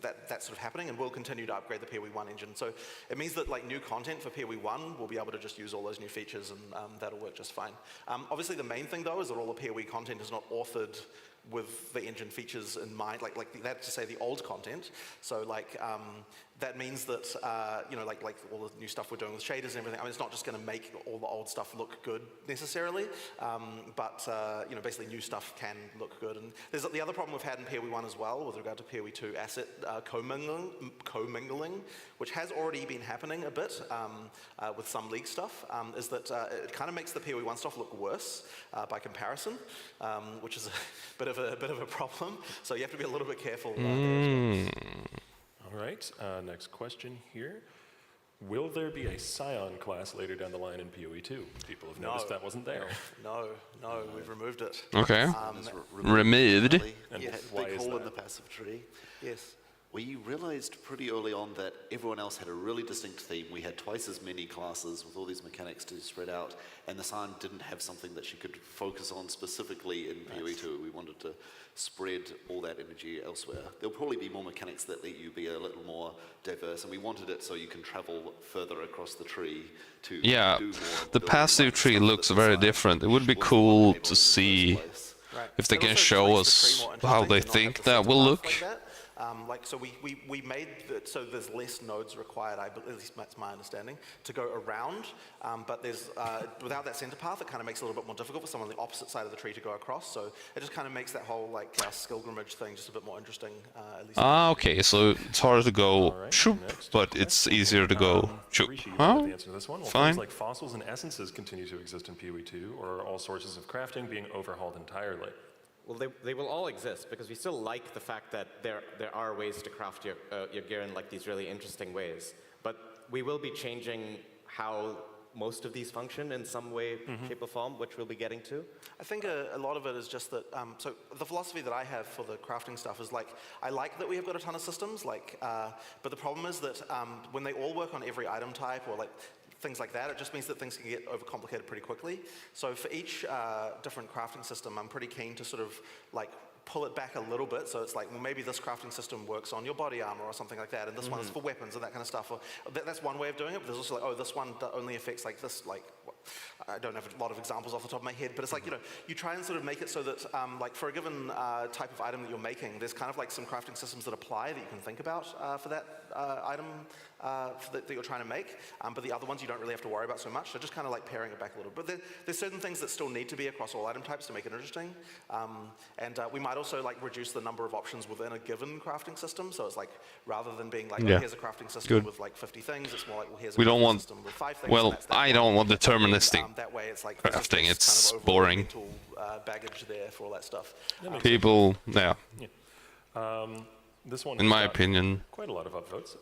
L: that's sort of happening, and we'll continue to upgrade the PoE 1 engine. So it means that new content for PoE 1, we'll be able to just use all those new features and that'll work just fine. Obviously the main thing though is that all the PoE content is not authored with the engine features in mind, that's to say the old content. So that means that all the new stuff we're doing with shaders and everything, I mean, it's not just going to make all the old stuff look good necessarily, but basically new stuff can look good. And there's the other problem we've had in PoE 1 as well with regard to PoE 2 asset commingling, which has already been happening a bit with some league stuff, is that it kind of makes the PoE 1 stuff look worse by comparison, which is a bit of a problem. So you have to be a little bit careful there as well.
C: All right, next question here. Will there be a Scion class later down the line in PoE 2? People have noticed that wasn't there.
L: No, we've removed it.
A: Okay. Removed.
M: And
L: yes.
M: big hole in the passive tree.
L: Yes.
M: We realized pretty early on that everyone else had a really distinct theme. We had twice as many classes with all these mechanics to spread out, and the Scion didn't have something that she could focus on specifically in PoE 2. We wanted to spread all that energy elsewhere. There'll probably be more mechanics that let you be a little more diverse, and we wanted it so you can travel further across the tree to do more.
A: The passive tree looks very different. It would be cool to see if they can show us how they think that will look.
L: So we made it so there's less nodes required, at least that's my understanding, to go around, but there's, without that center path, it kind of makes it a little bit more difficult for someone on the opposite side of the tree to go across, so it just kind of makes that whole Skilgrimage thing just a bit more interesting, at least.
A: Okay, so it's harder to go shoop, but it's easier to go shoop.
C: The answer to this one. Well,
A: fine.
C: Things like fossils and essences continue to exist in PoE 2, or are all sources of crafting being overhauled entirely?
N: Well, they will all exist because we still like the fact that there are ways to craft your gear in these really interesting ways. But we will be changing how most of these function in some way, shape or form, which we'll be getting to.
L: I think a lot of it is just that, so the philosophy that I have for the crafting stuff is I like that we have got a ton of systems, but the problem is that when they all work on every item type or things like that, it just means that things can get overcomplicated pretty quickly. So for each different crafting system, I'm pretty keen to sort of pull it back a little bit, so it's well, maybe this crafting system works on your body armor or something like that, and this one's for weapons and that kind of stuff. Or that's one way of doing it, but there's also oh, this one only affects this, I don't have a lot of examples off the top of my head, but it's you try and sort of make it so that, for a given type of item that you're making, there's kind of some crafting systems that apply that you can think about for that item that you're trying to make, but the other ones you don't really have to worry about so much, so just kind of paring it back a little. But there's certain things that still need to be across all item types to make it interesting, and we might also reduce the number of options within a given crafting system, so it's rather than being oh, here's a crafting system with 50 things, it's more well, here's a crafting system with 5 things.
A: Well, I don't want deterministic
L: That way, it's like there's just
A: Crafting,
L: this
A: it's
L: kind of overall
A: boring.
L: mental baggage there for all that stuff.
A: People, yeah.
C: This one
A: In
C: has
A: my
C: got
A: opinion,
C: quite a lot of upvotes.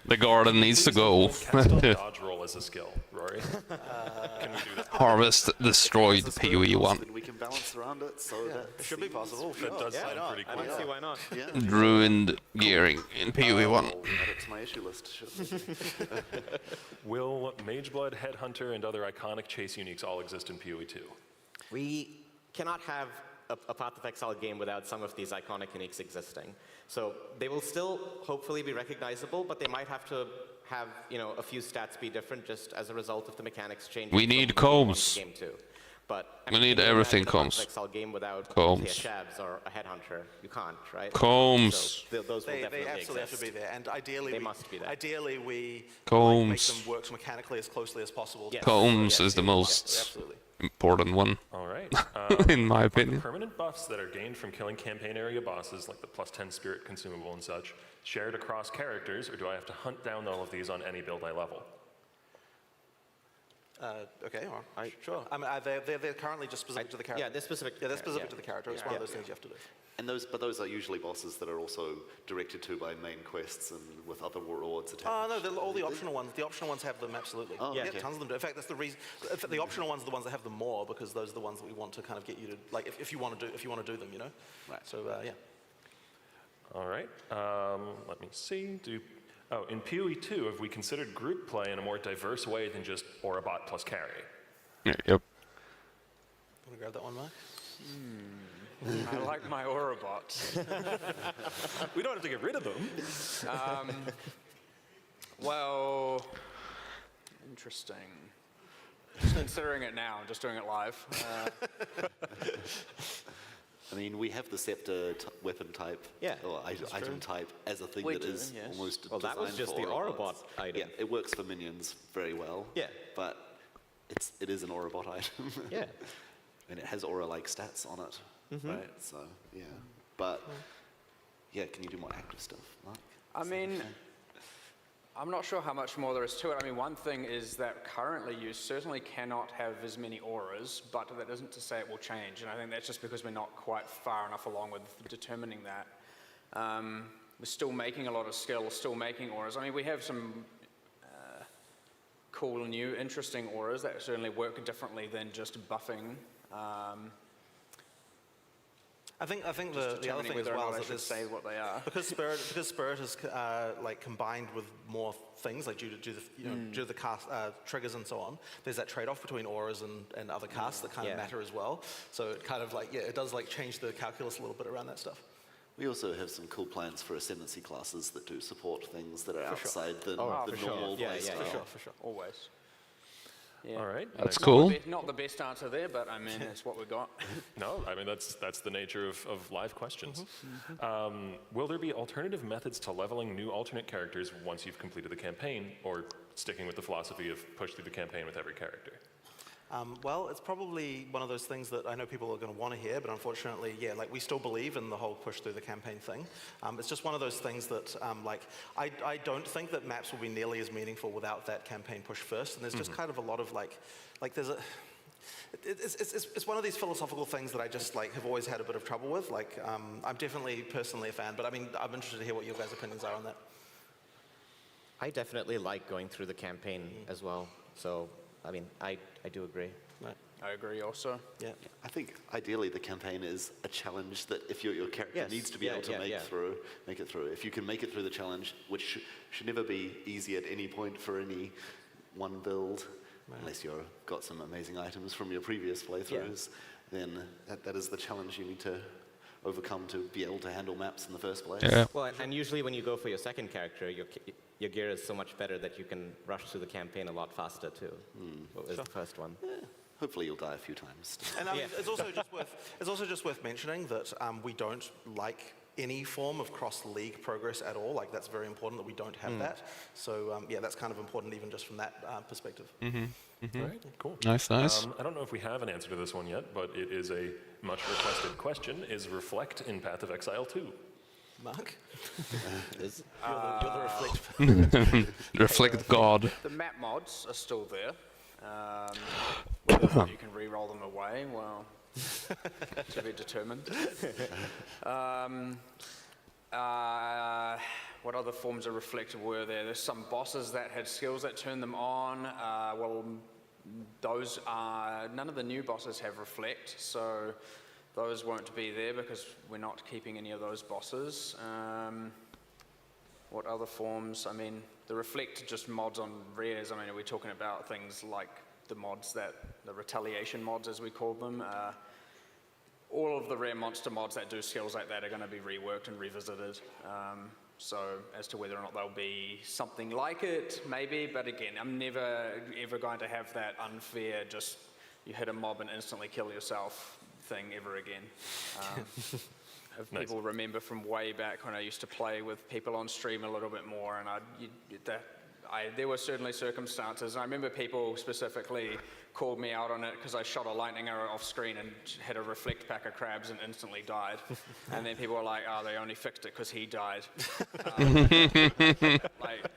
A: the garden needs to
C: Please
A: go.
C: cast on dodge roll as a skill, Rory. Can we do that?
A: Harvest destroyed
M: As a spirit
A: PoE
M: monster,
A: 1.
M: We can balance around it, so that
L: It should be possible.
C: That
L: Sure.
C: does
N: Yeah,
C: sound pretty
N: I
C: cool.
N: don't see why not.
M: Yeah.
A: Ruined gearing in PoE 1.
M: I'll add it to my issue list.
C: Will Mageblood, Headhunter, and other iconic chase uniques all exist in PoE 2?
N: We cannot have a Path of Exile game without some of these iconic uniques existing. So they will still hopefully be recognizable, but they might have to have, you know, a few stats be different just as a result of the mechanics changing.
A: We need
N: from game one to
A: combs.
N: Game 2. But I
A: We
N: mean,
A: need
N: can you
A: everything
N: imagine a Path
A: combs.
N: of Exile game without
A: Combs.
N: say, a Shabs or a Headhunter? You can't, right?
A: Combs.
N: So those will
L: They
N: definitely
L: absolutely have
N: exist.
L: to be there, and ideally,
N: They must be there.
L: Ideally, we make
A: Combs.
L: them work mechanically as closely as possible.
N: Yes.
A: Combs
N: Yes,
A: is the
N: yes,
A: most
L: Absolutely.
A: important one,
C: All right.
A: in my
C: The
A: opinion.
C: permanent buffs that are gained from killing campaign area bosses, like the +10 spirit consumable and such, shared across characters, or do I have to hunt down all of these on any build I level?
L: Okay, all right. Sure. I mean, they're currently just specific to the character.
N: Yeah, they're specific.
L: Yeah, they're specific to the character. It's one of those things you have to do.
M: And those are usually bosses that are also directed to by main quests and with other rewards attached.
L: Oh, no, all the optional ones. The optional ones have them, absolutely.
M: Oh,
L: yeah,
M: okay.
L: tons of them do. In fact, that's the reason. The optional ones are the ones that have them more, because those are the ones that we want to kind of get you to, like, if you want to do them, you know?
M: Right.
L: So, yeah.
C: All right. Let me see. In PoE 2, have we considered group play in a more diverse way than just Orabot plus carry?
A: Yeah, yep.
L: Want to grab that one, Mark?
D: I like my Aurabots.
C: We don't have to get rid of them.
D: Well, interesting. Just considering it now, just doing it live.
M: I mean, we have the scepter weapon type, or item type, as a thing
D: We
M: that
D: do,
M: is
D: yes.
M: almost
N: Well, that was
M: designed
N: just
M: for
N: the Aurabot item.
M: Yeah, it works for minions very well.
N: Yeah.
M: But it is an Aurabot item.
N: Yeah.
M: And it has aura-like stats on it, right? So, yeah. But, yeah, can you do more active stuff, Mark?
D: I mean, I'm not sure how much more there is to it. I mean, one thing is that currently you certainly cannot have as many auras, but that isn't to say it will change. And I think that's just because we're not quite far enough along with determining that. We're still making a lot of skill, still making auras. I mean, we have some cool, new, interesting auras that certainly work differently than just buffing.
L: I think the other
D: Determining
L: thing as
D: whether or
L: well
D: not I
L: is that
D: should say what they are.
L: because Spirit is like combined with more things, like due to the cast triggers and so on. There's that trade-off between auras and other casts that kind of matter as well. So it kind of like it does like change the calculus a little bit around that stuff.
M: We also have some cool plans for ascendancy classes that do support things that are outside the
D: for sure.
M: normal
N: Yeah,
M: playstyle.
N: yeah,
L: For sure.
D: Always. Yeah.
C: All right.
A: That's cool.
D: Not the best answer there, but I mean, it's what we got.
C: No, I mean, that's the nature of live questions. Will there be alternative methods to leveling new alternate characters once you've completed the campaign, or sticking with the philosophy of push through the campaign with every character?
L: Well, it's probably one of those things that I know people are going to want to hear, but unfortunately, yeah, like we still believe in the whole push through the campaign thing. It's just one of those things that, like, I don't think that maps will be nearly as meaningful without that campaign push first, and there's just kind of a lot of like there's a. It's one of these philosophical things that I just like have always had a bit of trouble with. Like, I'm definitely personally a fan, but I mean, I'm interested to hear what your guys' opinions are on that.
N: I definitely like going through the campaign as well. So, I mean, I do agree.
L: Right.
D: I agree also.
L: Yeah.
M: I think ideally the campaign is a challenge that if your character
N: Yes.
M: needs to be
N: Yeah,
M: able to
N: yeah,
M: make it through. If you can make it through the challenge, which should never be easy at any point for any one build, unless you've got some amazing items from your previous playthroughs, then that is the challenge you need to overcome to be able to handle maps in the first place.
A: Yeah.
N: Well, and usually when you go for your second character, your gear is so much better that you can rush through the campaign a lot faster too. What was the first one?
M: Hopefully you'll die a few times.
L: And it's also just worth mentioning that we don't like any form of cross-league progress at all. Like, that's very important that we don't have that. So yeah, that's kind of important even just from that perspective.
C: All right, cool.
A: Nice.
C: I don't know if we have an answer to this one yet, but it is a much requested question. Is Reflect in Path of Exile 2?
L: Mark?
N: You're
L: the
A: Reflect God.
D: The map mods are still there. whether you can re-roll them away, well, to be determined. What other forms of reflect were there? There's some bosses that had skills that turned them on. Well, those are, none of the new bosses have reflect, so those won't be there because we're not keeping any of those bosses. What other forms? I mean, the reflect just mods on rares. I mean, we're talking about things like the mods that, the retaliation mods as we call them. All of the rare monster mods that do skills like that are going to be reworked and revisited. So as to whether or not there'll be something like it, maybe, but again, I'm never ever going to have that unfair, just you hit a mob and instantly kill yourself thing ever again. If people remember from way back when I used to play with people on stream a little bit more, and there were certainly circumstances. I remember people specifically called me out on it because I shot a lightning arrow off screen and hit a reflect pack of crabs and instantly died. And then people were like, oh, they only fixed it because he died. Like,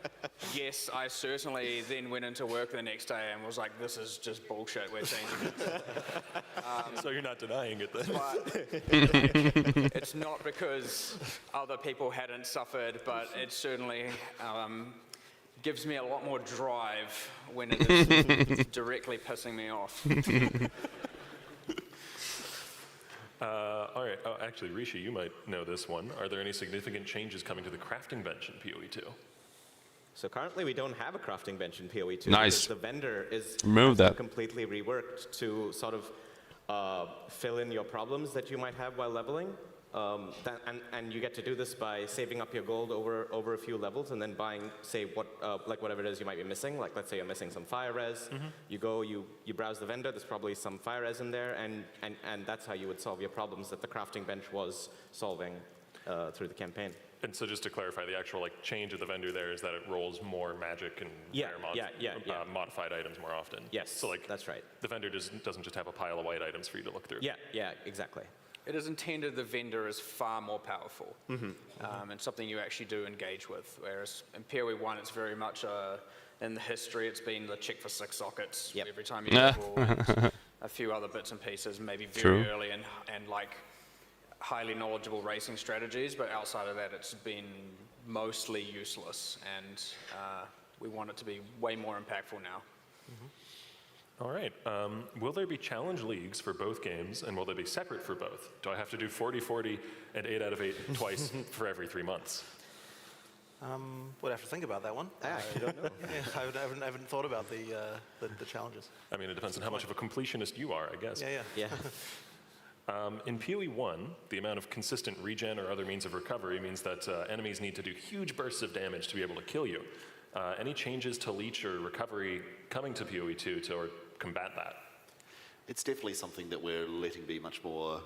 D: yes, I certainly then went into work the next day and was like, this is just bullshit, we're changing it.
C: So you're not denying it then?
D: But it's not because other people hadn't suffered, but it certainly gives me a lot more drive when it is directly pissing me off.
C: All right. Oh, actually, Rishi, you might know this one. Are there any significant changes coming to the crafting bench in PoE 2?
N: So currently we don't have a crafting bench in PoE 2.
A: Nice.
N: Because the vendor is completely reworked to sort of fill in your problems that you might have while leveling. And you get to do this by saving up your gold over a few levels and then buying, say, like whatever it is you might be missing. Like, let's say you're missing some fire res. You go, you browse the vendor, there's probably some fire res in there, and that's how you would solve your problems that the crafting bench was solving through the campaign.
C: And so just to clarify, the actual change of the vendor there is that it rolls more magic and rare modified items more often.
N: Yes,
C: so
N: that's right.
C: The vendor doesn't just have a pile of white items for you to look through.
N: Yeah, exactly.
D: It is intended the vendor is far more powerful and something you actually do engage with. Whereas in PoE 1, it's very much in the history, it's been the check for 6 sockets every time you level, and a few other bits and pieces, maybe very early and like highly knowledgeable racing strategies, but outside of that, it's been mostly useless, and we want it to be way more impactful now.
C: All right. Will there be challenge leagues for both games, and will they be separate for both? Do I have to do 40-40 and 8 out of 8 twice for every 3 months?
L: We'd have to think about that one.
N: I actually don't know.
L: I haven't thought about the challenges.
C: I mean, it depends on how much of a completionist you are, I guess.
L: Yeah.
C: In PoE 1, the amount of consistent regen or other means of recovery means that enemies need to do huge bursts of damage to be able to kill you. Any changes to leech or recovery coming to PoE 2 to combat that?
M: It's definitely something that we're letting be much more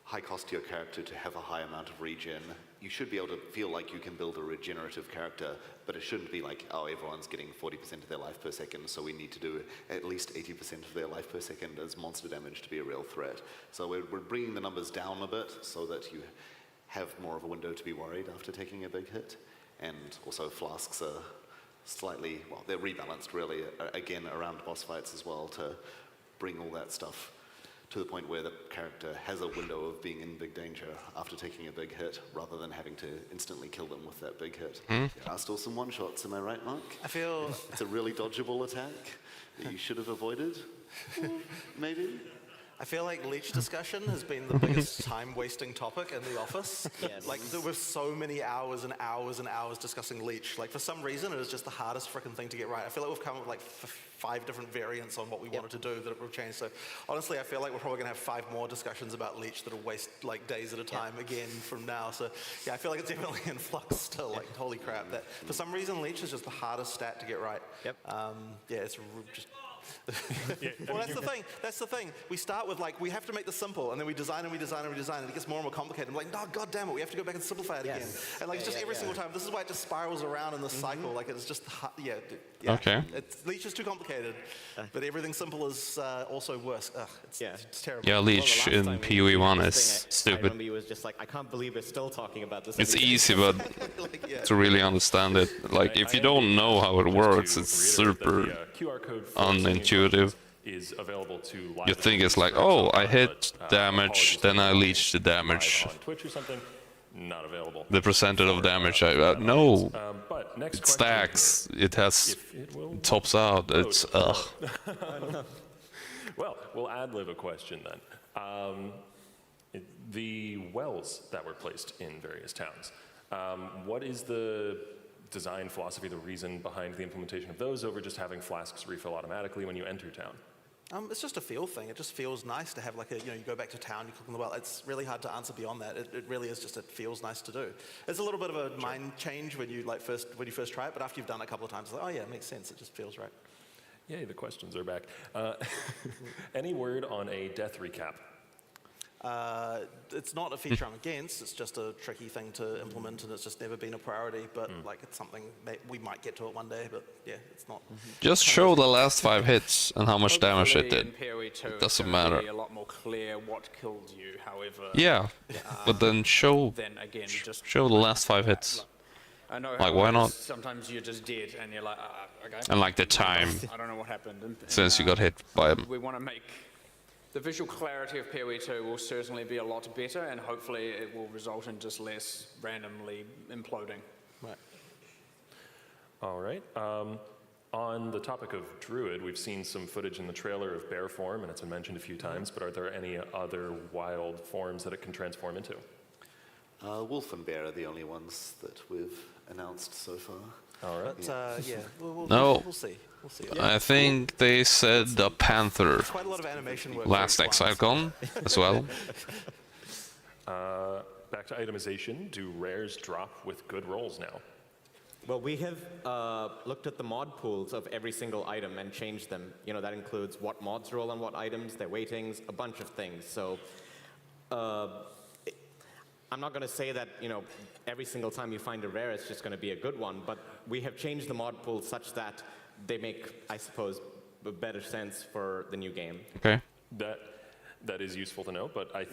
M: high cost to your character to have a high amount of regen. You should be able to feel like you can build a regenerative character, but it shouldn't be like, oh, everyone's getting 40% of their life per second, so we need to do at least 80% of their life per second as monster damage to be a real threat. So we're bringing the numbers down a bit so that you have more of a window to be worried after taking a big hit. And also flasks are slightly, well, they're rebalanced really, again, around boss fights as well to bring all that stuff to the point where the character has a window of being in big danger after taking a big hit, rather than having to instantly kill them with that big hit. There are still some one-shots, am I right, Mark?
L: I feel...
M: It's a really dodgeable attack that you should have avoided, maybe?
L: I feel like leech discussion has been the biggest time-wasting topic in the office.
N: Yes.
L: Like, there were so many hours and hours and hours discussing leech. Like, for some reason, it is just the hardest frickin' thing to get right. I feel like we've come up with like 5 different variants on what we wanted to do that we've changed. So, honestly, I feel like we're probably gonna have 5 more discussions about leech that'll waste like days at a time again from now. So, yeah, I feel like it's definitely in flux still. Like, holy crap! That for some reason, leech is just the hardest stat to get right. Yeah, it's just. Well, that's the thing. We start with like, we have to make this simple, and then we design and we design and we design, and it gets more and more complicated. I'm like, no, god damn it, we have to go back and simplify it again. And like, just every single time. This is why it just spirals around in this cycle. Like, it's just,
A: Okay.
L: Leech is too complicated, but everything simple is also worse. Ugh, it's terrible.
A: Yeah, leech in PoE 1 is stupid.
N: He was just like, I can't believe we're still talking about this.
A: It's easy, but to really understand it, like if you don't know how it works, it's super unintuitive.
C: is available to live.
A: You think it's
C: users,
A: like,
C: for
A: oh,
C: example,
A: I hit
C: but,
A: damage,
C: apologies
A: then
C: if
A: I
C: you're
A: leech the
C: live
A: damage.
C: on Twitch or something, not available.
A: The percentage of
C: for,
A: damage,
C: for that
A: no,
C: audience. But next
A: it
C: question
A: stacks, it has,
C: If it will
A: it tops out,
C: load.
A: it's, ugh.
C: Well, we'll ad-lib a question then. The wells that were placed in various towns, what is the design philosophy, the reason behind the implementation of those over just having flasks refill automatically when you enter town?
L: It's just a feel thing. It just feels nice to have like a, you go back to town, you click on the well. It's really hard to answer beyond that. It really is just, it feels nice to do. It's a little bit of a mind change when you first try it, but after you've done it a couple of times, it's like, oh yeah, it makes sense. It just feels right.
C: Yay, the questions are back. Any word on a death recap?
L: It's not a feature I'm against, it's just a tricky thing to implement and it's just never been a priority, but like it's something that we might get to it one day, but yeah, it's not.
A: Just show the last 5 hits and how much damage it did.
D: In PoE 2,
A: It doesn't
D: it's gonna
A: matter.
D: be a lot more clear what killed you, however.
A: Yeah, but then show
D: Then again, just
A: show the last 5 hits.
D: I know
A: Like,
D: how
A: why
D: it is.
A: not?
D: Sometimes you're just dead and you're like, okay.
A: And like the time
D: I don't know what happened. And,
A: since you got hit by him.
D: We want to make the visual clarity of PoE 2 will certainly be a lot better, and hopefully it will result in just less randomly imploding.
L: Right.
C: All right. On the topic of Druid, we've seen some footage in the trailer of bear form, and it's been mentioned a few times, but are there any other wild forms that it can transform into?
M: Wolf and bear are the only ones that we've announced so far.
C: All right.
L: But yeah,
A: No.
L: we'll see. We'll see.
A: I think they said the Panther
L: There's quite a lot of animation work.
A: last
L: for each one,
A: Exilecon as well.
C: Back to itemization. Do rares drop with good rolls now?
N: Well, we have looked at the mod pools of every single item and changed them. You know, that includes what mods roll on what items, their weightings, a bunch of things. So I'm not going to say that, every single time you find a rare, it's just going to be a good one, but we have changed the mod pool such that they make, I suppose, a better sense for the new game.
A: Okay.
C: That is useful to know, but I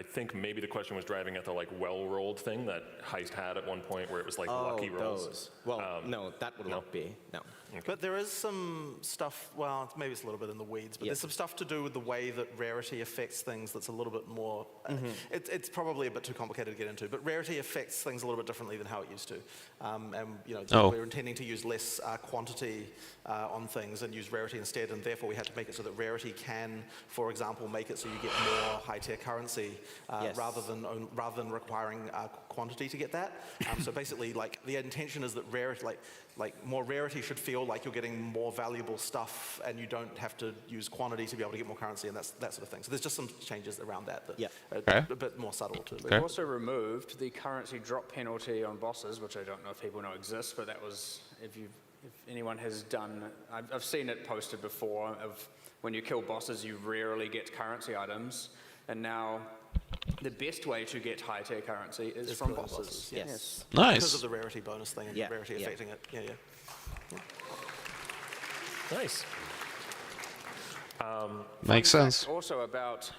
C: think maybe the question was driving at the well-rolled thing that Heist had at one point where it was like lucky rolls.
N: Those. Well, no, that would not be, no.
C: Okay.
L: But there is some stuff, well, maybe it's a little bit in the weeds, but there's some stuff to do with the way that rarity affects things that's a little bit more, it's probably a bit too complicated to get into, but rarity affects things a little bit differently than how it used to. We're intending to use less quantity on things and use rarity instead, and therefore we had to make it so that rarity can, for example, make it so you get more high-tier currency rather than requiring quantity to get that. So basically, the intention is that rarity, more rarity should feel like you're getting more valuable stuff and you don't have to use quantity to be able to get more currency and that sort of thing. So there's just some changes around that are a bit more subtle too.
D: We've also removed the currency drop penalty on bosses, which I don't know if people know exists, but that was, if anyone has done, I've seen it posted before, of when you kill bosses, you rarely get currency items, and now the best way to get high-tier currency is from bosses.
L: Yes.
A: Nice.
L: Because of the rarity bonus thing and rarity affecting it. Yeah.
C: Nice.
A: Makes sense.
D: Also about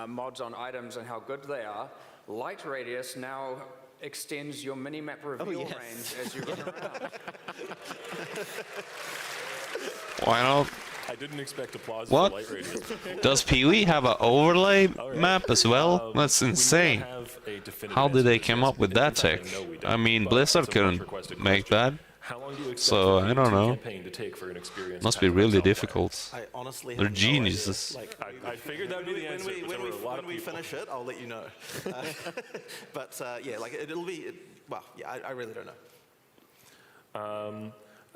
D: mods on items and how good they are, light radius now extends your mini-map reveal range as you run around.
A: Why not?
C: I didn't expect applause
A: What?
C: for light radius.
A: Does PoE have an overlay map as well? That's
C: We
A: insane.
C: don't have a definitive
A: How did
C: answer
A: they
C: to
A: come
C: this.
A: up with
C: In
A: that
C: fact,
A: tech?
C: I know we
A: I
C: don't,
A: mean,
C: but
A: Blizzard
C: it's a much
A: couldn't
C: requested
A: make
C: question.
A: that.
C: How long do you expect
A: So,
C: the
A: I don't
C: PoE2
A: know.
C: campaign to take for an experienced
A: Must be
C: passive
A: really
C: Excel player?
A: difficult.
L: I honestly
A: They're
L: have no idea.
A: geniuses.
C: I figured that would be the answer.
L: When we finish it, I'll let you know. But it'll be, I really don't know.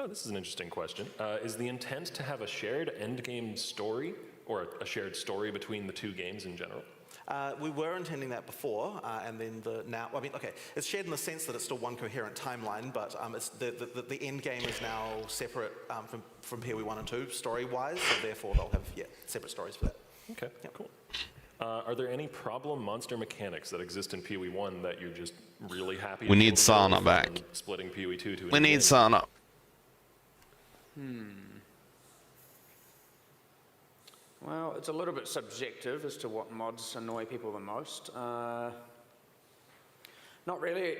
C: This is an interesting question. Is the intent to have a shared endgame story or a shared story between the two games in general?
L: We were intending that before, and then it's shared in the sense that it's still one coherent timeline, but it's the end game is now separate from PoE 1 and 2 story-wise, so therefore they'll have separate stories for that.
C: Okay, cool. Are there any problem monster mechanics that exist in PoE 1 that you're just really happy?
A: We
C: to
A: need
C: get rid of
A: Sauna back.
C: and Splitting PoE 2 to
A: We need Sauna.
D: Well, it's a little bit subjective as to what mods annoy people the most. Not really.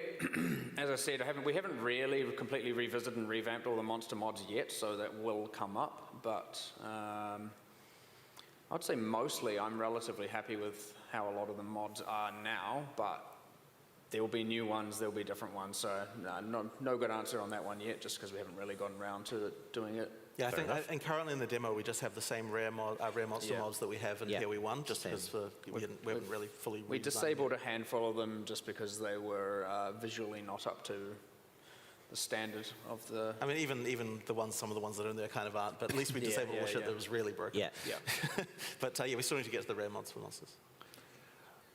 D: As I said, we haven't really completely revisited and revamped all the monster mods yet, so that will come up. But I'd say mostly I'm relatively happy with how a lot of the mods are now, but there will be new ones, there will be different ones, so no good answer on that one yet, just because we haven't really gotten around to doing it.
L: Yeah, and currently in the demo we just have the same rare monster mobs that we have in PoE 1, just because we haven't really fully
D: We
L: redesigned
D: disabled
L: it.
D: a handful of them just because they were visually not up to the standard of the...
L: I mean, even some of the ones that are in there kind of aren't, but at least we disabled all the shit that was really broken.
N: Yeah.
L: But we still need to get to the rare mods for monsters.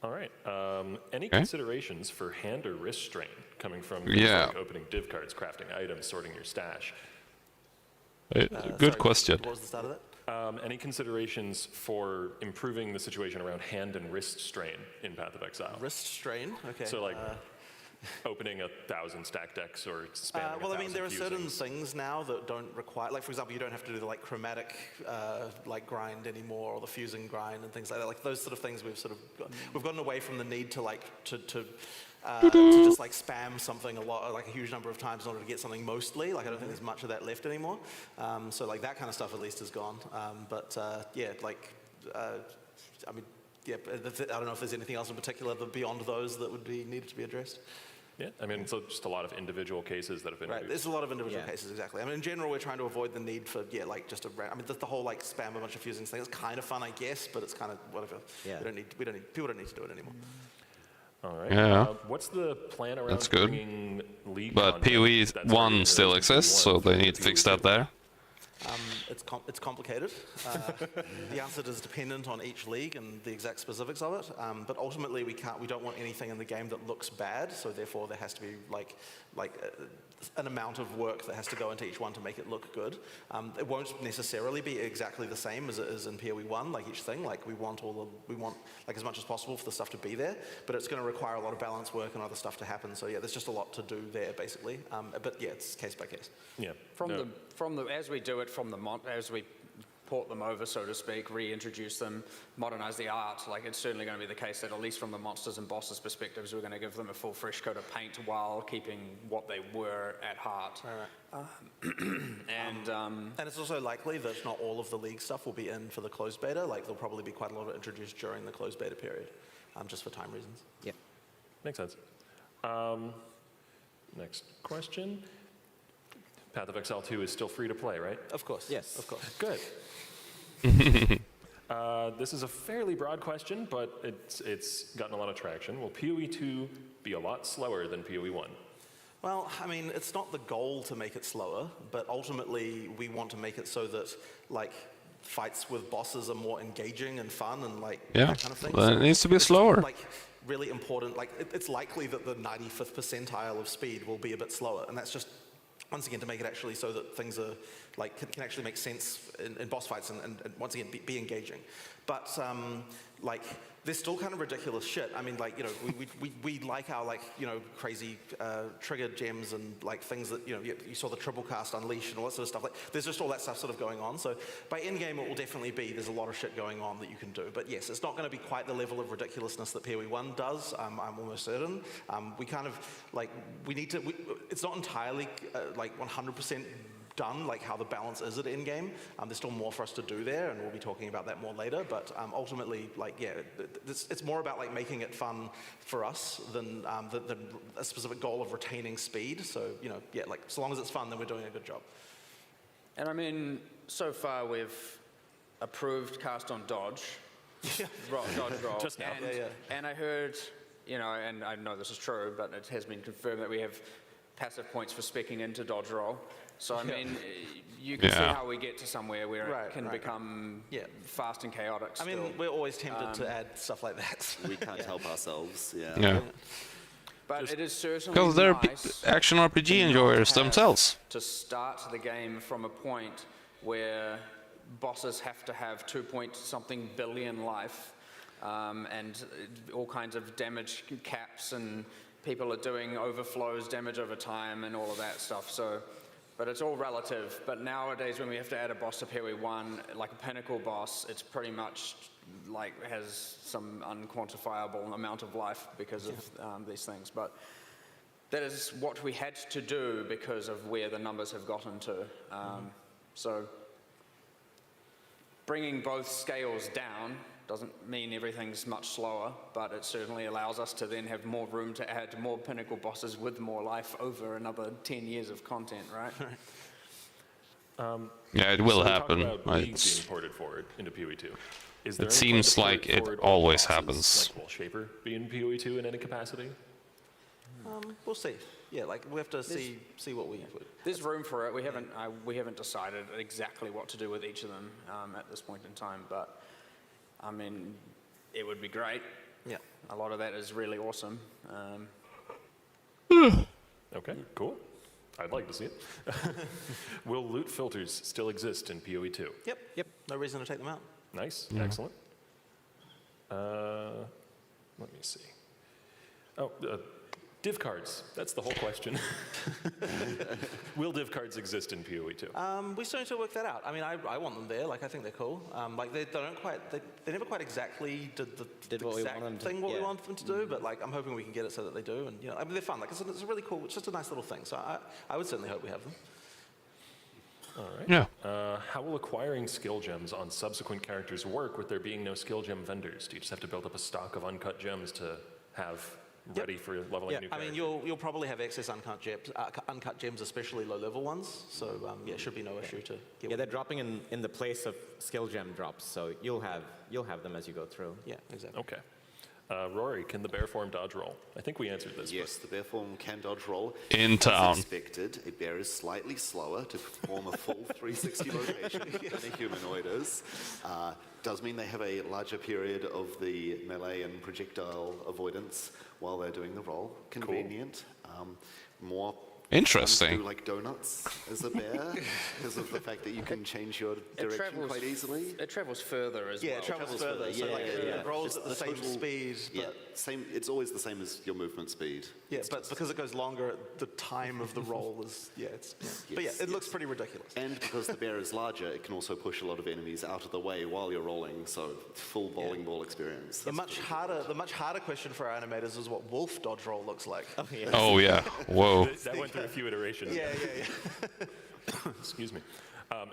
C: All right. Any considerations for hand or wrist strain coming from like opening div cards, crafting items, sorting your stash?
A: Good question.
L: What was the start of that?
C: Any considerations for improving the situation around hand and wrist strain in Path of Exile?
L: Wrist strain? Okay.
C: So like opening 1,000 stack decks or spamming
L: well, I mean, there are certain
C: fusings.
L: things now that don't require, like for example, you don't have to do the chromatic grind anymore, or the fusing grind and things like that. Like those sort of things we've gotten away from the need to to just spam something a lot, like a huge number of times in order to get something mostly. Like I don't think there's much of that left anymore. So like that kind of stuff at least is gone. I don't know if there's anything else in particular beyond those that would be needed to be addressed.
C: Yeah, I mean, so just a lot of individual cases that have been
L: Right,
C: reduced.
L: there's a lot of individual cases, exactly. I mean, in general, we're trying to avoid the need for, just the whole spam a bunch of fusings thing is kind of fun, I guess, but it's kind of whatever.
N: Yeah.
L: People don't need to do it anymore.
C: All right.
A: Yeah.
C: What's the plan around
A: That's good.
C: bringing League
A: But
C: content
A: PoE
C: that's
A: 1
C: already
A: still
C: in
A: exists,
C: PoE
A: so
C: 1
A: they
C: for
A: need to
C: PoE
A: fix
C: 2?
A: that there.
L: It's complicated. The answer is dependent on each league and the exact specifics of it. But ultimately, we don't want anything in the game that looks bad. So therefore, there has to be an amount of work that has to go into each one to make it look good. It won't necessarily be exactly the same as it is in PoE 1. Like each thing, we want as much as possible for the stuff to be there. But it's going to require a lot of balance work and other stuff to happen. So there's just a lot to do there, basically. But it's case by case.
C: Yeah.
D: As we do it as we port them over, so to speak, reintroduce them, modernize the art, it's certainly going to be the case that at least from the monsters and bosses perspectives, we're going to give them a full fresh coat of paint while keeping what they were at heart.
L: And it's also likely that not all of the league stuff will be in for the closed beta. There'll probably be quite a lot of it introduced during the closed beta period, just for time reasons.
N: Yeah.
C: Makes sense. Next question. Path of Exile 2 is still free to play, right?
L: Of course.
N: Yes.
L: Of course.
C: Good. This is a fairly broad question, but it's gotten a lot of traction. Will PoE 2 be a lot slower than PoE 1?
L: Well, I mean, it's not the goal to make it slower, but ultimately we want to make it so that, fights with bosses are more engaging and fun and that kind of thing.
A: Well, it needs to be slower.
L: Really important. It's likely that the 95th percentile of speed will be a bit slower, and that's just once again to make it actually so that things are can actually make sense in boss fights and once again be engaging. But there's still kind of ridiculous shit. I mean, we like our crazy trigger gems and things that you saw the triple cast unleash and all that sort of stuff. There's just all that stuff sort of going on. So by end game, it will definitely be there's a lot of shit going on that you can do. But yes, it's not going to be quite the level of ridiculousness that PoE 1 does. I'm almost certain. We kind of we need to. It's not entirely 100% done, how the balance is at endgame. There's still more for us to do there, and we'll be talking about that more later. But ultimately, it's more about making it fun for us than a specific goal of retaining speed. So so long as it's fun, then we're doing a good job.
D: And I mean, so far we've approved cast on dodge. Dodge roll.
C: Just now.
D: And I heard, and I know this is true, but it has been confirmed that we have passive points for speccing into dodge roll. So, I mean, you can see how we get to somewhere where it can become fast and chaotic still.
L: I mean, we're always tempted to add stuff like that.
M: We can't help ourselves,
D: But it is certainly
A: Because they're
D: nice
A: action RPG enjoyers themselves.
D: to start the game from a point where bosses have to have 2-point-something billion life and all kinds of damage caps, and people are doing overflows, damage over time, and all of that stuff. But it's all relative. But nowadays, when we have to add a boss to PoE 1, like a pinnacle boss, it's pretty much has some unquantifiable amount of life because of these things. But that is what we had to do because of where the numbers have gotten to. So bringing both scales down doesn't mean everything's much slower, but it certainly allows us to then have more room to add more pinnacle bosses with more life over another 10 years of content, right?
A: Yeah, it will
C: so
A: happen.
C: We talked about League
A: It's-
C: being ported forward into PoE 2. Is
A: It
C: there any
A: seems
C: plan to
A: like
C: port
A: it
C: forward all
A: always
C: bosses,
A: happens.
C: Like will Shaper be in PoE 2 in any capacity?
L: We'll see. Yeah, like we have to see what we.
D: There's room for it. We haven't decided exactly what to do with each of them at this point in time, but I mean, it would be great.
L: Yeah.
D: A lot of that is really awesome.
C: Okay, cool. I'd like to see it. Will loot filters still exist in PoE 2?
L: Yep. No reason to take them out.
C: Nice,
A: Yeah.
C: excellent. Let me see. Oh, div cards. That's the whole question. Will div cards exist in PoE 2?
L: We still need to work that out. I mean, I want them there. Like, I think they're cool. Like, they never quite exactly did the
N: what we
L: exact
N: wanted them to-
L: thing what we
N: yeah.
L: wanted them to do. But like, I'm hoping we can get it so that they do. And you know, I mean, they're fun. Like, it's a really cool. It's just a nice little thing. So I would certainly hope we have them.
C: All right.
A: Yeah.
C: How will acquiring skill gems on subsequent characters work with there being no skill gem vendors? Do you just have to build up a stock of uncut gems to have ready for leveling a new
L: I
C: character?
L: mean, you'll probably have excess uncut gems, especially low-level ones. So yeah, should be no issue to get.
N: Yeah, they're dropping in the place of skill gem drops, so you'll have them as you go through.
L: Yeah, exactly.
C: Okay. Rory, can the bear form dodge roll? I think we answered this.
M: Yes, the bear form can dodge roll.
A: In
M: As
A: town.
M: expected, a bear is slightly slower to perform a full 360 rotation than a humanoid is. Does mean they have a larger period of the melee and projectile avoidance while they're doing the roll. Convenient. More
A: Interesting.
M: do like donuts as a bear because of the fact that you can change your direction quite easily.
D: It travels further as
L: Yeah,
D: well.
L: it travels further. So like, it rolls at the same
M: total-
L: speed.
M: Yeah,
L: But
M: same. It's always the same as your movement speed.
L: yeah, but because it goes longer, the time of the roll is but yeah,
M: Yes,
L: it looks
M: yes.
L: pretty ridiculous.
M: And because the bear is larger, it can also push a lot of enemies out of the way while you're rolling. So full bowling ball experience.
L: The much harder question for our animators is what wolf dodge roll looks like.
A: Oh yeah. Whoa.
C: That went through a few iterations.
L: Yeah.
C: Excuse me.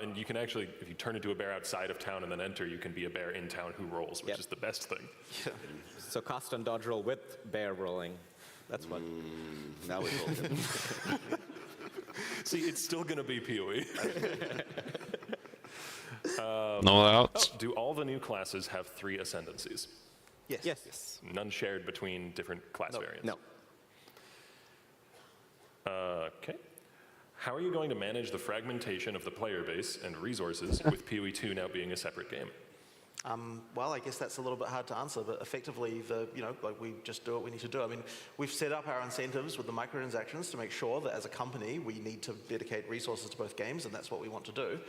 C: And you can actually, if you turn into a bear outside of town and then enter, you can be a bear in town who rolls, which is the best thing.
N: So cast on dodge roll with bear rolling. That's what.
M: Now we're talking.
C: See, it's still going to be PoE.
A: No doubt.
C: Do all the new classes have 3 ascendancies?
L: Yes.
C: None shared between different class variants?
N: No.
C: Okay. How are you going to manage the fragmentation of the player base and resources with PoE 2 now being a separate game?
L: Well, I guess that's a little bit hard to answer, but effectively, we just do what we need to do. I mean, we've set up our incentives with the microtransactions to make sure that as a company, we need to dedicate resources to both games, and that's what we want to do.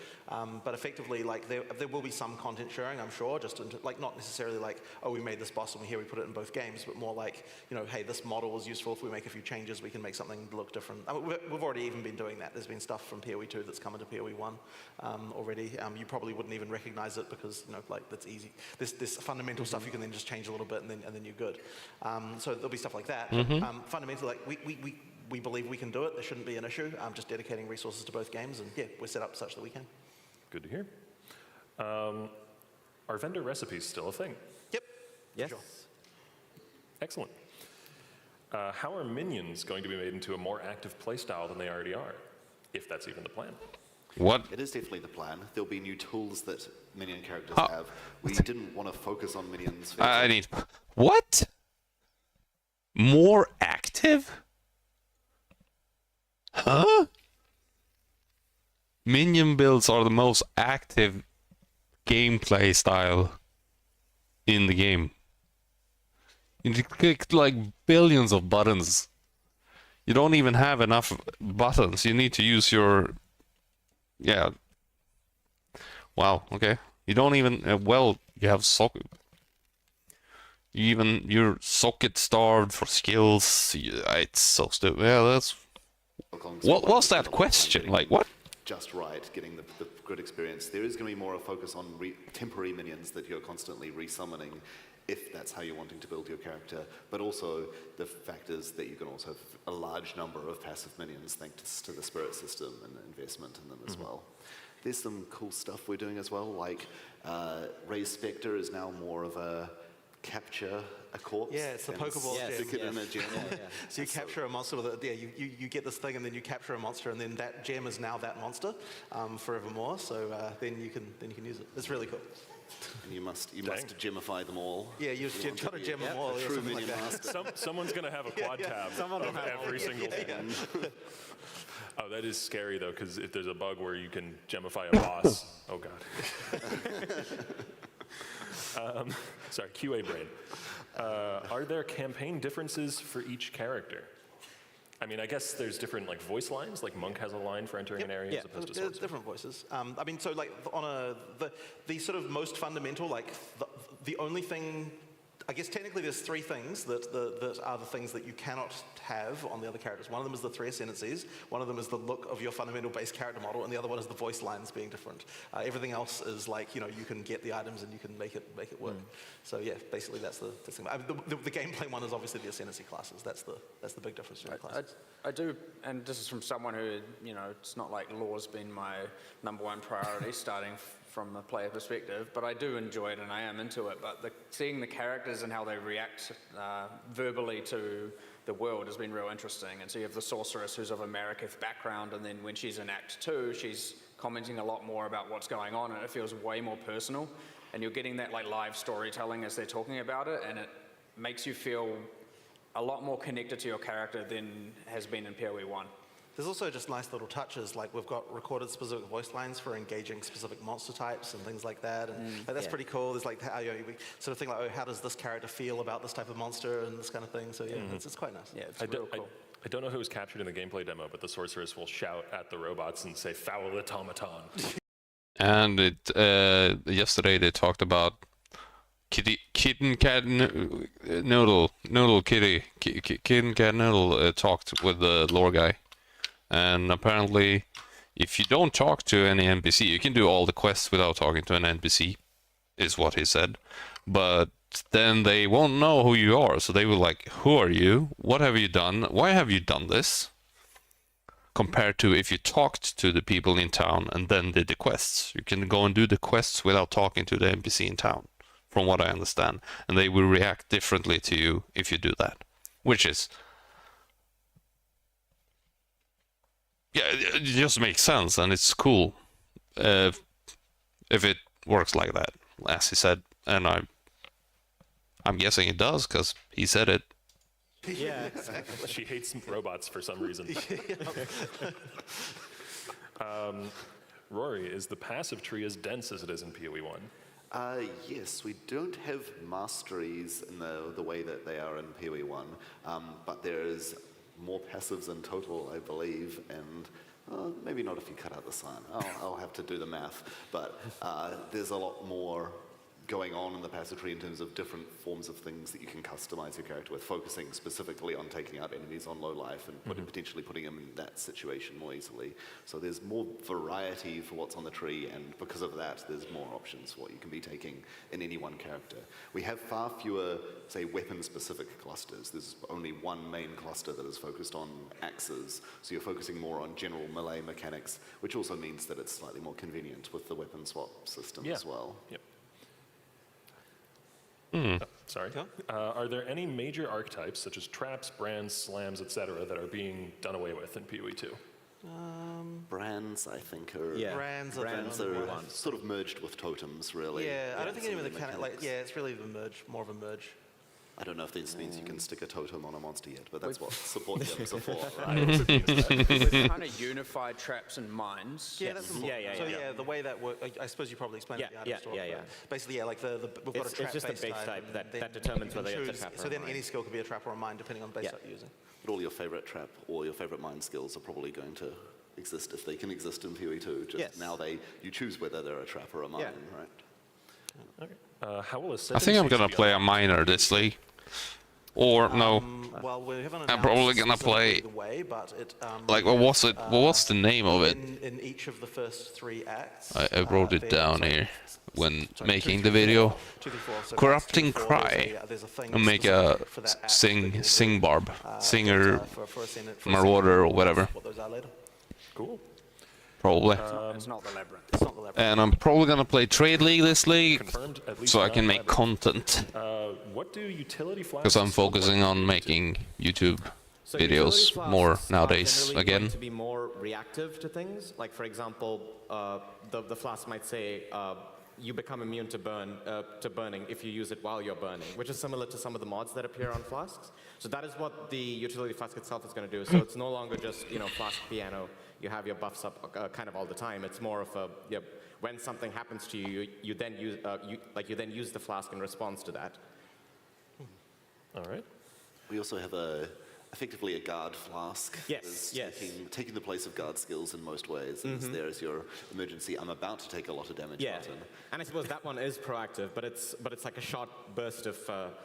L: But effectively, like, there will be some content sharing, I'm sure, just like not necessarily like, oh, we made this boss and here we put it in both games, but more like, hey, this model is useful. If we make a few changes, we can make something look different. I mean, we've already even been doing that. There's been stuff from PoE 2 that's come into PoE 1 already. You probably wouldn't even recognize it because, that's easy. This fundamental stuff you can then just change a little bit and then you're good. So there'll be stuff like that. Fundamentally, like we believe we can do it. There shouldn't be an issue. Just dedicating resources to both games, and yeah, we're set up such that we can.
C: Good to hear. Are vendor recipes still a thing?
L: Yep.
N: Yes.
L: Sure.
C: Excellent. How are minions going to be made into a more active playstyle than they already are? If that's even the plan.
A: What?
M: It is definitely the plan. There'll be new tools that minion characters have. We didn't want to focus on minions.
A: I need. What? More active? Huh? Minion builds are the most active gameplay style in the game. You click like billions of buttons. You don't even have enough buttons. You need to use your... Yeah. Wow, okay. You don't even... you have socket. You're socket starved for skills. It's so stupid. Yeah, that's... What was that question? Like, what?
M: Just right, getting the good experience. There is going to be more a focus on temporary minions that you're constantly resummoning, if that's how you're wanting to build your character. But also, the fact is that you can also have a large number of passive minions thanks to the spirit system and investment in them as well. There's some cool stuff we're doing as well, like Ray's Spectre is now more of a capture a corpse.
L: Yeah, it's the Pokeball gem.
M: Stick it in a gem.
L: So you capture a monster with it. Yeah, you get this thing, and then you capture a monster, and then that gem is now that monster forevermore. So then you can use it. It's really cool.
M: And you must gemify them all.
L: Yeah, you've got to gem them all.
M: A
L: Yeah,
M: true
L: something like
M: minion
L: that.
M: master.
C: Someone's going to have a quad tab of every single one. Oh, that is scary, though, because if there's a bug where you can gemify a boss, oh, God. Sorry, QA brain. Are there campaign differences for each character? I mean, I guess there's different like voice lines. Like Monk has a line for entering an area as opposed to
L: there's
C: Sorcerer.
L: different voices. I mean, so like the sort of most fundamental, like the only thing, I guess technically there's three things that are the things that you cannot have on the other characters. One of them is the three ascendancies, one of them is the look of your fundamental base character model, and the other one is the voice lines being different. Everything else is like, you know, you can get the items and you can make it work. So yeah, basically that's the thing. The gameplay one is obviously the ascendancy classes. That's the big difference between the classes.
D: I do, and this is from someone who, you know, it's not like lore's been my #1 priority starting from a player perspective, but I do enjoy it and I am into it. But seeing the characters and how they react verbally to the world has been real interesting. And so you have the sorceress who's of a Mariketh background, and then when she's in Act 2, she's commenting a lot more about what's going on, and it feels way more personal. And you're getting that like live storytelling as they're talking about it, and it makes you feel a lot more connected to your character than has been in PoE 1.
L: There's also just nice little touches, like we've got recorded specific voice lines for engaging specific monster types and things like that, and that's pretty cool. There's like how, you know, we sort of think like, oh, how does this character feel about this type of monster and this kind of thing. So yeah, it's quite nice.
D: Yeah, it's real cool.
C: I don't know who was captured in the gameplay demo, but the sorceress will shout at the robots and say, "Foul automaton."
A: And yesterday they talked about kitten cat noodle kitty kitten cat noodle talked with the lore guy. And apparently, if you don't talk to any NPC, you can do all the quests without talking to an NPC, is what he said. But then they won't know who you are, so they will like, who are you? What have you done? Why have you done this? Compared to if you talked to the people in town and then did the quests. You can go and do the quests without talking to the NPC in town, from what I understand. And they will react differently to you if you do that. Which is... yeah, it just makes sense, and it's cool if it works like that, as he said, and I'm guessing it does because he said it.
C: Yeah, exactly. She hates robots for some reason. Rory, is the passive tree as dense as it is in PoE 1?
M: Yes, we don't have masteries in the way that they are in PoE 1, but there is more passives in total, I believe, and maybe not if you cut out the sign. I'll have to do the math, but there's a lot more going on in the passive tree in terms of different forms of things that you can customize your character with, focusing specifically on taking out enemies on low life and potentially putting them in that situation more easily. So there's more variety for what's on the tree, and because of that, there's more options for what you can be taking in any one character. We have far fewer, say, weapon-specific clusters. There's only one main cluster that is focused on axes, so you're focusing more on general melee mechanics, which also means that it's slightly more convenient with the weapon swap system as well.
C: Yep. Sorry. Are there any major archetypes, such as traps, brands, slams, etc., that are being done away with in PoE 2?
M: Brands, I think, are
L: brands
M: are sort of merged with totems, really.
L: Yeah, I don't think any of the it's really more of a merge.
M: I don't know if this means you can stick a totem on a monster yet, but that's what support gems are for,
D: We've
M: right?
D: kind of unified traps and mines.
L: Yeah, that's important. So yeah, the way that works, I suppose you probably explained it in the item store. Basically, like we've got a trap
N: it's just a base type that determines whether it's a trap or a mine.
L: So then any skill could be a trap or a mine, depending on the base type you're using.
M: But all your favorite trap or your favorite mine skills are probably going to exist if they can exist in PoE 2. Just now you choose whether they're a trap or a mine, right?
C: Okay. How will
A: I think I'm gonna play a miner this league. Or no,
L: well, we haven't
A: I'm probably gonna play.
L: The way, but it,
A: like, what was it? What was the name of it?
L: In each of the first 3 acts.
A: I wrote it down here when making the video. Corrupting Cry. And make a sing barb, singer, marauder, or whatever.
C: Cool.
A: Probably.
D: It's not the labyrinth.
L: It's not the labyrinth.
A: And I'm probably gonna play Trade League this league,
C: Confirmed, at least
A: so I
C: not
A: can make
C: labyrinth.
A: content.
C: What do utility flasks?
A: Because I'm
C: look
A: focusing
C: like
A: on
C: in
A: making YouTube
N: So
A: videos
N: utility flasks
A: more
N: are
A: nowadays
N: generally
A: again.
N: going to be more reactive to things. Like for example, the flask might say you become immune to burning if you use it while you're burning, which is similar to some of the mods that appear on flasks. So that is what the utility flask itself is going to do. So it's no longer just flask piano. You have your buffs up kind of all the time. It's more of a when something happens to you, you then use the flask in response to that.
C: All right.
M: We also have effectively a guard flask.
N: Yes, yes.
M: Taking the place of guard skills in most ways. And there is your emergency, I'm about to take a lot of damage button.
N: And I suppose that one is proactive, but it's like a short burst of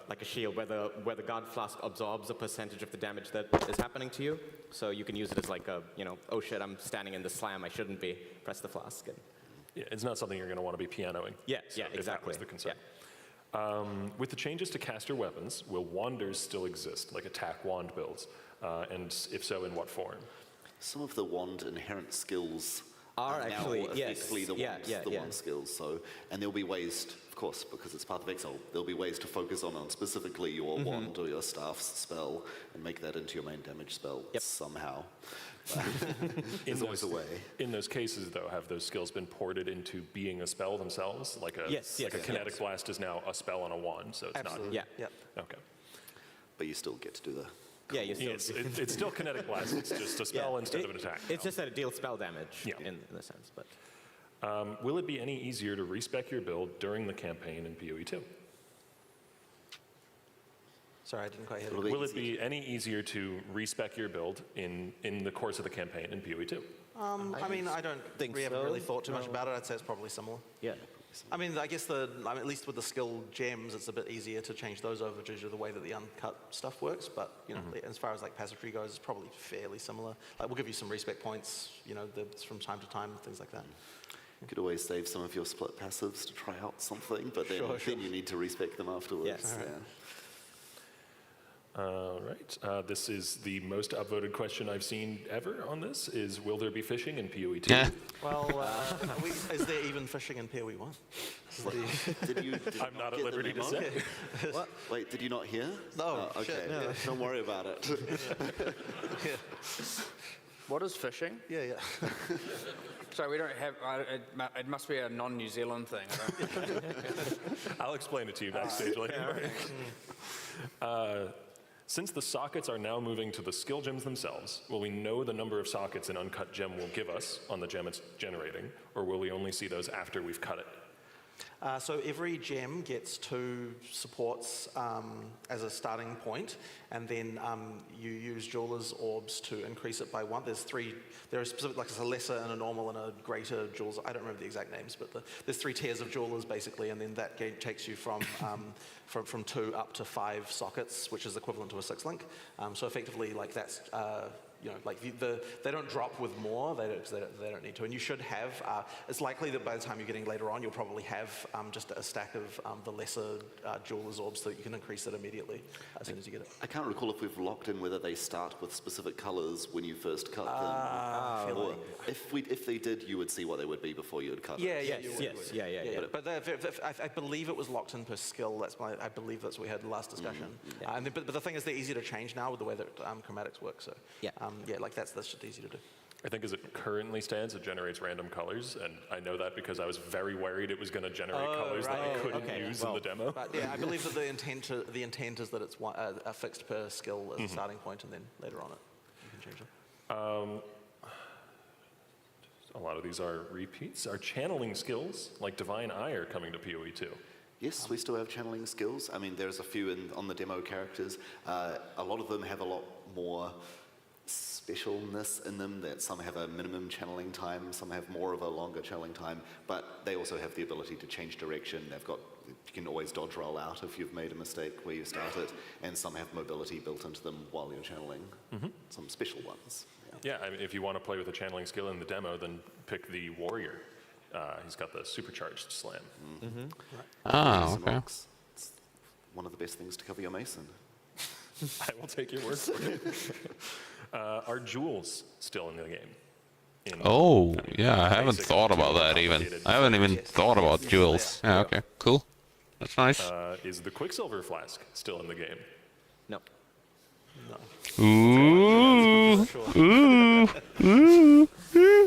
N: like a shield where the guard flask absorbs a percentage of the damage that is happening to you. So you can use it as like a oh shit, I'm standing in the slam, I shouldn't be. Press the flask. And
C: Yeah, it's not something you're going to want to be pianoing.
N: Yeah,
C: So
N: yeah,
C: if that was
N: exactly.
C: the concern. With the changes to caster weapons, will wanders still exist, like attack wand builds? And if so, in what form?
M: Some of the wand inherent skills
N: are actually,
M: now
N: yes.
M: effectively the wand skills. So, and there'll be ways, of course, because it's part of Exile, there'll be ways to focus on specifically your wand or your staff's spell and make that into your main damage spell somehow. There's always a way.
C: In those cases, though, have those skills been ported into being a spell themselves? Like a kinetic blast is now a spell on a wand, so it's
L: Absolutely.
C: not.
N: Yeah.
C: Okay.
M: But you still get to do the.
N: Yeah, you still
C: It's still kinetic blast. It's just a spell instead of an attack.
N: It's just that it deals spell damage in a sense. But
C: will it be any easier to respec your build during the campaign in PoE 2?
L: Sorry, I didn't quite hear that.
C: Will it be any easier to respec your build in the course of the campaign in PoE 2?
L: I mean, I don't think we haven't really thought too much about it. I'd say it's probably similar.
N: Yeah.
L: I mean, I guess at least with the skill gems, it's a bit easier to change those over due to the way that the uncut stuff works. But as far as like passive goes, it's probably fairly similar. Like we'll give you some respec points, from time to time, things like that.
M: You could always save some of your split passives to try out something, but then, then you need to respec them afterwards.
N: Yes.
M: Yeah.
C: All right. This is the most upvoted question I've seen ever on this, is will there be fishing in PoE 2?
A: Yeah.
L: Well, is there even fishing in PoE 1?
C: I'm not at liberty to say.
M: What? Wait, did you not hear?
L: No.
M: Okay,
L: Shit, no.
M: Don't worry about it.
D: What is fishing?
L: Yeah.
D: So we don't have, it must be a non-New Zealand thing.
C: I'll explain it to you backstage later. Since the sockets are now moving to the skill gems themselves, will we know the number of sockets an uncut gem will give us on the gem it's generating, or will we only see those after we've cut it?
L: So every gem gets 2 supports as a starting point, and then you use Jeweler's Orbs to increase it by 1. There's 3, there are specific, like it's a lesser and a normal and a greater Jewelers. I don't remember the exact names, but there's 3 tiers of Jewelers basically, and then that takes you from 2 up to 5 sockets, which is equivalent to a 6-link. So effectively, like that's they don't drop with more. They don't need to. And you should have. It's likely that by the time you're getting later on, you'll probably have just a stack of the lesser Jeweler's Orbs, so that you can increase it immediately as soon as you get it.
M: I can't recall if we've locked in whether they start with specific colors when you first cut them. Or if they did, you would see what they would be before you would cut
L: Yeah,
M: it.
L: Yeah. But I believe it was locked in per skill. I believe that's what we had in the last discussion. But the thing is, they're easy to change now with the way that chromatics work. So that's just easy to do.
C: I think as it currently stands, it generates random colors, and I know that because I was very worried it was going to generate colors that I couldn't use in the demo.
L: But yeah, I believe that the intent is that it's a fixed per skill as a starting point, and then later on you can change it.
C: A lot of these are repeats. Are channeling skills like Divine Eye are coming to PoE 2?
M: Yes, we still have channeling skills. I mean, there's a few on the demo characters. A lot of them have a lot more specialness in them, that some have a minimum channeling time, some have more of a longer channeling time, but they also have the ability to change direction. You can always dodge roll out if you've made a mistake where you start it, and some have mobility built into them while you're channeling. Some special ones.
C: Yeah, I mean, if you want to play with a channeling skill in the demo, then pick the Warrior. He's got the supercharged slam.
A: Okay.
M: It's one of the best things to cover your Mason.
C: I will take your word for it. Are jewels still in the game?
A: Oh, yeah, I haven't thought about that even. I haven't even thought about jewels. Yeah, okay, cool. That's nice.
C: Is the Quicksilver flask still in the game?
N: No.
A: Ooh, ooh, ooh.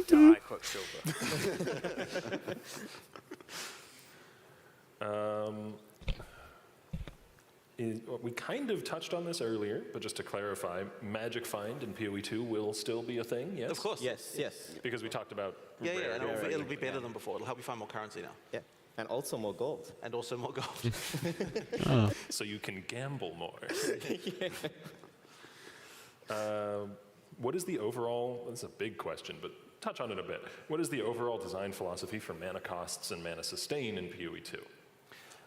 D: Die, Quicksilver.
C: We kind of touched on this earlier, but just to clarify, Magic Find in PoE 2 will still be a thing, yes?
L: Of course.
N: Yes, yes.
C: Because we talked about
L: Yeah, yeah, and
C: rare
L: it'll be better than before. It'll help you find more currency now.
N: Yeah. And also more gold.
L: And also more gold.
C: So you can gamble more. What is the overall, this is a big question, but touch on it a bit. What is the overall design philosophy for mana costs and mana sustain in PoE 2?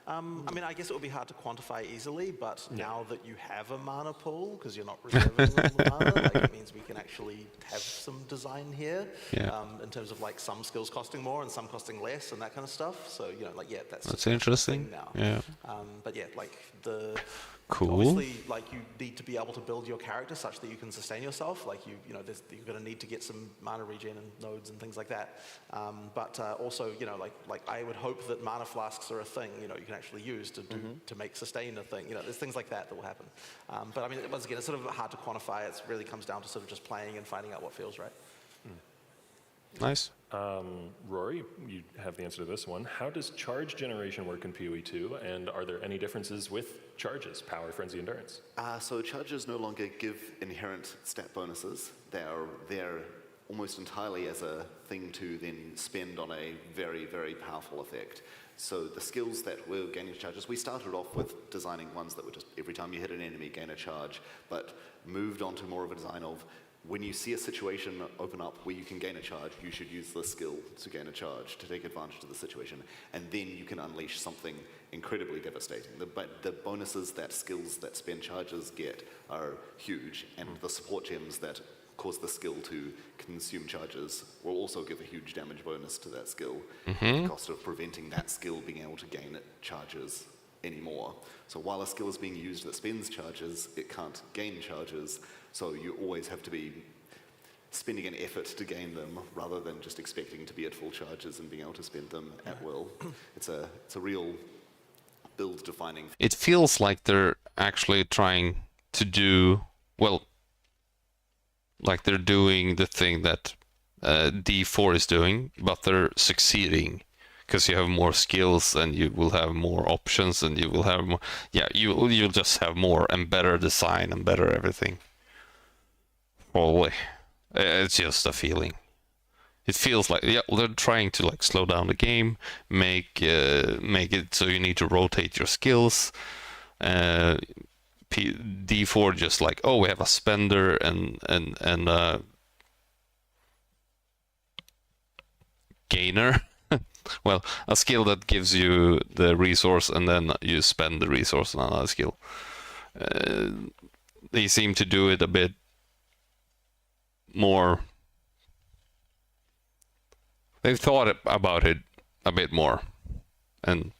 L: I mean, I guess it would be hard to quantify easily, but now that you have a mana pool, because you're not reserving all the mana, like, it means we can actually have some design here in terms of like some skills costing more and some costing less and that kind of stuff. So, you know, like, yeah, that's
A: interesting.
L: Now.
A: Yeah.
L: But yeah, like the...
A: Cool.
L: Obviously, like, you need to be able to build your character such that you can sustain yourself. Like, you know, you're going to need to get some mana regen and nodes and things like that. But also, you know, like I would hope that mana flasks are a thing. You know, you can actually use to do to make sustain a thing. You know, there's things like that will happen. But I mean, once again, it's sort of hard to quantify. It really comes down to sort of just playing and finding out what feels right.
A: Nice.
C: Rory, you have the answer to this one. How does charge generation work in PoE 2, and are there any differences with charges, power, frenzy, endurance?
M: So charges no longer give inherent stat bonuses. They are there almost entirely as a thing to then spend on a very, very powerful effect. So the skills that were gaining charges, we started off with designing ones that were just every time you hit an enemy, gain a charge, but moved on to more of a design of when you see a situation open up where you can gain a charge, you should use the skill to gain a charge, to take advantage of the situation, and then you can unleash something incredibly devastating. The bonuses that skills that spend charges get are huge, and the support gems that cause the skill to consume charges will also give a huge damage bonus to that skill, at the cost of preventing that skill being able to gain charges anymore. So while a skill is being used that spends charges, it can't gain charges, so you always have to be spending an effort to gain them rather than just expecting to be at full charges and being able to spend them at will. It's a real build-defining.
A: It feels like they're actually trying to do, well, like they're doing the thing that D4 is doing, but they're succeeding. Because you have more skills and you will have more options and you will have more, you'll just have more and better design and better everything. Probably. It's just a feeling. It feels like, they're trying to like slow down the game, make it so you need to rotate your skills. D4 just like, oh, we have a spender and gainer. Well, a skill that gives you the resource and then you spend the resource on another skill. They seem to do it a bit more. They've thought about it a bit more and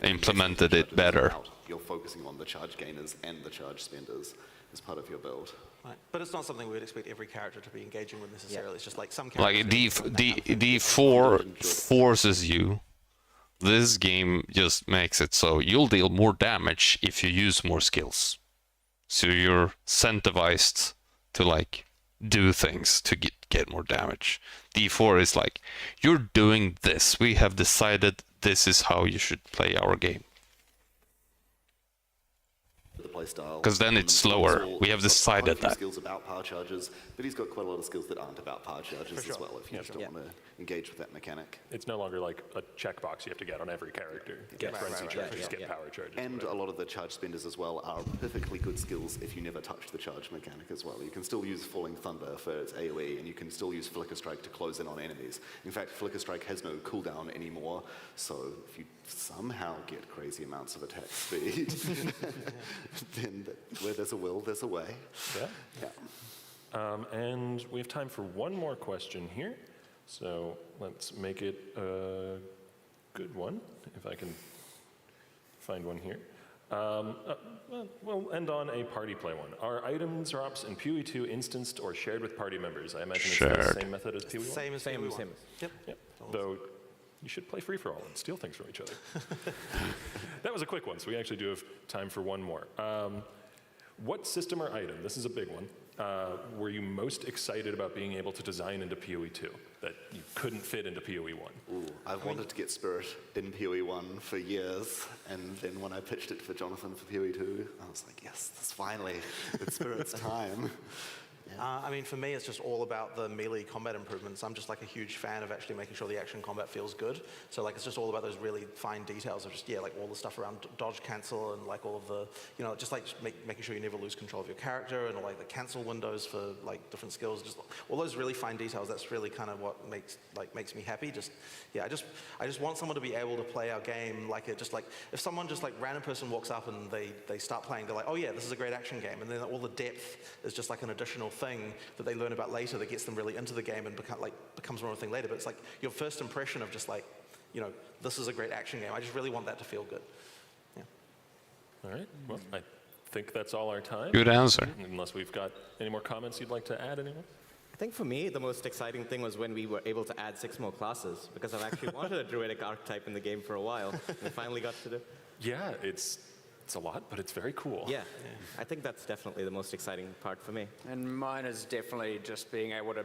A: implemented it better.
M: You're focusing on the charge gainers and the charge spenders as part of your build.
L: Right. But it's not something we would expect every character to be engaging with necessarily. It's just like some characters...
A: Like D4 forces you. This game just makes it so you'll deal more damage if you use more skills. So you're incentivized to like do things to get more damage. D4 is like, you're doing this. We have decided this is how you should play our game. Because then it's slower. We have decided that.
M: Skills about power charges, but he's got quite a lot of skills that aren't about power charges as well, if you just don't want to engage with that mechanic.
C: It's no longer like a checkbox you have to get on every character. Get frenzy charges, get power charges.
M: And a lot of the charge spenders as well are perfectly good skills if you never touch the charge mechanic as well. You can still use Falling Thunder for its AoE, and you can still use Flicker Strike to close in on enemies. In fact, Flicker Strike has no cooldown anymore, so if you somehow get crazy amounts of attack speed, then where there's a will, there's a way.
C: And we have time for one more question here. So let's make it a good one, if I can find one here. We'll end on a party play one. Are items drops in PoE 2 instanced or shared with party members? I imagine it's the same method as PoE 1?
L: Same as PoE 1. Yep.
C: Though you should play free-for-all and steal things from each other. That was a quick one, so we actually do have time for one more. What system or item, this is a big one, were you most excited about being able to design into PoE 2 that you couldn't fit into PoE 1?
M: Ooh, I've wanted to get Spirit in PoE 1 for years, and then when I pitched it for Jonathan for PoE 2, I was like, yes, this finally, it's Spirit's time.
L: I mean, for me, it's just all about the melee combat improvements. I'm just like a huge fan of actually making sure the action combat feels good. So like, it's just all about those really fine details of just, yeah, like all the stuff around dodge cancel and like all of the, you know, just like making sure you never lose control of your character and like the cancel windows for like different skills. Just all those really fine details. That's really kind of what makes me happy. Just, yeah, I just want someone to be able to play our game like it just like, if someone just like random person walks up and they start playing, they're like, oh yeah, this is a great action game. And then all the depth is just like an additional thing that they learn about later that gets them really into the game and becomes more of a thing later. But it's like your first impression of just like, you know, this is a great action game. I just really want that to feel good. Yeah.
C: All right. Well, I think that's all our time.
A: Good answer.
C: Unless we've got any more comments you'd like to add, anyone?
N: I think for me, the most exciting thing was when we were able to add 6 more classes, because I've actually wanted a druidic archetype in the game for a while, and we finally got to do.
C: Yeah, it's a lot, but it's very cool.
N: Yeah, I think that's definitely the most exciting part for me.
D: And mine is definitely just being able to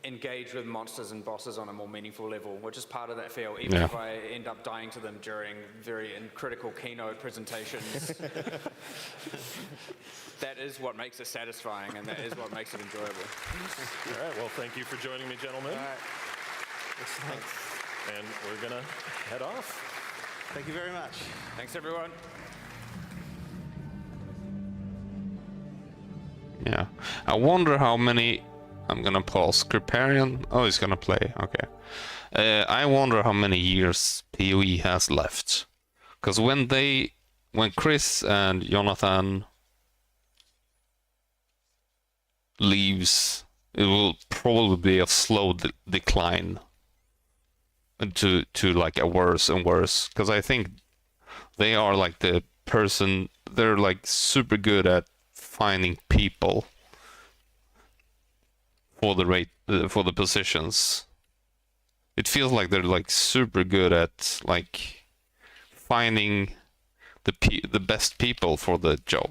D: engage with monsters and bosses on a more meaningful level, which is part of that feel, even if I end up dying to them during very critical keynote presentations. That is what makes it satisfying, and that is what makes it enjoyable.
C: All right, well, thank you for joining me, gentlemen.
L: All right. Thanks.
C: And we're going to head off.
L: Thank you very much.
D: Thanks, everyone.
A: Yeah. I wonder how many... I'm gonna pause. Kriparian? Oh, he's gonna play. Okay. I wonder how many years PoE has left. Because when Chris and Jonathan leaves, it will probably be a slow decline to like a worse and worse. Because I think they are like the person, they're like super good at finding people for the positions. It feels like they're like super good at like finding the best people for the job.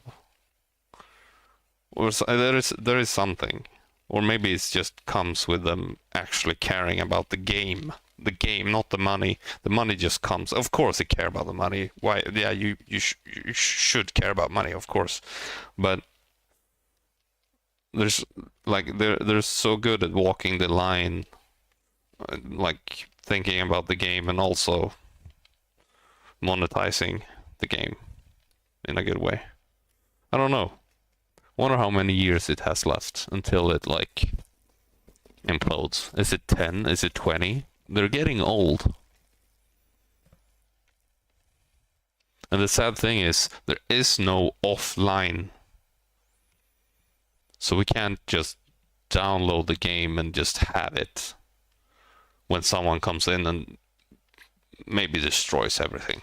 A: Or there is something, or maybe it just comes with them actually caring about the game. The game, not the money. The money just comes. Of course, they care about the money. Why? Yeah, you should care about money, of course, but there's like they're so good at walking the line, like thinking about the game and also monetizing the game in a good way. I don't know. Wonder how many years it has left until it like implodes. Is it 10? Is it 20? They're getting old. And the sad thing is there is no offline. So we can't just download the game and just have it when someone comes in and maybe destroys everything.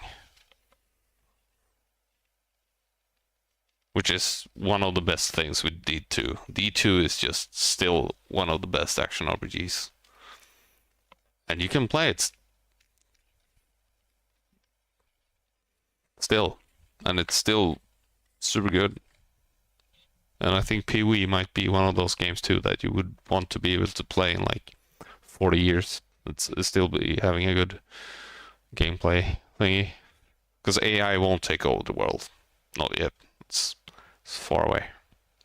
A: Which is one of the best things with D2. D2 is just still one of the best action RPGs. And you can play it still. And it's still super good. And I think PoE might be one of those games too that you would want to be able to play in like 40 years. It's still be having a good gameplay thingy. Because AI won't take over the world. Not yet. It's far away.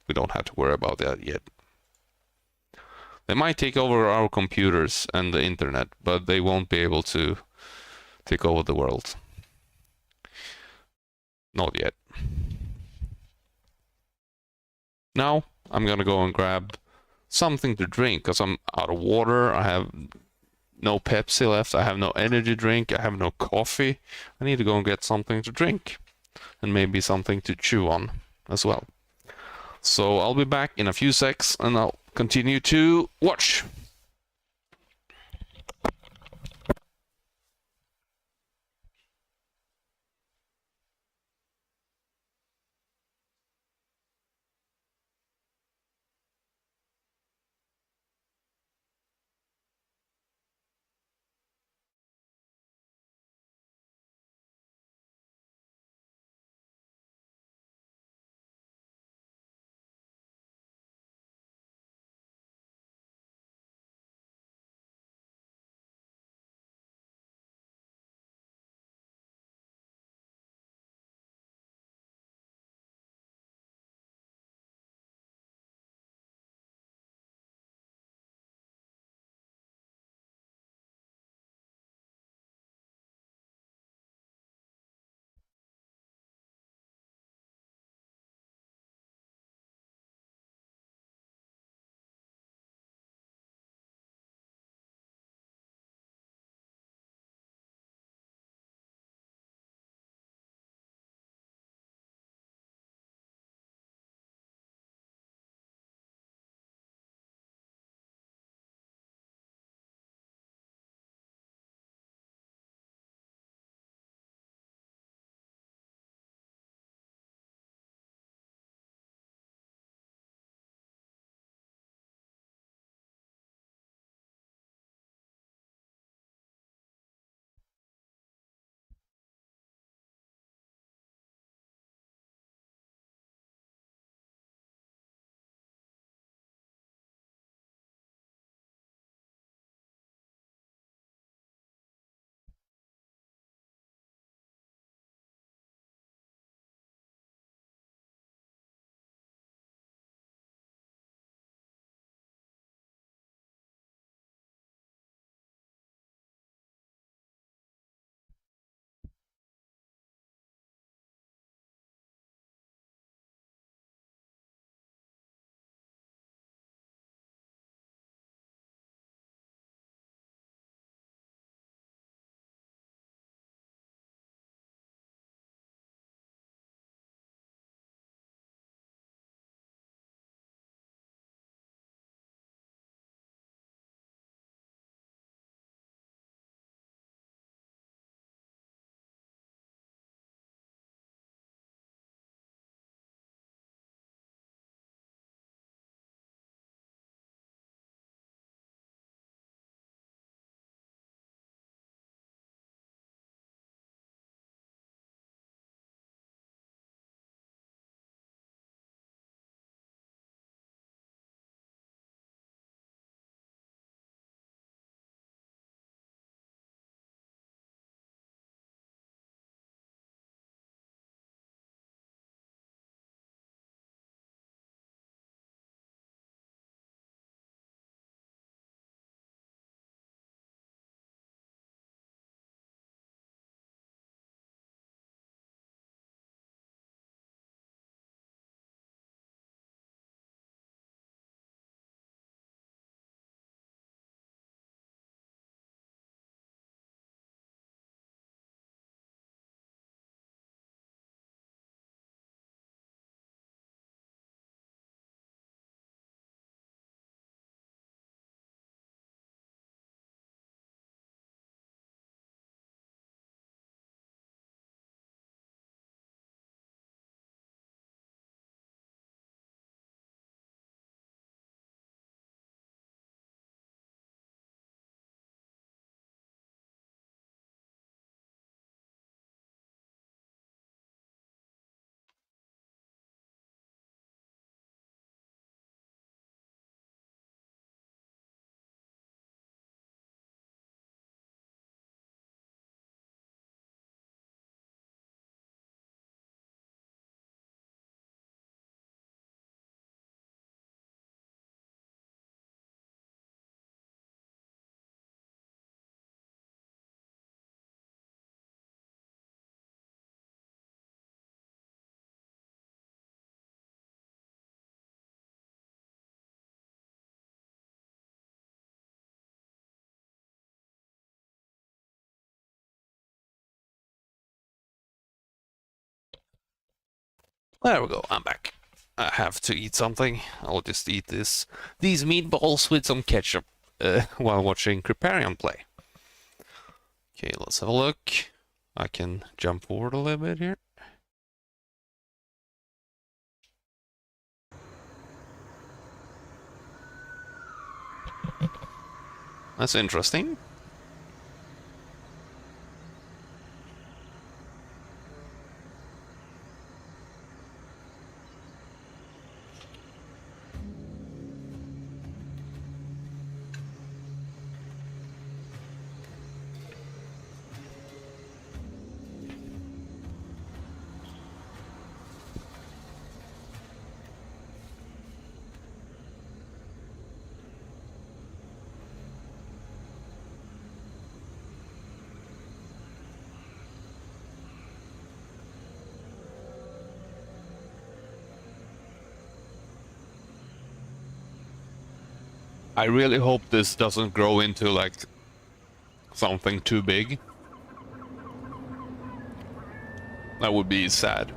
A: We don't have to worry about that yet. They might take over our computers and the internet, but they won't be able to take over the world. Not yet. Now, I'm gonna go and grab something to drink, because I'm out of water, I have no Pepsi left, I have no energy drink, I have no coffee. I need to go and get something to drink. And maybe something to chew on as well. So I'll be back in a few secs and I'll continue to watch. There we go, I'm back. I have to eat something. I'll just eat these meatballs with some ketchup while watching Kriparian play. Okay, let's have a look. I can jump forward a little bit here. That's interesting. I really hope this doesn't grow into like something too big. That would be sad,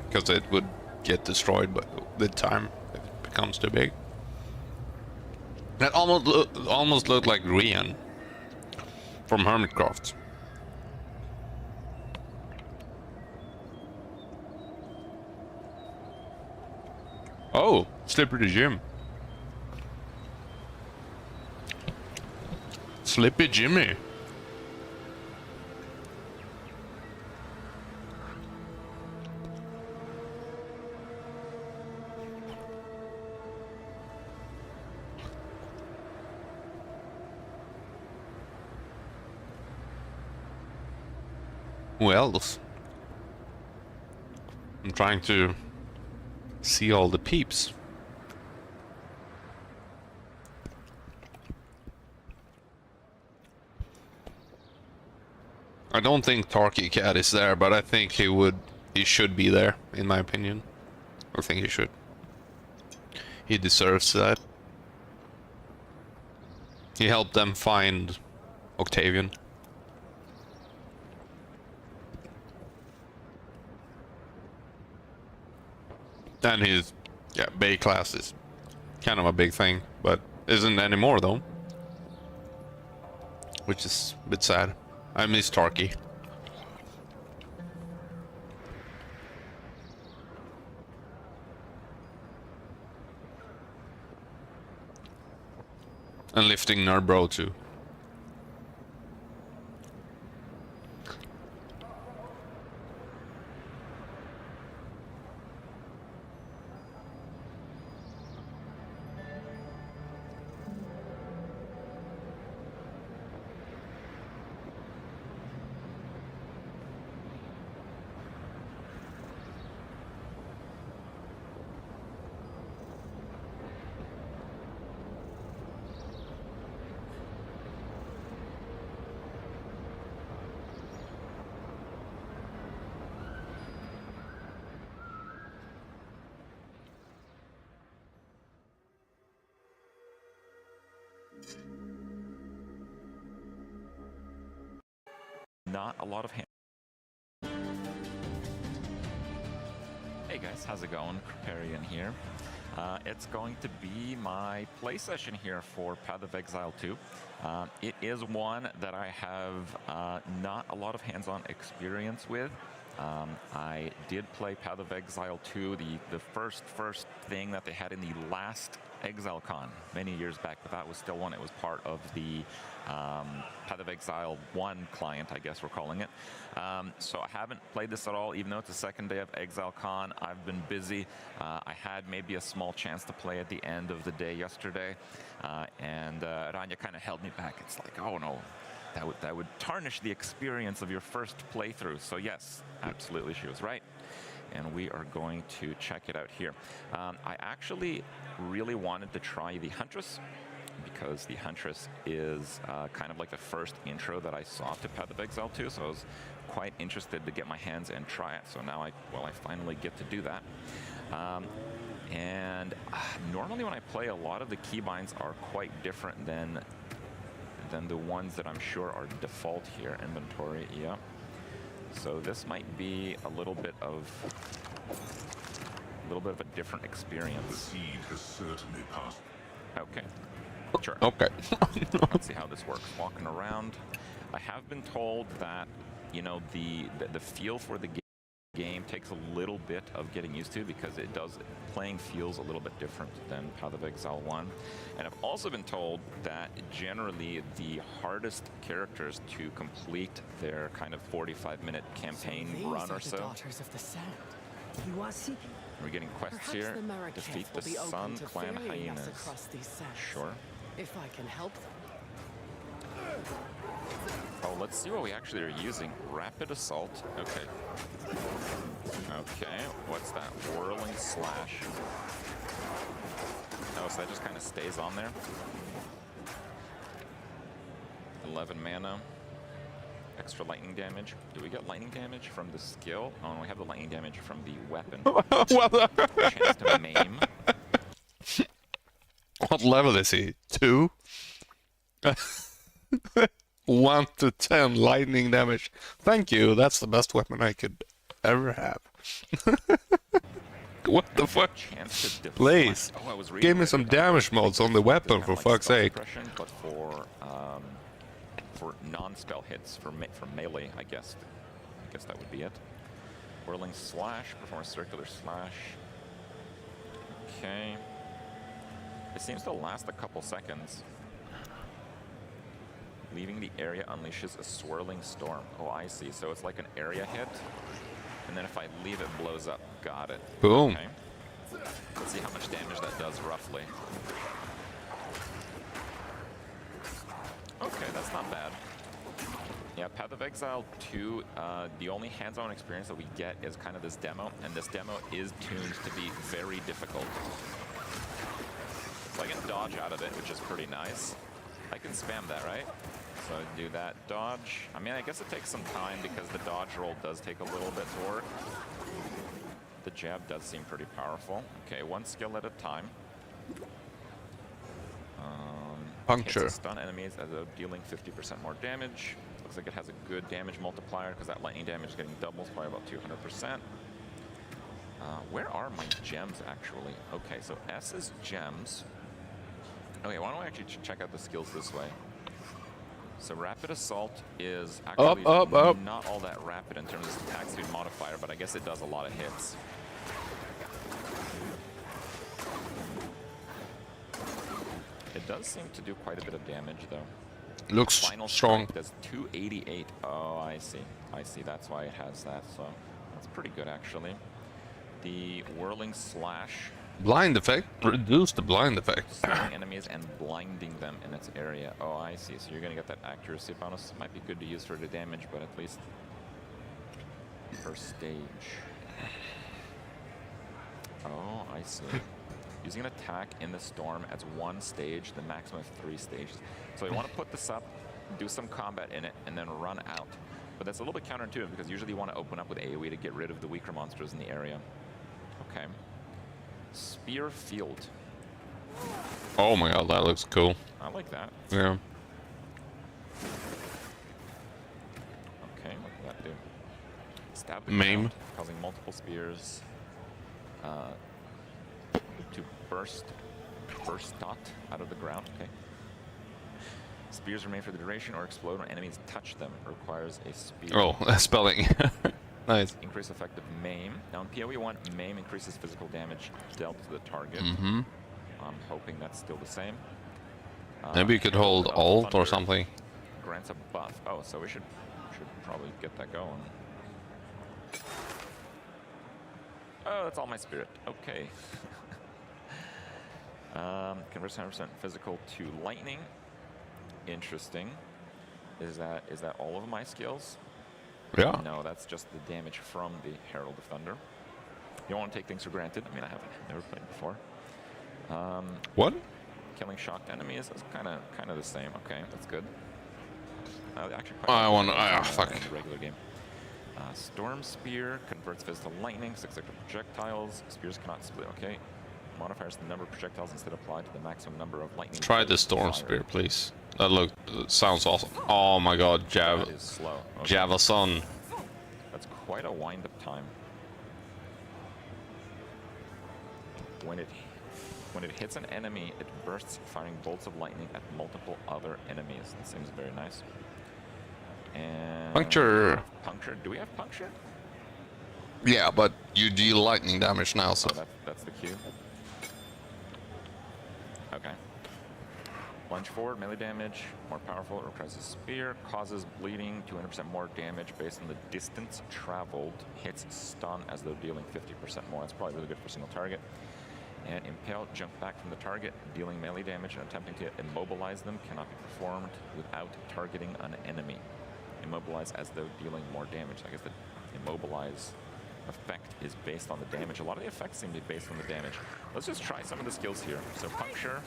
A: because it would get destroyed by the time if it becomes too big. That almost looked like Rian from Hermitcraft. Oh, Slippery Jim. Slippy Jimmy. Well, I'm trying to see all the peeps. I don't think Tarky Cat is there, but I think he should be there, in my opinion. I think he should. He deserves that. He helped them find Octavian. And his, Bay class is kind of a big thing, but isn't anymore though. Which is a bit sad. I miss Tarky. And lifting Nerdbro too.
O: Not a lot of hand. Hey guys, how's it going? Kriparian here. It's going to be my play session here for Path of Exile 2. It is one that I have not a lot of hands-on experience with. I did play Path of Exile 2, the first thing that they had in the last Exilecon many years back, but that was still one. It was part of the Path of Exile 1 client, I guess we're calling it. So I haven't played this at all, even though it's the second day of Exilecon. I've been busy. I had maybe a small chance to play at the end of the day yesterday, and Rania kind of held me back. It's like, oh no, that would tarnish the experience of your first playthrough. So yes, absolutely, she was right. And we are going to check it out here. I actually really wanted to try the Huntress, because the Huntress is kind of like the first intro that I saw to Path of Exile 2, so I was quite interested to get my hands and try it. So now I finally get to do that. And normally when I play, a lot of the keybinds are quite different than the ones that I'm sure are default here. Inventory, yeah. So this might be a little bit of little bit of a different experience.
P: The seed has certainly passed.
O: Okay. Sure.
A: Okay.
O: Let's see how this works. Walking around. I have been told that, you know, the feel for the game takes a little bit of getting used to because playing feels a little bit different than Path of Exile 1. And I've also been told that generally the hardest characters to complete their kind of 45-minute campaign run or so.
Q: Daughters of the Sand. You are seeking.
O: We're getting quests
Q: Perhaps
O: here.
Q: the Marrakech
O: Defeat
Q: will
O: the
Q: be open
O: Sun
Q: to
O: Clan
Q: ferrying us
O: Hyenas.
Q: across these sands.
O: Sure.
Q: If I can help them.
O: Oh, let's see what we actually are using. Rapid Assault. Okay. Okay, what's that? Whirling Slash. Oh, so that just kind of stays on there. 11 mana. Extra lightning damage. Do we get lightning damage from the skill? Oh, no, we have the lightning damage from the weapon. Chance to maim.
A: What level is he? 2? 1 to 10 lightning damage. Thank you, that's the best weapon I could ever have. What the fuck? Please, give me some damage mods on the weapon for fuck's sake.
O: But for non-spell hits, for melee, I guess that would be it. Whirling Slash, perform a circular slash. Okay. It seems to last a couple seconds. Leaving the area unleashes a swirling storm. Oh, I see. So it's like an area hit, and then if I leave it, blows up. Got it.
A: Boom.
O: Okay. Let's see how much damage that does roughly. Okay, that's not bad. Yeah, Path of Exile 2, the only hands-on experience that we get is kind of this demo, and this demo is tuned to be very difficult. So I can dodge out of it, which is pretty nice. I can spam that, right? So do that dodge. I mean, I guess it takes some time because the dodge roll does take a little bit to work. The jab does seem pretty powerful. Okay, one skill at a time.
A: Puncture.
O: Hits stun enemies as though dealing 50% more damage. Looks like it has a good damage multiplier because that lightning damage is getting doubles by about 200%. Where are my gems, actually? Okay, so S is gems. Okay, why don't we actually check out the skills this way? So Rapid Assault is actually not all that rapid in terms of attack speed modifier, but I guess it does a lot of hits. It does seem to do quite a bit of damage, though.
A: Looks
O: Final
A: strong.
O: Strike does 288. Oh, I see. I see. That's why it has that. So that's pretty good, actually. The Whirling Slash.
A: Blind effect? Reduce the blind effect.
O: Slaying enemies and blinding them in its area. Oh, I see. So you're going to get that accuracy bonus. Might be good to use for the damage, but at least per stage. Oh, I see. Using an attack in the storm as one stage, the maximum of 3 stages. So you want to put this up, do some combat in it, and then run out. But that's a little bit counterintuitive because usually you want to open up with AoE to get rid of the weaker monsters in the area. Okay. Spear Field.
A: Oh my god, that looks cool.
O: I like that.
A: Yeah.
O: Okay, what did that do? Stab the
A: Maim.
O: ground, causing multiple spears to burst dot out of the ground. Okay. Spears remain for the duration or explode when enemies touch them. Requires a spear.
A: Oh, spelling. Nice.
O: Increase effective maim. Now in PoE 1, maim increases physical damage dealt to the target.
A: Mm-hmm.
O: I'm hoping that's still the same.
A: Maybe you could hold Alt or something.
O: Grants a buff. Oh, so we should probably get that going. Oh, that's all my spirit. Okay. Converts 100% physical to lightning. Interesting. Is that all of my skills?
A: Yeah.
O: No, that's just the damage from the Herald of Thunder. You don't want to take things for granted. I mean, I haven't never played before.
A: What?
O: Killing shocked enemies is kind of the same. Okay, that's good. Actually,
A: I want. Fuck.
O: In the regular game. Storm Spear converts Fizz to lightning, 6 extra projectiles. Spears cannot split. Okay. Modifiers the number of projectiles instead applied to the maximum number of lightning.
A: Try the Storm Spear, please. That sounds awesome. Oh my god,
O: That is slow. Okay.
A: Javason.
O: That's quite a wind-up time. When it hits an enemy, it bursts, firing bolts of lightning at multiple other enemies. That seems very nice. And
A: Puncture.
O: Puncture. Do we have puncture?
A: Yeah, but you deal lightning damage now, so.
O: Oh, that's the cue. Okay. Lunge forward, melee damage, more powerful, it requires a spear, causes bleeding, 200% more damage based on the distance traveled, hits stun as though dealing 50% more. That's probably really good for single target. And impale, jump back from the target, dealing melee damage and attempting to immobilize them cannot be performed without targeting an enemy. Immobilize as though dealing more damage. I guess the immobilize effect is based on the damage. A lot of the effects seem to be based on the damage. Let's just try some of the skills here. So puncture.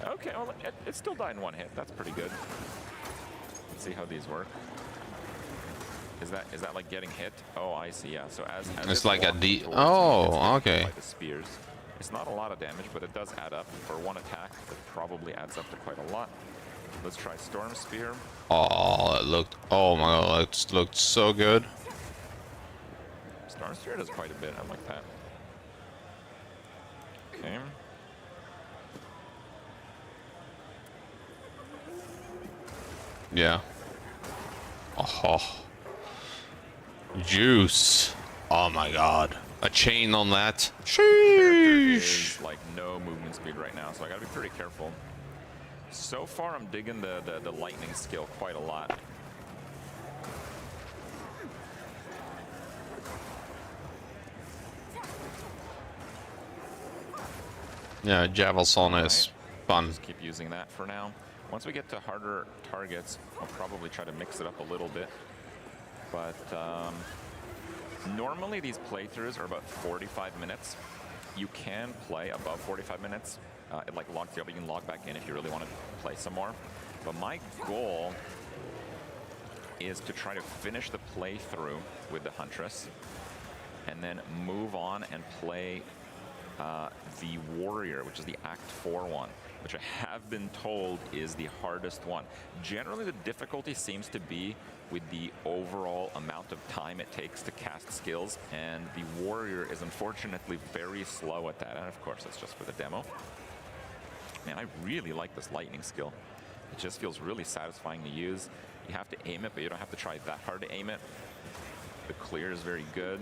O: Okay, well, it still died in one hit. That's pretty good. Let's see how these work. Is that like getting hit? Oh, I see. Yeah. So as
A: it's like a D.
O: Towards
A: Oh, okay.
O: by the spears. It's not a lot of damage, but it does add up. For one attack, it probably adds up to quite a lot. Let's try Storm Spear.
A: Oh, it looked. Oh my god, it looked so good.
O: Storm Spear does quite a bit. I like that. Okay.
A: Yeah. Oh. Juice. Oh my god. A chain on that. Sheesh.
O: Like no movement speed right now, so I gotta be pretty careful. So far, I'm digging the lightning skill quite a lot.
A: Yeah, Javelson is fun.
O: Just keep using that for now. Once we get to harder targets, I'll probably try to mix it up a little bit. But normally these playthroughs are about 45 minutes. You can play above 45 minutes. It like logs you up, you can log back in if you really want to play some more. But my goal is to try to finish the playthrough with the Huntress and then move on and play the Warrior, which is the Act 4 one, which I have been told is the hardest one. Generally, the difficulty seems to be with the overall amount of time it takes to cast skills, and the Warrior is unfortunately very slow at that, and of course, that's just for the demo. Man, I really like this lightning skill. It just feels really satisfying to use. You have to aim it, but you don't have to try that hard to aim it. The clear is very good,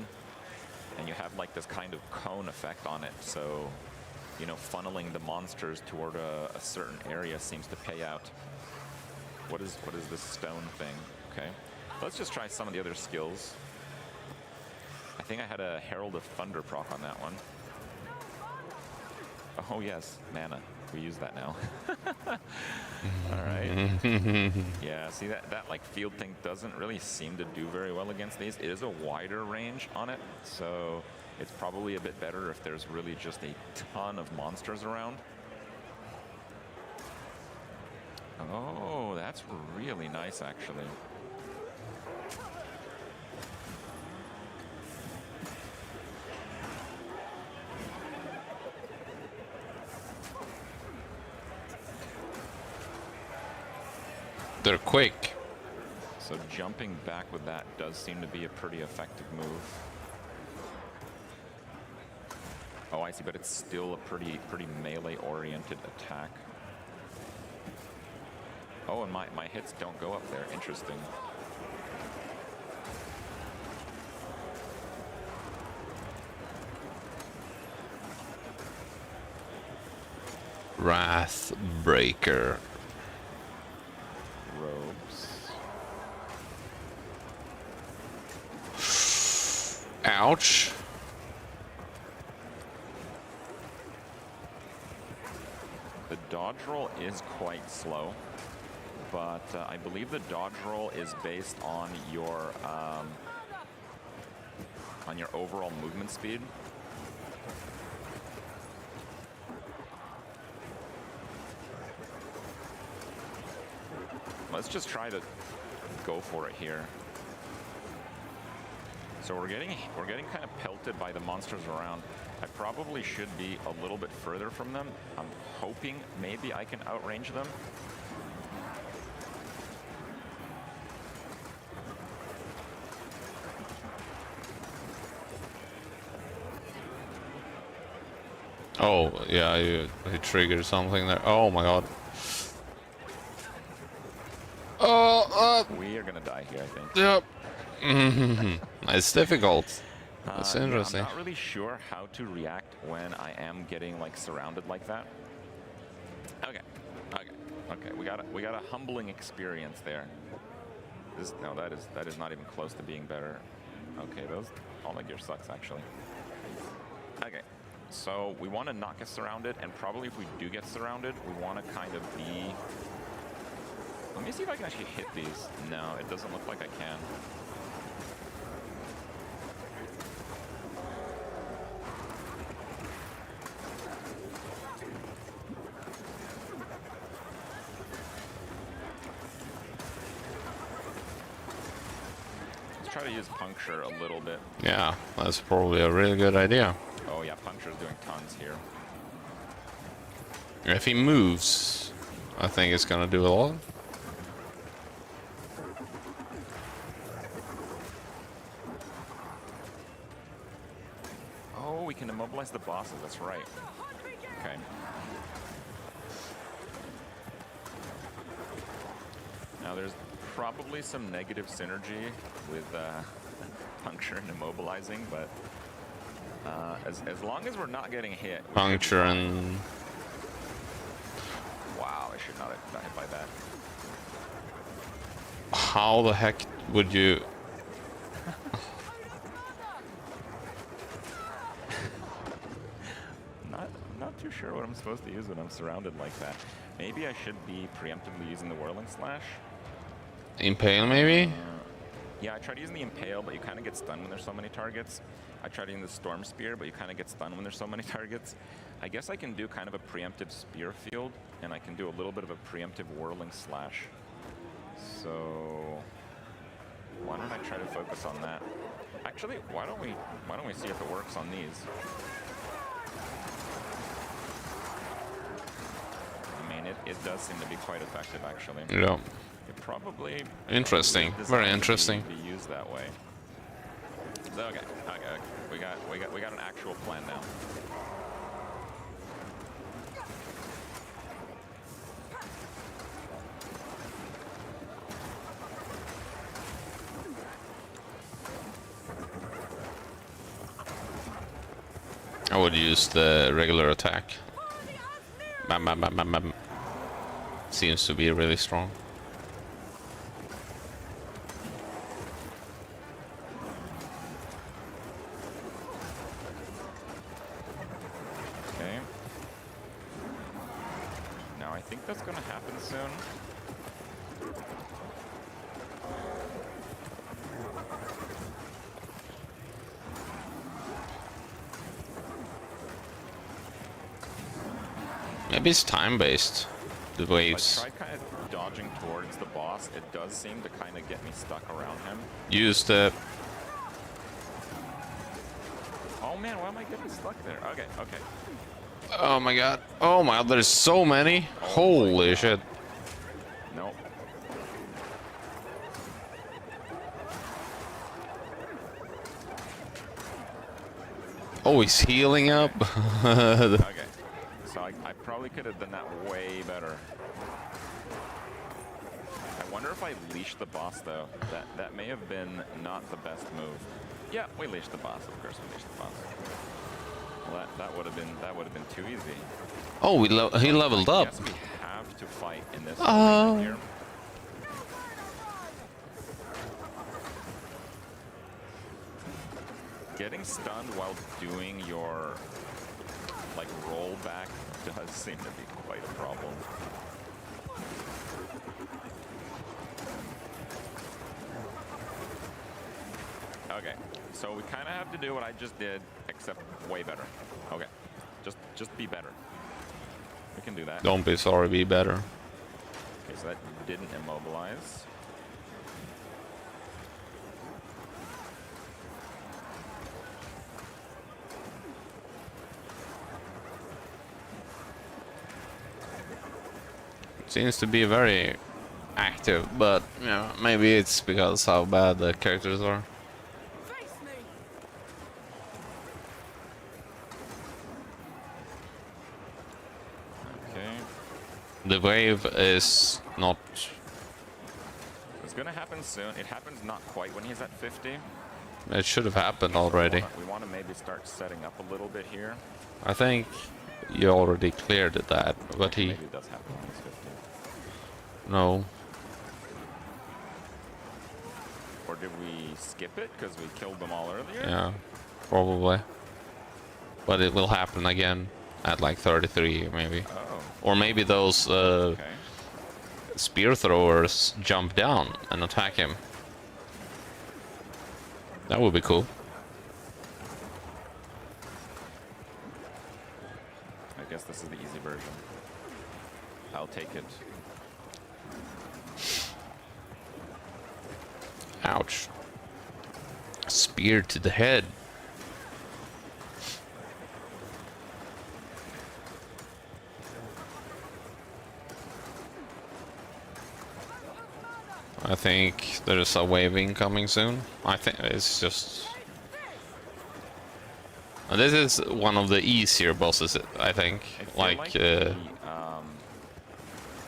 O: and you have like this kind of cone effect on it, so you know, funneling the monsters toward a certain area seems to pay out. What is this stone thing? Okay, let's just try some of the other skills. I think I had a Herald of Thunder proc on that one. Oh yes, mana. We use that now. All right. Yeah, see that like field thing doesn't really seem to do very well against these. It is a wider range on it, so it's probably a bit better if there's really just a ton of monsters around. Oh, that's really nice, actually.
A: They're quick.
O: So jumping back with that does seem to be a pretty effective move. Oh, I see, but it's still a pretty melee-oriented attack. Oh, and my hits don't go up there. Interesting.
A: Wrathbreaker.
O: Robes.
A: Ouch.
O: The dodge roll is quite slow, but I believe the dodge roll is based on your overall movement speed. Let's just try to go for it here. So we're getting kind of pelted by the monsters around. I probably should be a little bit further from them. I'm hoping maybe I can outrange them.
A: Oh, yeah, he triggered something there. Oh my god. Oh,
O: We are gonna die here, I think.
A: yep. It's difficult. That's
O: Yeah,
A: interesting.
O: I'm not really sure how to react when I am getting like surrounded like that. Okay, okay. We got a humbling experience there. No, that is not even close to being better. Okay, all my gear sucks actually. Okay, so we want to not get surrounded, and probably if we do get surrounded, we want to kind of be. Let me see if I can actually hit these. No, it doesn't look like I can. Try to use puncture a little bit.
A: Yeah, that's probably a really good idea.
O: Oh yeah, puncture is doing tons here.
A: If he moves, I think it's gonna do a lot.
O: Oh, we can immobilize the bosses, that's right. Okay. Now there's probably some negative synergy with puncture and immobilizing, but as long as we're not getting hit.
A: Puncture and...
O: Wow, I should not have got hit by that.
A: How the heck would you...
O: Not too sure what I'm supposed to use when I'm surrounded like that. Maybe I should be preemptively using the Whirling Slash.
A: Impale, maybe?
O: Yeah, I tried using the Impale, but you kind of get stunned when there's so many targets. I tried using the Storm Spear, but you kind of get stunned when there's so many targets. I guess I can do kind of a preemptive Spear Field, and I can do a little bit of a preemptive Whirling Slash. So why don't I try to focus on that? Actually, why don't we see if it works on these? I mean, it does seem to be quite effective, actually.
A: Yeah.
O: It probably
A: Interesting. Very interesting.
O: Be used that way. So, okay. We got an actual plan now.
A: I would use the regular attack. Bam, bam, bam, bam, bam. Seems to be really strong.
O: Okay. Now I think that's going to happen soon.
A: Maybe it's time-based, the waves.
O: I tried kind of dodging towards the boss. It does seem to kind of get me stuck around him.
A: Use the...
O: Oh man, why am I getting stuck there? Okay, okay.
A: Oh my god. Oh my god, there's so many. Holy shit.
O: Nope.
A: Oh, he's healing up.
O: Okay. So I probably could have done that way better. I wonder if I leashed the boss though. That may have been not the best move. Yeah, we leashed the boss. Of course, we leashed the boss. Well, that would have been too easy.
A: Oh, he leveled up.
O: Yes, we have to fight in this arena here. Getting stunned while doing your like rollback does seem to be quite a problem. Okay, so we kind of have to do what I just did, except way better. Okay, just be better. We can do that.
A: Don't be sorry, be better.
O: Okay, so that didn't immobilize.
A: Seems to be very active, but you know, maybe it's because how bad the characters are. The wave is not...
O: It's gonna happen soon. It happens not quite when he's at 50.
A: It should have happened already.
O: We want to maybe start setting up a little bit here.
A: I think you already cleared that, but he...
O: Maybe it does happen when he's 50.
A: No.
O: Or did we skip it because we killed them all earlier?
A: Yeah, probably. But it will happen again at like 33, maybe.
O: Oh.
A: Or maybe those spear throwers jump down and attack him. That would be cool.
O: I guess this is the easy version. I'll take it.
A: Ouch. Spear to the head. I think there's a wave incoming soon. I think it's just... And this is one of the easier bosses, I think.
O: The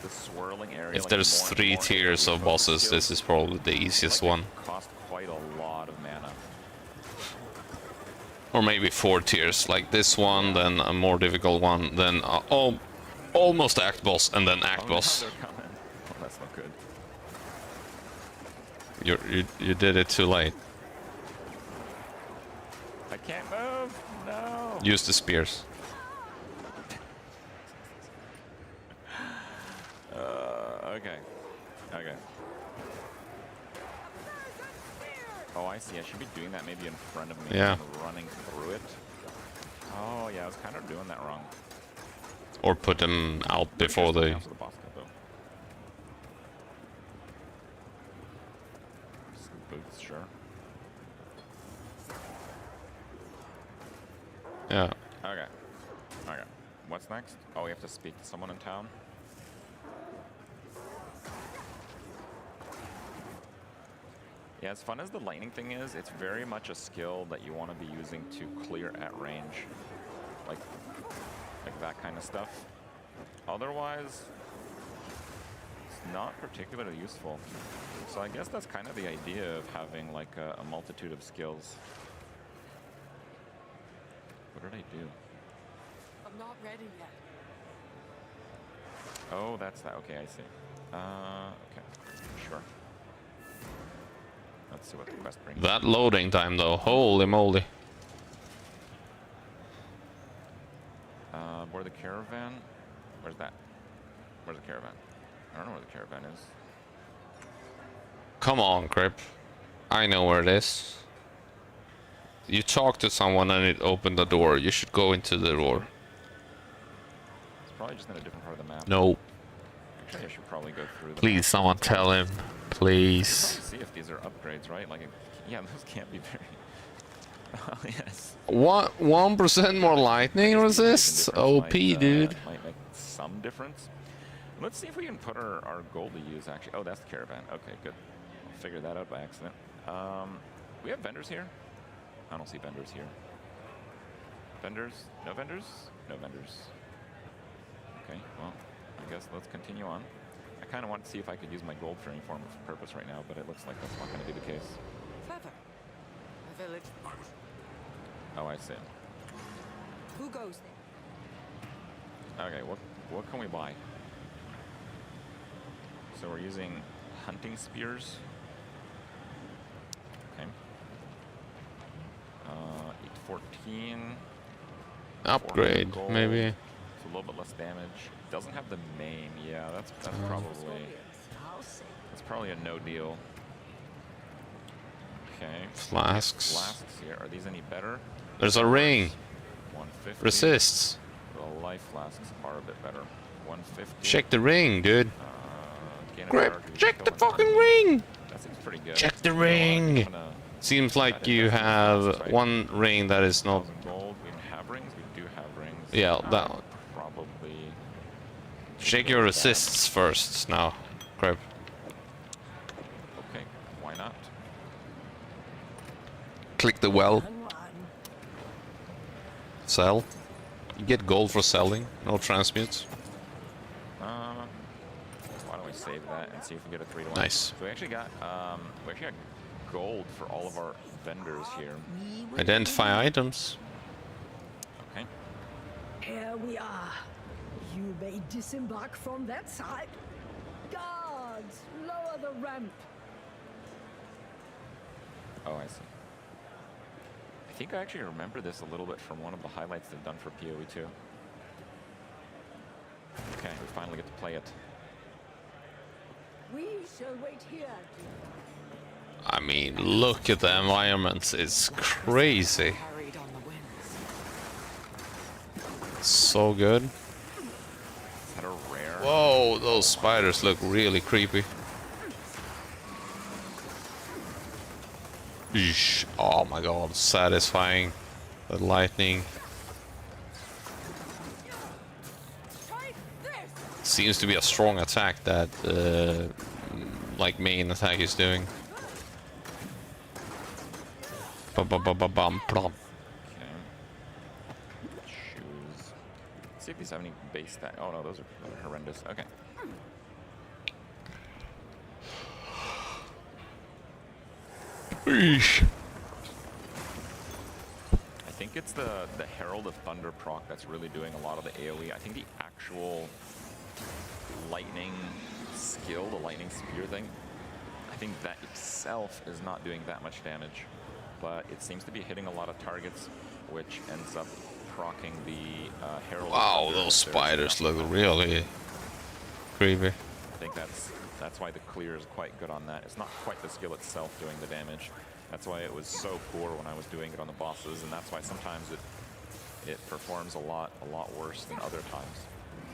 O: swirling area.
A: If there's three tiers of bosses, this is probably the easiest one.
O: Cost quite a lot of mana.
A: Or maybe 4 tiers, like this one, then a more difficult one, then almost act boss, and then act boss.
O: Now they're coming. Well, that's not good.
A: You did it too late.
O: I can't move. No.
A: Use the spears.
O: Okay. Okay. Oh, I see. I should be doing that maybe in front of me.
A: Yeah.
O: And running through it. Oh, yeah. I was kind of doing that wrong.
A: Or put them out before they...
O: The boss cut, though. Some boots, sure.
A: Yeah.
O: Okay. Okay. What's next? Oh, we have to speak to someone in town? Yeah, as fun as the lightning thing is, it's very much a skill that you want to be using to clear at range. Like that kind of stuff. Otherwise, it's not particularly useful. So I guess that's kind of the idea of having like a multitude of skills. What did I do?
Q: I'm not ready yet.
O: Oh, that's that. Okay, I see. Okay, sure. Let's see what the quest brings.
A: That loading time though, holy moly.
O: Board the caravan? Where's that? Where's the caravan? I don't know where the caravan is.
A: Come on, Crip. I know where it is. You talk to someone and it opened the door. You should go into the door.
O: It's probably just in a different part of the map.
A: No.
O: Actually, I should probably go through the
A: Please,
O: map.
A: someone tell him. Please.
O: See if these are upgrades, right? Like, yeah, those can't be very... Oh, yes.
A: What? 1% more lightning resist? OP, dude.
O: Might make some difference. Let's see if we can put our gold to use, actually. Oh, that's the caravan. Okay, good. I'll figure that out by accident. We have vendors here? I don't see vendors here. Vendors? No vendors? No vendors. Okay, well, I guess let's continue on. I kind of want to see if I could use my gold for any form of purpose right now, but it looks like that's not going to be the case.
Q: Further. A village.
O: Oh, I see.
Q: Who goes there?
O: Okay, what can we buy? So we're using hunting spears. Okay. 814.
A: Upgrade,
O: gold.
A: maybe.
O: It's a little bit less damage. Doesn't have the main. Yeah, that's probably a no deal. Okay.
A: Flasks.
O: Flasks here. Are these any better?
A: There's a ring.
O: 150.
A: Resists.
O: The life flasks are a bit better. 150.
A: Check the ring, dude.
O: Gain
A: Grip,
O: authority,
A: check the
O: killing
A: fucking
O: target.
A: ring!
O: That seems pretty good.
A: Check the
O: You know what, I'm
A: ring!
O: just gonna-
A: Seems like you have one ring that is not...
O: 1,000 gold. We have rings. We do have rings.
A: Yeah, that one.
O: Probably.
A: Check your resists first now, Crip.
O: Okay, why not?
A: Click the well. Sell. You get gold for selling, no transmutes.
O: save that and see if we get a 3-1.
A: Nice.
O: So we actually got gold for all of our vendors here.
A: Identify items.
O: Okay.
Q: Here we are. You may disembark from that side. Guards, lower the ramp.
O: Oh, I see. I think I actually remember this a little bit from one of the highlights they've done for PoE 2. Okay, we finally get to play it.
Q: We shall wait here.
A: I mean, look at the environments. It's crazy.
Q: Carried on the winds.
A: So good.
O: Is that a rare?
A: Whoa, those spiders look really creepy. Eesh. Oh my god, satisfying. The lightning. Seems to be a strong attack that like main attack is doing. Bum.
O: Okay. Shoes. See if these have any base stat. Oh no, those are horrendous. Okay.
A: Eesh.
O: I think it's the Herald of Thunder proc that's really doing a lot of the AoE. I think the actual lightning skill, the lightning spear thing, I think that itself is not doing that much damage, but it seems to be hitting a lot of targets, which ends up proccing the Herald.
A: Wow, those spiders look really creepy.
O: I think that's why the clear is quite good on that. It's not quite the skill itself doing the damage. That's why it was so poor when I was doing it on the bosses, and that's why sometimes it performs a lot worse than other times.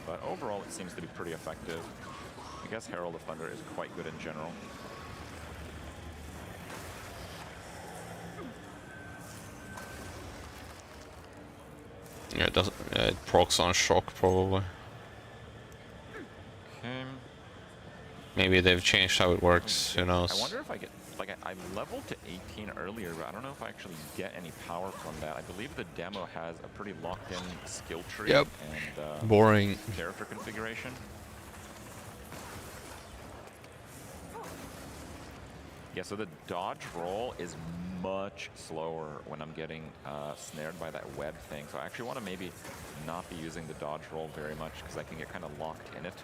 O: But overall, it seems to be pretty effective. I guess Herald of Thunder is quite good in general.
A: Yeah, it doesn't. It procs on shock probably.
O: Okay.
A: Maybe they've changed how it works. Who knows?
O: I wonder if I get I leveled to 18 earlier, but I don't know if I actually get any power from that. I believe the demo has a pretty locked-in skill tree
A: Yep.
O: and
A: Boring.
O: character configuration. Yeah, so the dodge roll is much slower when I'm getting snared by that web thing. So I actually want to maybe not be using the dodge roll very much because I can get kind of locked in it.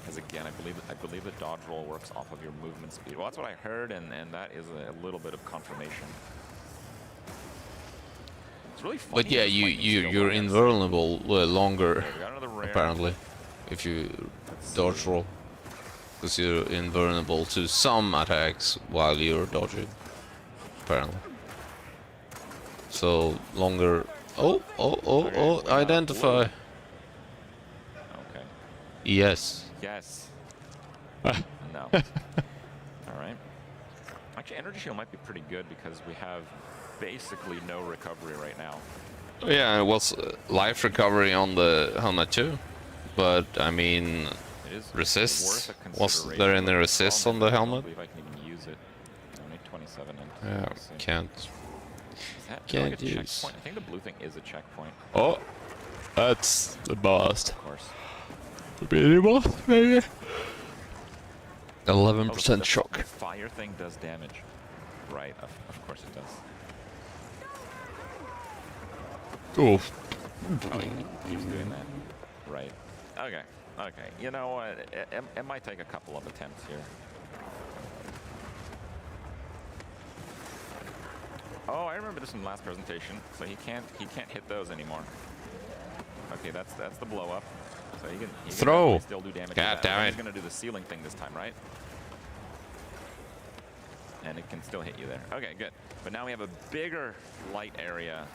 O: Because again, I believe the dodge roll works off of your movement speed. Well, that's what I heard, and that is a little bit of confirmation. It's really funny.
A: But yeah, you're invulnerable longer, apparently, if you dodge roll. Because you're invulnerable to some attacks while you're dodging, apparently. So longer. Oh! Identify.
O: Okay.
A: Yes.
O: Yes. No. All right. Actually, Energy Shield might be pretty good because we have basically no recovery right now.
A: Yeah, it was life recovery on the helmet too, but I mean, resist. Was there any resist on the helmet?
O: I believe I can even use it. Only 27 in.
A: Yeah, can't.
O: Is that
A: Can't
O: like a
A: use.
O: checkpoint? I think the blue thing is a checkpoint.
A: Oh, that's the boss.
O: Of course.
A: Boss, maybe. 11%
O: the
A: shock.
O: fire thing does damage. Right, of course it does.
A: Oh.
O: Oh, he keeps doing that. Right. Okay. Okay. You know what? It might take a couple of attempts here. Oh, I remember this from the last presentation. So he can't hit those anymore. Okay, that's the blow up. So he can
A: Throw.
O: still do damage.
A: God damn it.
O: He's gonna do the ceiling thing this time, right? And it can still hit you there. Okay, good. But now we have a bigger light area,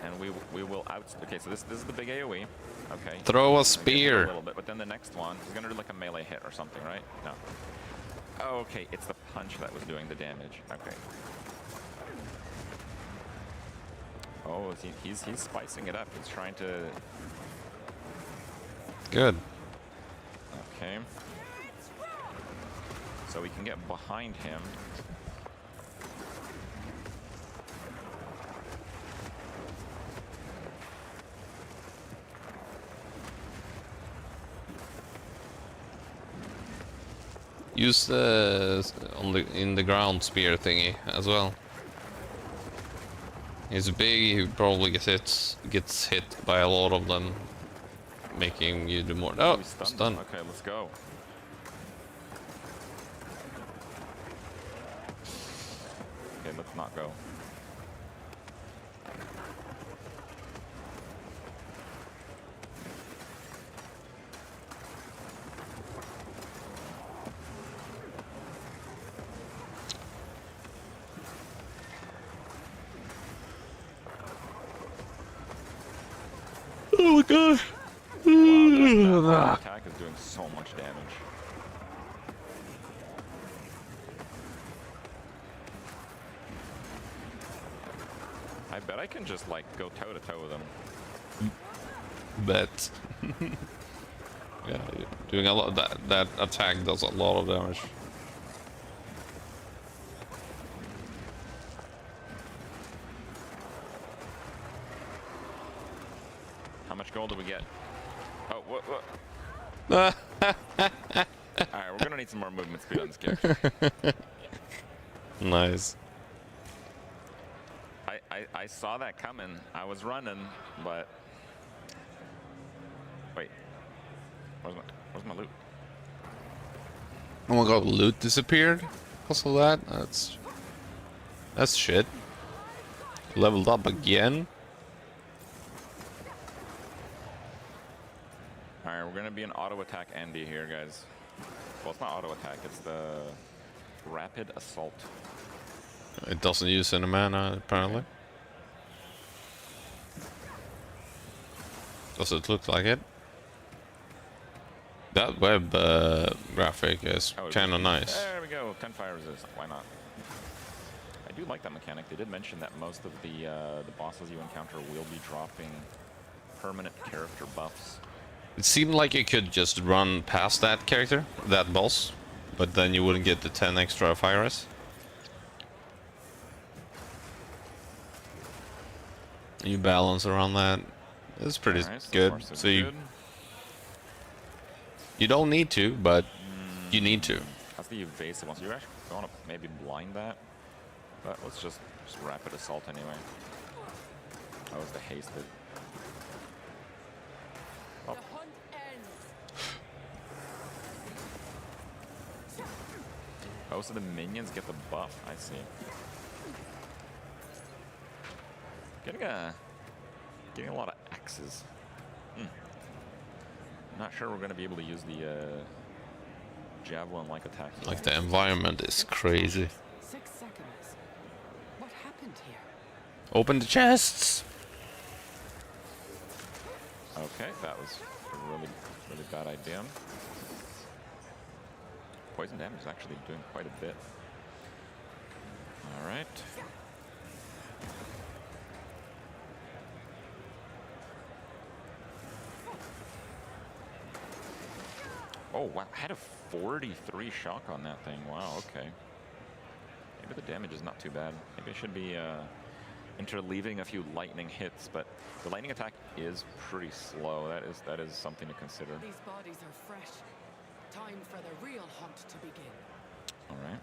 O: and we will out. Okay, so this is the big AOE. Okay.
A: Throw a
O: A
A: spear.
O: little bit, but then the next one is gonna do like a melee hit or something, right? No. Oh, okay, it's the punch that was doing the damage. Okay. Oh, he's spicing it up. He's trying to.
A: Good.
O: Okay. So we can get behind him.
A: Use the in the ground spear thingy as well. He's big. He probably gets hit by a lot of them, making you do more. Oh, stun.
O: Okay, let's go. Okay, let's not go.
A: Oh my gosh.
O: Wow, that attack is doing so much damage. I bet I can just like go toe to toe with him.
A: Bet. Yeah, doing a lot. That attack does a lot of damage.
O: How much gold do we get? Oh, what? Alright, we're gonna need some more movement speed on this character.
A: Nice.
O: I saw that coming. I was running, but wait. Where's my loot?
A: Oh my god, loot disappeared because of that? That's shit. Leveled up again?
O: Alright, we're gonna be an auto attack Andy here, guys. Well, it's not auto attack, it's the rapid assault.
A: It doesn't use any mana, apparently. Does it look like it? That web graphic is kind of nice.
O: There we go, 10 fire resist, why not? I do like that mechanic. They did mention that most of the bosses you encounter will be dropping permanent character buffs.
A: It seemed like you could just run past that character, that boss, but then you wouldn't get the 10 extra fire res. You balance around that. It's pretty good. So you don't need to, but you need to.
O: That's the evasive one. So you actually want to maybe blind that, but let's just rapid assault anyway. That was the hasted. Oh. Oh, so the minions get the buff. I see. Getting a lot of axes. Not sure we're going to be able to use the javelin-like attacks.
A: Like the environment is crazy.
R: 6 seconds. What happened here?
A: Open the chests.
O: Okay, that was a really bad idea. Poison damage is actually doing quite a bit. All right. Oh, wow. I had a 43 shock on that thing. Wow, okay. Maybe the damage is not too bad. Maybe I should be interleaving a few lightning hits, but the lightning attack is pretty slow. That is something to consider.
R: These bodies are fresh. Time for the real hunt to begin.
O: All right.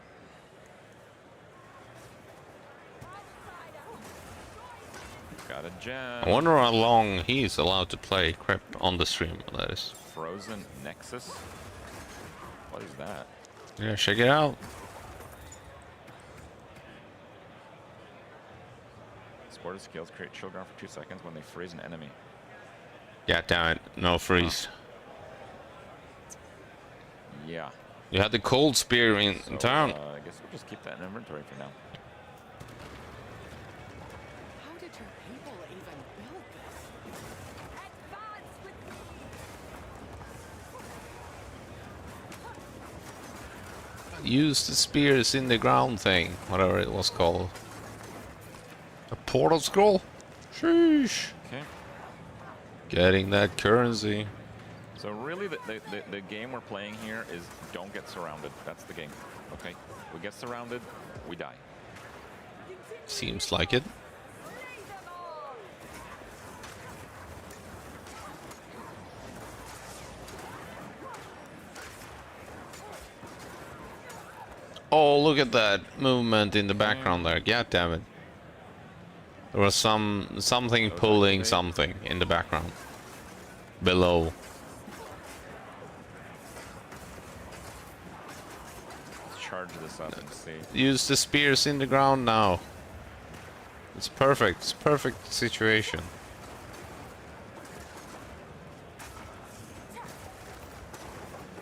O: Got a gem.
A: I wonder how long he's allowed to play Crep on the stream, that is.
O: Frozen Nexus? What is that?
A: Yeah, check it out.
O: Supported skills create chill ground for 2 seconds when they freeze an enemy.
A: Yeah, damn it. No freeze.
O: Yeah.
A: You had the cold spear in town.
O: I guess we'll just keep that in inventory for now.
R: How did your people even build this?
A: Use the spears in the ground thing, whatever it was called. A portal scroll? Sheesh.
O: Okay.
A: Getting that currency.
O: So really the game we're playing here is don't get surrounded. That's the game. Okay? We get surrounded, we die.
A: Seems like it. Oh, look at that movement in the background there. God damn it. There was something pulling something in the background. Below.
O: Let's charge this up and see.
A: Use the spears in the ground now. It's perfect. It's perfect situation.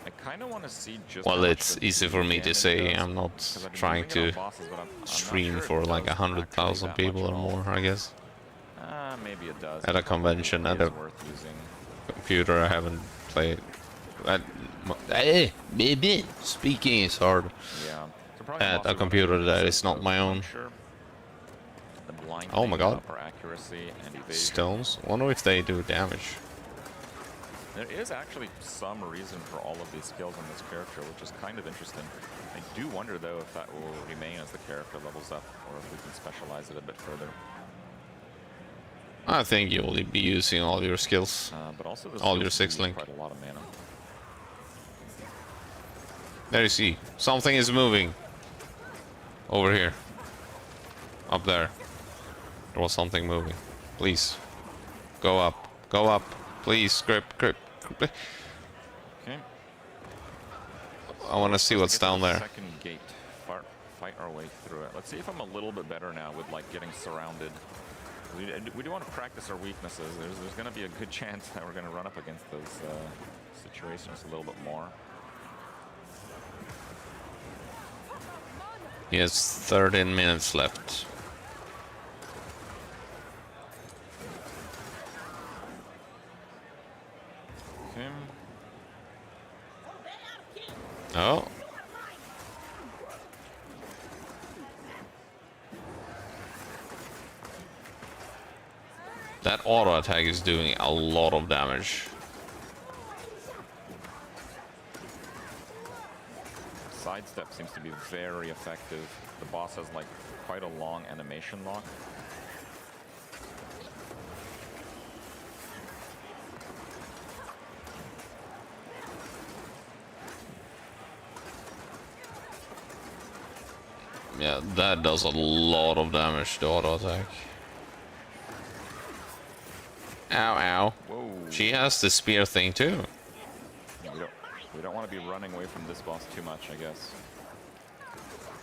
O: I kind of want to see just.
A: Well, it's easy for me to say. I'm not trying to stream for like 100,000 people or more, I guess.
O: Maybe it does.
A: At a convention, at a computer I haven't played. Baby, speaking is hard.
O: Yeah.
A: At a computer that is not my own. Oh my god. Stones? Wonder if they do damage.
O: There is actually some reason for all of these skills on this character, which is kind of interesting. I do wonder, though, if that will remain as the character levels up, or if we can specialize it a bit further.
A: I think you'll be using all your skills,
O: but also
A: all your 6-link.
O: Quite a lot of mana.
A: There you see, something is moving. Over here. Up there. There was something moving. Please. Go up. Go up. Please, grip.
O: Okay.
A: I want to see what's down there.
O: Second gate. Fight our way through it. Let's see if I'm a little bit better now with like getting surrounded. We do want to practice our weaknesses. There's going to be a good chance that we're going to run up against those situations a little bit more.
A: He has 13 minutes left.
O: Okay.
A: Oh. That auto attack is doing a lot of damage.
O: Sidestep seems to be very effective. The boss has like quite a long animation lock.
A: Yeah, that does a lot of damage, the auto attack. Ow, ow.
O: Whoa.
A: She has the spear thing too.
O: We don't want to be running away from this boss too much, I guess.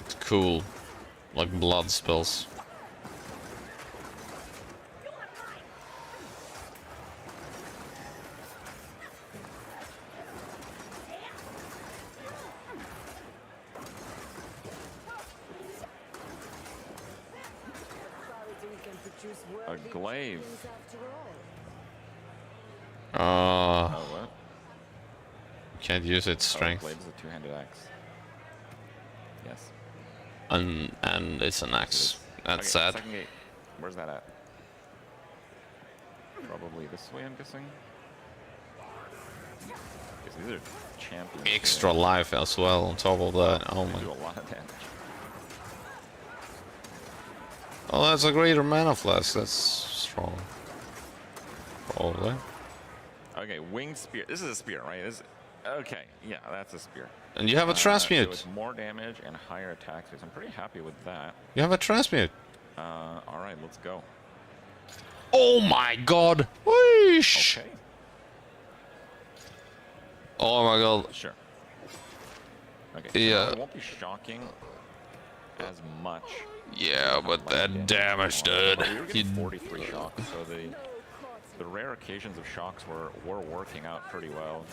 A: It's cool. Like blood spills.
O: A glaive.
A: Oh,
O: what?
A: Can't use its strength.
O: Glaive is a two-handed axe. Yes.
A: And it's an axe. That's sad.
O: Second gate. Where's that at? Probably this way, I'm guessing. Because these are champions.
A: Extra life as well on top of that. Oh my.
O: Do a lot of damage.
A: Oh, that's a greater mana flask. That's strong. Probably.
O: Okay, winged spear. This is a spear, right? Okay, yeah, that's a spear.
A: And you have a transmute.
O: So it's more damage and higher attack speed. I'm pretty happy with that.
A: You have a transmute.
O: All right, let's go.
A: Oh my god! Whoosh!
O: Okay.
A: Oh my god.
O: Sure. Okay. So
A: Yeah.
O: it won't be shocking as much.
A: Yeah, but that damage, dude.
O: But we were getting 43 shocks, so the rare occasions of shocks were working out pretty well.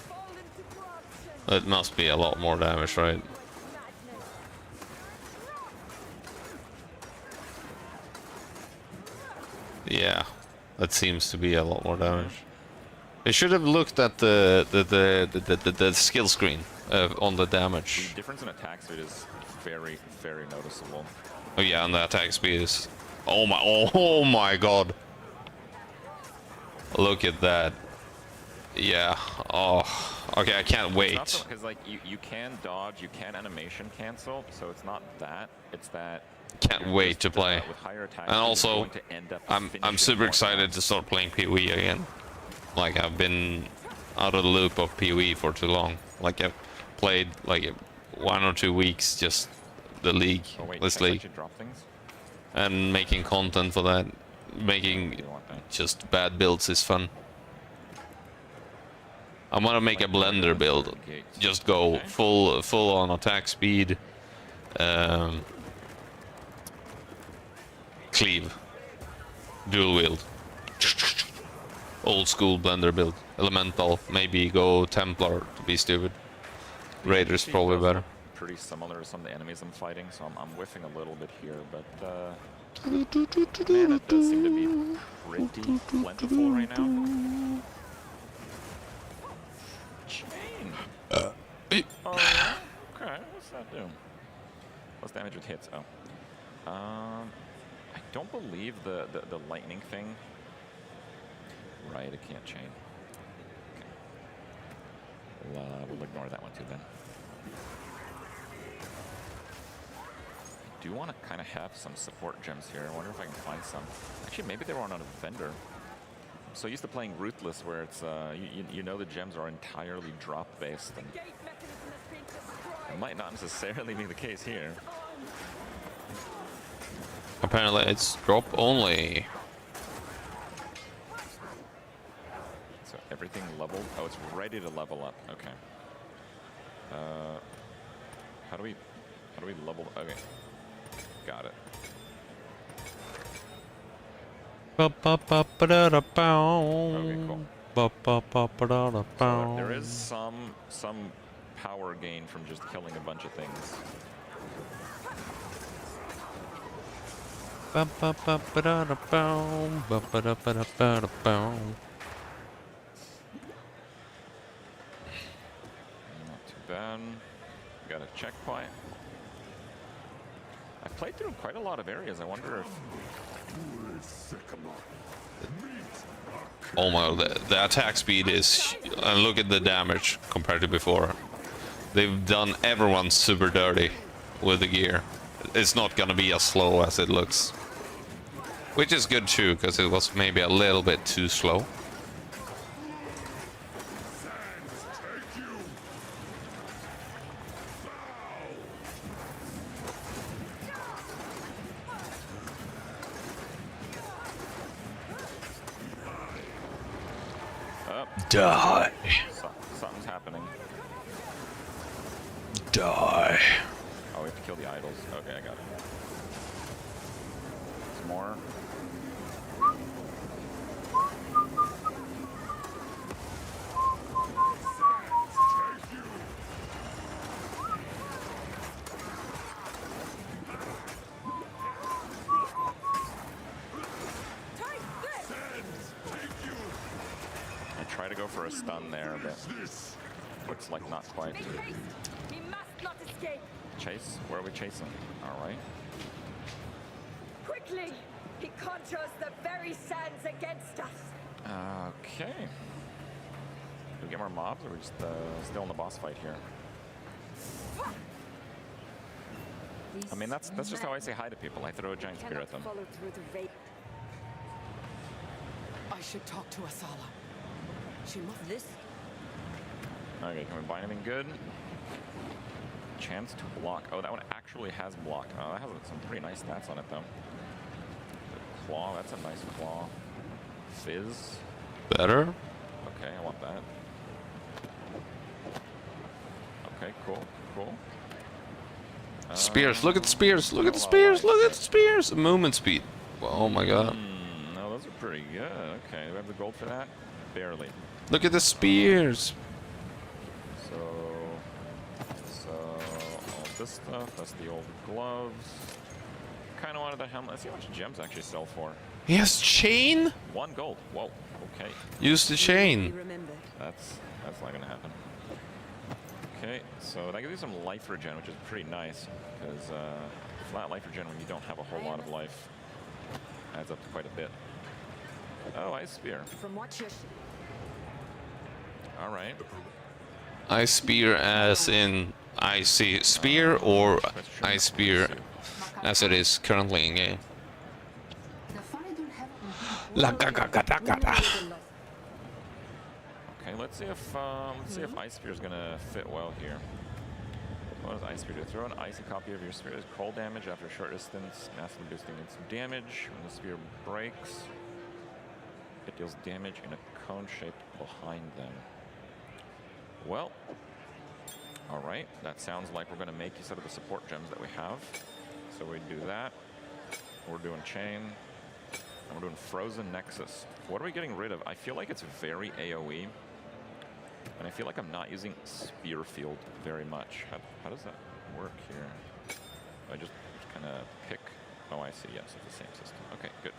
A: It must be a lot more damage, right? Yeah, that seems to be a lot more damage. They should have looked at the skill screen on the damage.
O: The difference in attack speed is very, very noticeable.
A: Oh yeah, and the attack speed is... Oh my god. Look at that. Yeah. Oh. Okay, I can't wait.
O: Because like you can dodge, you can animation cancel, so it's not that. It's that.
A: Can't wait to play.
O: With higher attack
A: And also,
O: going to end up
A: I'm
O: finishing
A: super
O: more
A: excited to start playing PoE again. Like I've been out of the loop of PoE for too long. Like I've played like 1 or 2 weeks just the league,
O: Oh wait,
A: this
O: can I let
A: league,
O: you drop things?
A: and making content for that. Making just bad builds is fun. I want to make a blender build. Just go full on attack speed. Cleave. Dual wield. Old school blender build. Elemental. Maybe go Templar to be stupid. Raider's probably better.
O: Pretty similar to some of the enemies I'm fighting, so I'm whiffing a little bit here, but man, it does seem to be pretty plentiful right now. Chain. Oh, yeah? Okay, what's that do? What's damage with hits? Oh. I don't believe the lightning thing. Right, it can't chain. Okay. We'll ignore that one too then. I do want to kind of have some support gems here. I wonder if I can find some. Actually, maybe they were on a vendor. I'm so used to playing Ruthless, where it's you know the gems are entirely drop based, and it might not necessarily be the case here.
A: Apparently, it's drop only.
O: So everything leveled. Oh, it's ready to level up. Okay. How do we level? Okay. Got it. Okay, cool. So there is some power gain from just killing a bunch of things. Not too bad. Got a checkpoint. I played through quite a lot of areas. I wonder if...
A: Oh my, the attack speed is... And look at the damage compared to before. They've done everyone super dirty with the gear. It's not gonna be as slow as it looks. Which is good too, because it was maybe a little bit too slow. Die.
O: Something's happening.
A: Die.
O: Oh, we have to kill the idols. Okay, I got it. Some more. Try to go for a stun there, but looks like not quite.
Q: He must not escape.
O: Chase? Where are we chasing? All right.
Q: Quickly! He conjures the very sands against us.
O: Okay. Do we get more mobs, or are we just still in the boss fight here? I mean, that's just how I say hi to people. I throw a giant spear at them.
R: I should talk to Asala. She must this.
O: Okay, can we buy anything good? Chance to block. Oh, that one actually has block. Oh, that has some pretty nice stats on it, though. The claw, that's a nice claw. Fizz.
A: Better?
O: Okay, I want that. Okay, cool, cool.
A: Spears, look at the spears, look at the spears, look at the spears! Movement speed. Oh my god.
O: No, those are pretty good. Okay, do we have the gold for that? Barely.
A: Look at the spears.
O: So all this stuff, that's the old gloves. Kind of wanted the helmet. Let's see how much gems actually sell for.
A: Yes, chain?
O: 1 gold. Whoa, okay.
A: Use the chain.
O: That's not gonna happen. Okay, so that gives you some life regen, which is pretty nice, because flat life regen when you don't have a whole lot of life adds up to quite a bit. Oh, ice spear.
Q: From what you
O: All right.
A: Ice spear as in icy spear, or ice spear as it is currently in game.
O: Okay, let's see if ice spear is gonna fit well here. What does Ice Spear do? Throw an icy copy of your spear as cold damage after short distance, massively boosting its damage. When the spear breaks, it deals damage in a cone shape behind them. Well, all right. That sounds like we're going to make use out of the support gems that we have. So we do that. We're doing Chain. And we're doing Frozen Nexus. What are we getting rid of? I feel like it's very AoE. And I feel like I'm not using Spear Field very much. How does that work here? I just kind of pick. Oh, I see. Yes, it's the same system. Okay, good.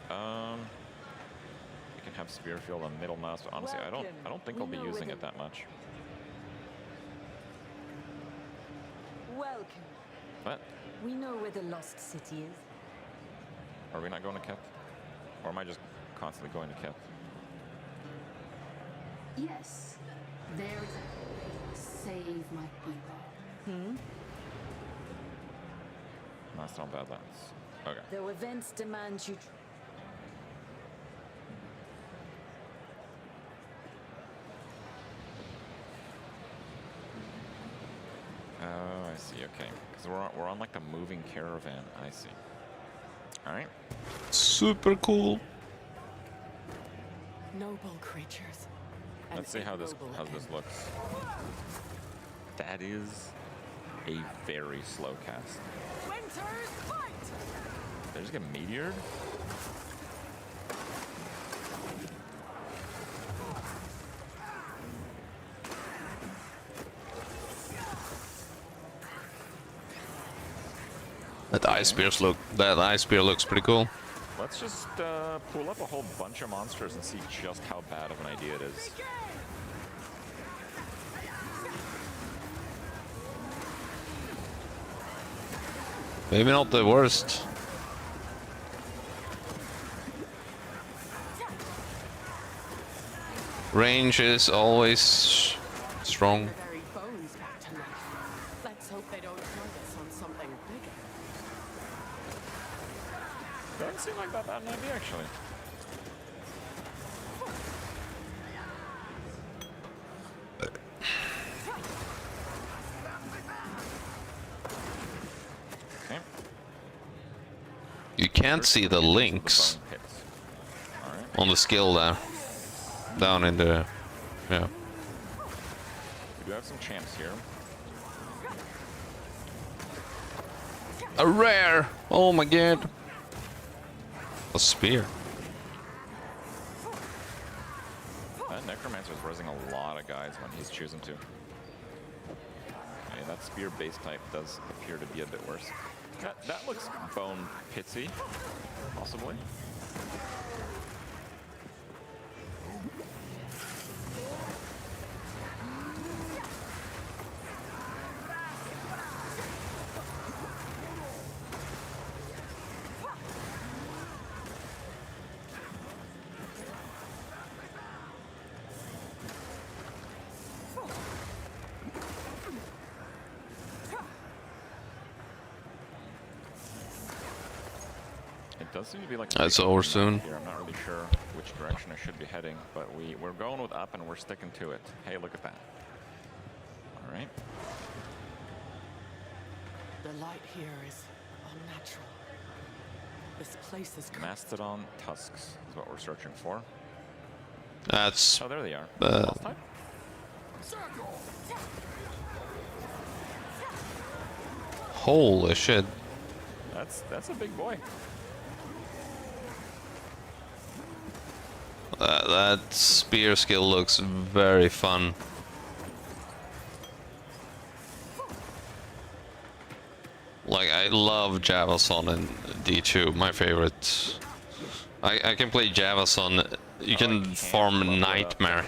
O: You can have Spear Field on middle mouse, but honestly, I don't think I'll be using it that much.
Q: Welcome.
O: What?
Q: We know where the lost city is.
O: Are we not going to Keth? Or am I just constantly going to Keth?
S: Yes. There's save my people.
O: No, it's not Badlands. Okay.
Q: Though events demand you.
O: Oh, I see. Okay, because we're on like the moving caravan. I see. All right.
A: Super cool.
R: Noble creatures.
O: Let's see how this looks. That is a very slow cast.
R: Winter's fight!
O: They just get meteored?
A: That ice spear looks pretty cool.
O: Let's just pull up a whole bunch of monsters and see just how bad of an idea it is.
A: Maybe not the worst. Range is always strong.
R: The very bones back to life. Let's hope they don't try this on something bigger.
O: Doesn't seem like that bad an idea, actually. Okay.
A: You can't see the links on the skill there. Down in the, yeah.
O: We do have some champs here.
A: A rare! Oh my god. A spear.
O: That Necromancer is resing a lot of guys when he's choosing to. Okay, that spear base type does appear to be a bit worse. That looks bone pitsy, possibly. It does seem to be like
A: That's over soon.
O: Here. I'm not really sure which direction I should be heading, but we're going with up and we're sticking to it. Hey, look at that. All right.
R: The light here is unnatural. This place is
O: Mastodon tusks is what we're searching for.
A: That's.
O: Oh, there they are.
A: Lost
O: type?
A: Holy shit.
O: That's a big boy.
A: That spear skill looks very fun. Like, I love Javason in D2, my favorite. I can play Javason. You can farm nightmare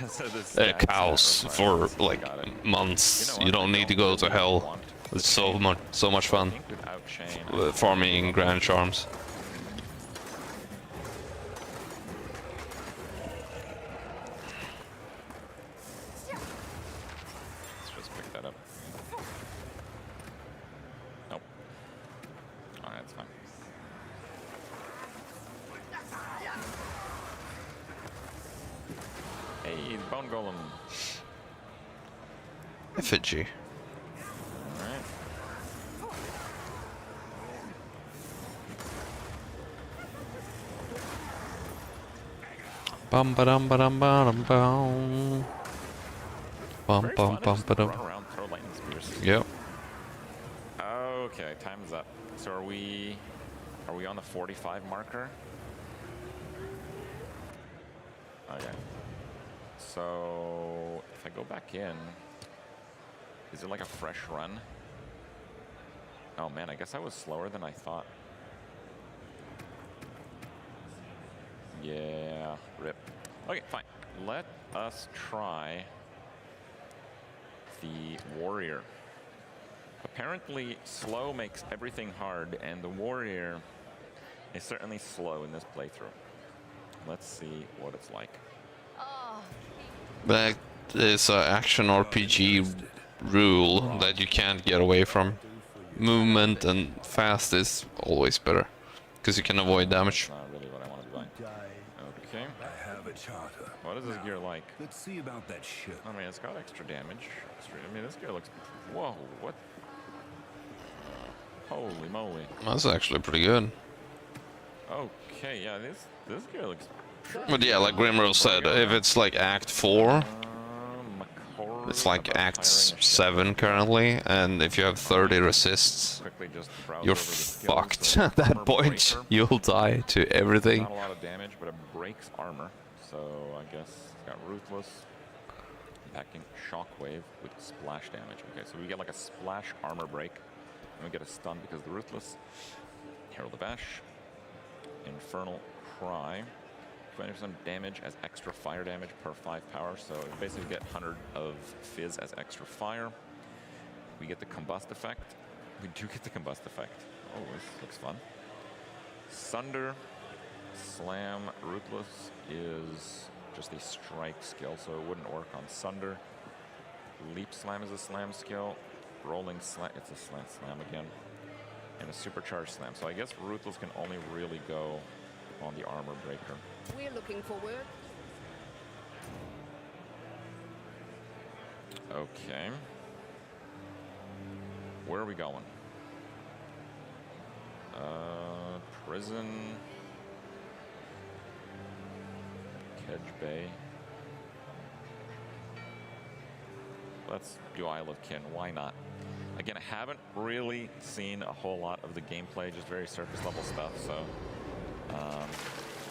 A: cows for like months. You don't need to go to hell. It's so much fun. Farming Grand Charms.
O: Let's just pick that up. Nope. All right, that's fine. Hey, Bone Golem.
A: Effigy.
O: All right.
A: Bum ba dum ba dum ba dum bum. Bum
O: Very
A: bum
O: fun to
A: bum
O: just
A: ba dum.
O: run around, throw lightning spears.
A: Yep.
O: Okay, time's up. So are we on the 45 marker? Okay. So if I go back in, is it like a fresh run? Oh man, I guess I was slower than I thought. Yeah, rip. Okay, fine. Let us try the warrior. Apparently, slow makes everything hard, and the warrior is certainly slow in this playthrough. Let's see what it's like.
A: That is an action RPG rule that you can't get away from. Movement and fast is always better, because you can avoid damage.
O: Not really what I want to be like. Okay.
P: I have a charter.
O: What is this gear like?
P: Let's see about that ship.
O: I mean, it's got extra damage. I mean, this gear looks... Whoa, what? Holy moly.
A: That's actually pretty good.
O: Okay, yeah, this gear looks...
A: But yeah, like Grimrose said, if it's like Act 4, it's like Act 7 currently, and if you have 30 resists, you're fucked at that point. You'll die to everything.
O: Not a lot of damage, but it breaks armor. So I guess it's got Ruthless, impacting Shockwave with splash damage. Okay, so we get like a splash armor break, and we get a stun because of the Ruthless. Herald of Ash, Infernal Cry. 20% damage as extra fire damage per 5 power, so we basically get 100 of Fizz as extra fire. We get the Combust effect. We do get the Combust effect. Oh, this looks fun. Sunder, Slam, Ruthless is just a strike skill, so it wouldn't work on Sunder. Leap Slam is a slam skill. Rolling Slam, it's a slant slam again. And a supercharged slam. So I guess Ruthless can only really go on the armor breaker.
R: We're looking for work.
O: Okay. Where are we going? Prison. Kedge Bay. Let's do Isle of Kin. Why not? Again, I haven't really seen a whole lot of the gameplay, just very surface level stuff, so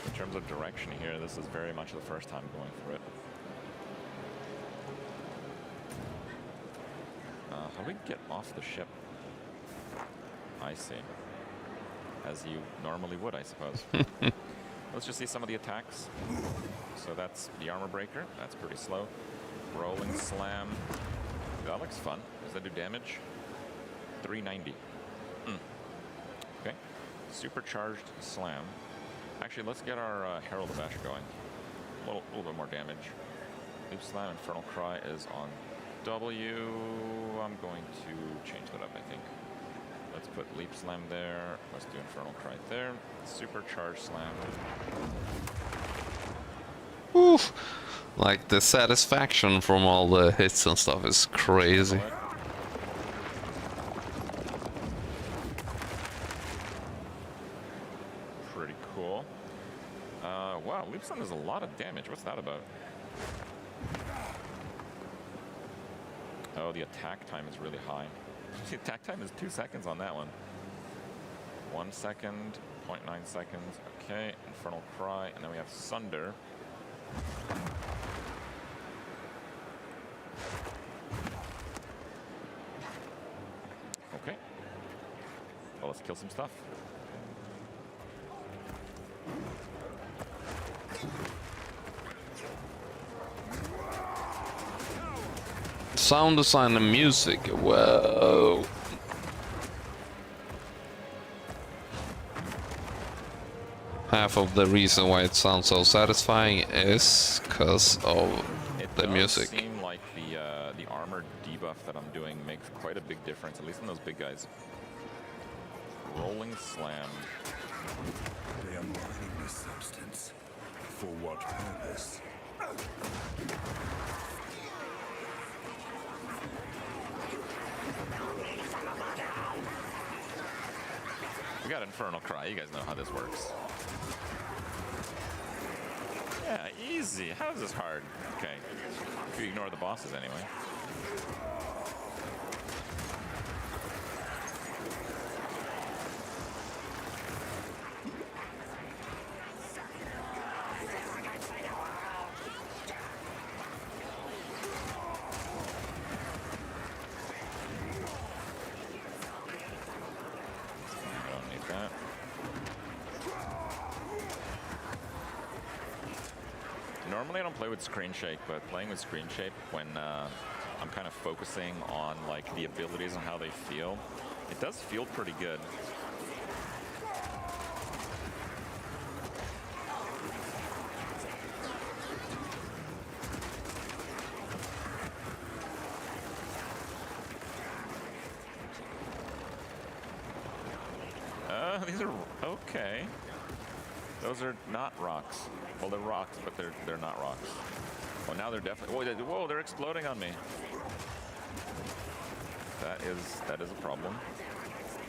O: in terms of direction here, this is very much the first time going for it. How do we get off the ship? I see. As you normally would, I suppose. Let's just see some of the attacks. So that's the armor breaker. That's pretty slow. Rolling Slam. That looks fun. Does that do damage? 390. Okay. Supercharged Slam. Actually, let's get our Herald of Ash going. A little bit more damage. Loop Slam, Infernal Cry is on W. I'm going to change that up, I think. Let's put Leap Slam there. Let's do Infernal Cry there. Supercharged Slam.
A: Oof. Like, the satisfaction from all the hits and stuff is crazy.
O: Pretty cool. Wow, Leap Slam does a lot of damage. What's that about? Oh, the attack time is really high. The attack time is 2 seconds on that one. 1 second, 0.9 seconds. Okay, Infernal Cry, and then we have Sunder. Okay. Well, let's kill some stuff.
A: Sound design and music, whoa. Half of the reason why it sounds so satisfying is because of the music.
O: It does seem like the armor debuff that I'm doing makes quite a big difference, at least in those big guys. Rolling Slam.
P: They are mining this substance. For what purpose?
O: We got Infernal Cry. You guys know how this works. Yeah, easy. How is this hard? Okay. If you ignore the bosses anyway. Don't need that. Normally I don't play with screen shake, but playing with screen shake when I'm kind of focusing on like the abilities and how they feel, it does feel pretty good. These are okay. Those are not rocks. Well, they're rocks, but they're not rocks. Oh, now they're definitely. Whoa, they're exploding on me. That is a problem.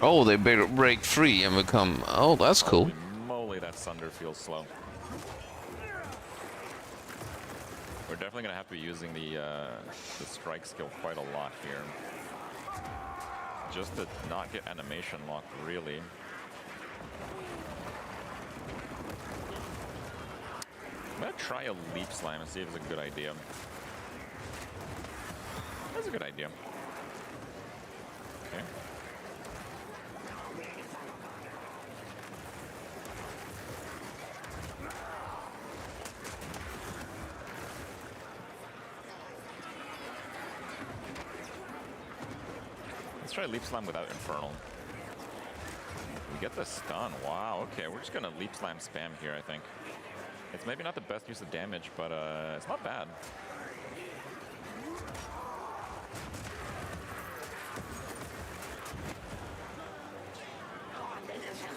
A: Oh, they break free and become. Oh, that's cool.
O: Holy moly, that thunder feels slow. We're definitely gonna have to be using the strike skill quite a lot here, just to not get animation locked, really. I'm gonna try a leap slam and see if it's a good idea. That's a good idea. Okay. Let's try leap slam without infernal. We get the stun. Wow. Okay, we're just gonna leap slam spam here, I think. It's maybe not the best use of damage, but it's not bad.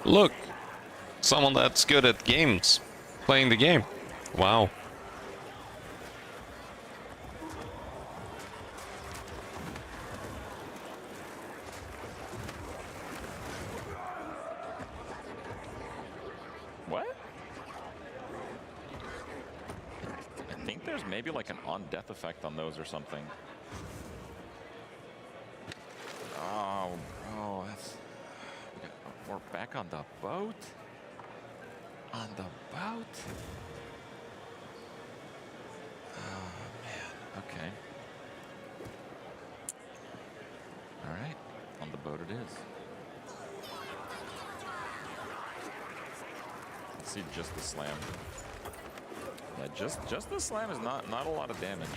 A: Look, someone that's good at games, playing the game. Wow.
O: What? I think there's maybe like an on-death effect on those or something. Oh, bro, that's... We're back on the boat? On the boat? Oh, man. Okay. All right. On the boat it is. Let's see just the slam. Yeah, just the slam is not a lot of damage.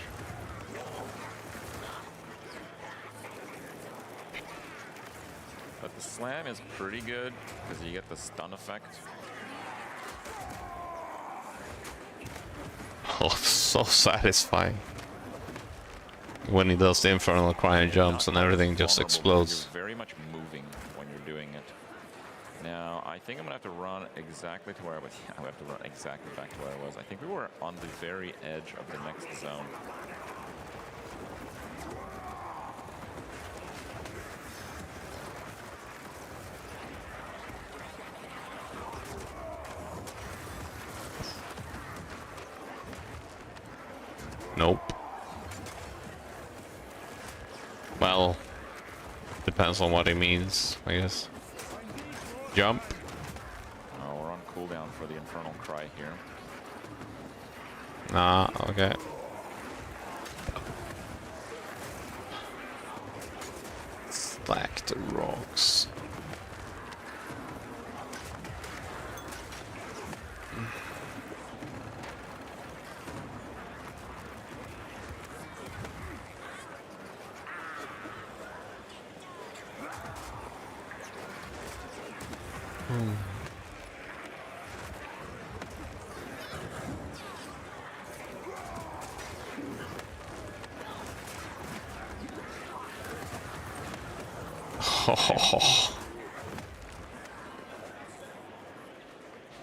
O: But the slam is pretty good because you get the stun effect.
A: Oh, so satisfying. When he does the infernal cryo jumps and everything just explodes.
O: You're very much moving when you're doing it. Now, I think I'm gonna have to run exactly to where I was. Yeah, I have to run exactly back to where I was. I think we were on the very edge of the next zone.
A: Nope. Well, depends on what he means, I guess. Jump.
O: Oh, we're on cooldown for the Infernal Cry here.
A: Ah, okay. Stack the rocks.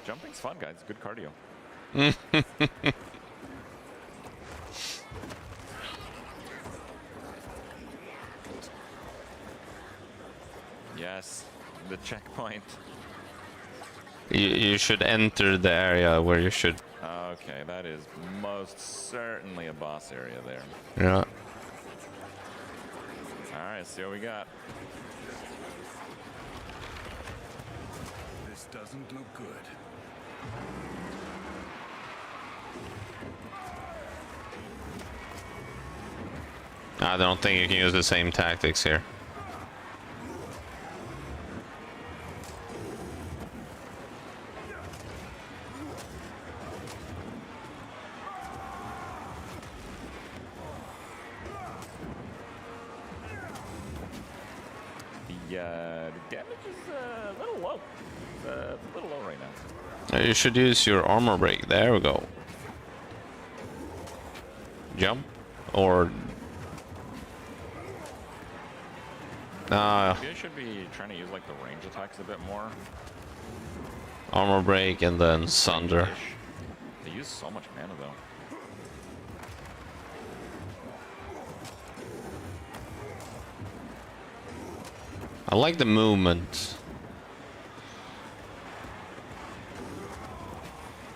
O: Jumping's fun, guys. Good cardio. Yes, the checkpoint.
A: You should enter the area where you should
O: Okay, that is most certainly a boss area there.
A: Yeah.
O: All right, see what we got.
P: This doesn't look good.
A: I don't think you can use the same tactics here.
O: The damage is a little low. It's a little low right now.
A: You should use your armor break. There we go. Jump or
O: You should be trying to use like the range attacks a bit more.
A: armor break and then sunder.
O: They use so much mana though.
A: I like the movement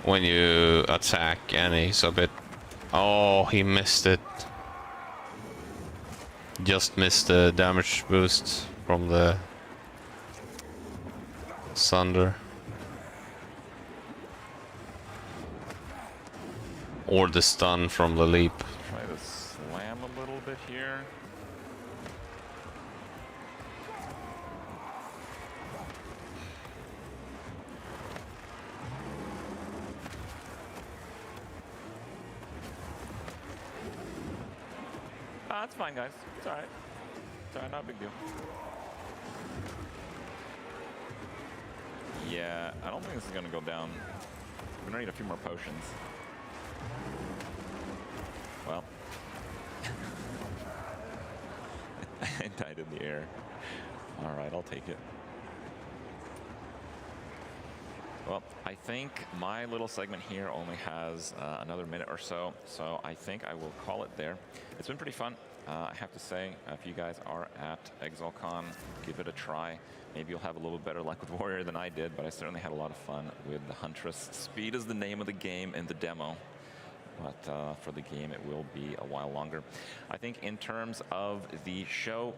A: when you attack, and he's a bit. Oh, he missed it. Just missed the damage boost from the Sunder. Or the stun from the leap.
O: Try to slam a little bit here. It's fine, guys. It's alright. It's alright, not a big deal. Yeah, I don't think this is gonna go down. We're gonna need a few more potions. Well. I died in the air. Alright, I'll take it. Well, I think my little segment here only has another minute or so, so I think I will call it there. It's been pretty fun. I have to say, if you guys are at Exilecon, give it a try. Maybe you'll have a little better luck with Warrior than I did, but I certainly had a lot of fun with the Huntress. Speed is the name of the game in the demo, but for the game it will be a while longer. I think in terms of the show,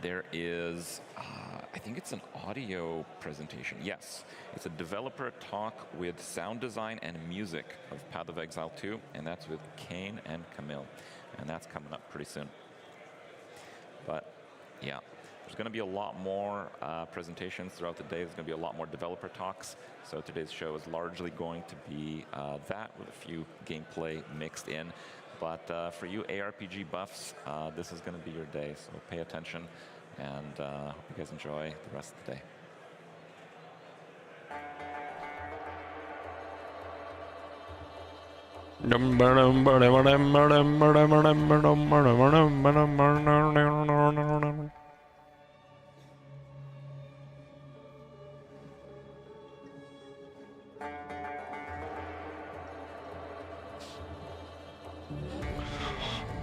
O: there is, I think it's an audio presentation. Yes, it's a developer talk with sound design and music of Path of Exile 2, and that's with Kane and Camille, and that's coming up pretty soon. But yeah, there's going to be a lot more presentations throughout the day. There's going to be a lot more developer talks. So today's show is largely going to be that with a few gameplay mixed in. But for you ARPG buffs, this is going to be your day. So pay attention, and hope you guys enjoy the rest of the day.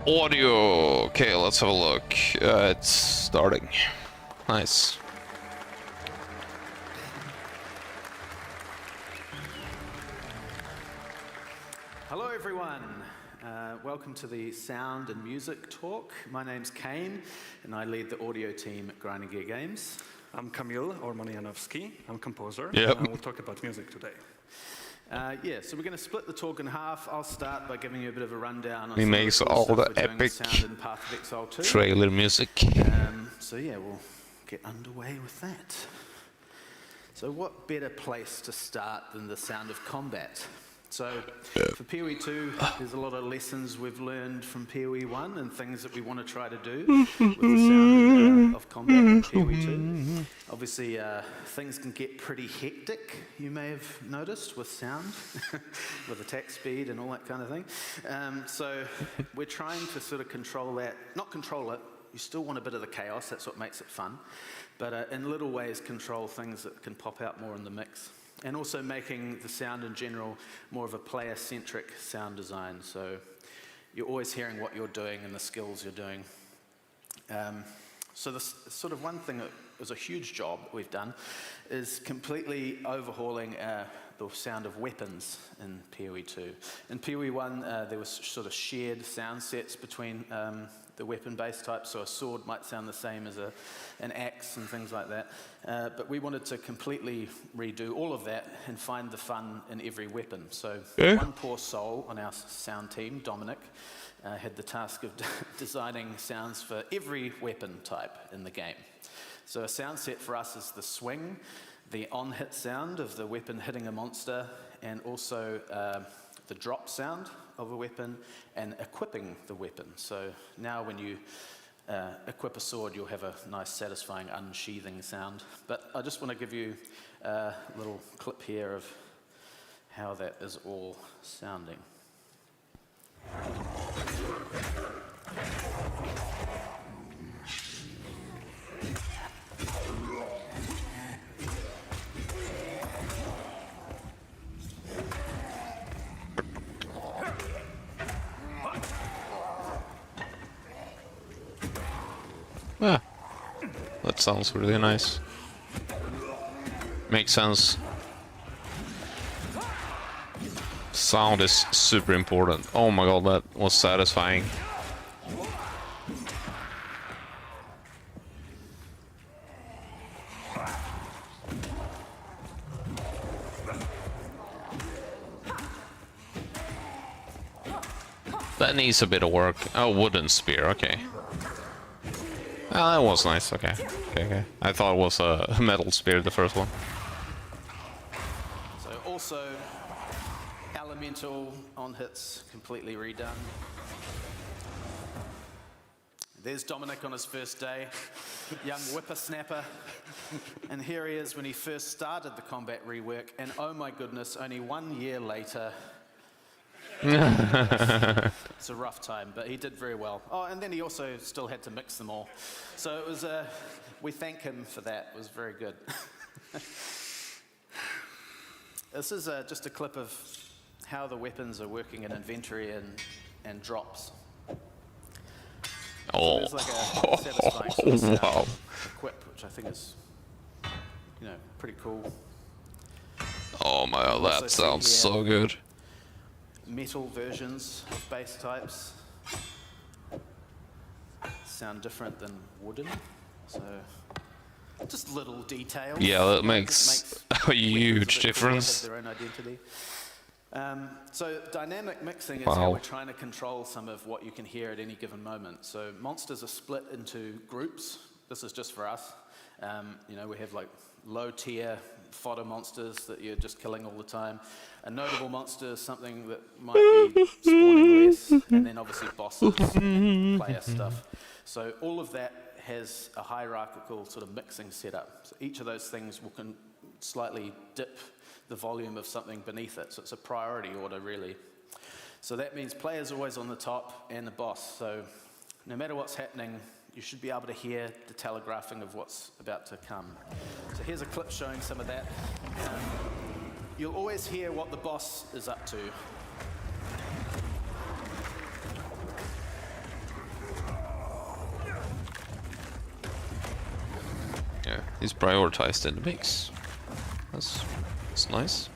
A: Audio. Okay, let's have a look. It's starting. Nice.
L: Hello, everyone. Welcome to the Sound and Music Talk. My name's Kane, and I lead the audio team at Grinding Gear Games.
T: I'm Kamil Ormanianowski. I'm composer.
A: Yep.
T: And we'll talk about music today.
L: Yeah, so we're going to split the talk in half. I'll start by giving you a bit of a rundown on
A: He
L: some of
A: makes
L: cool
A: all
L: stuff
A: the
L: we're doing with
A: epic
L: Sound and Path of Exile 2.
A: trailer music.
L: So yeah, we'll get underway with that. So what better place to start than the sound of combat? So for PoE 2, there's a lot of lessons we've learned from PoE 1 and things that we want to try to do with the sound of combat in PoE 2. Obviously, things can get pretty hectic, you may have noticed, with sound, with attack speed and all that kind of thing. So we're trying to sort of control that, not control it, you still want a bit of the chaos, that's what makes it fun, but in little ways control things that can pop out more in the mix. And also making the sound in general more of a player-centric sound design. So you're always hearing what you're doing and the skills you're doing. So this sort of one thing that was a huge job that we've done is completely overhauling
U: the sound of weapons in PoE 2. In PoE 1, there was sort of shared sound sets between the weapon base types, so a sword might sound the same as an axe and things like that. But we wanted to completely redo all of that and find the fun in every weapon. So one poor soul on our sound team, Dominic, had the task of designing sounds for every weapon type in the game. So a sound set for us is the swing, the on-hit sound of the weapon hitting a monster, and also the drop sound of a weapon, and equipping the weapon. So now when you equip a sword, you'll have a nice satisfying unsheathing sound. But I just want to give you a little clip here of how that is all sounding.
A: Yeah, that sounds really nice. Makes sense. Sound is super important. Oh my god, that was satisfying. That needs a bit of work. Oh, wooden spear, okay. Oh, that was nice, okay. Okay. I thought it was a metal spear, the first one.
U: So also, elemental on hits completely redone. There's Dominic on his first day, young whippersnapper. And here he is when he first started the combat rework, and oh my goodness, only 1 year later. It's a rough time, but he did very well. Oh, and then he also still had to mix them all. So it was, we thank him for that. It was very good. This is just a clip of how the weapons are working in inventory and drops.
A: Oh,
U: so there's like a satisfying sort of sound
A: wow.
U: equip, which I think is, you know, pretty cool.
A: Oh my god, that sounds so good.
U: Metal versions of base types sound different than wooden, so just little details.
A: Yeah, that makes a huge difference.
U: Have their own identity. So dynamic mixing is how we're trying to control some of what you can hear at any given moment. So monsters are split into groups. This is just for us. You know, we have like low tier fodder monsters that you're just killing all the time. A notable monster is something that might be spawning less, and then obviously bosses and player stuff. So all of that has a hierarchical sort of mixing setup. So each of those things will slightly dip the volume of something beneath it. So it's a priority order, really. So that means players always on the top and the boss. So no matter what's happening, you should be able to hear the telegraphing of what's about to come. So here's a clip showing some of that. You'll always hear what the boss is up to.
A: Yeah, he's prioritized in the mix. That's nice.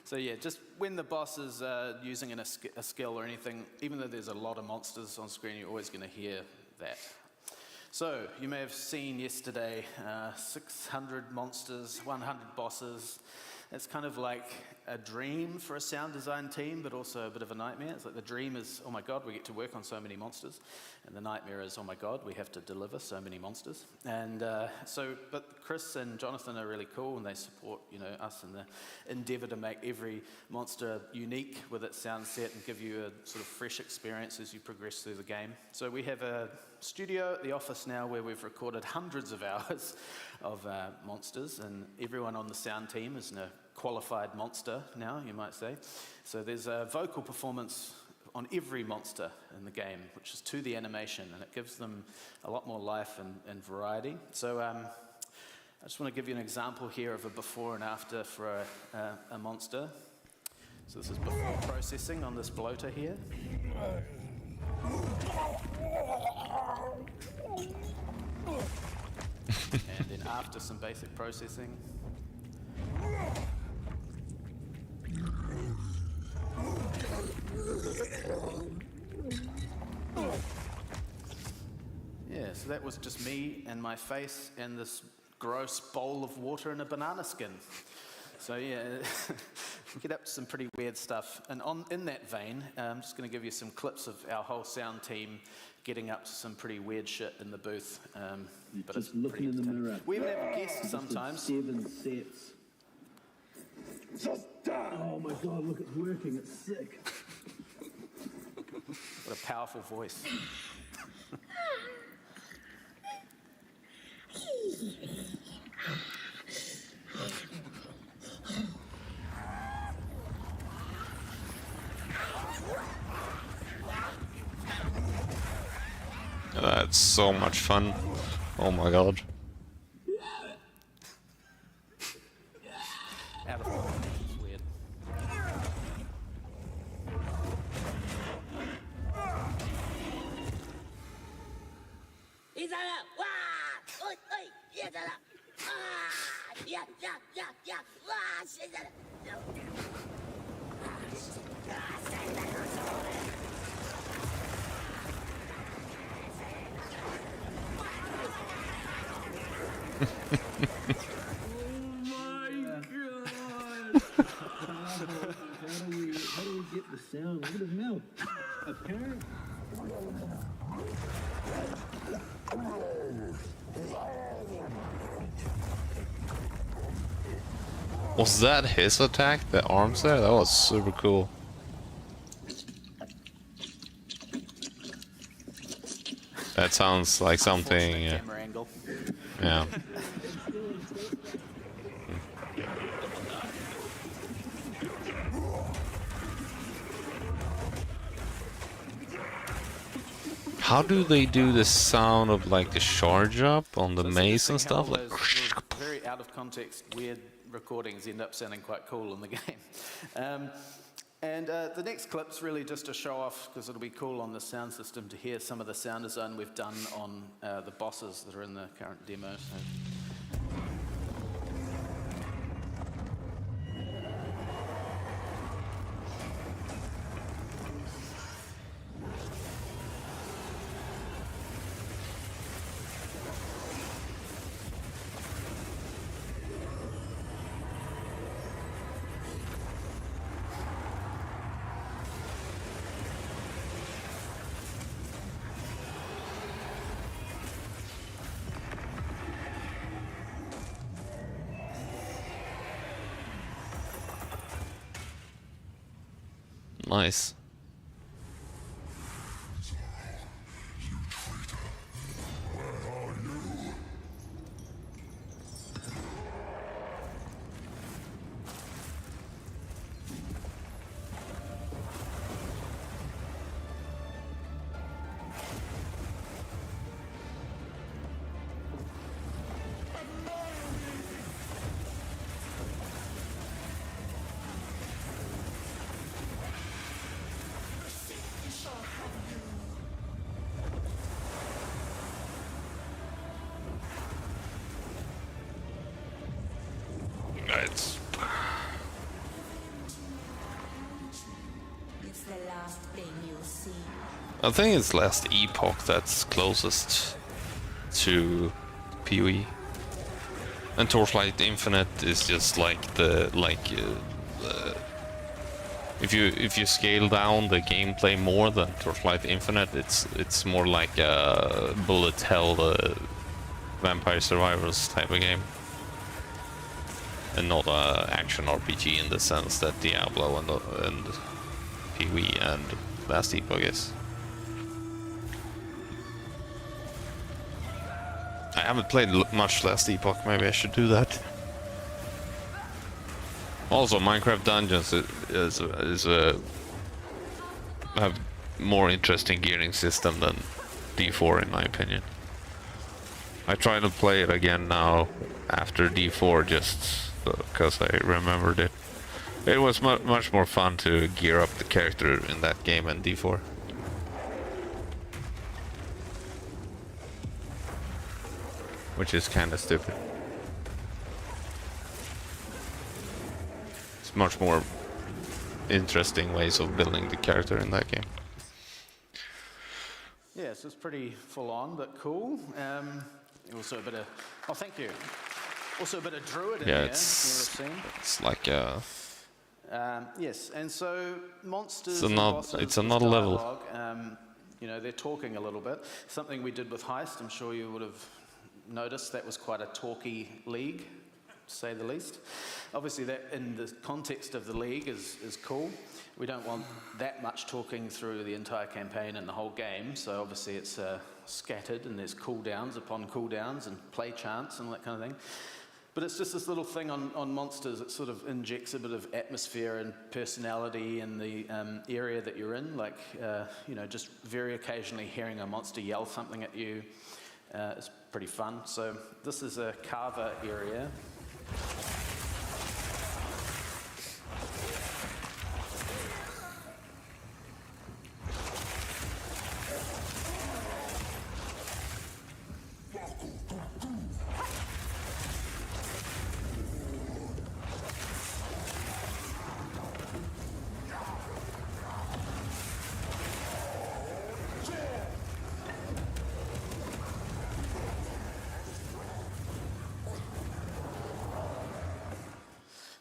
U: So yeah, just when the boss is using a skill or anything, even though there's a lot of monsters on screen, you're always going to hear that. So you may have seen yesterday 600 monsters, 100 bosses, It's kind of like a dream for a sound design team, but also a bit of a nightmare. It's like the dream is, oh my god, we get to work on so many monsters. And the nightmare is, oh my god, we have to deliver so many monsters. And but Chris and Jonathan are really cool, and they support, you know, us in the endeavor to make every monster unique with its sound set and give you a sort of fresh experience as you progress through the game. So we have a studio at the office now where we've recorded hundreds of hours of monsters, and everyone on the sound team is a qualified monster now, you might say. So there's a vocal performance on every monster in the game, which is to the animation, and it gives them a lot more life and variety. So I just want to give you an example here of a before and after for a monster. So this is before processing on this bloater here. And then after some basic processing. Yeah, so that was just me and my face and this gross bowl of water and a banana skin. So yeah, we get up to some pretty weird stuff. And in that vein, I'm just going to give you some clips of our whole sound team getting up to some pretty weird shit in the booth. But it's looking in the mirror. We even have guests sometimes.
B: 7 sets. Oh my god, look, it's working, it's sick.
U: What a powerful voice.
A: That's so much fun. Oh my god.
U: Out of focus, it's weird.
B: How do we get the sound? Look at his mouth. Apparently.
A: Was that his attack? The arms there? That was super cool. That sounds like something. Yeah. How do they do the sound of like the charge up on the maze and stuff? Like
U: very out of context, weird recordings end up sounding quite cool in the game. And the next clip's really just to show off, because it'll be cool on the sound system to hear some of the sound design we've done on the bosses that are in the current demo. So.
A: Nice. It's
S: the last thing you'll see.
A: I think it's Last Epoch that's closest to PoE. And Torchlight Infinite is just like if you scale down the gameplay more than Torchlight Infinite, it's more like a bullet hell Vampire Survivors type of game, and not a action RPG in the sense that Diablo and PoE and Last Epoch is. I haven't played much Last Epoch. Maybe I should do that. Also, Minecraft Dungeons is a have more interesting gearing system than D4 in my opinion. I try to play it again now after D4 just because I remembered it. It was much more fun to gear up the character in that game than D4. Which is kind of stupid. It's much more interesting ways of building the character in that game.
U: Yeah, so it's pretty full on, but cool. Also a bit of, oh, thank you. Also a bit of Druid in there.
A: It's like a...
U: yes, and so monsters
A: it's another level.
U: Dialogue, you know, they're talking a little bit. Something we did with Heist, I'm sure you would have noticed, that was quite a talky league, to say the least. Obviously that in the context of the league is cool. We don't want that much talking through the entire campaign and the whole game, so obviously it's scattered and there's cooldowns upon cooldowns and play chants and all that kind of thing. But it's just this little thing on monsters that sort of injects a bit of atmosphere and personality in the area that you're in, like, you know, just very occasionally hearing a monster yell something at you is pretty fun. So this is a Carver area.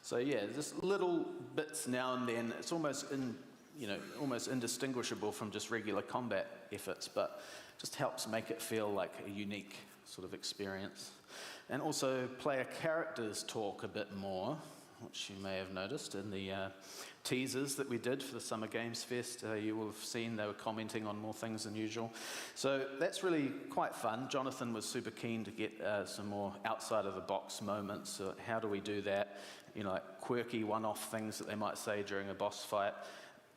U: So yeah, just little bits now and then. It's almost almost indistinguishable from just regular combat efforts, but just helps make it feel like a unique sort of experience. And also player characters talk a bit more, which you may have noticed in the teasers that we did for the Summer Games Fest. You will have seen they were commenting on more things than usual. So that's really quite fun. Jonathan was super keen to get some more outside of the box moments. So how do we do that? You know, like quirky one-off things that they might say during a boss fight.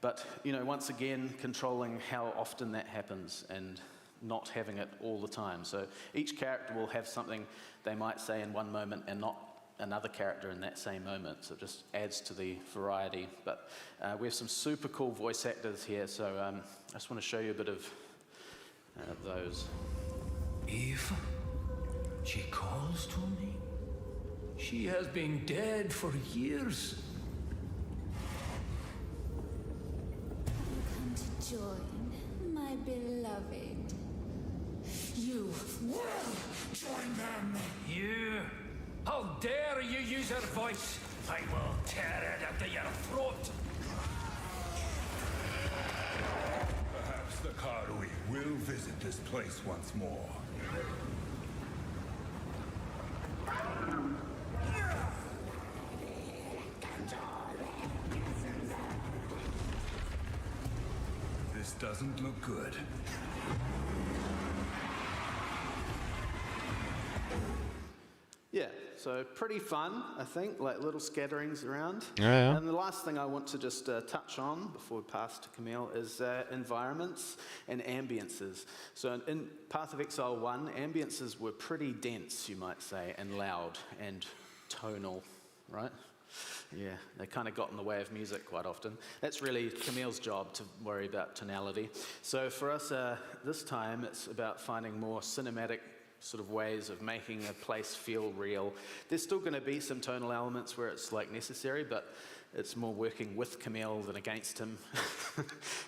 U: But, you know, once again, controlling how often that happens and not having it all the time. So each character will have something they might say in one moment and not another character in that same moment. So it just adds to the variety. But we have some super cool voice actors here, so I just want to show you a bit of those.
B: Eve, she calls to me. She has been dead for years.
S: Come to join, my beloved.
B: You will join them. You? How dare you use her voice? I will tear it out of your throat.
P: Perhaps the Karui will visit this place once more. This doesn't look good.
U: Yeah, so pretty fun, I think, like little scatterings around.
A: Yeah.
U: And the last thing I want to just touch on before we pass to Camille is environments and ambiences. So in Path of Exile 1, ambiences were pretty dense, you might say, and loud and tonal, right? Yeah, they kind of got in the way of music quite often. That's really Camille's job, to worry about tonality. So for us this time, it's about finding more cinematic sort of ways of making a place feel real. There's still going to be some tonal elements where it's like necessary, but it's more working with Camille than against him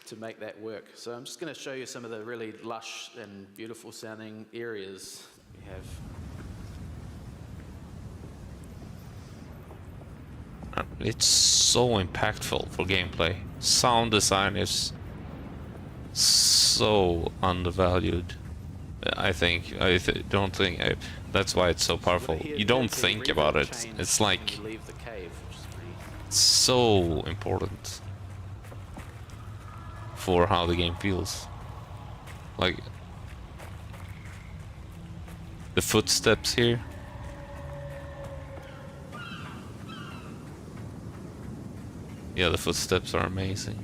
U: to make that work. So I'm just going to show you some of the really lush and beautiful sounding areas we have.
A: It's so impactful for gameplay. Sound design is so undervalued. I think. Don't think. That's why it's so powerful. You don't think about it. It's like so important for how the game feels. Like the footsteps here. Yeah, the footsteps are amazing.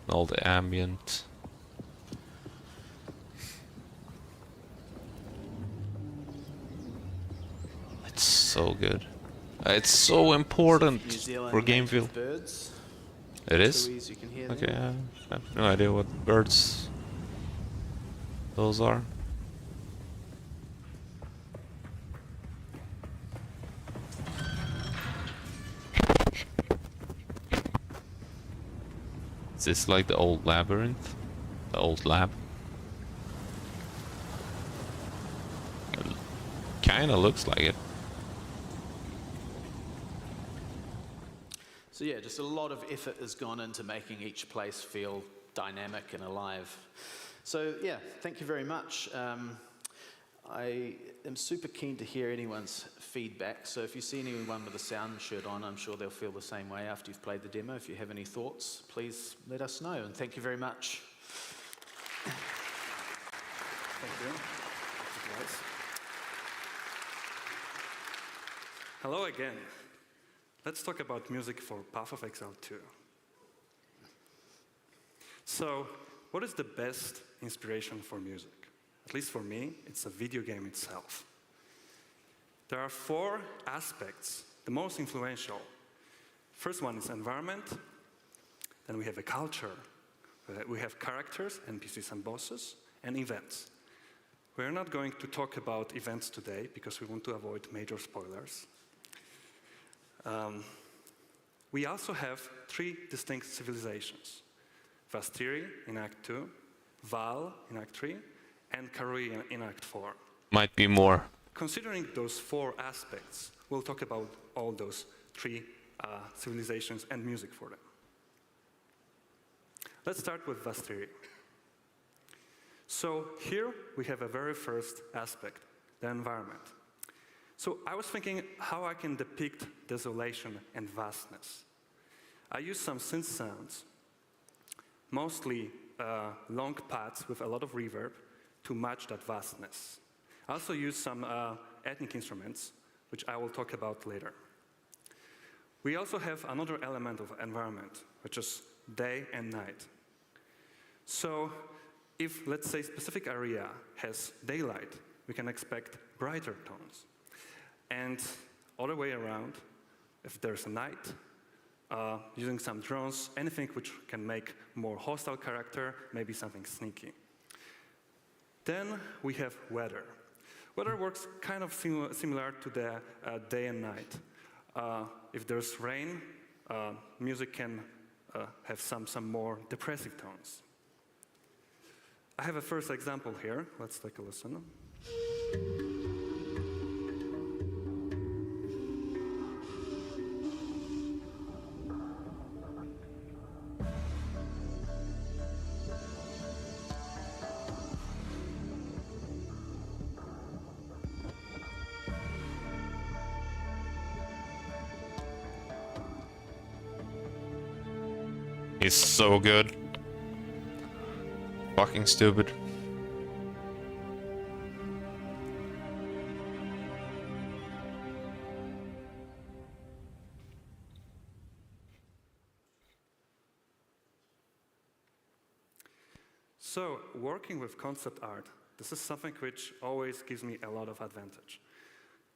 A: All the ambient. It's so good. It's so important for game feel.
U: Birds.
A: It is?
U: Tui, so you can hear them.
A: Okay, I have no idea what birds those are. Is this like the old labyrinth? The old lab? Kinda looks like it.
U: So yeah, just a lot of effort has gone into making each place feel dynamic and alive. So yeah, thank you very much. I am super keen to hear anyone's feedback. So if you see anyone with a sound shirt on, I'm sure they'll feel the same way after you've played the demo. If you have any thoughts, please let us know. And thank you very much.
T: Thank you. Guys. Hello again. Let's talk about music for Path of Exile 2. So, what is the best inspiration for music? At least for me, it's a video game itself. There are 4 aspects, the most influential. First one is environment, then we have a culture, we have characters, NPCs and bosses, and events. We're not going to talk about events today because we want to avoid major spoilers. We also have 3 distinct civilizations. Vastiri in Act 2, Val in Act 3, and Karui in Act 4.
A: Might be more.
T: Considering those 4 aspects, we'll talk about all those 3 civilizations and music for them. Let's start with Vastiri. So here we have a very first aspect, the environment. So I was thinking how I can depict desolation and vastness. I used some synth sounds, mostly long pads with a lot of reverb to match that vastness. I also used some ethnic instruments, which I will talk about later. We also have another element of environment, which is day and night. So if, let's say, a specific area has daylight, we can expect brighter tones. And other way around, if there's a night, using some drones, anything which can make more hostile character, maybe something sneaky. Then we have weather. Weather works kind of similar to the day and night. If there's rain, music can have some more depressive tones. I have a first example here. Let's take a listen.
A: He's so good. Fucking stupid.
T: So, working with concept art, this is something which always gives me a lot of advantage,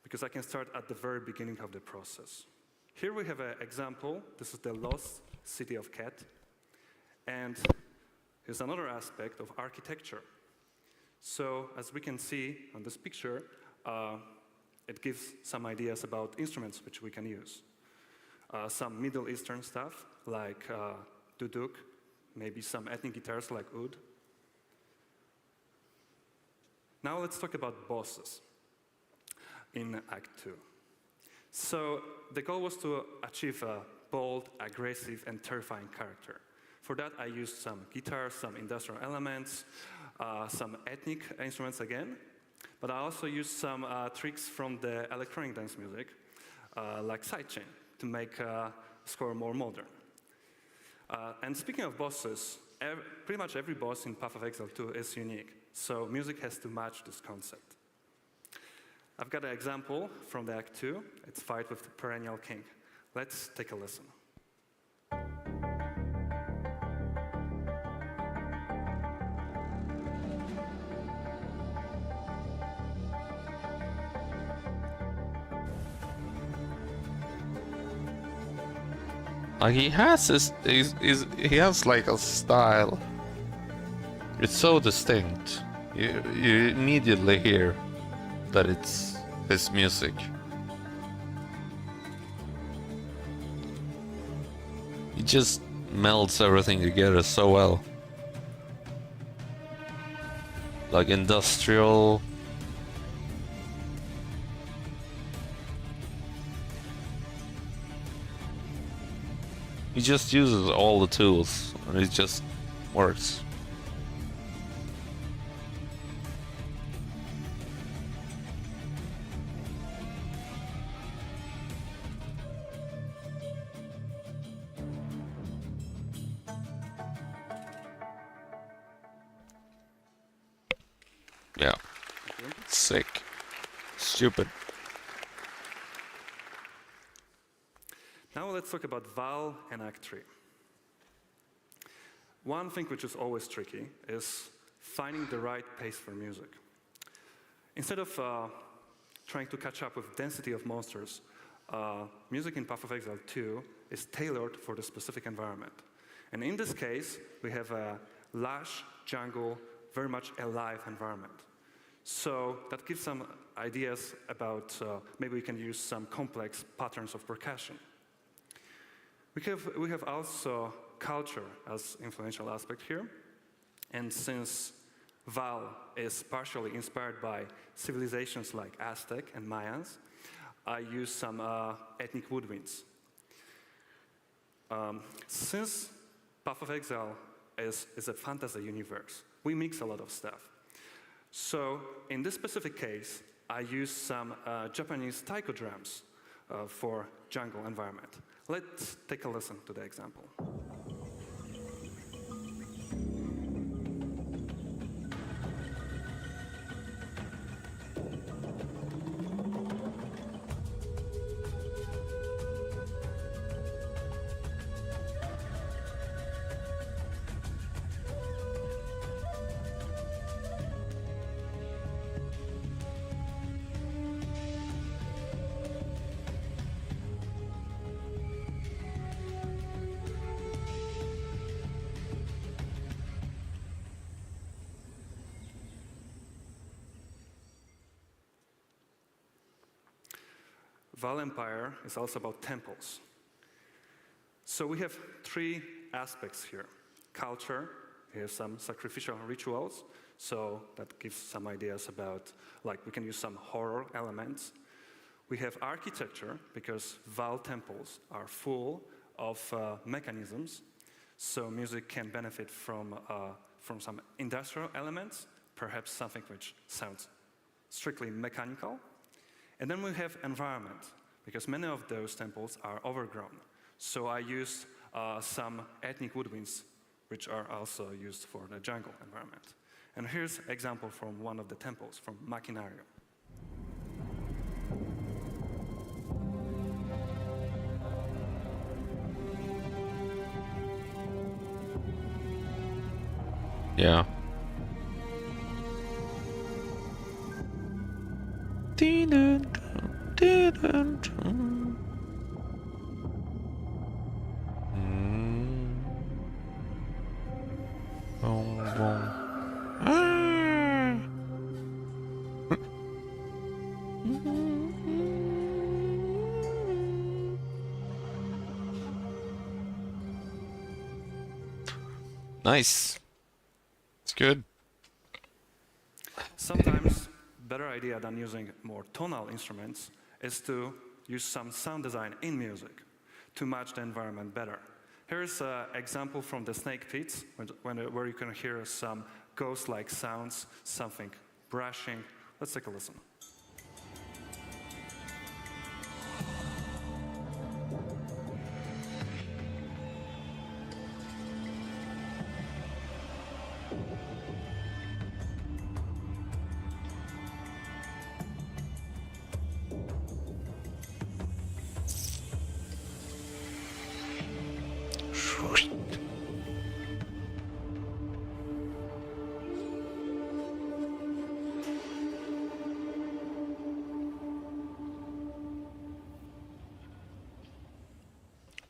T: because I can start at the very beginning of the process. Here we have an example. This is the lost city of Ket. And here's another aspect of architecture. So, as we can see on this picture, it gives some ideas about instruments which we can use. Some Middle Eastern stuff, like duduk, maybe some ethnic guitars like oud. Now let's talk about bosses. in Act 2. So the goal was to achieve a bold, aggressive, and terrifying character. For that, I used some guitar, some industrial elements, some ethnic instruments again, but I also used some tricks from the electronic dance music, like sidechain, to make the score more modern. And speaking of bosses, pretty much every boss in Path of Exile 2 is unique, so music has to match this concept. I've got an example from the Act 2. It's Fight with the Perennial King. Let's take a listen.
A: He has he has like a style. It's so distinct. You immediately hear that it's his music. He just melds everything together so well. Like industrial. He just uses all the tools and it just works. Yeah. Sick. Stupid.
T: Now let's talk about Val and Act 3. One thing which is always tricky is finding the right pace for music. Instead of trying to catch up with density of monsters, music in Path of Exile 2 is tailored for the specific environment. And in this case, we have a lush jungle, very much alive environment. So that gives some ideas about maybe we can use some complex patterns of percussion. We have also culture as influential aspect here. And since Val is partially inspired by civilizations like Aztec and Mayans, I use some ethnic woodwinds. Since Path of Exile is a fantasy universe, we mix a lot of stuff. So in this specific case, I use some Japanese taiko drums for jungle environment. Let's take a listen to the example. Val Empire is also about temples. So we have three aspects here. Culture, we have some sacrificial rituals, so that gives some ideas about, like, we can use some horror elements. We have architecture, because Val temples are full of mechanisms, so music can benefit from some industrial elements, perhaps something which sounds strictly mechanical. And then we have environment, because many of those temples are overgrown. So I used some ethnic woodwinds, which are also used for the jungle environment. And here's an example from one of the temples, from Maquinario.
A: Yeah. Nice. It's good.
T: Sometimes better idea than using more tonal instruments is to use some sound design in music to match the environment better. Here's an example from the Snake Pits, where you can hear some ghost-like sounds, something brushing. Let's take a listen.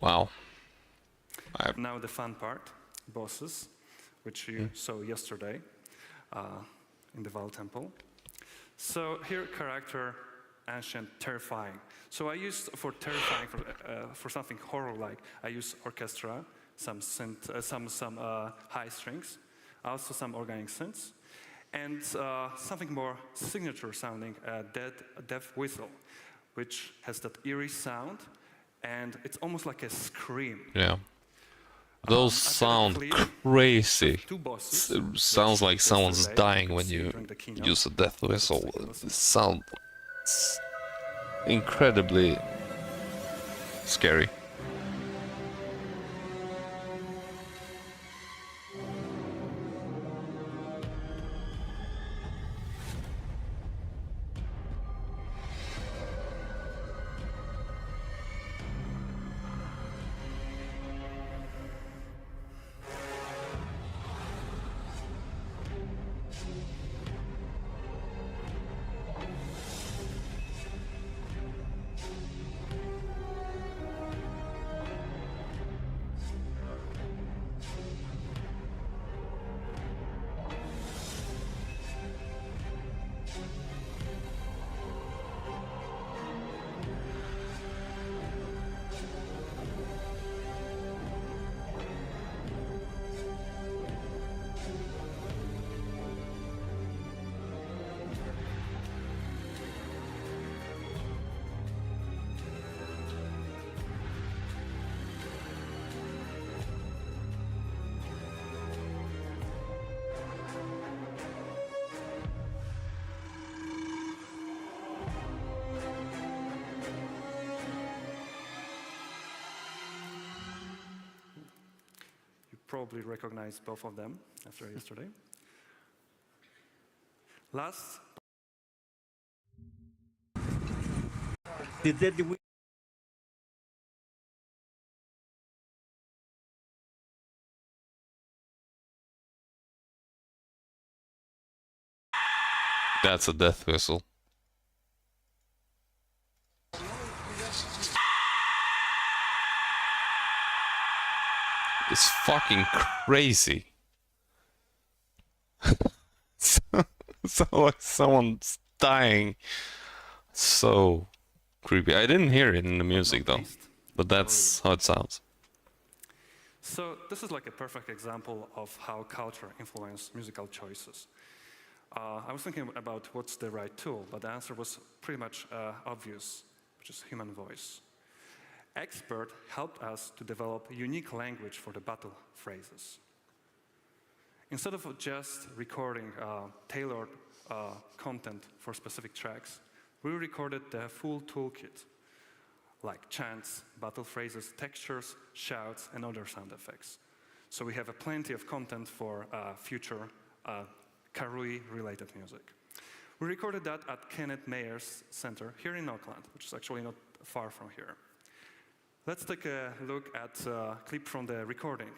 A: Wow.
T: Now the fun part, bosses, which you saw yesterday in the Val Temple. So here, character, ancient, terrifying. So I used for terrifying, for something horror-like, I use orchestra, some synth, some high strings, also some organic synths, and something more signature-sounding, death whistle, which has that eerie sound, and it's almost like a scream.
A: Yeah. Those sound crazy. It sounds like someone's dying when you use a death whistle. It sounds incredibly scary.
T: Probably recognize both of them after yesterday. Last.
A: That's a death whistle. It's fucking crazy. So like someone's dying. So creepy. I didn't hear it in the music though, but that's how it sounds.
T: So this is like a perfect example of how culture influences musical choices. I was thinking about what's the right tool, but the answer was pretty much obvious, which is human voice. Expert helped us to develop unique language for the battle phrases. Instead of just recording tailored content for specific tracks, we recorded the full toolkit, like chants, battle phrases, textures, shouts, and other sound effects. So we have plenty of content for future Karui-related music. We recorded that at Kenneth Mayer's Center here in Auckland, which is actually not far from here. Let's take a look at a clip from the recording.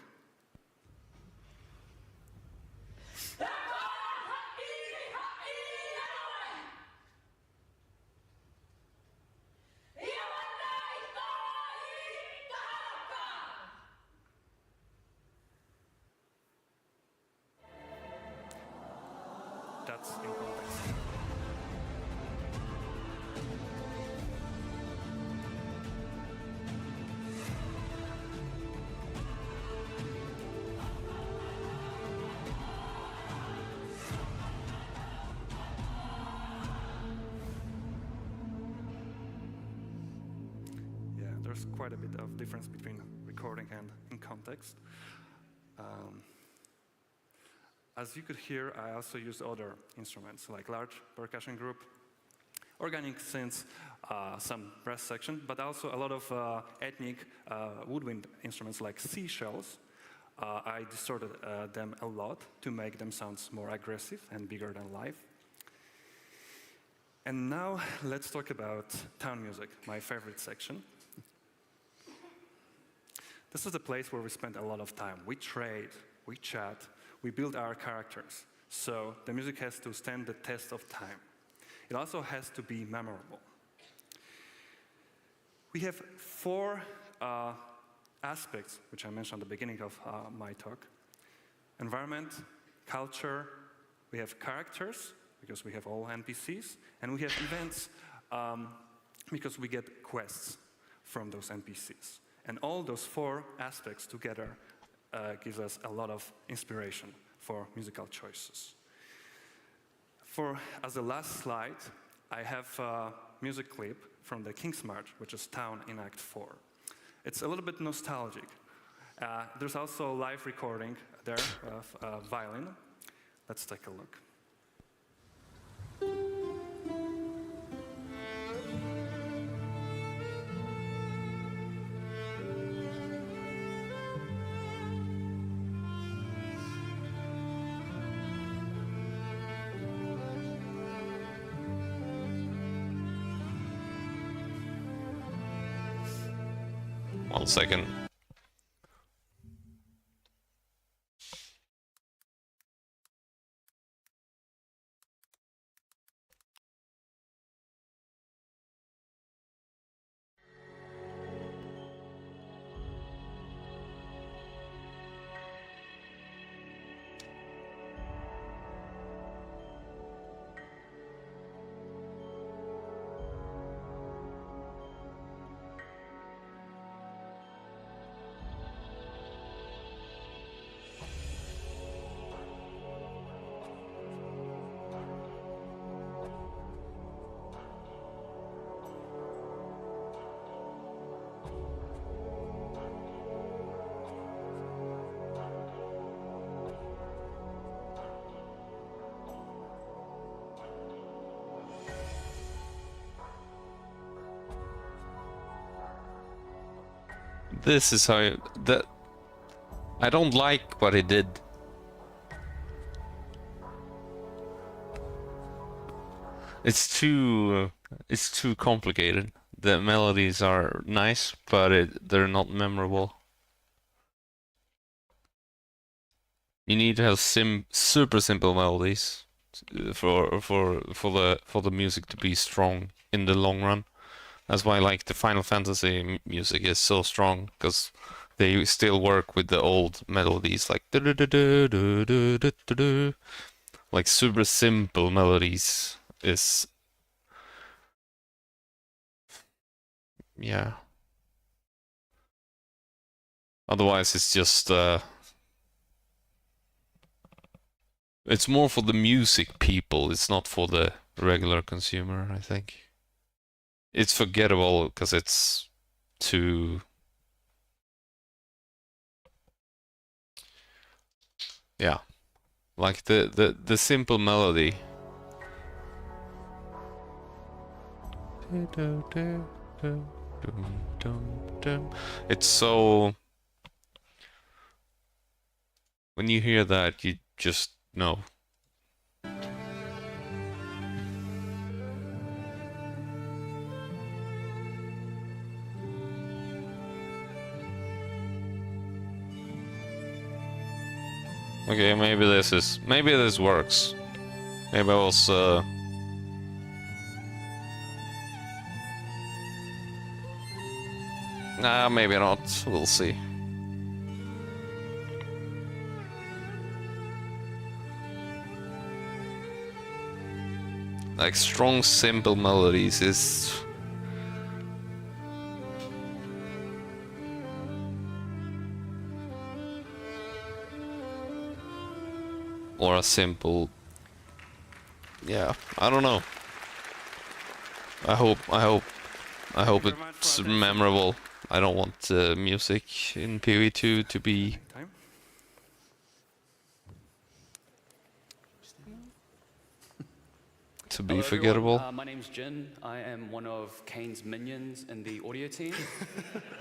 T: That's in context. there's quite a bit of difference between recording and context. As you could hear, I also use other instruments like large percussion group, organic synths, some brass section, but also a lot of ethnic woodwind instruments like seashells. I distorted them a lot to make them sound more aggressive and bigger than live. And now let's talk about town music, my favorite section. This is the place where we spend a lot of time. We trade, we chat, we build our characters. So the music has to stand the test of time. It also has to be memorable. We have 4 aspects, which I mentioned at the beginning of my talk. Environment, culture, we have characters, because we have all NPCs, and we have events, because we get quests from those NPCs. And all those 4 aspects together gives us a lot of inspiration for musical choices. As the last slide, I have a music clip from the King's March, which is Town in Act 4. It's a little bit nostalgic. There's also a live recording there of violin. Let's take a look.
A: One second. This is how I don't like what he did. It's too complicated. The melodies are nice, but they're not memorable. You need to have super simple melodies for the music to be strong in the long run. That's why like the Final Fantasy music is so strong, because they still work with the old melodies, like like super simple melodies is, yeah. Otherwise it's just it's more for the music people, it's not for the regular consumer, I think. It's forgettable because it's too... Yeah, like the simple melody. It's so... When you hear that, you just know. Okay, maybe this works. Maybe I was nah, maybe not. We'll see. Like strong, simple melodies is... Or a simple... Yeah, I don't know. I hope it's memorable. I don't want music in PoE2 to be
E: Hello,
A: forgettable.
E: everyone. My name's Jin. I am one of Kane's minions in the audio team,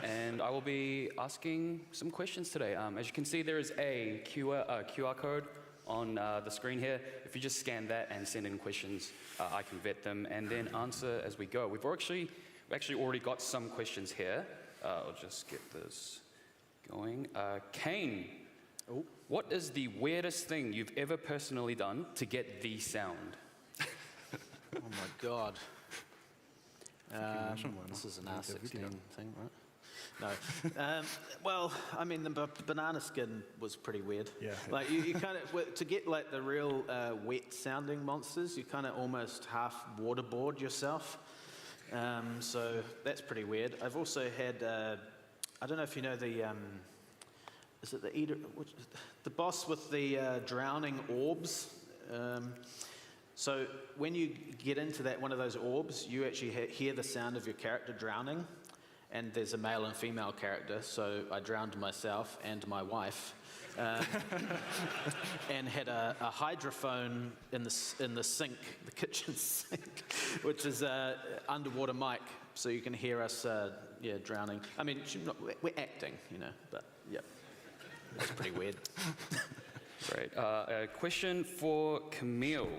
E: and I will be asking some questions today. As you can see, there is a QR code on the screen here. If you just scan that and send in questions, I can vet them and then answer as we go. We've actually already got some questions here. I'll just get this going. Kane, what is the weirdest thing you've ever personally done to get the sound?
V: Oh my God. This is an R16 thing, right? No. Well, I mean, the banana skin was pretty weird.
T: Yeah.
V: Like, you kind of, to get like the real wet-sounding monsters, you kind of almost half waterboard yourself. So that's pretty weird. I've also had, I don't know if you know the, is it the eater, the boss with the drowning orbs? So when you get into one of those orbs, you actually hear the sound of your character drowning, and there's a male and female character, so I drowned myself and my wife, and had a hydrophone in the sink, the kitchen sink, which is an underwater mic, so you can hear us drowning. I mean, we're acting, you know, but yeah, it's pretty weird.
E: Great. A question for Camille.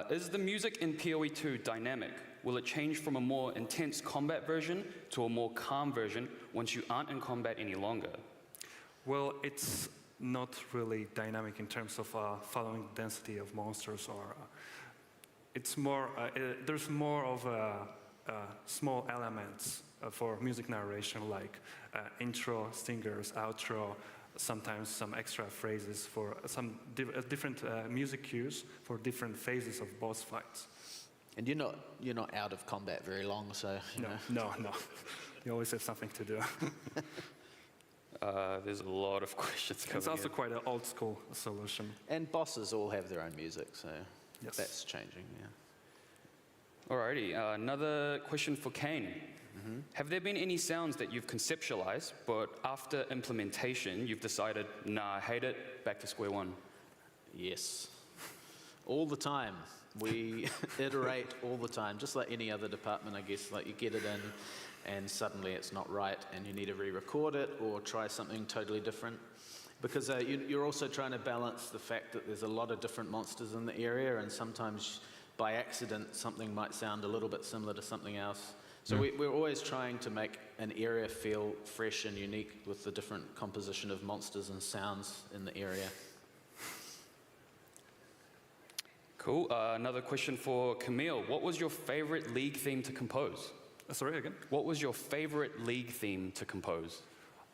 E: Is the music in PoE2 dynamic? Will it change from a more intense combat version to a more calm version once you aren't in combat any longer?
T: Well, it's not really dynamic in terms of following the density of monsters, or it's more. There's more of small elements for music narration, like intro, stingers, outro. Sometimes some extra phrases for some different music cues for different phases of boss fights.
V: And you're not out of combat very long, so
T: no. You always have something to do.
E: There's a lot of questions coming in.
T: It's also quite an old school solution.
V: And bosses all have their own music, so
T: yes.
V: That's changing. Yeah.
E: Alrighty, another question for Kane.
V: Mm-hmm.
E: Have there been any sounds that you've conceptualized, but after implementation, you've decided, nah, I hate it, back to square one?
V: Yes. All the time. We iterate all the time, just like any other department, I guess. Like, you get it in, and suddenly it's not right, and you need to re-record it or try something totally different. Because you're also trying to balance the fact that there's a lot of different monsters in the area, and sometimes by accident something might sound a little bit similar to something else. So we're always trying to make an area feel fresh and unique with the different composition of monsters and sounds in the area.
E: Cool. Another question for Camille. What was your favorite League theme to compose?
T: Sorry, again?
E: What was your favorite League theme to compose?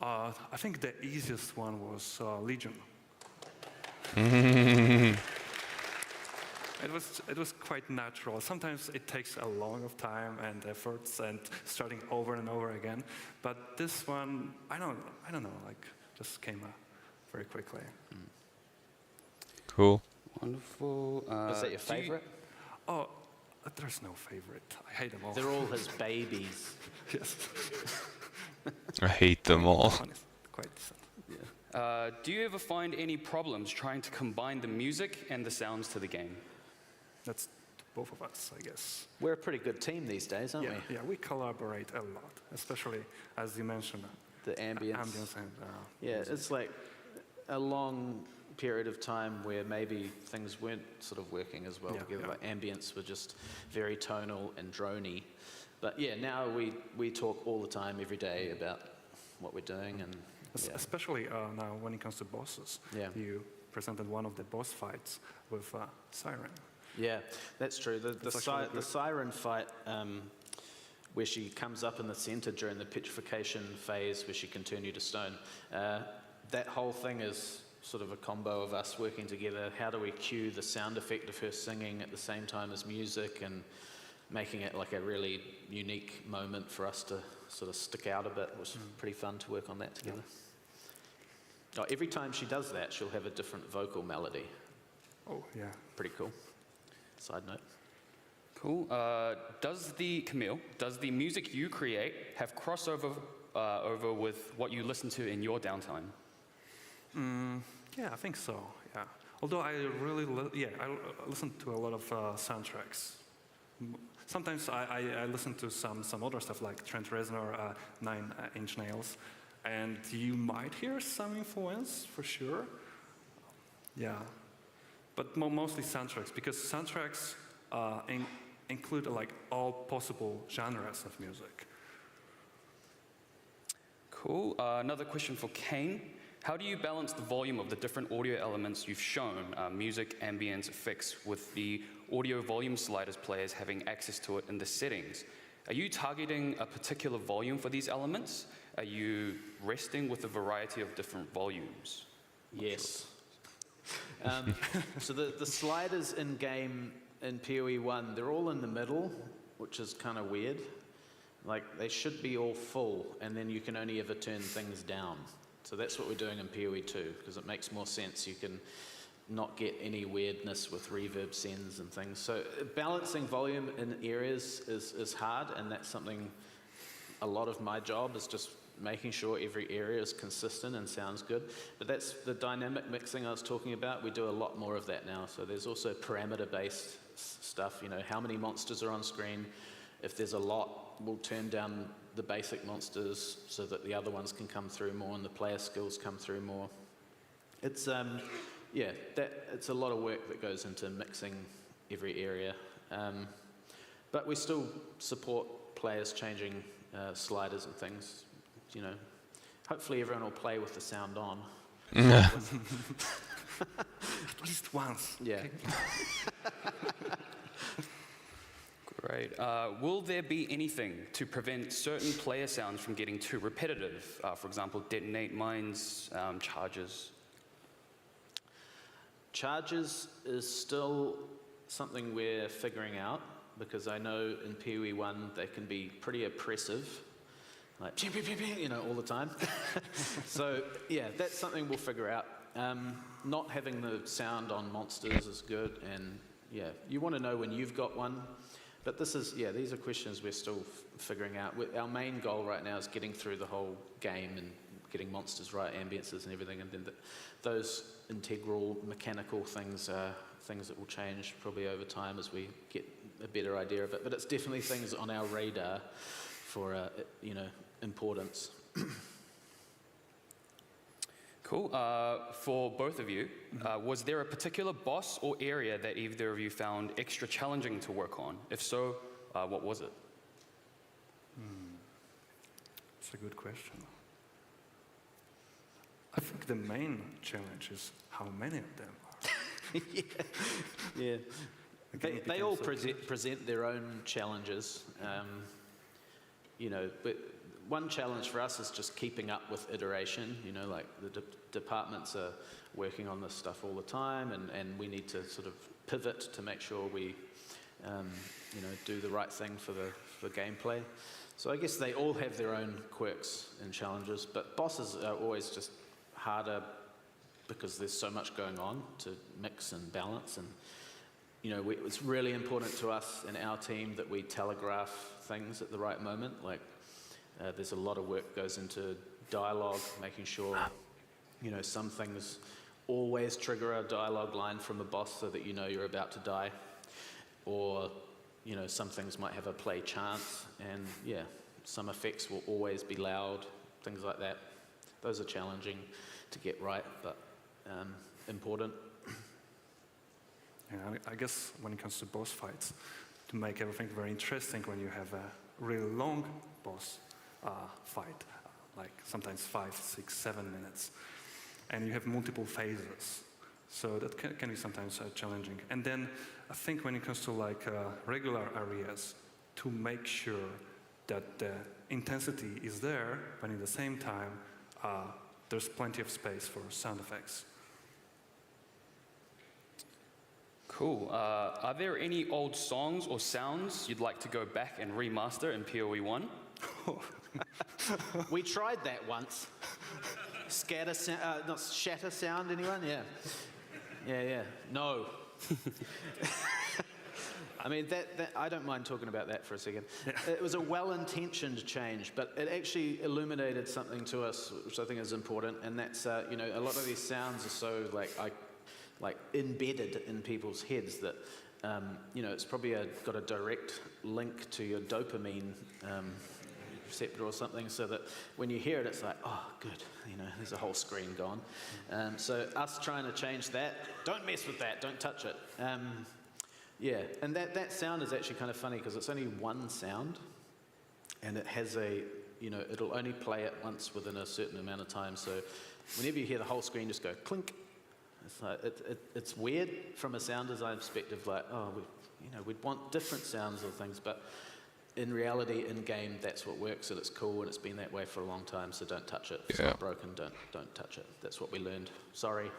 T: I think the easiest one was Legion. It was quite natural. Sometimes it takes a long of time and efforts and starting over and over again. But this one, I don't know, like just came very quickly.
A: Cool.
E: Wonderful.
V: Was that your favorite?
T: Oh, there's no favorite. I hate them all.
V: They're all his babies.
T: Yes.
A: I hate them all.
T: Quite
E: sad. Do you ever find any problems trying to combine the music and the sounds to the game?
T: That's both of us, I guess.
V: We're a pretty good team these days, aren't we?
T: Yeah, we collaborate a lot, especially, as you mentioned,
V: the ambience.
T: And,
V: yeah, it's like a long period of time where maybe things weren't sort of working as well together. Like ambience were just very tonal and drony. But yeah, now we talk all the time, every day, about what we're doing. And
T: especially now when it comes to bosses.
V: Yeah.
T: You presented one of the boss fights with Siren.
V: Yeah, that's true. The Siren fight, where she comes up in the center during the petrification phase, where she can turn you to stone, that whole thing is sort of a combo of us working together. How do we cue the sound effect of her singing at the same time as music, and making it like a really unique moment for us to sort of stick out a bit? It was pretty fun to work on that together. Oh, every time she does that, she'll have a different vocal melody.
T: Oh, yeah.
V: Pretty cool. Side note.
E: Cool. Does the music you create have crossover over with what you listen to in your downtime?
T: Yeah, I think so. Yeah. Although I really, I listen to a lot of soundtracks. Sometimes I listen to some other stuff like Trent Reznor, 9 Inch Nails, and you might hear some influence for sure. Yeah, but mostly soundtracks, because soundtracks include like all possible genres of music.
E: Cool. Another question for Kane. How do you balance the volume of the different audio elements you've shown, music, ambience, effects, with the audio volume sliders players having access to it in the settings? Are you targeting a particular volume for these elements? Are you resting with a variety of different volumes?
V: Yes. So the sliders in game in PoE 1, they're all in the middle, which is kind of weird. Like, they should be all full, and then you can only ever turn things down. So that's what we're doing in PoE 2, because it makes more sense. You can not get any weirdness with reverb sends and things. So balancing volume in areas is hard, and that's something, a lot of my job is just making sure every area is consistent and sounds good. But that's the dynamic mixing I was talking about. We do a lot more of that now. So there's also parameter-based stuff, you know, how many monsters are on screen. If there's a lot, we'll turn down the basic monsters so that the other ones can come through more and the player skills come through more. It's, it's a lot of work that goes into mixing every area. But we still support players changing sliders and things. You know, hopefully everyone will play with the sound on.
T: At least once.
V: Yeah.
E: Great. Will there be anything to prevent certain player sounds from getting too repetitive? For example, detonate mines, charges?
V: Charges is still something we're figuring out, because I know in PoE 1 they can be pretty oppressive, like you know, all the time. So yeah, that's something we'll figure out. Not having the sound on monsters is good, and yeah, you want to know when you've got one. But this is, these are questions we're still figuring out. Our main goal right now is getting through the whole game and getting monsters right, ambiences and everything, and then those integral mechanical things are things that will change probably over time as we get a better idea of it. But it's definitely things on our radar for, importance.
E: Cool. For both of you, was there a particular boss or area that either of you found extra challenging to work on? If so, what was it?
T: That's a good question. I think the main challenge is how many of them are.
V: Yeah. They all present their own challenges. But one challenge for us is just keeping up with iteration. You know, like the departments are working on this stuff all the time, and we need to sort of pivot to make sure we, do the right thing for the gameplay. So I guess they all have their own quirks and challenges, but bosses are always just harder because there's so much going on to mix and balance. And it's really important to us in our team that we telegraph things at the right moment. Like, there's a lot of work goes into dialogue, making sure, some things always trigger a dialogue line from a boss so that you're about to die. Or, some things might have a play chance, and some effects will always be loud, things like that. Those are challenging to get right, but important.
T: Yeah, I guess when it comes to boss fights, to make everything very interesting, when you have a really long boss fight, like sometimes 5, 6, 7 minutes, and you have multiple phases, so that can be sometimes challenging. And then I think when it comes to regular areas, to make sure that the intensity is there, but at the same time there's plenty of space for sound effects.
E: Cool. Are there any old songs or sounds you'd like to go back and remaster in PoE 1?
V: We tried that once. Shatter sound, anyone? Yeah. No.
U: I mean, I don't mind talking about that for a second. It was a well-intentioned change, but it actually illuminated something to us, which I think is important, and that's, you know, a lot of these sounds are so, like embedded in people's heads that, you know, it's probably got a direct link to your dopamine receptor or something, so that when you hear it, it's like, oh, good, you know, there's a whole screen gone. So us trying to change that, don't mess with that, don't touch it. Yeah, and that sound is actually kind of funny because it's only one sound, and it has you know, it'll only play it once within a certain amount of time. So whenever you hear the whole screen just go clink, it's like it's weird from a sound design perspective. Like, oh, you know, we'd want different sounds or things, but in reality, in game, that's what works, and it's cool, and it's been that way for a long time. So don't touch it. If it's not broken, don't touch it. That's what we learned. Sorry.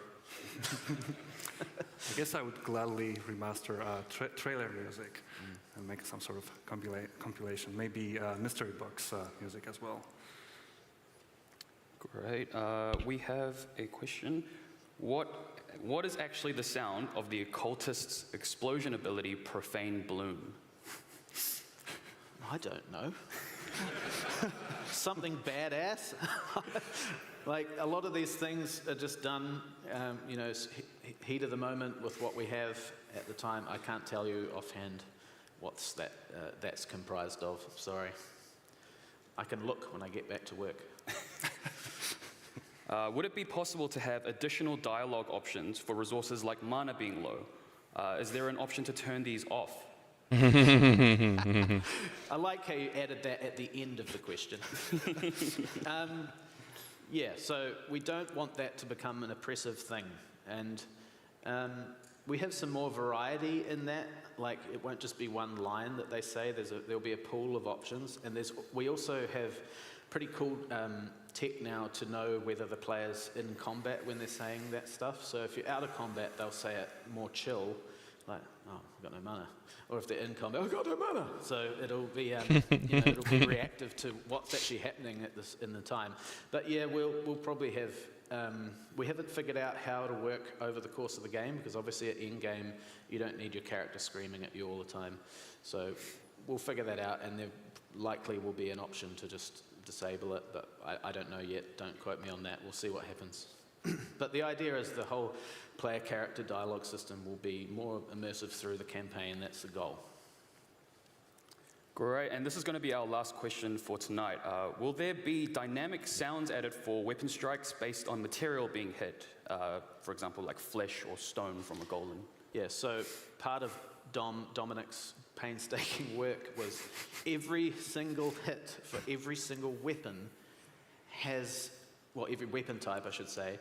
T: I guess I would gladly remaster trailer music and make some sort of compilation, maybe mystery box music as well.
E: Great. We have a question. What is actually the sound of the occultist's explosion ability, Profane Bloom?
U: I don't know. Something badass. Like, a lot of these things are just done, you know, heat of the moment with what we have at the time. I can't tell you offhand what's that's comprised of. Sorry. I can look when I get back to work.
E: Would it be possible to have additional dialogue options for resources like mana being low? Is there an option to turn these off?
U: I like how you added that at the end of the question. Yeah, so we don't want that to become an oppressive thing. And we have some more variety in that. Like, it won't just be one line that they say. There'll be a pool of options. And we also have pretty cool tech now to know whether the player's in combat when they're saying that stuff. So if you're out of combat, they'll say it more chill, like, oh, I've got no mana. Or if they're in combat, I've got no mana. So it'll be, you know, it'll be reactive to what's actually happening in the time. But yeah, we'll probably have, we haven't figured out how to work over the course of the game, because obviously at end game, you don't need your character screaming at you all the time. So we'll figure that out, and there likely will be an option to just disable it, but I don't know yet. Don't quote me on that. We'll see what happens. But the idea is the whole player character dialogue system will be more immersive through the campaign. That's the goal.
E: Great, and this is going to be our last question for tonight. Will there be dynamic sounds added for weapon strikes based on material being hit? For example, like flesh or stone from a golem?
U: Yeah, so part of Dominic's painstaking work was every single hit for every single weapon has, well, every weapon type, I should say,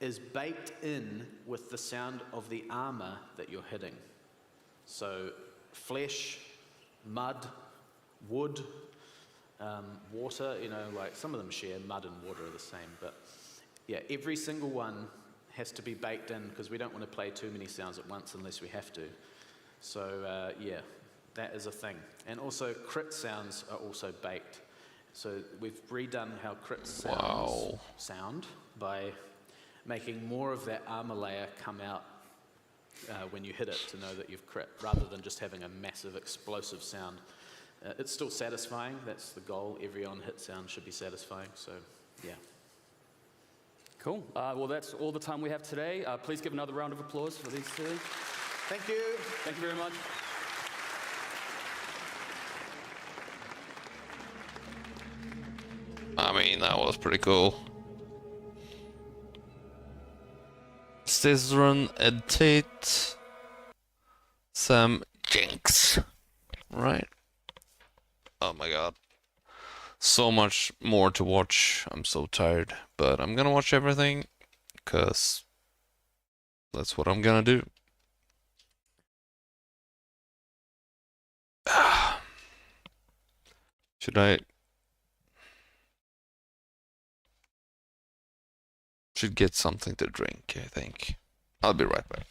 U: is baked in with the sound of the armor that you're hitting. So flesh, mud, wood, water, you know, like some of them share mud and water are the same, but yeah, every single one has to be baked in because we don't want to play too many sounds at once unless we have to. So yeah, that is a thing. And also crit sounds are also baked. So we've redone how crit sounds sound by making more of that armor layer come out when you hit it to know that you've crit, rather than just having a massive explosive sound. It's still satisfying, that's the goal. Every on-hit sound should be satisfying, so yeah.
E: Cool. Well, that's all the time we have today. Please give another round of applause for these two.
U: Thank you.
E: Thank you very much.
A: I mean, that was pretty cool. Cizron, Ed Tate, Sam Jinx. Right? Oh my god. So much more to watch. I'm so tired. But I'm gonna watch everything, because that's what I'm gonna do. Should get something to drink, I think. I'll be right back.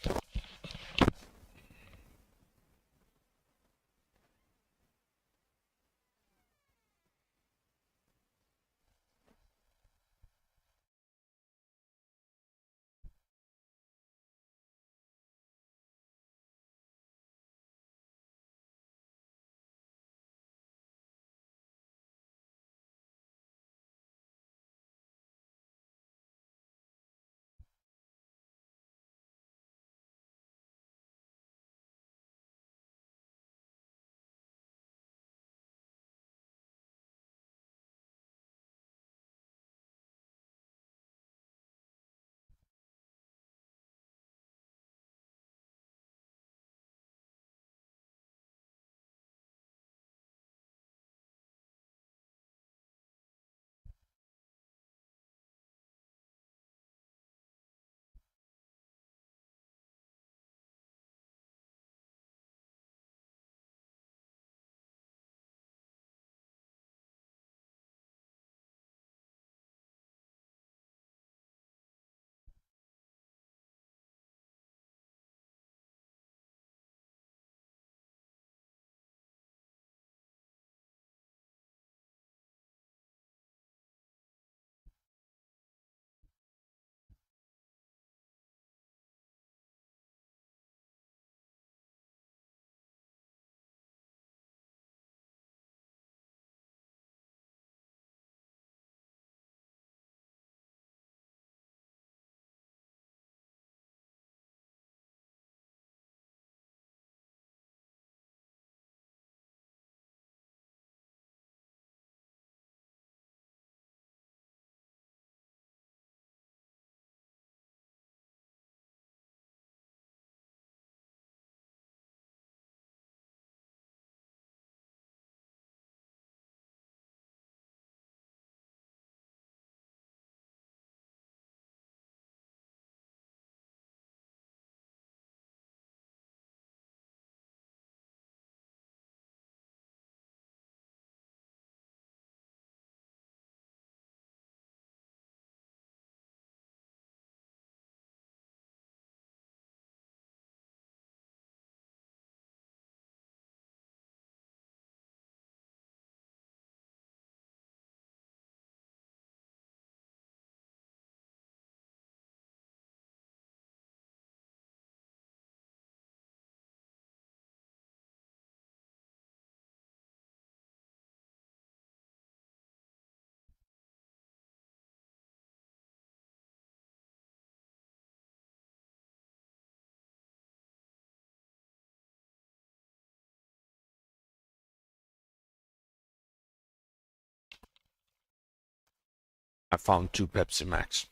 A: I found 2 Pepsi Max.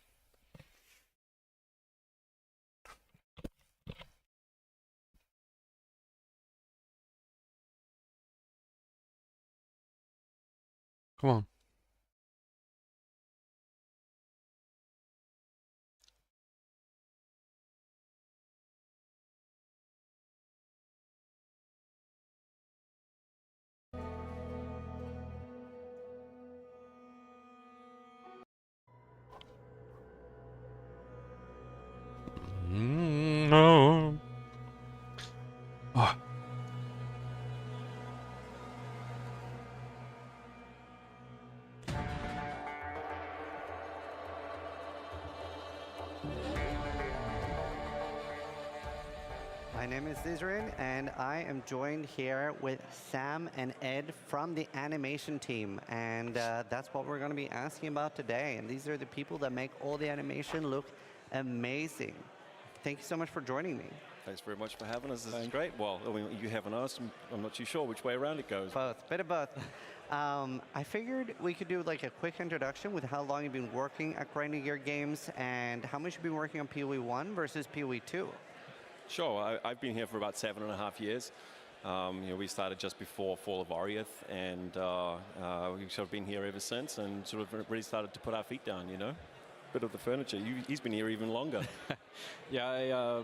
A: Come on. No. Oh.
G: My name is Isrin, and I am joined here with Sam and Ed from the animation team, and that's what we're going to be asking about today. And these are the people that make all the animation look amazing. Thank you so much for joining me.
I: Thanks very much for having us. This is great. Well, I mean, you haven't asked. I'm not too sure which way around it goes.
G: Both, bit of both. I figured we could do like a quick introduction with how long you've been working at Grinding Gear Games and how much you've been working on PoE 1 versus PoE 2.
I: Sure. I've been here for about 7.5 years. We started just before Fall of Oriath, and we've sort of been here ever since, and sort of really started to put our feet down. Bit of the furniture. He's been here even longer.
W: Yeah,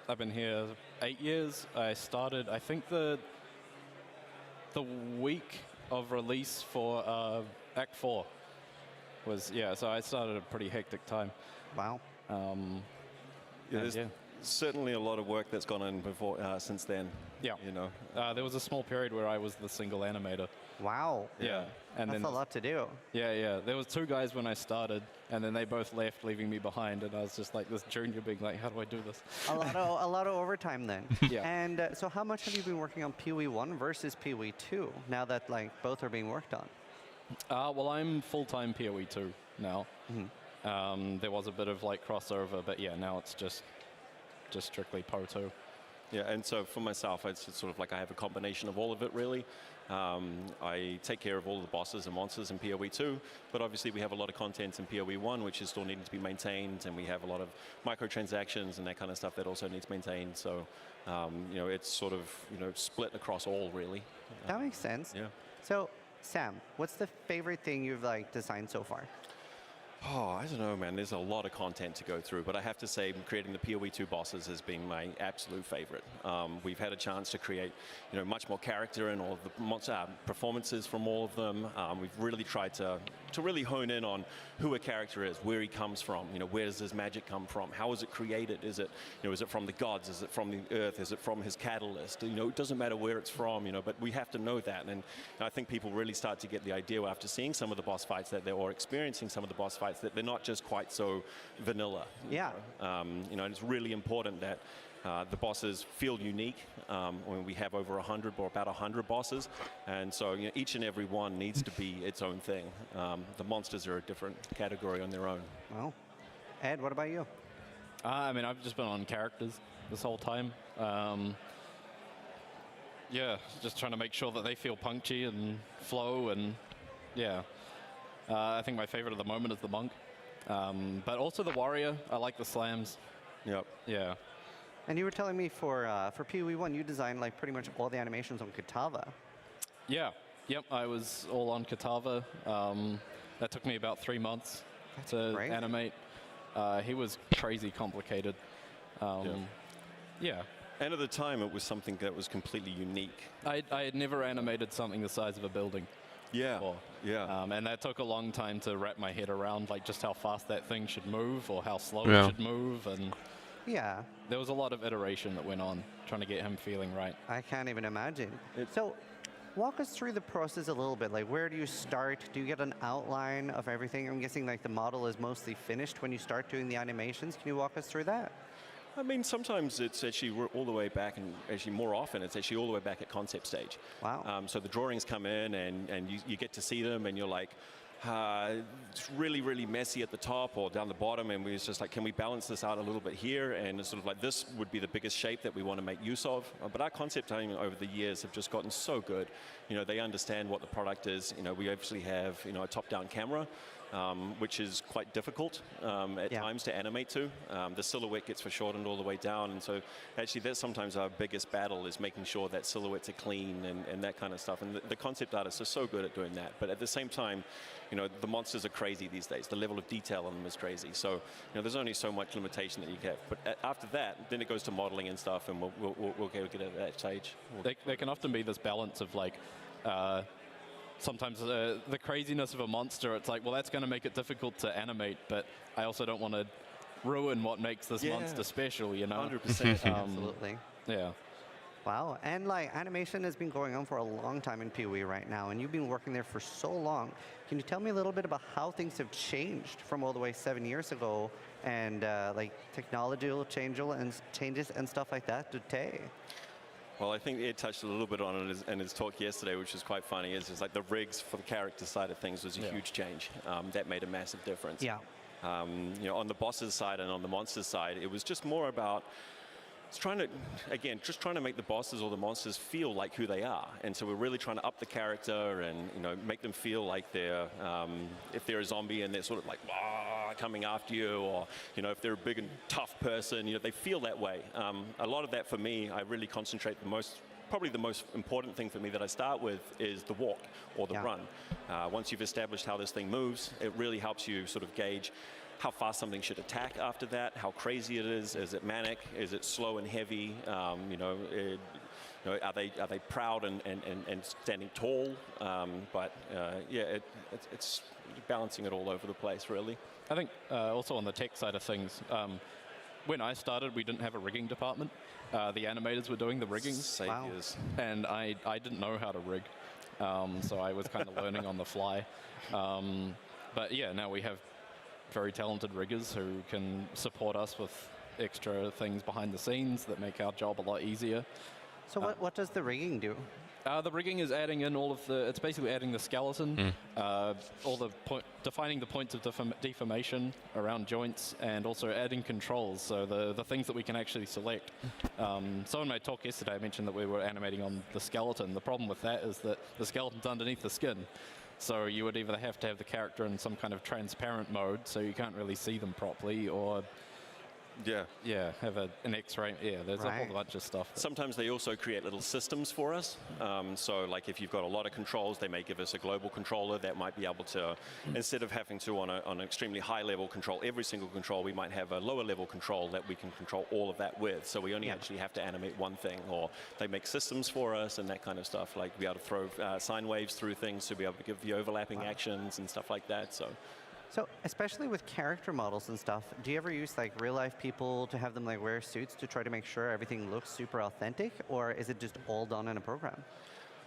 W: I've been here 8 years. I started, I think, the week of release for Act 4 was, so I started a pretty hectic time.
G: Wow.
I: There's certainly a lot of work that's gone in before since then.
W: Yeah. There was a small period where I was the single animator.
G: Wow.
W: Yeah. And
G: that's
W: then
G: a lot to do.
W: Yeah. There was 2 guys when I started, and then they both left, leaving me behind. And I was just like this junior being like, how do I do this?
G: A lot of overtime then.
W: Yeah.
G: And so how much have you been working on PoE 1 versus PoE 2 now that like both are being worked on?
W: Well, I'm full-time PoE 2 now. There was a bit of like crossover, but yeah, now it's just strictly PoE 2.
I: Yeah, and so for myself, it's sort of like I have a combination of all of it, really. I take care of all the bosses and monsters in PoE 2, but obviously we have a lot of content in PoE 1, which is still needing to be maintained, and we have a lot of microtransactions and that kind of stuff that also needs maintained. So, it's sort of, split across all, really.
G: That makes sense.
I: Yeah.
G: So, Sam, what's the favorite thing you've like designed so far?
I: Oh, I don't know, man. There's a lot of content to go through, but I have to say creating the PoE 2 bosses has been my absolute favorite. We've had a chance to create, much more character in all of the monster performances from all of them. We've really tried to really hone in on who a character is, where he comes from, where does his magic come from, how is it created? Is it, is it from the gods? Is it from the earth? Is it from his catalyst? It doesn't matter where it's from, but we have to know that. And I think people really start to get the idea after seeing some of the boss fights or experiencing some of the boss fights that they're not just quite so vanilla.
G: Yeah.
I: And it's really important that the bosses feel unique. We have over 100 or about 100 bosses, and so each and every one needs to be its own thing. The monsters are a different category on their own.
G: Well, Ed, what about you?
W: I mean, I've just been on characters this whole time. Just trying to make sure that they feel punchy and flow, and I think my favorite at the moment is the monk, but also the warrior. I like the slams.
I: Yep.
W: Yeah.
G: And you were telling me for PoE 1, you designed like pretty much all the animations on Kitava.
W: Yeah. Yep. I was all on Kitava. That took me about 3 months to animate. He was crazy complicated. Yeah.
I: And at the time, it was something that was completely unique.
W: I had never animated something the size of a building.
I: Yeah.
W: Before.
I: Yeah.
W: And that took a long time to wrap my head around, like just how fast that thing should move or how slow it should move, and there was a lot of iteration that went on trying to get him feeling right.
G: I can't even imagine. So, walk us through the process a little bit. Like, where do you start? Do you get an outline of everything? I'm guessing like the model is mostly finished when you start doing the animations. Can you walk us through that?
I: I mean, sometimes it's actually all the way back, and actually more often it's actually all the way back at concept stage.
G: Wow.
I: So the drawings come in, and you get to see them, and you're like, it's really, really messy at the top or down the bottom, and we was just like, can we balance this out a little bit here? And it's sort of like, this would be the biggest shape that we want to make use of. But our concept team over the years have just gotten so good. They understand what the product is. We obviously have, a top-down camera. which is quite difficult at times to animate to. The silhouette gets foreshortened all the way down, and so actually that's sometimes our biggest battle, is making sure that silhouettes are clean and that kind of stuff. And the concept artists are so good at doing that. But at the same time, you know, the monsters are crazy these days. The level of detail on them is crazy. So, you know, there's only so much limitation that you have. But after that, then it goes to modeling and stuff, and we'll get at that stage.
W: There can often be this balance of like, sometimes the craziness of a monster, it's like, well, that's going to make it difficult to animate, but I also don't want to ruin what makes this monster special, you know?
I: 100%.
G: Absolutely.
W: Yeah.
G: Wow, and like animation has been going on for a long time in PoE right now, and you've been working there for so long. Can you tell me a little bit about how things have changed from all the way 7 years ago, and like technological changes and stuff like that today?
I: Well, I think Ed touched a little bit on it in his talk yesterday, which was quite funny. Is like the rigs for the character side of things was a huge change. That made a massive difference.
G: Yeah.
I: You know, on the bosses side and on the monsters side, it was just more about trying to make the bosses or the monsters feel like who they are. And so we're really trying to up the character and, you know, make them feel like they're, if they're a zombie and they're sort of like, "Wah," coming after you, or, you know, if they're a big and tough person, you know, they feel that way. A lot of that for me, I really concentrate probably the most important thing for me that I start with is the walk or the run. Once you've established how this thing moves, it really helps you sort of gauge how fast something should attack after that, how crazy it is it manic, is it slow and heavy, you know, are they proud and standing tall, it's balancing it all over the place, really.
W: I think also on the tech side of things, when I started, we didn't have a rigging department. The animators were doing the rigging.
I: Saviors.
W: And I didn't know how to rig, so I was kind of learning on the fly. But yeah, now we have very talented riggers who can support us with extra things behind the scenes that make our job a lot easier.
G: So what does the rigging do?
W: The rigging is adding in all of the, it's basically adding the skeleton, defining the points of deformation around joints, and also adding controls, so the things that we can actually select. So in my talk yesterday, I mentioned that we were animating on the skeleton. The problem with that is that the skeleton's underneath the skin. So you would either have to have the character in some kind of transparent mode, so you can't really see them properly, or have an X-ray. Yeah, there's a whole bunch of stuff.
I: Sometimes they also create little systems for us. So like if you've got a lot of controls, they may give us a global controller that might be able to, instead of having to on an extremely high level control every single control, we might have a lower level control that we can control all of that with. So we only actually have to animate one thing, or they make systems for us and that kind of stuff, like be able to throw sine waves through things to be able to give the overlapping actions and stuff like that.
G: So especially with character models and stuff, do you ever use like real life people to have them like wear suits to try to make sure everything looks super authentic, or is it just all done in a program?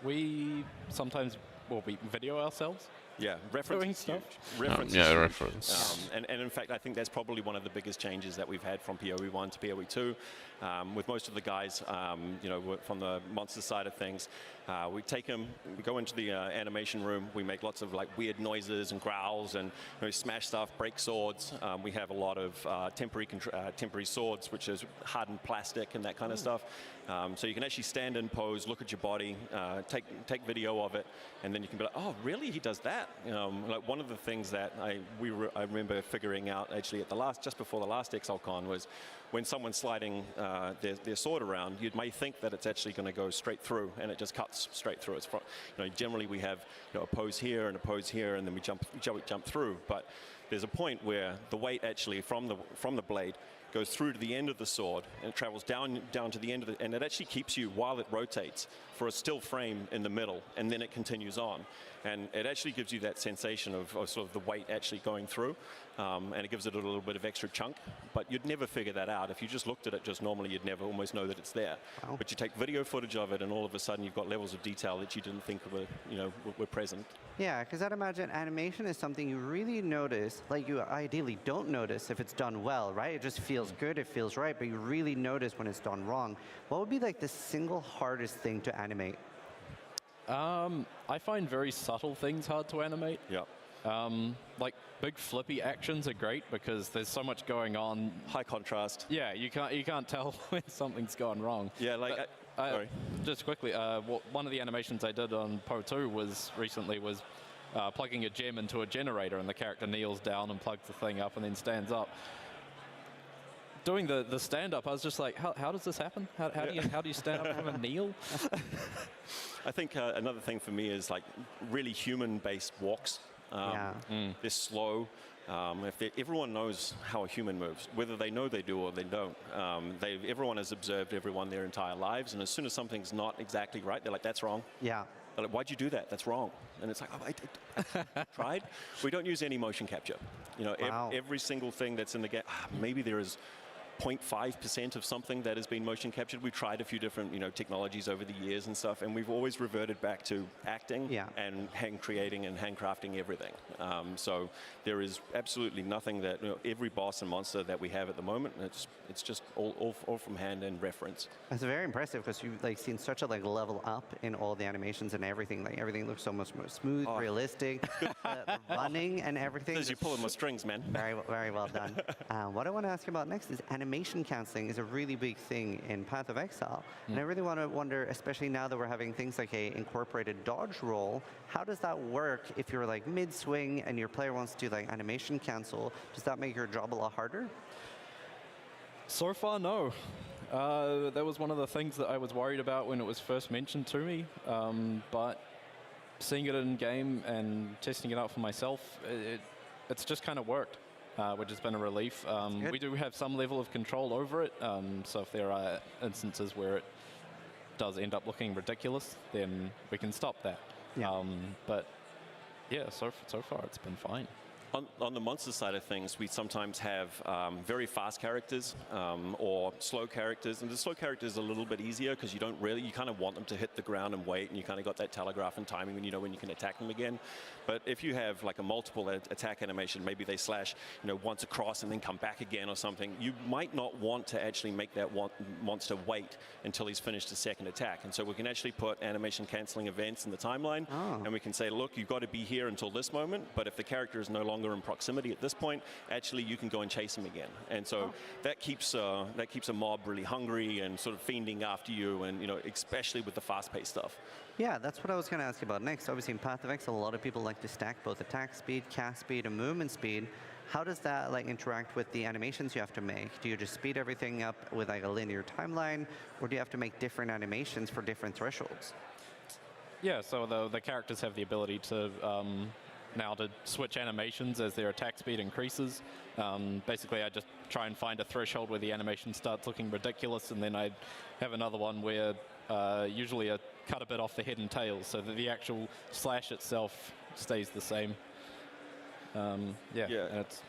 W: We sometimes will video ourselves.
I: Yeah, reference stuff.
A: Reference.
I: And in fact, I think that's probably one of the biggest changes that we've had from PoE 1 to PoE 2. With most of the guys, you know, from the monster side of things, we take them, we go into the animation room, we make lots of like weird noises and growls, and you know, smash stuff, break swords. We have a lot of temporary swords, which is hardened plastic and that kind of stuff. So you can actually stand in pose, look at your body, take video of it, and then you can be like, oh, really? He does that? Like one of the things that I remember figuring out actually at just before the last Exilecon was when someone's sliding their sword around, you may think that it's actually going to go straight through, and it just cuts straight through. It's generally we have a pose here and a pose here, and then we jump through. But there's a point where the weight actually from the blade goes through to the end of the sword, and it travels down to the end of it, and it actually keeps you, while it rotates, for a still frame in the middle, and then it continues on. And it actually gives you that sensation of sort of the weight actually going through, and it gives it a little bit of extra chunk, but you'd never figure that out. If you just looked at it just normally, you'd never almost know that it's there. Wow. But you take video footage of it, and all of a sudden you've got levels of detail that you didn't think were present.
G: Yeah, because I'd imagine animation is something you really notice, like you ideally don't notice if it's done well, right? It just feels good, it feels right, but you really notice when it's done wrong. What would be like the single hardest thing to animate?
W: I find very subtle things hard to animate.
I: Yeah.
W: Like big flippy actions are great because there's so much going on.
I: High contrast.
W: Yeah, you can't tell when something's gone wrong.
I: Yeah, like
W: sorry. Just quickly, one of the animations I did on PoE 2 recently was plugging a gem into a generator, and the character kneels down and plugs the thing up and then stands up. Doing the stand-up, I was just like, how does this happen? How do you stand up from a kneel?
I: I think another thing for me is like really human-based walks. They're slow. Everyone knows how a human moves, whether they know they do or they don't. Everyone has observed everyone their entire lives, and as soon as something's not exactly right, they're like, that's wrong.
G: Yeah.
I: They're like, why'd you do that? That's wrong. And it's like, oh, I tried. We don't use any motion capture. You know, every single thing that's in the game, maybe there is 0.5% of something that has been motion captured. We've tried a few different, technologies over the years and stuff, and we've always reverted back to acting and hand creating and handcrafting everything. So there is absolutely nothing that every boss and monster that we have at the moment. It's just all from hand and reference.
G: It's very impressive because you've seen such a level up in all the animations and everything. Like everything looks so much more smooth, realistic, the running and everything.
I: As you're pulling my strings, man.
G: Very well done. What I want to ask you about next is animation canceling is a really big thing in Path of Exile. And I really want to wonder, especially now that we're having things like a incorporated dodge roll, how does that work if you're like mid-swing and your player wants to do like animation cancel? Does that make your job a lot harder?
W: So far, no. That was one of the things that I was worried about when it was first mentioned to me. But seeing it in game and testing it out for myself, it's just kind of worked. Which has been a relief. We do have some level of control over it, so if there are instances where it does end up looking ridiculous, then we can stop that. But yeah, so far it's been fine.
I: On the monster side of things, we sometimes have very fast characters or slow characters, and the slow characters are a little bit easier because you kind of want them to hit the ground and wait, and you kind of got that telegraph and timing when you know when you can attack them again. But if you have like a multiple attack animation, maybe they slash once across and then come back again or something, you might not want to actually make that monster wait until he's finished his second attack. And so we can actually put animation canceling events in the timeline, and we can say, look, you've got to be here until this moment, but if the character is no longer in proximity at this point, actually you can go and chase him again. And so that keeps a mob really hungry and sort of fiending after you, and especially with the fast-paced stuff.
G: Yeah, that's what I was going to ask you about next. Obviously, in Path of Exile, a lot of people like to stack both attack speed, cast speed, and movement speed. How does that interact with the animations you have to make? Do you just speed everything up with a linear timeline, or do you have to make different animations for different thresholds?
W: Yeah, so the characters have the ability to now to switch animations as their attack speed increases. Basically, I just try and find a threshold where the animation starts looking ridiculous, and then I have another one where usually I cut a bit off the head and tails so that the actual slash itself stays the same. And it's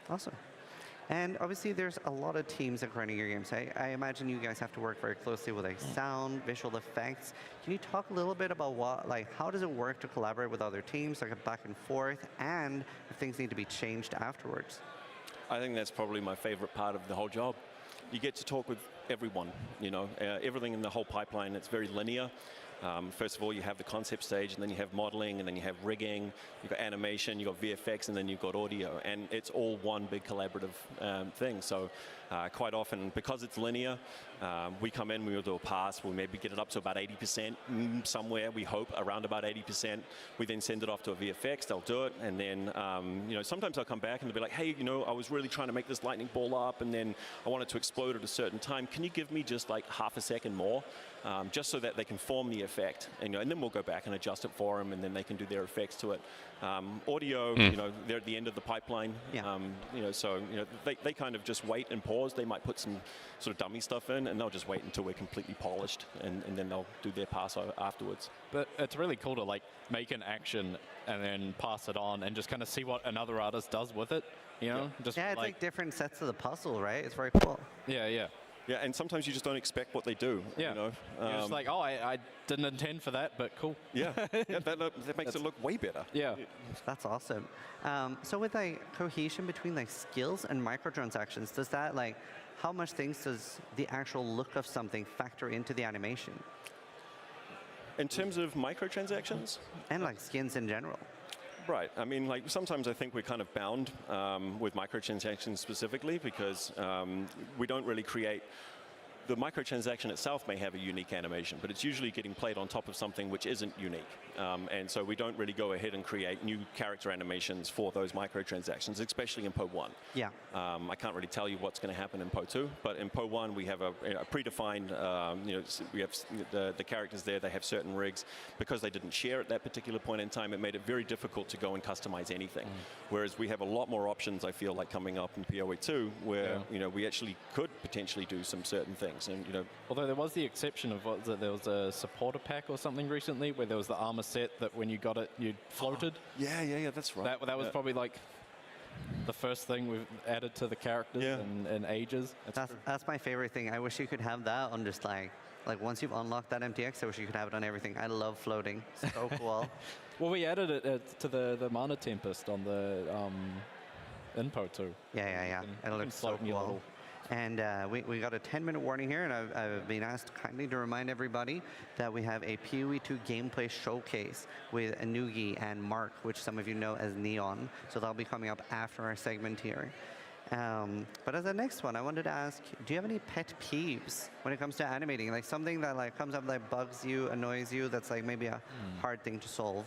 G: awesome. And obviously, there's a lot of teams that are running your games. I imagine you guys have to work very closely with sound, visual effects. Can you talk a little bit about how does it work to collaborate with other teams, like a back and forth, and if things need to be changed afterwards?
I: I think that's probably my favorite part of the whole job. You get to talk with everyone, everything in the whole pipeline. It's very linear. First of all, you have the concept stage, and then you have modeling, and then you have rigging, you've got animation, you've got VFX, and then you've got audio. And it's all one big collaborative thing. So quite often, because it's linear, we come in, we'll do a pass, we'll maybe get it up to about 80% somewhere, we hope, around about 80%. We then send it off to a VFX, they'll do it, and then sometimes I'll come back and they'll be like, hey, I was really trying to make this lightning ball up, and then I wanted to explode at a certain time. Can you give me just like half a second more? Just so that they can form the effect, and then we'll go back and adjust it for them, and then they can do their effects to it. Audio, they're at the end of the pipeline, so they kind of just wait and pause. They might put some sort of dummy stuff in, and they'll just wait until we're completely polished, and then they'll do their pass afterwards.
W: But it's really cool to make an action and then pass it on, and just kind of see what another artist does with it.
G: It's like different sets of the puzzle, right? It's very cool.
W: Yeah,
I: and sometimes you just don't expect what they do.
W: Yeah. You're just like, oh, I didn't intend for that, but cool.
I: That makes it look way better.
W: Yeah.
G: That's awesome. So with cohesion between skills and microtransactions, does that how much things does the actual look of something factor into the animation?
I: In terms of microtransactions?
G: And skins in general.
I: Right. I mean, sometimes I think we're kind of bound with microtransactions specifically because we don't really create the microtransaction itself may have a unique animation, but it's usually getting played on top of something which isn't unique. And so we don't really go ahead and create new character animations for those microtransactions, especially in Po1.
G: Yeah.
I: I can't really tell you what's going to happen in Po2, but in Po1 we have a predefined, we have the characters there, they have certain rigs. Because they didn't share at that particular point in time, it made it very difficult to go and customize anything. Whereas we have a lot more options, I feel like, coming up in PoE2, where we actually could potentially do some certain things. And
W: although there was the exception of there was a supporter pack or something recently where there was the armor set that when you got it, you floated.
I: Yeah, that's right.
W: That was probably like the first thing we've added to the characters in ages.
G: That's my favorite thing. I wish you could have that on just like once you've unlocked that MTX, I wish you could have it on everything. I love floating. So cool.
W: Well, we added it to the Mana Tempest on the info too.
G: Yeah. It looks so cool. And we got a 10-minute warning here, and I've been asked kindly to remind everybody that we have a PoE2 gameplay showcase with Anugi and Mark, which some of you know as Neon. So that'll be coming up after our segment here. But as the next one, I wanted to ask, do you have any pet peeves when it comes to animating? Like something that like comes up that bugs you, annoys you, that's like maybe a hard thing to solve?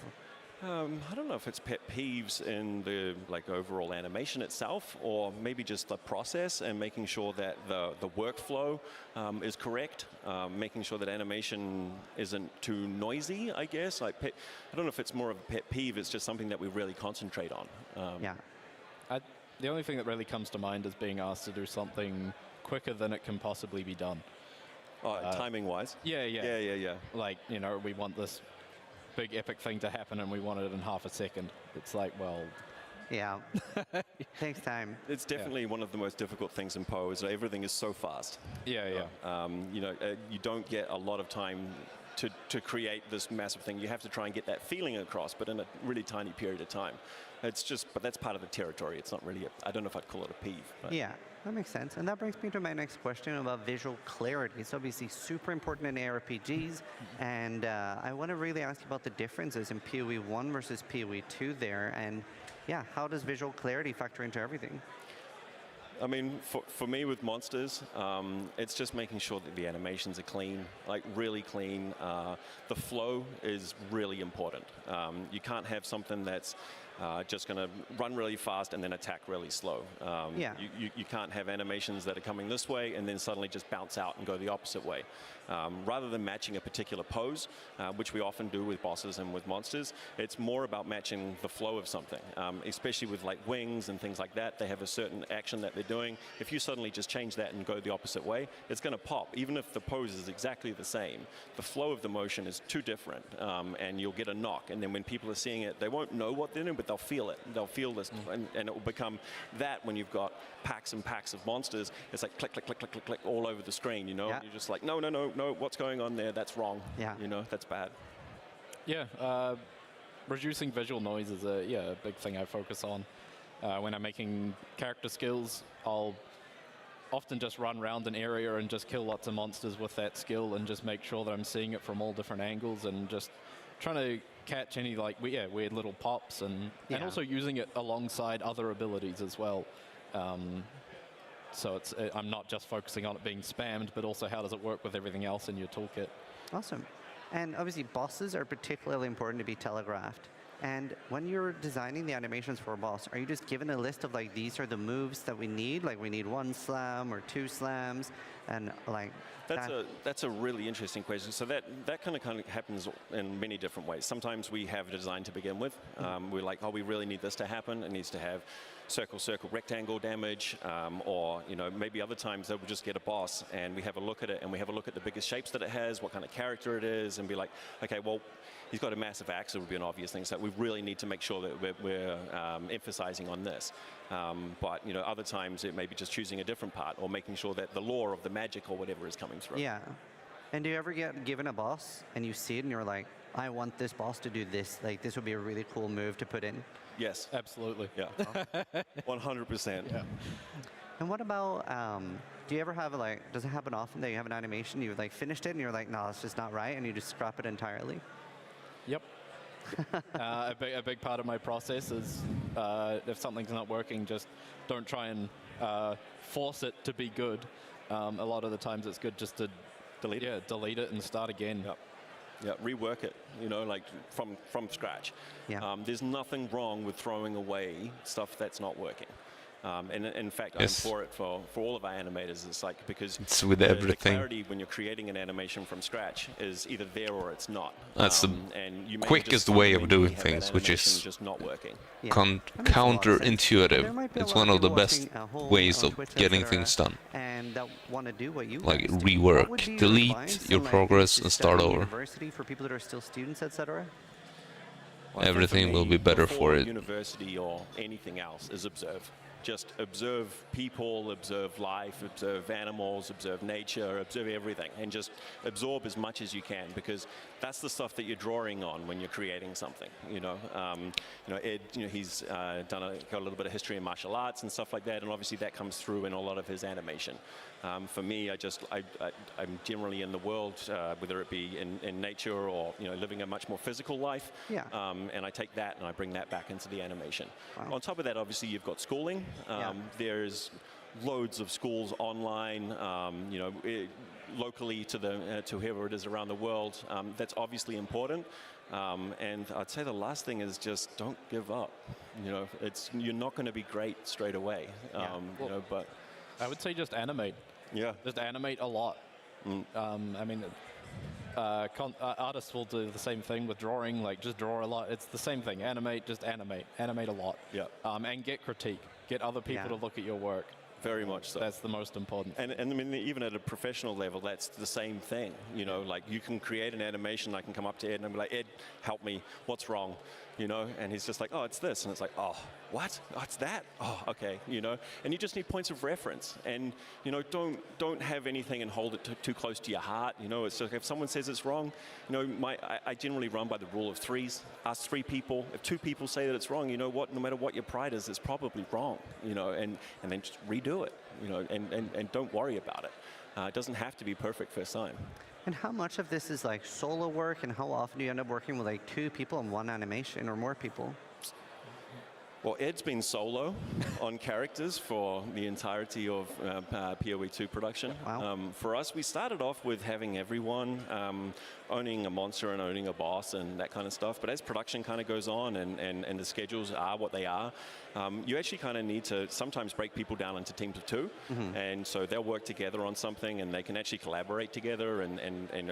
I: I don't know if it's pet peeves in the overall animation itself, or maybe just the process and making sure that the workflow is correct, making sure that animation isn't too noisy, I guess. I don't know if it's more of a pet peeve, it's just something that we really concentrate on.
W: The only thing that really comes to mind is being asked to do something quicker than it can possibly be done.
I: Timing-wise?
W: Yeah. Like, we want this big epic thing to happen and we want it in half a second. It's like, well...
G: Yeah, takes time.
I: It's definitely one of the most difficult things in Po, is that everything is so fast.
W: Yeah.
I: You don't get a lot of time to create this massive thing. You have to try and get that feeling across, but in a really tiny period of time. But that's part of the territory. It's not really, I don't know if I'd call it a peeve. But.
G: Yeah, that makes sense. And that brings me to my next question about visual clarity. It's obviously super important in ARPGs, and I want to really ask you about the differences in PoE1 versus PoE2 there, and yeah, how does visual clarity factor into everything?
I: I mean, for me with monsters, it's just making sure that the animations are clean, like really clean. The flow is really important. You can't have something that's just going to run really fast and then attack really slow. You can't have animations that are coming this way and then suddenly just bounce out and go the opposite way. Rather than matching a particular pose, which we often do with bosses and with monsters, it's more about matching the flow of something, especially with like wings and things like that. They have a certain action that they're doing. If you suddenly just change that and go the opposite way, it's going to pop. Even if the pose is exactly the same, the flow of the motion is too different, and you'll get a knock. And then when people are seeing it, they won't know what they're doing, but they'll feel it. They'll feel this, and it will become that when you've got packs and packs of monsters. It's like click, click, click, click, click, click all over the screen, you know?
G: Yeah.
I: You're just like, no, what's going on there? That's wrong.
G: Yeah.
I: You know, that's bad.
W: Yeah, reducing visual noise is a big thing I focus on. When I'm making character skills, I'll often just run around an area and just kill lots of monsters with that skill and just make sure that I'm seeing it from all different angles and just trying to catch any weird little pops and also using it alongside other abilities as well. So I'm not just focusing on it being spammed, but also how does it work with everything else in your toolkit.
G: Awesome. And obviously bosses are particularly important to be telegraphed. And when you're designing the animations for a boss, are you just given a list of like, these are the moves that we need? Like we need 1 slam or 2 slams and like...
I: That's a really interesting question. So that kind of happens in many different ways. Sometimes we have a design to begin with. We're like, oh, we really need this to happen. It needs to have circle, circle, rectangle damage, or maybe other times they'll just get a boss and we have a look at it and we have a look at the biggest shapes that it has, what kind of character it is, and be like, okay, well, he's got a massive axe. It would be an obvious thing. So we really need to make sure that we're emphasizing on this. But other times it may be just choosing a different part or making sure that the lore of the magic or whatever is coming through.
G: Yeah. And do you ever get given a boss and you see it and you're like, I want this boss to do this. Like this would be a really cool move to put in.
I: Yes.
W: Absolutely.
I: Yeah. 100%.
W: Yeah.
G: And what about, do you ever have does it happen often that you have an animation, you've finished it and you're like, no, it's just not right, and you just scrap it entirely?
W: Yep. A big part of my process is if something's not working, just don't try and force it to be good. A lot of the times it's good just to delete it and start again.
I: Yep. Yeah, rework it, you know, like from scratch.
G: Yeah.
I: There's nothing wrong with throwing away stuff that's not working. And in fact,
A: Yes.
I: I'm for it for all of our animators. It's like, because
A: It's with
I: the
A: everything.
I: clarity when you're creating an animation from scratch is either there or it's not.
A: That's the
I: and you may
A: quickest
I: just
A: way of
I: fundamentally
A: doing
I: have that
A: things, which
I: animation
A: is
I: just not working.
A: counterintuitive. It's one of the best ways
G: on
A: of
G: Twitch,
A: getting
G: etc.,
A: things done.
G: And that want to do what you
A: Like
G: guys do. What
A: rework,
G: would be your
A: delete
G: advice
A: your
G: on, like,
A: progress
G: to
A: and
G: study
A: start
G: in
A: over.
G: University for people that are still students, etc.
I: Well, I think
A: Everything
I: for
A: will
I: me,
A: be better
I: before
A: for it.
I: University or anything else is observe. Just observe people, observe life, observe animals, observe nature, observe everything, and just absorb as much as you can, because that's the stuff that you're drawing on when you're creating something. You know, Ed, he's got a little bit of history in martial arts and stuff like that, and obviously that comes through in a lot of his animation. For me, I'm generally in the world, whether it be in nature or living a much more physical life.
G: Yeah.
I: And I take that and I bring that back into the animation.
G: Wow.
I: On top of that, obviously, you've got schooling. There's loads of schools online, locally to whoever it is around the world. That's obviously important. And I'd say the last thing is just don't give up. You're not going to be great straight away. But
W: I would say just animate.
I: Yeah.
W: Just animate a lot. I mean, artists will do the same thing with drawing, like just draw a lot. It's the same thing. Animate, just animate. Animate a lot.
I: Yeah.
W: And get critique. Get other people to look at your work.
I: Very much so.
W: That's the most important.
I: And I mean, even at a professional level, that's the same thing. Like you can create an animation. I can come up to Ed and I'm like, Ed, help me. What's wrong? And he's just like, oh, it's this. And it's like, oh, what? Oh, it's that? Oh, okay. And you just need points of reference. And, don't have anything and hold it too close to your heart. It's like if someone says it's wrong, I generally run by the rule of threes. Ask 3 people. If 2 people say that it's wrong, you know what? No matter what your pride is, it's probably wrong. And then just redo it. And don't worry about it. It doesn't have to be perfect first time.
G: And how much of this is like solo work, and how often do you end up working with like 2 people in one animation or more people?
I: Well, Ed's been solo on characters for the entirety of PoE 2 production.
G: Wow.
I: For us, we started off with having everyone owning a monster and owning a boss and that kind of stuff. But as production kind of goes on and the schedules are what they are, you actually kind of need to sometimes break people down into teams of 2. And so they'll work together on something and they can actually collaborate together. And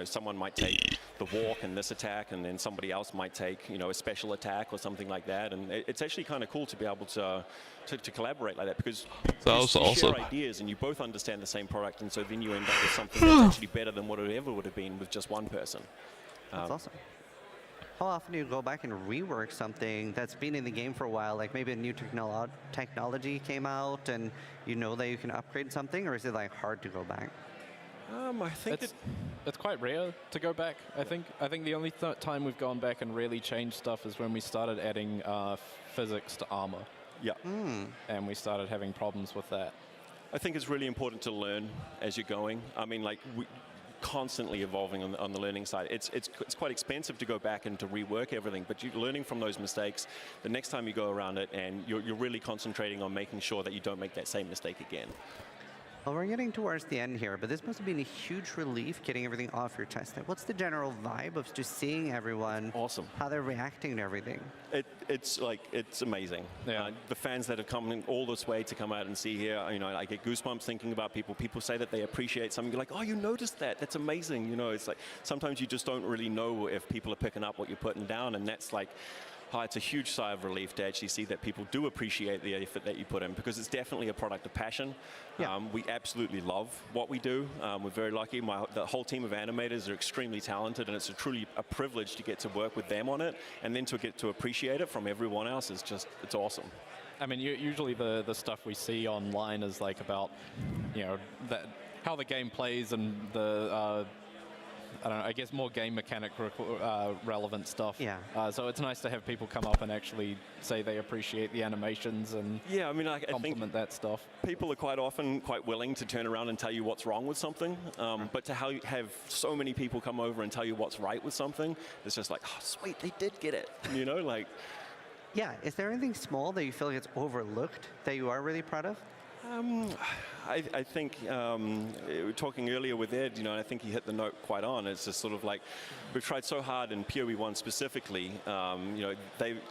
I: someone might take the walk and this attack, and then somebody else might take a special attack or something like that. And it's actually kind of cool to be able to collaborate like that, because you share ideas and you both understand the same product, and so then you end up with something that's actually better than what it ever would have been with just one person.
G: That's awesome. How often do you go back and rework something that's been in the game for a while, like maybe a new technology came out and that you can upgrade something, or is it like hard to go back?
I: I think
W: it's quite rare to go back. I think the only time we've gone back and really changed stuff is when we started adding physics to armor.
I: Yeah.
W: And we started having problems with that.
I: I think it's really important to learn as you're going. I mean, like, constantly evolving on the learning side. It's quite expensive to go back and to rework everything, but you're learning from those mistakes the next time you go around it, and you're really concentrating on making sure that you don't make that same mistake again.
G: Well, we're getting towards the end here, but this must have been a huge relief getting everything off your chest. Like, what's the general vibe of just seeing everyone?
I: Awesome.
G: How they're reacting to everything?
I: It's amazing. Yeah. The fans that have come in all this way to come out and see here, I get goosebumps thinking about people. People say that they appreciate something. You're like, oh, you noticed that? That's amazing. It's like sometimes you just don't really know if people are picking up what you're putting down, and that's like, it's a huge sigh of relief to actually see that people do appreciate the effort that you put in, because it's definitely a product of passion. Yeah. We absolutely love what we do. We're very lucky. The whole team of animators are extremely talented, and it's truly a privilege to get to work with them on it, and then to get to appreciate it from everyone else is just, it's awesome.
W: I mean, usually the stuff we see online is like about, how the game plays and the I don't know, I guess more game mechanic relevant stuff.
G: Yeah.
W: So it's nice to have people come up and actually say they appreciate the animations and compliment that stuff.
I: People are quite often quite willing to turn around and tell you what's wrong with something, but to have so many people come over and tell you what's right with something, it's just like, oh, sweet, they did get it, like.
G: Yeah, is there anything small that you feel like it's overlooked that you are really proud of?
I: I think we were talking earlier with Ed, you know, and I think he hit the note quite on. It's just sort of like we've tried so hard in PoE 1 specifically. You know,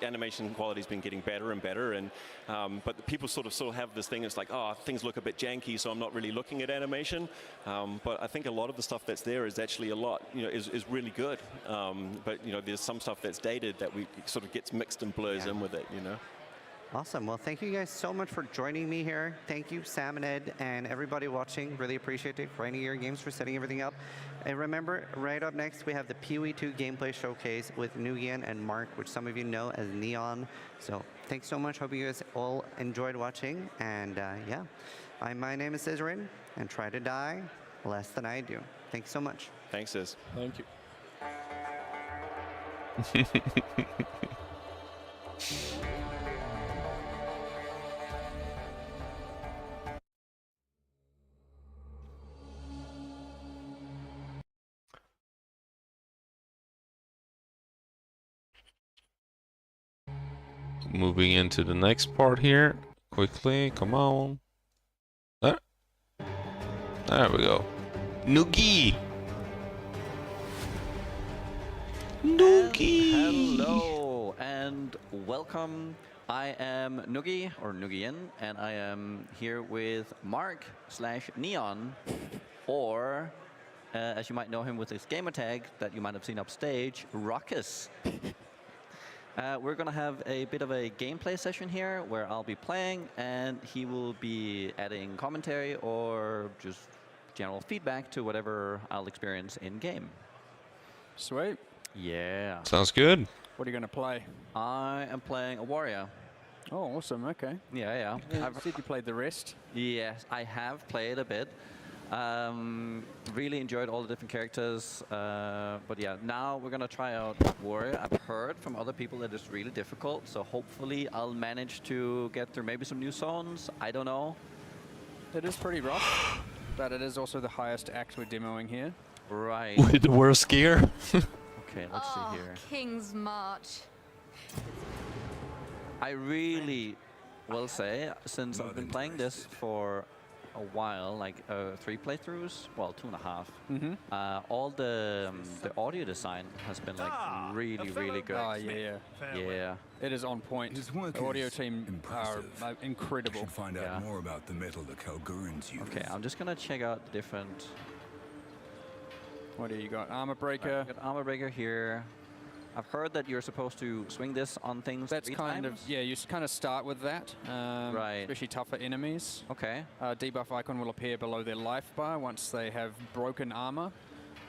I: animation quality's been getting better and better, and but the people sort of have this thing. It's like, oh, things look a bit janky, so I'm not really looking at animation. But I think a lot of the stuff that's there is actually a lot, you know, is really good. But you know, there's some stuff that's dated that we sort of gets mixed and blurs in with it, you know.
G: Awesome. Well, thank you guys so much for joining me here. Thank you, Sam and Ed, and everybody watching. Really appreciate it. Grinding Your Games for setting everything up. And remember, right up next, we have the PoE 2 gameplay showcase with Nugian and Mark, which some of you know as Neon. So thanks so much. Hope you guys all enjoyed watching. And yeah, my name is Scissorin, and try to die less than I do. Thanks so much.
I: Thanks, Sis.
W: Thank you.
A: Moving into the next part here, quickly, come on. There we go. Noogie! Noogie!
H: Hello and welcome. I am Noogie, or Nugian, and I am here with Mark/Neon, or as you might know him with his gamer tag that you might have seen upstage, Ruckus. We're going to have a bit of a gameplay session here where I'll be playing and he will be adding commentary or just general feedback to whatever I'll experience in game.
D: Sweet.
H: Yeah.
A: Sounds good.
D: What are you going to play?
H: I am playing a warrior.
D: Oh, awesome. Okay.
H: Yeah.
D: I've said you played the rest.
H: Yes, I have played a bit. Really enjoyed all the different characters, but yeah, now we're gonna try out Warrior. I've heard from other people that it's really difficult, so hopefully I'll manage to get through maybe some new zones. I don't know.
D: It is pretty rough, but it is also the highest act we're demoing here.
H: Right.
A: With the worst gear.
H: Okay, let's see here.
J: King's March.
H: I really will say, since I've been playing this for a while, like 3 playthroughs, well, 2.5. All the audio design has been like really good.
D: Oh yeah. It is on point. The audio team are incredible.
P: Find out more about the metal the Kalgurans use.
H: Okay, I'm just gonna check out the different.
D: What do you got? Armor breaker.
H: Got armor breaker here. I've heard that you're supposed to swing this on things.
D: That's kind of, yeah, you kind of start with that.
H: Right.
D: Especially tougher enemies.
H: Okay.
D: Debuff icon will appear below their life bar once they have broken armor,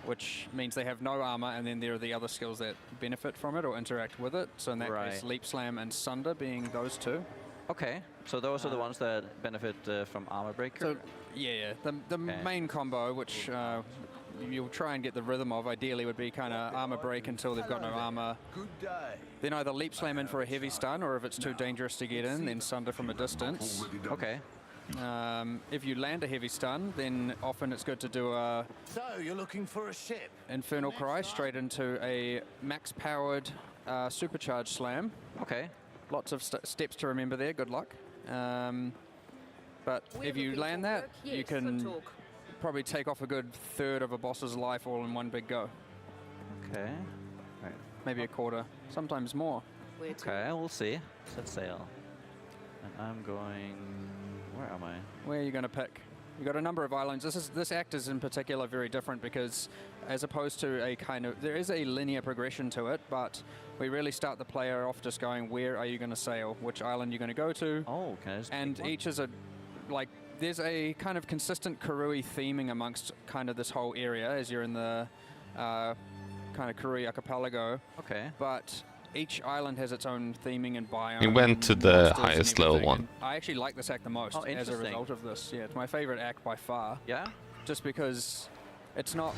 D: which means they have no armor, and then there are the other skills that benefit from it or interact with it. So in that case, Leap Slam and Sunder being those two.
H: Okay. So those are the ones that benefit from armor breaker?
D: So, yeah. The main combo, which you'll try and get the rhythm of, ideally would be kind of armor break until they've got no armor. Then either Leap Slam in for a heavy stun, or if it's too dangerous to get in, then Sunder from a distance.
H: Okay.
D: If you land a heavy stun, then often it's good to do a
B: you're looking for a ship.
D: Infernal Cry straight into a max-powered supercharged slam.
H: Okay.
D: Lots of steps to remember there. Good luck. But if you land that, you can probably take off a good third of a boss's life all in one big go.
H: Okay. Right.
D: Maybe a quarter, sometimes more.
H: Okay, we'll see. Set sail. And I'm going... Where am I?
D: Where are you going to pick? You've got a number of islands. This act is in particular very different because as opposed to a kind of... There is a linear progression to it, but we really start the player off just going, where are you going to sail? Which island you're going to go to?
H: Oh, okay.
D: And each is a... Like, there's a kind of consistent Karui theming amongst kind of this whole area as you're in the kind of Karui archipelago.
H: Okay.
D: But each island has its own theming and biome.
A: We went to the highest level one.
D: I actually like this act the most as a result of this. Yeah, it's my favorite act by far.
H: Yeah?
D: Just because it's not...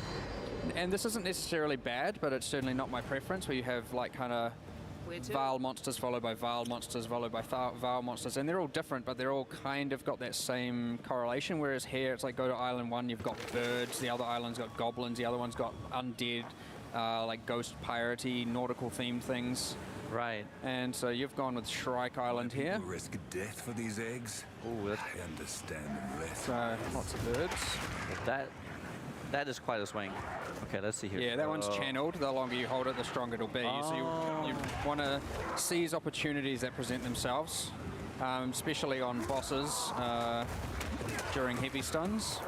D: And this isn't necessarily bad, but it's certainly not my preference, where you have like kind of Vile monsters followed by Vile monsters followed by Vile monsters, and they're all different, but they're all kind of got that same correlation, whereas here it's like go to island 1, you've got birds, the other island's got goblins, the other one's got undead, like ghost piratey, nautical themed things.
H: Right.
F: And so you've gone with Shrike Island here.
P: People risk death for these eggs.
H: Oh,
P: I understand them less.
F: So lots of birds.
H: That is quite a swing. Okay, let's see here.
F: Yeah, that one's channeled. The longer you hold it, the stronger it'll be. So you want to seize opportunities that present themselves, especially on bosses during heavy stuns.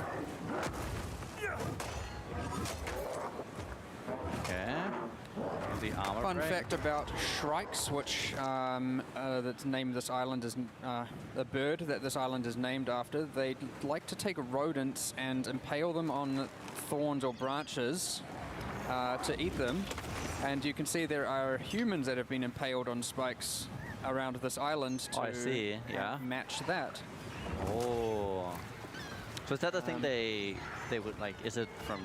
H: Okay. The armor
F: Fun
H: break.
F: fact about shrikes, which that's named this island is a bird that this island is named after. They like to take rodents and impale them on thorns or branches to eat them. And you can see there are humans that have been impaled on spikes around this island to
H: I see. Yeah.
F: match that.
H: Oh. So is that the thing they would like? Is it from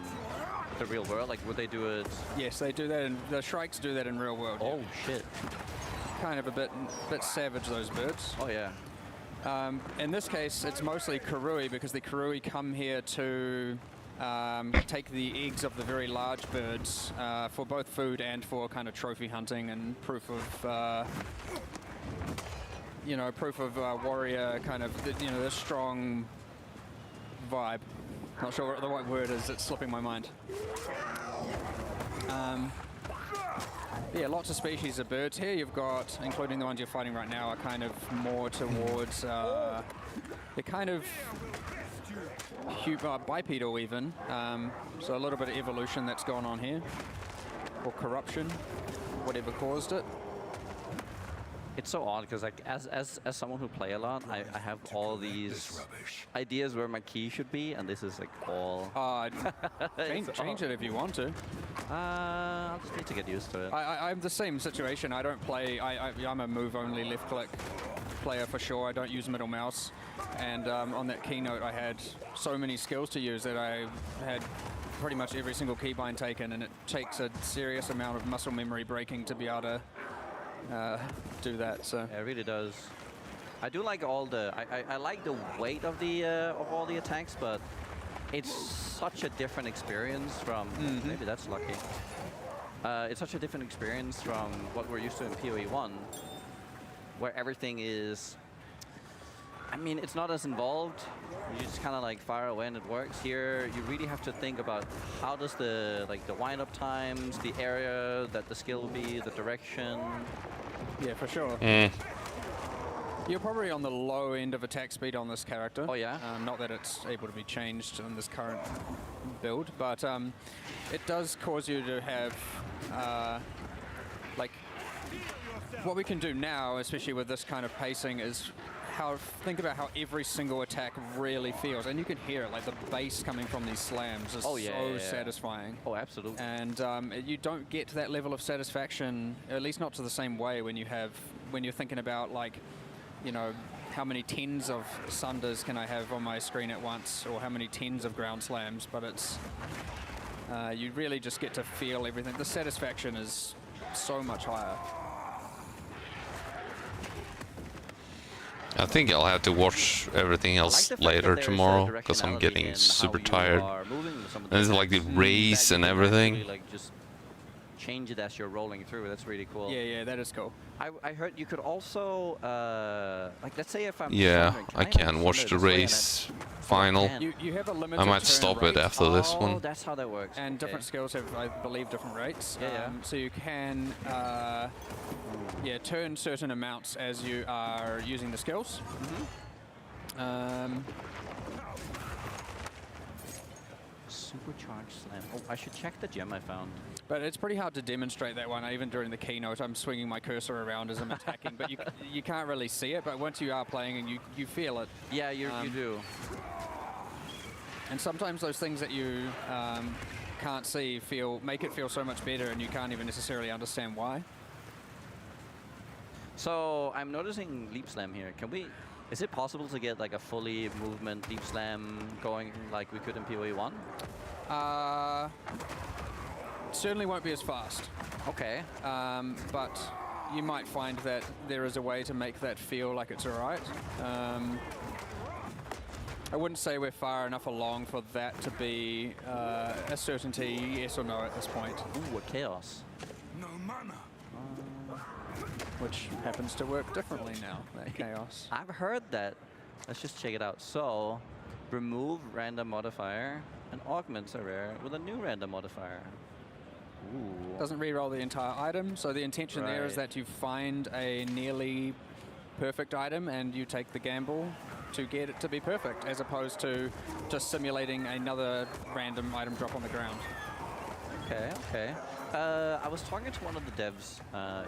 H: the real world? Like, would they do it?
F: Yes, they do that. The shrikes do that in real world.
H: Oh shit!
F: Kind of a bit savage, those birds.
H: Oh yeah.
F: In this case, it's mostly Karui because the Karui come here to take the eggs of the very large birds for both food and for kind of trophy hunting and proof of. Proof of warrior kind of, the strong vibe. Not sure what the right word is, it's slipping my mind. Yeah, lots of species of birds here. You've got, including the ones you're fighting right now, are kind of more towards, they're kind of bipedal even. So a little bit of evolution that's gone on here. Or corruption, whatever caused it.
H: It's so odd because, like, as someone who play a lot, I have all these ideas where my key should be, and this is like all.
F: Change it if you want to.
H: I'll just need to get used to it.
F: I'm the same situation. I don't play. I'm a move-only left-click player for sure. I don't use middle mouse, and on that keynote, I had so many skills to use that I had pretty much every single keybind taken, and it takes a serious amount of muscle memory breaking to be able to. Do that. So
H: yeah, it really does. I do like all the. I like the weight of the of all the attacks, but it's such a different experience from. Maybe that's lucky. It's such a different experience from what we're used to in PoE 1, where everything is. I mean, it's not as involved. You just kind of like fire away and it works. Here, you really have to think about how does the wind-up times, the area that the skill will be, the direction.
F: Yeah, for sure. You're probably on the low end of attack speed on this character.
H: Oh yeah.
F: Not that it's able to be changed in this current build, but it does cause you to have what we can do now, especially with this kind of pacing, is think about how every single attack really feels, and you can hear it, like the bass coming from these slams is so satisfying.
H: Oh, absolutely.
F: And you don't get that level of satisfaction, at least not to the same way, when you're thinking about how many tens of sunders can I have on my screen at once, or how many tens of ground slams. But it's you really just get to feel everything. The satisfaction is so much higher.
A: I think I'll have to watch everything else later tomorrow because I'm getting super tired. And it's like the race and everything.
H: Really, like, just change it as you're rolling through. That's really cool.
F: Yeah, that is cool.
H: I heard you could also, like, let's say if I'm.
A: Yeah, I can watch the race final.
F: You have a limited
A: I might
F: turn
A: stop
F: rate.
A: it after this
H: Oh,
A: one.
H: that's how that works.
F: And different skills have, I believe, different rates.
H: Yeah.
F: So you can, turn certain amounts as you are using the skills.
H: Supercharged slam. Oh, I should check the gem I found.
F: But it's pretty hard to demonstrate that one. Even during the keynote, I'm swinging my cursor around as I'm attacking, but you can't really see it. But once you are playing and you feel it.
H: Yeah, you do.
F: And sometimes those things that you can't see make it feel so much better, and you can't even necessarily understand why.
H: So I'm noticing leap slam here. Is it possible to get like a fully movement leap slam going like we could in PoE 1?
F: Certainly won't be as fast.
H: Okay.
F: But you might find that there is a way to make that feel like it's all right. I wouldn't say we're far enough along for that to be a certainty, yes or no, at this point.
H: Ooh, a chaos.
P: No mana.
F: which happens to work differently now, that chaos.
H: I've heard that. Let's just check it out. So, remove random modifier and augments a rare with a new random modifier. Ooh.
F: Doesn't re-roll the entire item, so the intention there is
H: Right.
F: that you find a nearly perfect item and you take the gamble to get it to be perfect, as opposed to just simulating another random item drop on the ground.
H: Okay, okay. I was talking to one of the devs,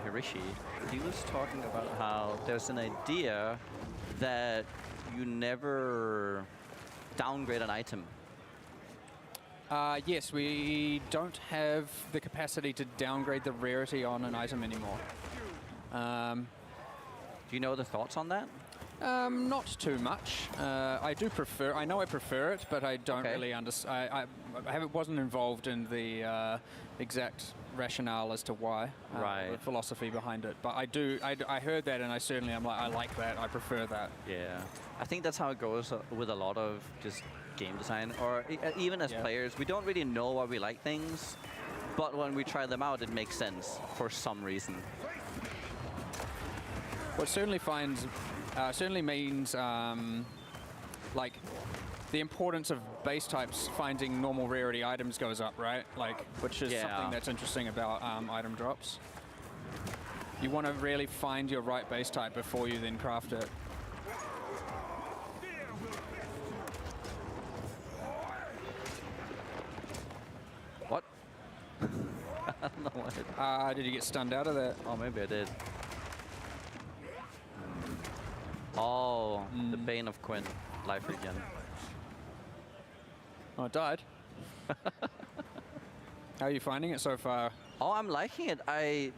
H: Hirishi. He was talking about how there's an idea that you never downgrade an item.
F: Yes, we don't have the capacity to downgrade the rarity on an item anymore.
H: Do you know the thoughts on that?
F: Not too much. I know I prefer it, but I don't really understand. Wasn't involved in the exact rationale as to why, the philosophy behind it. But I heard that, and I like that. I prefer that.
H: Yeah, I think that's how it goes with a lot of just game design, or even as players, we don't really know why we like things, but when we try them out, it makes sense for some reason.
F: What certainly means like the importance of base types finding normal rarity items goes up, right? Like, which is something that's interesting about item drops. You want to really find your right base type before you then craft it.
H: What? I don't know what
F: did you get stunned out of that?
H: Oh, maybe I did. Oh, the Bane of Quinn. Life again.
F: Oh, it died. How are you finding it so far?
H: Oh, I'm liking it. I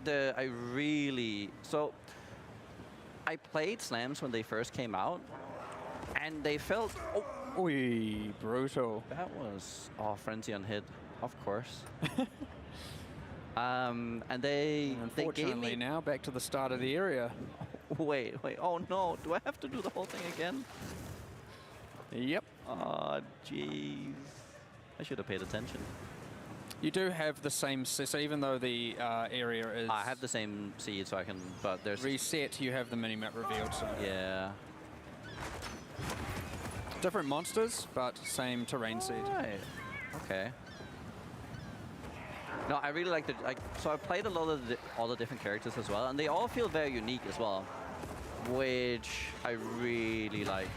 H: played slams when they first came out, and they felt
F: brutal.
H: That was frenzy on hit, of course. And they gave me
F: now back to the start of the area.
H: Wait. Oh no! Do I have to do the whole thing again?
F: Yep.
H: Oh, jeez. I should have paid attention.
F: You do have the same, so even though the area is...
H: I have the same seed, so I can, but there's...
F: Reset, you have the minimap revealed, so...
H: Yeah.
F: Different monsters, but same terrain seed.
H: Right. Okay. No, I really like so I played a lot of all the different characters as well, and they all feel very unique as well, which I really like.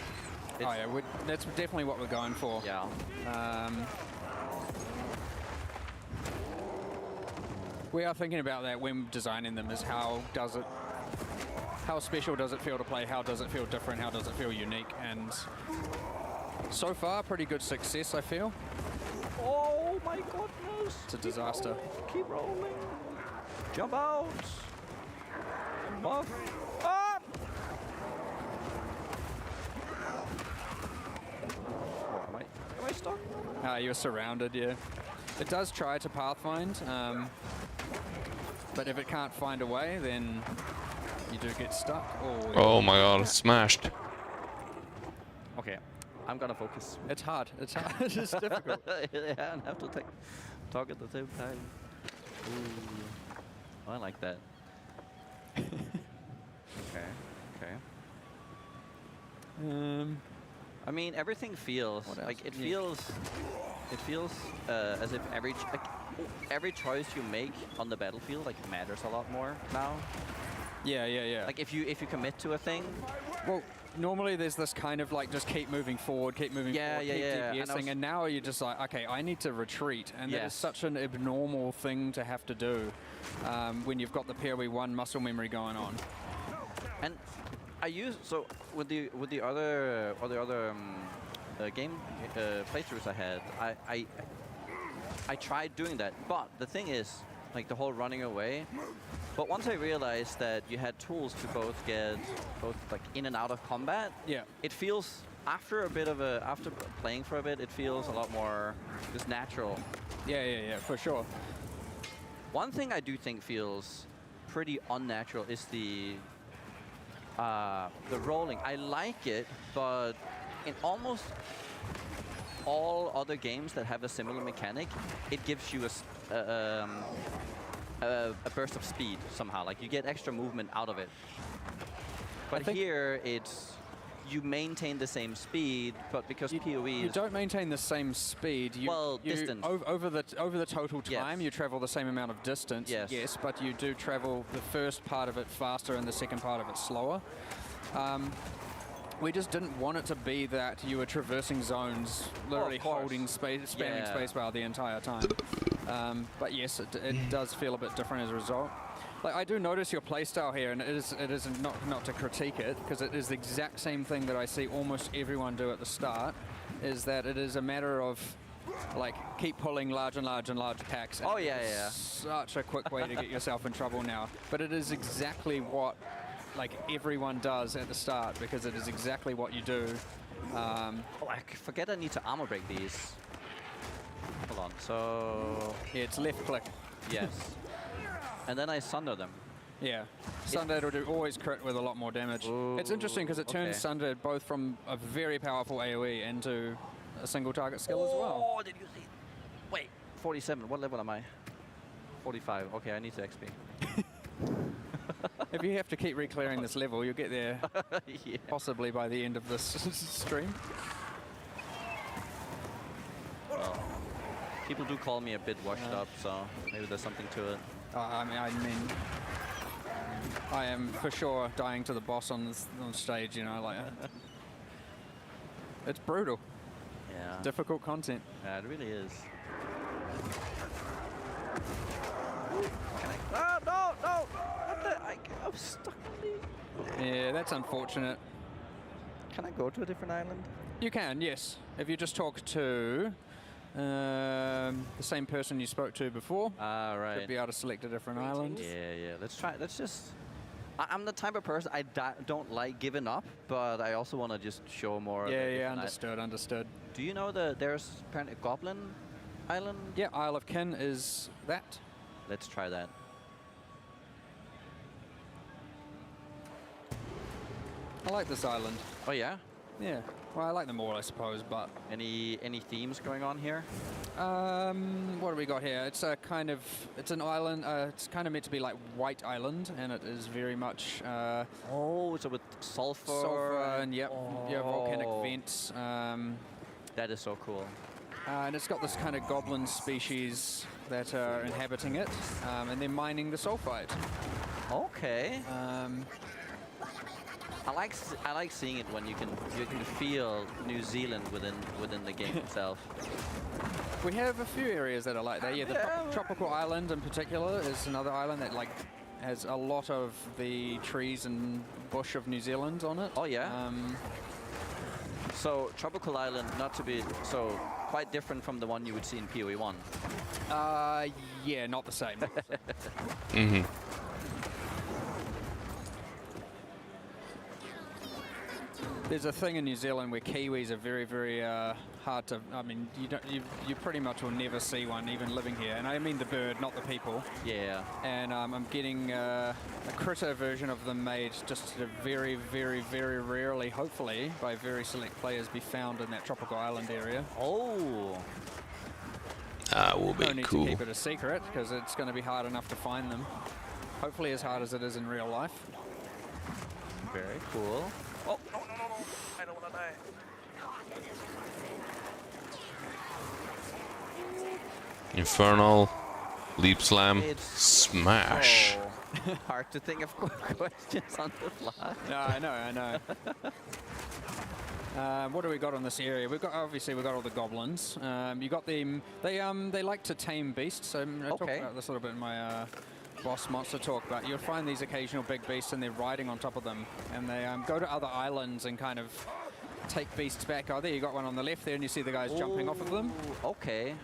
F: That's definitely what we're going for.
H: Yeah.
F: We are thinking about that when designing them, is how special does it feel to play, how does it feel different, how does it feel unique, and so far pretty good success, I feel.
H: Oh my goodness!
F: It's a disaster.
H: Keep rolling. Jump out. Buff. Ah! Oh, am I stuck?
F: You're surrounded, yeah. It does try to pathfind, but if it can't find a way, then you do get stuck.
A: Oh my god, smashed.
H: Okay, I'm gonna focus.
F: It's hard. It's just difficult.
H: Yeah, and have to talk at the same time. Ooh, I like that. Okay. I mean, everything feels like it feels as if every choice you make on the battlefield matters a lot more now.
F: Yeah.
H: Like if you commit to a thing.
F: Well, normally there's this kind of just keep moving forward, keep moving forward, keep DPSing, and now you're just like, okay, I need to retreat, and that is such an abnormal thing to have to do when you've got the PoE1 muscle memory going on.
H: And I use with the other game playthroughs I had, I tried doing that, but the thing is, the whole running away. But once I realized that you had tools to both in and out of combat, it feels after playing for a bit, it feels a lot more just natural.
F: Yeah, for sure.
H: One thing I do think feels pretty unnatural is the rolling. I like it, but in almost all other games that have a similar mechanic, it gives you a burst of speed somehow. Like you get extra movement out of it. But here it's you maintain the same speed, but because PoE
F: You don't maintain the same speed.
H: Distance.
F: Over the total time, you travel the same amount of distance. Yes, but you do travel the first part of it faster and the second part of it slower. We just didn't want it to be that you were traversing zones, literally holding space, spamming spacebar the entire time. But yes, it does feel a bit different as a result. Like I do notice your playstyle here, and it is not to critique it, because it is the exact same thing that I see almost everyone do at the start, is that it is a matter of like keep pulling large and large and large packs.
H: Oh yeah,
F: Such a quick way to get yourself in trouble now. But it is exactly what like everyone does at the start, because it is exactly what you do.
H: I forget I need to armor break these. Hold on, so...
F: Yeah, it's left click.
H: Yes. And then I sunder them.
F: Yeah. Sunder will always crit with a lot more damage.
H: Ooh,
F: it's interesting because it turns Sunder both from a very powerful AoE into a single target skill as well.
H: Oh, did you see? Wait, 47. What level am I? 45. Okay, I need to XP.
F: If you have to keep re-clearing this level, you'll get there possibly by the end of this stream.
H: Well, people do call me a bit washed up, so maybe there's something to it.
F: I mean, I am for sure dying to the boss on stage, you know, like it's brutal.
H: Yeah.
F: Difficult content.
H: Yeah, it really is. No! What the? I'm stuck.
F: Yeah, that's unfortunate.
H: Can I go to a different island?
F: You can, yes. If you just talk to the same person you spoke to before,
H: right.
F: you'll be able to select a different island.
H: Yeah. Let's try. Let's just. I'm the type of person I don't like giving up, but I also want to just show more.
F: Yeah, understood.
H: Do you know there's apparently a goblin island?
F: Yeah, Isle of Kin is that.
H: Let's try that.
F: I like this island.
H: Oh yeah?
F: Yeah. Well, I like them all, I suppose, but...
H: Any themes going on here?
F: What do we got here? It's it's an island, it's kind of meant to be like White Island, and it is very much...
H: so with sulfur...
F: Sulfur, and volcanic vents.
H: That is so cool.
F: And it's got this kind of goblin species that are inhabiting it, and they're mining the sulfite.
H: Okay. I like seeing it when you can feel New Zealand within the game itself.
F: We have a few areas that are like that. Yeah, the tropical island in particular is another island that like has a lot of the trees and bush of New Zealand on it.
H: Oh yeah. So tropical island, not to be so quite different from the one you would see in PoE 1.
F: Yeah, not the same.
A: Mm-hmm.
F: There's a thing in New Zealand where Kiwis are very, very hard to. I mean, you pretty much will never see one, even living here. And I mean the bird, not the people.
H: Yeah.
F: And I'm getting a critter version of them made just to very, very, very rarely, hopefully, by very select players, be found in that tropical island area.
H: Oh.
A: Will be
F: no need
A: cool.
F: to keep it a secret because it's going to be hard enough to find them. Hopefully, as hard as it is in real life.
H: Very cool. Oh, no. I don't want to die.
A: Infernal, Leap Slam, Smash.
H: Oh, hard to think of questions on the fly.
F: No, I know. What do we got on this area? We've got all the goblins. You got them. They like to tame beasts. So I talked about this a little bit in my boss monster talk. But you'll find these occasional big beasts, and they're riding on top of them, and they go to other islands and kind of take beasts back. Oh, there you got one on the left there, and you see the guys jumping off of them.
H: Okay.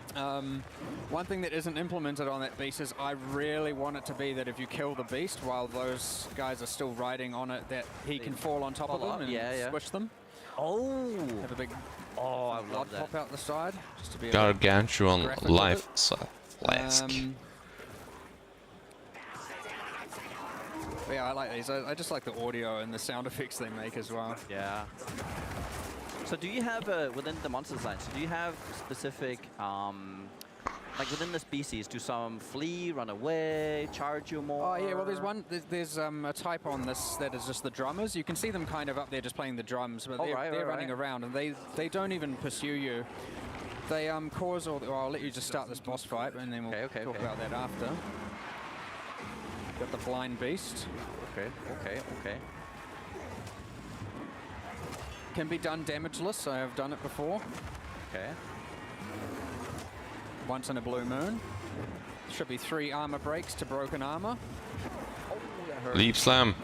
F: One thing that isn't implemented on that beast is I really want it to be that if you kill the beast while those guys are still riding on it, that he can fall on top of them and squish them.
H: Oh.
F: Have a big
H: I
F: blood
H: love that.
F: pop out the side. Just to be
A: Gargantuan life flask.
F: Yeah, I like these. I just like the audio and the sound effects they make as well.
H: Yeah. So do you have, within the monster designs, do you have specific like within the species, do some flee, run away, charge you more?
F: Oh yeah, well there's a type on this that is just the drummers. You can see them kind of up there just playing the drums, but they're running around and they don't even pursue you. They cause or I'll let you just start this boss fight and then we'll talk about that after. Got the blind beast.
H: Okay.
F: Can be done damageless. I have done it before.
H: Okay.
F: Once in a blue moon. Should be 3 armor breaks to broken armor.
H: Oh, that hurt.
A: Leap slam.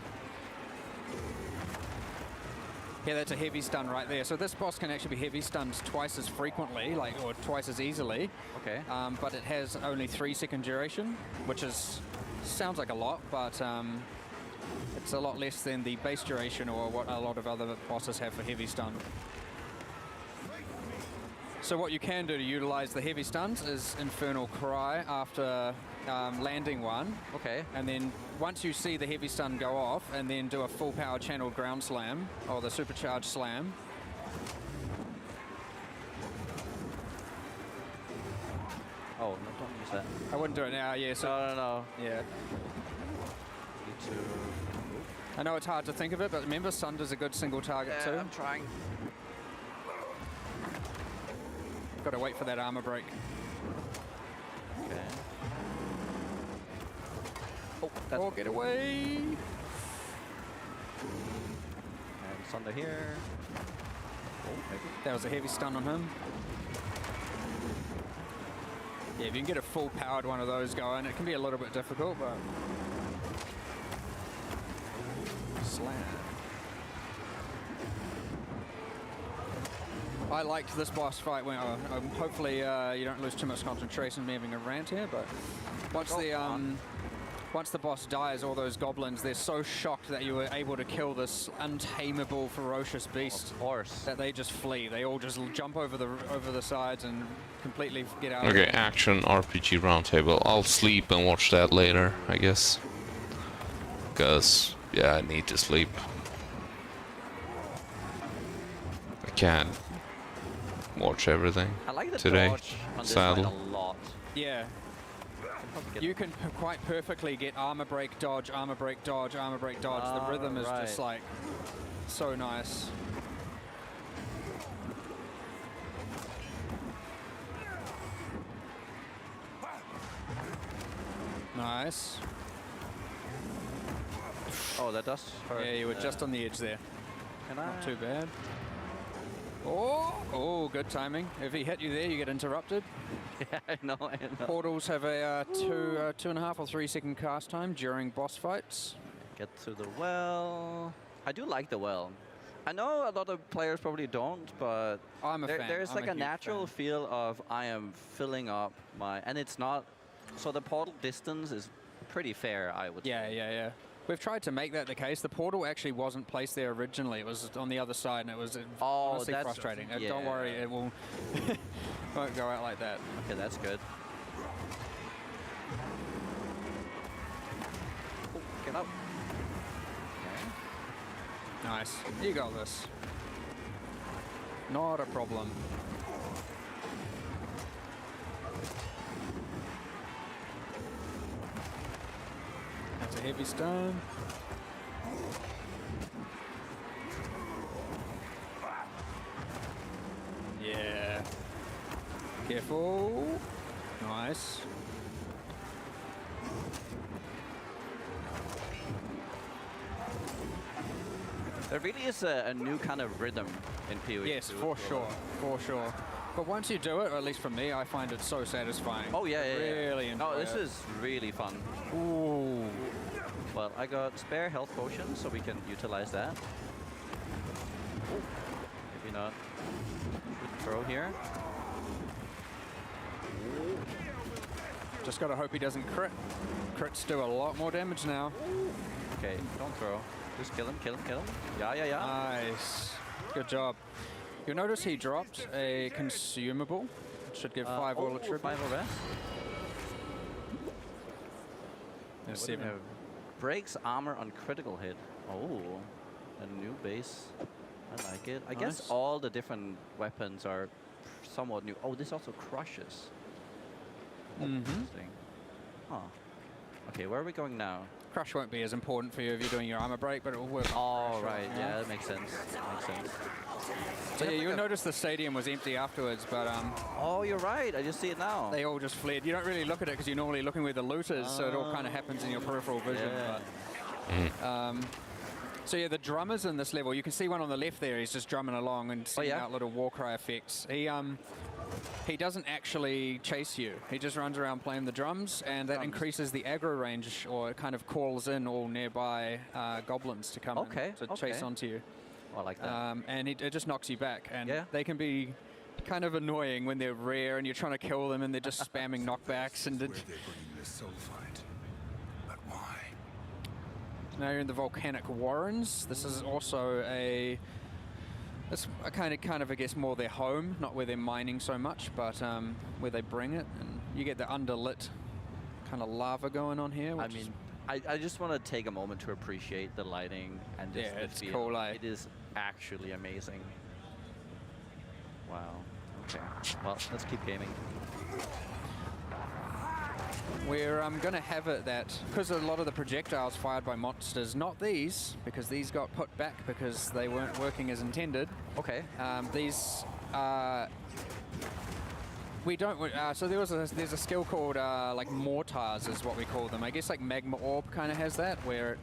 F: Yeah, that's a heavy stun right there. So this boss can actually be heavy stunned twice as frequently, or twice as easily.
H: Okay.
F: But it has only 3-second duration, which sounds like a lot, but it's a lot less than the base duration or what a lot of other bosses have for heavy stun. So what you can do to utilize the heavy stuns is Infernal Cry after landing one.
H: Okay.
F: And then once you see the heavy stun go off, and then do a full power channeled ground slam, or the supercharged slam.
H: Oh, no, don't use that.
F: I wouldn't do it now, yeah. So
H: No.
F: Yeah.
H: Need to...
F: I know it's hard to think of it, but remember Sunder's a good single target too.
H: I'm trying.
F: Got to wait for that armor break.
H: Okay.
F: Oh, get away!
H: And Sunder here. Oh, maybe.
F: That was a heavy stun on him. Yeah, if you can get a full powered one of those going, it can be a little bit difficult, but... Slam. I liked this boss fight. When, hopefully you don't lose too much concentration me having a rant here, but once the boss dies, all those goblins, they're so shocked that you were able to kill this untamable, ferocious beast.
H: Of course.
F: That they just flee. They all just jump over the sides and completely get out.
A: Okay, action RPG roundtable. I'll sleep and watch that later, I guess. Because, yeah, I need to sleep. I can't watch everything
H: I like the
A: today.
H: dodge on this fight
A: Sadly.
H: a lot.
F: Yeah. You can quite perfectly get armor break, dodge, armor break, dodge, armor break, dodge. The rhythm is just like so nice. Nice.
H: Oh, that does hurt.
F: Yeah, you were just on the edge there. Not too bad. Oh, good timing. If he hit you there, you get interrupted.
H: Yeah, I know.
F: Portals have a 2.5 or 3 second cast time during boss fights.
H: Get through the well. I do like the well. I know a lot of players probably don't, but
F: I'm a fan.
H: There's
F: I'm
H: like
F: a
H: a
F: huge
H: natural feel of I am filling up my, and it's not. So the portal distance is pretty fair, I would say.
F: Yeah. We've tried to make that the case. The portal actually wasn't placed there originally. It was on the other side, and it was honestly frustrating. Don't worry, it won't go out like that.
H: Okay, that's good. Oh, get up.
F: Nice. You got this. Not a problem. That's a heavy stone. Yeah. Careful. Nice.
H: There really is a new kind of rhythm in PoE.
F: Yes, for sure. But once you do it, or at least for me, I find it so satisfying.
H: Oh yeah.
F: Really enjoy
H: Oh, this
F: it.
H: is really fun.
F: Ooh.
H: Well, I got spare health potions, so we can utilize that. Maybe not. Good throw here.
F: Just gotta hope he doesn't crit. Crits do a lot more damage now.
H: Okay, don't throw. Just kill him. Yeah.
F: Nice. Good job. You'll notice he dropped a consumable. It should give 5 all attribute.
H: 5 or less.
F: There's
H: What do we
F: 7.
H: have? Breaks armor on critical hit. Oh, a new base. I like it. I guess
F: Nice.
H: all the different weapons are somewhat new. Oh, this also crushes. Interesting. Huh. Okay, where are we going now?
F: Crush won't be as important for you if you're doing your armor break, but it will work.
H: Oh, right. Yeah, that makes sense. Makes sense.
F: So yeah, you'll notice the stadium was empty afterwards, but
H: oh, you're right. I just see it now.
F: They all just fled. You don't really look at it because you're normally looking where the loot is, so it all kind of happens in your peripheral vision.
H: Yeah.
F: So yeah, the drummers in this level, you can see one on the left there. He's just drumming along and sending out little war cry effects. He doesn't actually chase you. He just runs around playing the drums, and that increases the aggro range, or it kind of calls in all nearby goblins to come in to chase onto you.
H: I like that.
F: And it just knocks you back, and they can be kind of annoying when they're rare and you're trying to kill them and they're just spamming knockbacks. And
P: Where they're bringing this soul fight. But why?
F: now you're in the volcanic warrens. This is also it's a kind of I guess more their home, not where they're mining so much, but where they bring it, and you get the underlit kind of lava going on here.
H: I mean, I just want to take a moment to appreciate the lighting and just
F: it's
H: feel.
F: cool.
H: It is actually amazing. Wow. Okay. Well, let's keep gaming.
F: We're going to have it that, because a lot of the projectiles fired by monsters, not these, because these got put back because they weren't working as intended.
H: Okay.
F: These, we don't, so there's a skill called like mortars is what we call them. I guess like magma orb kind of has that, where it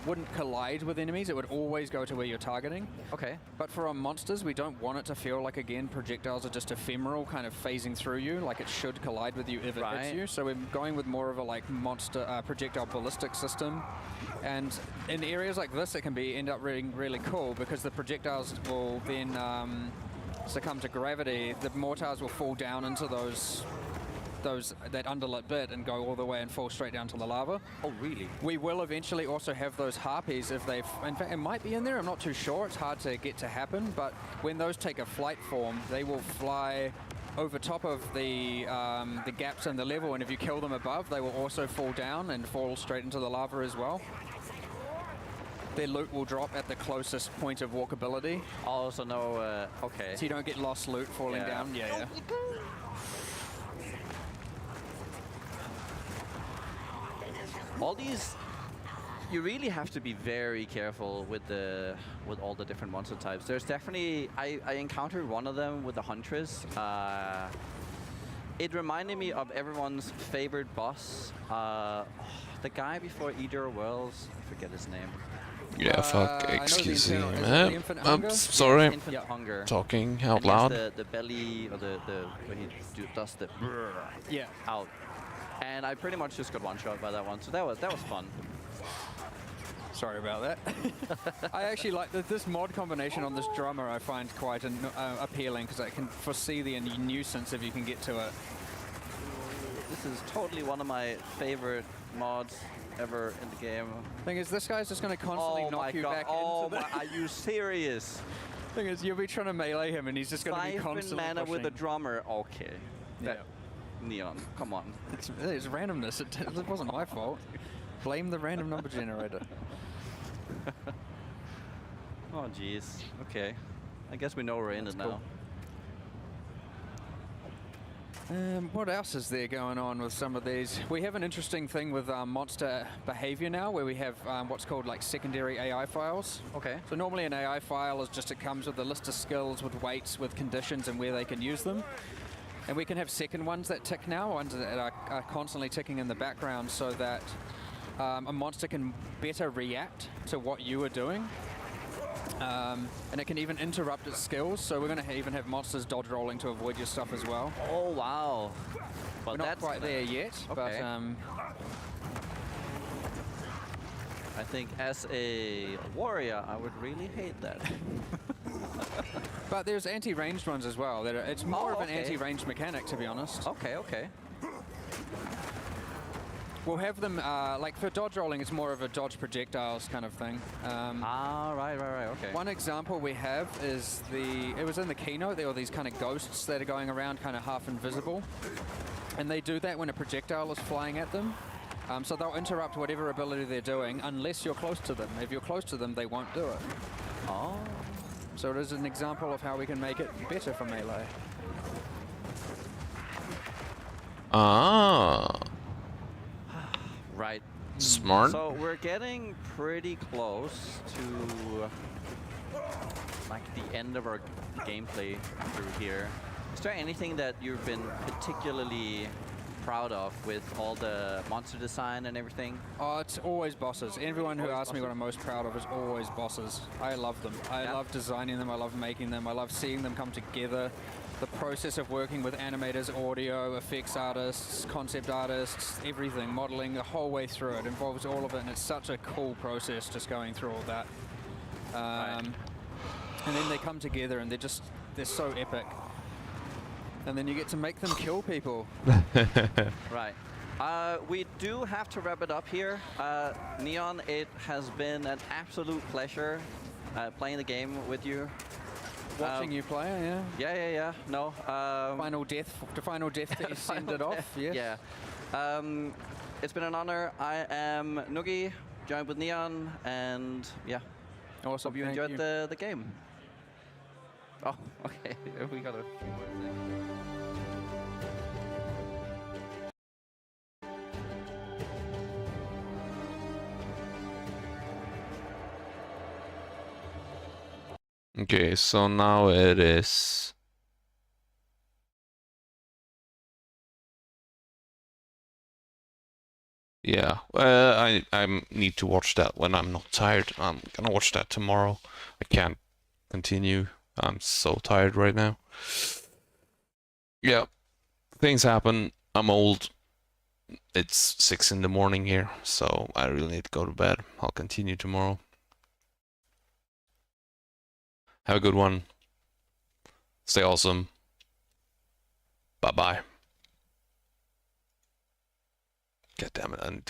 F: wouldn't collide with enemies. It would always go to where you're targeting.
H: Okay.
F: But for our monsters, we don't want it to feel like, again, projectiles are just ephemeral, kind of phasing through you, like it should collide with you if it hits you. So we're going with more of a like monster projectile ballistic system. And in areas like this, it can end up really cool, because the projectiles will then succumb to gravity. The mortars will fall down into that underlit bit and go all the way and fall straight down to the lava.
H: Oh, really?
F: We will eventually also have those harpies if they've... In fact, it might be in there. I'm not too sure. It's hard to get to happen. But when those take a flight form, they will fly over top of the gaps in the level. And if you kill them above, they will also fall down and fall straight into the lava as well. Their loot will drop at the closest point of walkability.
H: Oh, so no... okay.
F: So you don't get lost loot falling down. Yeah.
H: All these, you really have to be very careful with all the different monster types. There's definitely, I encountered one of them with the Huntress. It reminded me of everyone's favorite boss, the guy before Eater Worlds. I forget his name.
A: Yeah, fuck, excuse me, man. I'm sorry.
H: Infinite Hunger.
A: Talking out
H: and
A: loud.
H: The belly, or where he does the out. And I pretty much just got one shot by that one, so that was fun.
F: Sorry about that. I actually like this mod combination on this drummer. I find quite appealing, because I can foresee the nuisance if you can get to it.
H: This is totally one of my favorite mods ever in the game.
F: Thing is, this guy's just going to constantly knock you back into the...
H: Are you serious?
F: Thing is, you'll be trying to melee him, and he's just going to be constantly
H: mana
F: pushing.
H: with a drummer. Okay.
F: Yeah.
H: Neon, come on.
F: It's randomness. It wasn't my fault. Blame the random number generator.
H: Oh, jeez. Okay. I guess we know we're in it now.
F: What else is there going on with some of these? We have an interesting thing with monster behavior now, where we have what's called like secondary AI files.
H: Okay.
F: So normally an AI file is just, it comes with a list of skills, with weights, with conditions, and where they can use them. And we can have second ones that tick now, ones that are constantly ticking in the background, so that a monster can better react to what you are doing. And it can even interrupt its skills, so we're going to even have monsters dodge rolling to avoid your stuff as well.
H: Oh, wow.
F: We're not quite there yet, but...
H: I think as a warrior, I would really hate that.
F: But there's anti-ranged ones as well. It's more of an anti-ranged mechanic, to be honest.
H: Okay, okay.
F: We'll have them, like for dodge rolling, it's more of a dodge projectiles kind of thing.
H: Right, okay.
F: One example we have is it was in the keynote, there were these kind of ghosts that are going around kind of half invisible. And they do that when a projectile is flying at them. So they'll interrupt whatever ability they're doing unless you're close to them. If you're close to them, they won't do it.
H: Oh.
F: So it is an example of how we can make it better for melee.
A: Ah.
H: Right.
A: Smart.
H: So we're getting pretty close to like the end of our gameplay through here. Is there anything that you've been particularly proud of with all the monster design and everything?
F: Oh, it's always bosses. Everyone who asks me what I'm most proud of is always bosses. I love them. I love designing them. I love making them. I love seeing them come together. The process of working with animators, audio, effects artists, concept artists, everything, modeling the whole way through it involves all of it, and it's such a cool process just going through all that. And then they come together and they're so epic. And then you get to make them kill people.
H: Right. We do have to wrap it up here. Neon, it has been an absolute pleasure playing the game with you.
F: Watching you play, yeah.
H: Yeah. No.
F: Final death to send it off, yes.
H: Yeah. It's been an honor. I am Noogie, joined with Neon, and yeah.
F: Awesome.
H: Hope you enjoyed the game. Oh, okay. We got a few more things.
A: Okay, so now it is. Yeah, I need to watch that when I'm not tired. I'm gonna watch that tomorrow. I can't continue. I'm so tired right now. Yeah, things happen. I'm old. It's 6 in the morning here, so I really need to go to bed. I'll continue tomorrow. Have a good one. Stay awesome. Bye-bye. God damn it.